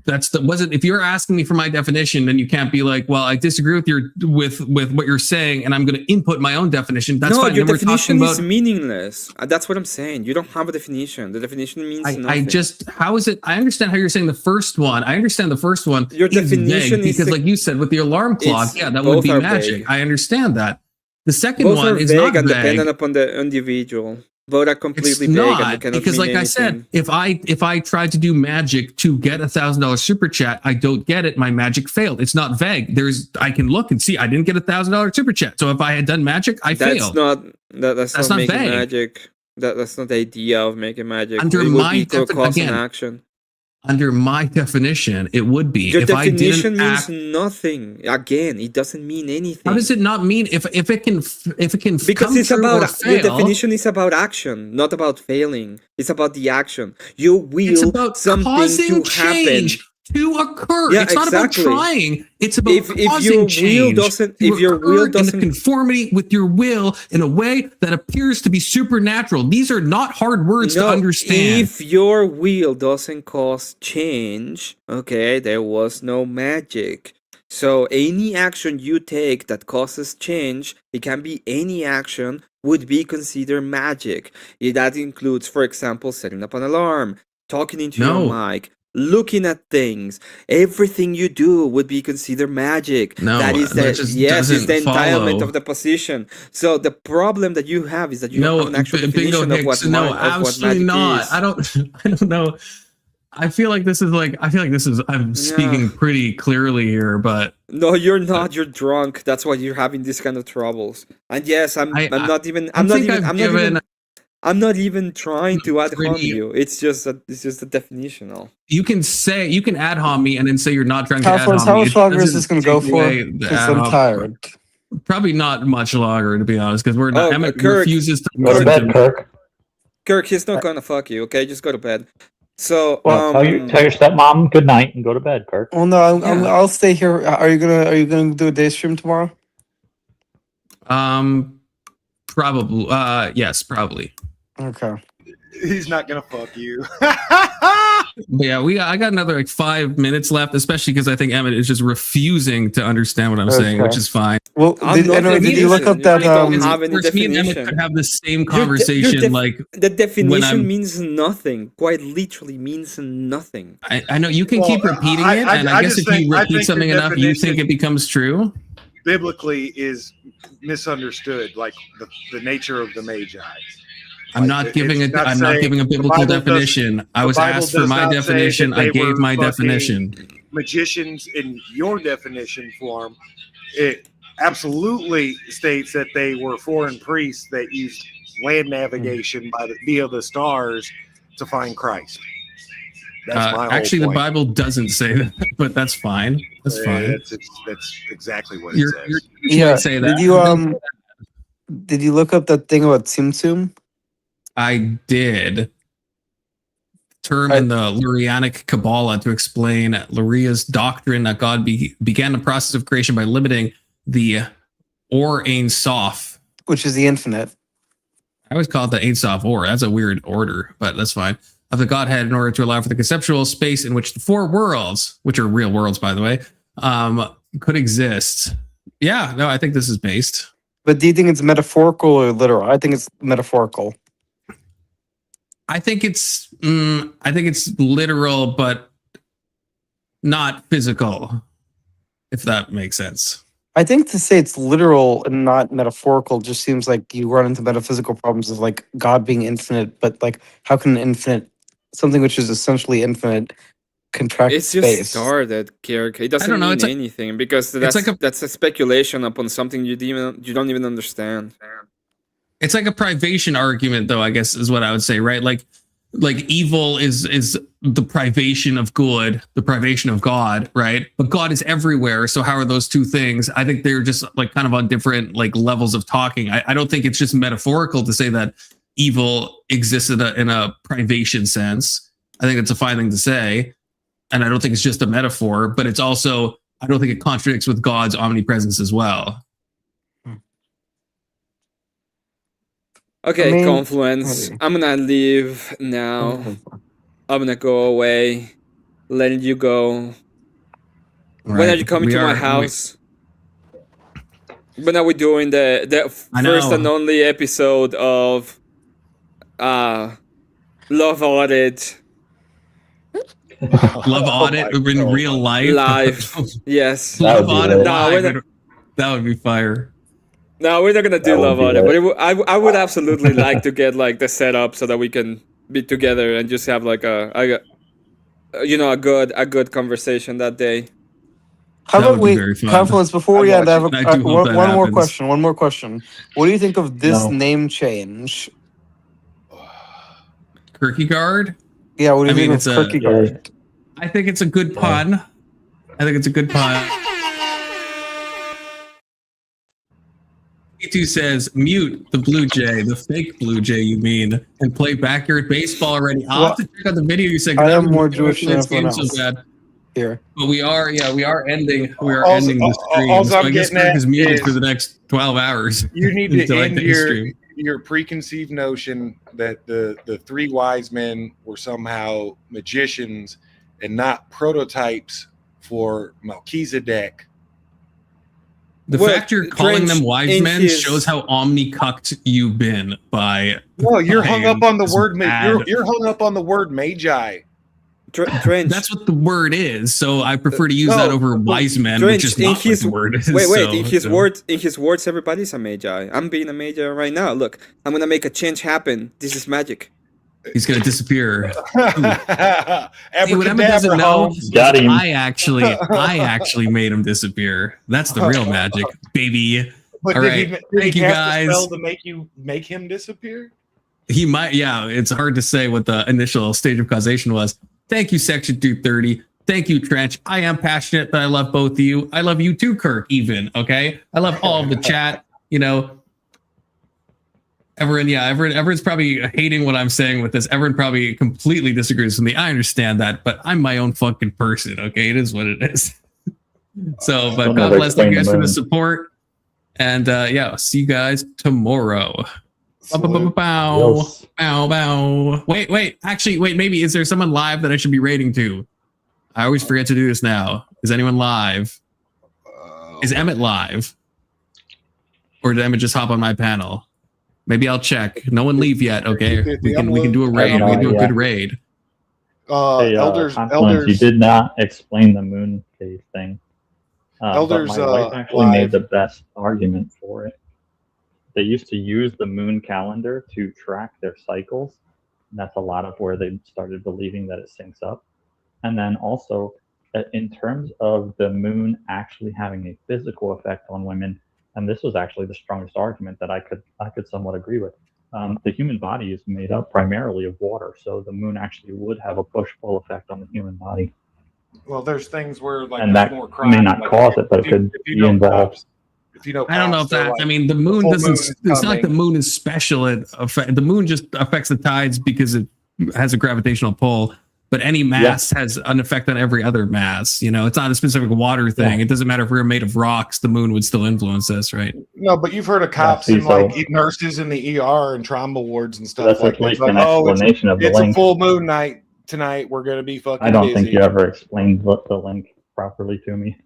[SPEAKER 5] if you're asking me for my definition, then you can't be like, well, I disagree with what you're saying, and I'm going to input my own definition. That's fine.
[SPEAKER 4] Your definition is meaningless. That's what I'm saying. You don't have a definition. The definition means nothing.
[SPEAKER 5] How is it? I understand how you're saying the first one. I understand the first one.
[SPEAKER 4] Your definition is
[SPEAKER 5] because, like you said, with the alarm clock, that would be magic.
[SPEAKER 4] Vague.
[SPEAKER 5] I understand that. The second
[SPEAKER 4] both
[SPEAKER 5] one is
[SPEAKER 4] vague
[SPEAKER 5] not
[SPEAKER 4] and
[SPEAKER 5] vague.
[SPEAKER 4] dependent upon the individual. Both are completely
[SPEAKER 5] it's
[SPEAKER 4] vague
[SPEAKER 5] not,
[SPEAKER 4] and cannot
[SPEAKER 5] because, like
[SPEAKER 4] mean
[SPEAKER 5] I said,
[SPEAKER 4] anything.
[SPEAKER 5] if I tried to do magic to get $1,000 super chat, I don't get it. My magic failed. It's not vague. I can look and see I didn't get $1,000 super chat. So if I had done magic, I failed.
[SPEAKER 4] That's not making
[SPEAKER 5] vague.
[SPEAKER 4] magic. That's not the idea of making magic.
[SPEAKER 5] Under my
[SPEAKER 4] action.
[SPEAKER 5] Under my definition, it would be.
[SPEAKER 4] Your
[SPEAKER 5] if
[SPEAKER 4] definition
[SPEAKER 5] I
[SPEAKER 4] means nothing. Again, it doesn't mean anything.
[SPEAKER 5] How does it not mean if it can
[SPEAKER 4] because
[SPEAKER 5] come
[SPEAKER 4] it's
[SPEAKER 5] true
[SPEAKER 4] about
[SPEAKER 5] or fail,
[SPEAKER 4] your definition is about action, not about failing. It's about the action. You will
[SPEAKER 5] it's about
[SPEAKER 4] something
[SPEAKER 5] causing
[SPEAKER 4] to
[SPEAKER 5] change
[SPEAKER 4] happen.
[SPEAKER 5] To occur.
[SPEAKER 4] Yeah,
[SPEAKER 5] it's not
[SPEAKER 4] exactly.
[SPEAKER 5] about trying. It's about
[SPEAKER 4] if your
[SPEAKER 5] change.
[SPEAKER 4] if your will doesn't
[SPEAKER 5] in conformity with your will in a way that appears to be supernatural. These are not hard words to understand.
[SPEAKER 4] If your will doesn't cause change, okay, there was no magic. So any action you take that causes change, it can be any action, would be considered magic. That includes, for example, setting up an alarm, talking into your mic, looking at things. Everything you do would be considered magic.
[SPEAKER 5] No,
[SPEAKER 4] that is
[SPEAKER 5] it's the
[SPEAKER 4] entitlement of the position. So the problem that you have is that you don't have an actual definition of what
[SPEAKER 5] absolutely
[SPEAKER 4] magic
[SPEAKER 5] not.
[SPEAKER 4] is.
[SPEAKER 5] I don't know. I feel like this is I'm speaking pretty clearly here, but
[SPEAKER 4] no, you're not. You're drunk. That's why you're having these kind of troubles. And yes, I'm not even trying to ad hom you. It's just a definitional.
[SPEAKER 5] You can ad hom me and then say you're not trying to ad hom me.
[SPEAKER 20] How much longer is this going to go for? Because I'm tired.
[SPEAKER 5] Probably not much longer, to be honest, because we're not. Emmett
[SPEAKER 4] Kirk,
[SPEAKER 5] refuses to
[SPEAKER 1] go to bed, Kirk.
[SPEAKER 4] Kirk, he's not gonna fuck you. Okay, just go to bed. So
[SPEAKER 1] tell your stepmom good night and go to bed, Kirk.
[SPEAKER 20] Well, no, I'll stay here. Are you gonna do a day stream tomorrow?
[SPEAKER 5] Probably. Yes, probably.
[SPEAKER 20] Okay.
[SPEAKER 2] He's not gonna fuck you.
[SPEAKER 5] But yeah, I got another 5 minutes left, especially because I think Emmett is just refusing to understand what I'm saying, which is fine.
[SPEAKER 20] Well, did you look up that?
[SPEAKER 5] Me and Emmett could have the same conversation.
[SPEAKER 4] The definition means nothing. Quite literally means nothing.
[SPEAKER 5] I know you can keep repeating it, and I guess if you repeat something enough, you think it becomes true.
[SPEAKER 2] Biblically is misunderstood, like the nature of the Magi.
[SPEAKER 5] I'm not giving a biblical definition. I was asked for my definition. I gave my definition.
[SPEAKER 2] Magicians in your definition form, it absolutely states that they were foreign priests that used land navigation via the stars to find Christ. That's my whole
[SPEAKER 5] actually,
[SPEAKER 2] point.
[SPEAKER 5] the Bible doesn't say that, but that's fine. That's fine.
[SPEAKER 2] That's exactly what
[SPEAKER 5] Your
[SPEAKER 2] it says.
[SPEAKER 5] church might say that.
[SPEAKER 20] Did you look up that thing about Tsum Tsum?
[SPEAKER 5] I did. Term in the Lurianic Kabbalah to explain Luria's doctrine that God began the process of creation by limiting the Or Ein Sof,
[SPEAKER 20] which is the infinite.
[SPEAKER 5] I always call it the Ein Sof Or. That's a weird order, but that's fine. Of the Godhead in order to allow for the conceptual space in which the four worlds, which are real worlds, by the way, could exist. Yeah, no, I think this is based.
[SPEAKER 20] But do you think it's metaphorical or literal? I think it's metaphorical.
[SPEAKER 5] I think it's literal, but not physical, if that makes sense.
[SPEAKER 20] I think to say it's literal and not metaphorical just seems like you run into metaphysical problems of like God being infinite, but like how can an infinite, something which is essentially infinite, contract
[SPEAKER 4] It's
[SPEAKER 20] space?
[SPEAKER 4] just started, Kirk. It doesn't
[SPEAKER 5] know,
[SPEAKER 4] mean
[SPEAKER 5] it's like-
[SPEAKER 4] anything because that's a speculation upon something you don't even understand.
[SPEAKER 5] It's like a privation argument, though, I guess is what I would say, right? Like evil is the privation of good, the privation of God, right? But God is everywhere. So how are those two things? I think they're just like kind of on different like levels of talking. I don't think it's just metaphorical to say that evil exists in a privation sense. I think it's a fine thing to say. And I don't think it's just a metaphor, but it's also, I don't think it contradicts with God's omnipresence as well.
[SPEAKER 4] Okay, Confluence. I'm gonna leave now. I'm gonna go away. Letting you go. When are you coming to my house? When are we doing the first and only episode of Love Audit?
[SPEAKER 5] Love Audit in real life?
[SPEAKER 4] Live. Yes.
[SPEAKER 5] Love Audit
[SPEAKER 4] No,
[SPEAKER 5] live. That would be fire.
[SPEAKER 4] No, we're not gonna do Love Audit, but I would absolutely like to get like the setup so that we can be together and just have like a good conversation that day.
[SPEAKER 20] How about we, Confluence, before we end, I have one more question. One more question. What do you think of this name change?
[SPEAKER 5] Kierkegaard?
[SPEAKER 20] Yeah, what do you think of Kierkegaard?
[SPEAKER 5] I think it's a good pun. I think it's a good pun. P2 says, mute the Blue Jay, the fake Blue Jay, you mean, and play backyard baseball already. I'll have to check out the video you said.
[SPEAKER 20] I am more Jewish than everyone else.
[SPEAKER 5] So bad.
[SPEAKER 20] Here.
[SPEAKER 5] But we are ending the stream. So I guess Kirk is muted for the next 12 hours.
[SPEAKER 2] You need to end your preconceived notion that the three wise men were somehow magicians and not prototypes for Melchizedek.
[SPEAKER 5] The fact you're calling them wise men shows how omni-cucked you've been by.
[SPEAKER 2] Well, you're hung up on the word. You're hung up on the word magi.
[SPEAKER 5] That's what the word is. So I prefer to use that over wise men, which is not what the word is.
[SPEAKER 4] Wait. In his words, everybody's a magi. I'm being a magi right now. Look, I'm gonna make a change happen. This is magic.
[SPEAKER 5] He's gonna disappear.
[SPEAKER 2] What
[SPEAKER 5] Emma doesn't know, I actually made him disappear. That's the real magic, baby.
[SPEAKER 2] But
[SPEAKER 5] all
[SPEAKER 2] did
[SPEAKER 5] right,
[SPEAKER 2] he
[SPEAKER 5] thank you
[SPEAKER 2] have
[SPEAKER 5] guys.
[SPEAKER 2] to spell to make him disappear?
[SPEAKER 5] He might. Yeah, it's hard to say what the initial stage of causation was. Thank you, Section 230. Thank you, Trench. I am passionate that I love both of you. I love you too, Kirk. Even okay. I love all of the chat. You know. Everyone's probably hating what I'm saying with this. Everyone probably completely disagrees with me. I understand that, but I'm my own fucking person. Okay, it is what it is. So, but God bless you guys for the support, and see you guys tomorrow. Bow. Wait. Actually, maybe is there someone live that I should be rating to? I always forget to do this now. Is anyone live? Is Emmett live, or did Emmett just hop on my panel? Maybe I'll check. No one leave yet. Okay, we can do a raid. We can do a good raid.
[SPEAKER 1] Elders, you did not explain the moon phase thing.
[SPEAKER 2] Elders,
[SPEAKER 1] but my wife actually made the best argument for it. They used to use the moon calendar to track their cycles. And that's a lot of where they started believing that it syncs up. And then also, in terms of the moon actually having a physical effect on women, and this was actually the strongest argument that I could somewhat agree with. the human body is made up primarily of water, so the moon actually would have a push-pull effect on the human body.
[SPEAKER 2] Well, there's things where like
[SPEAKER 1] And
[SPEAKER 2] there's
[SPEAKER 1] that
[SPEAKER 2] more crime.
[SPEAKER 1] may not
[SPEAKER 2] like,
[SPEAKER 1] cause it, but it could
[SPEAKER 2] if you
[SPEAKER 1] be
[SPEAKER 2] know
[SPEAKER 1] involved.
[SPEAKER 2] cops, if you know,
[SPEAKER 5] I don't know if
[SPEAKER 2] cops, they're
[SPEAKER 5] that.
[SPEAKER 2] like,
[SPEAKER 5] I mean, the moon
[SPEAKER 2] full
[SPEAKER 5] doesn't.
[SPEAKER 2] moon is
[SPEAKER 5] It's not like the
[SPEAKER 2] coming.
[SPEAKER 5] moon is special. The moon just affects the tides because it has a gravitational pull. But any mass has an effect on every other mass. You know, it's not a specific water thing. It doesn't matter if we were made of rocks. The moon would still influence us, right?
[SPEAKER 2] No, but you've heard of cops and like nurses in the ER and trauma wards and stuff
[SPEAKER 1] That's
[SPEAKER 2] like
[SPEAKER 1] at
[SPEAKER 2] that.
[SPEAKER 1] least
[SPEAKER 2] Like,
[SPEAKER 1] an
[SPEAKER 2] oh,
[SPEAKER 1] explanation of the
[SPEAKER 2] it's
[SPEAKER 1] link.
[SPEAKER 2] a full moon night tonight. We're gonna be fucking.
[SPEAKER 1] I don't
[SPEAKER 2] busy.
[SPEAKER 1] think you ever explained the link properly to me,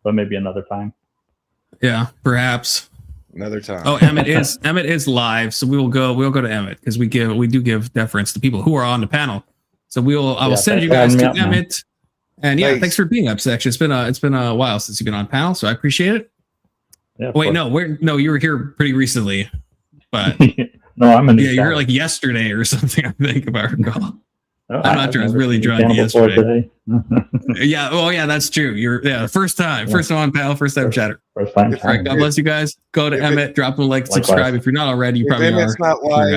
[SPEAKER 1] but maybe another time.
[SPEAKER 5] Yeah, perhaps
[SPEAKER 2] another time.
[SPEAKER 5] Oh, Emmett is live, so we'll go to Emmett because we do give deference to people who are on the panel. So I will send you guys to Emmett. And yeah, thanks for being up, Section. It's been a while since you've been on panel, so I appreciate it.
[SPEAKER 1] Yeah,
[SPEAKER 5] wait, no, you were here pretty recently, but
[SPEAKER 1] no, I'm in.
[SPEAKER 5] Yeah, you were like yesterday or something. I think if I recall. I'm not sure. I was really drunk yesterday. Yeah. Oh, yeah. That's true. You're first time on panel, first time chatter.
[SPEAKER 1] First time.
[SPEAKER 5] All right. God bless you guys. Go to Emmett, drop him a like, subscribe if you're not already. You probably are.
[SPEAKER 2] Not live,
[SPEAKER 5] guys.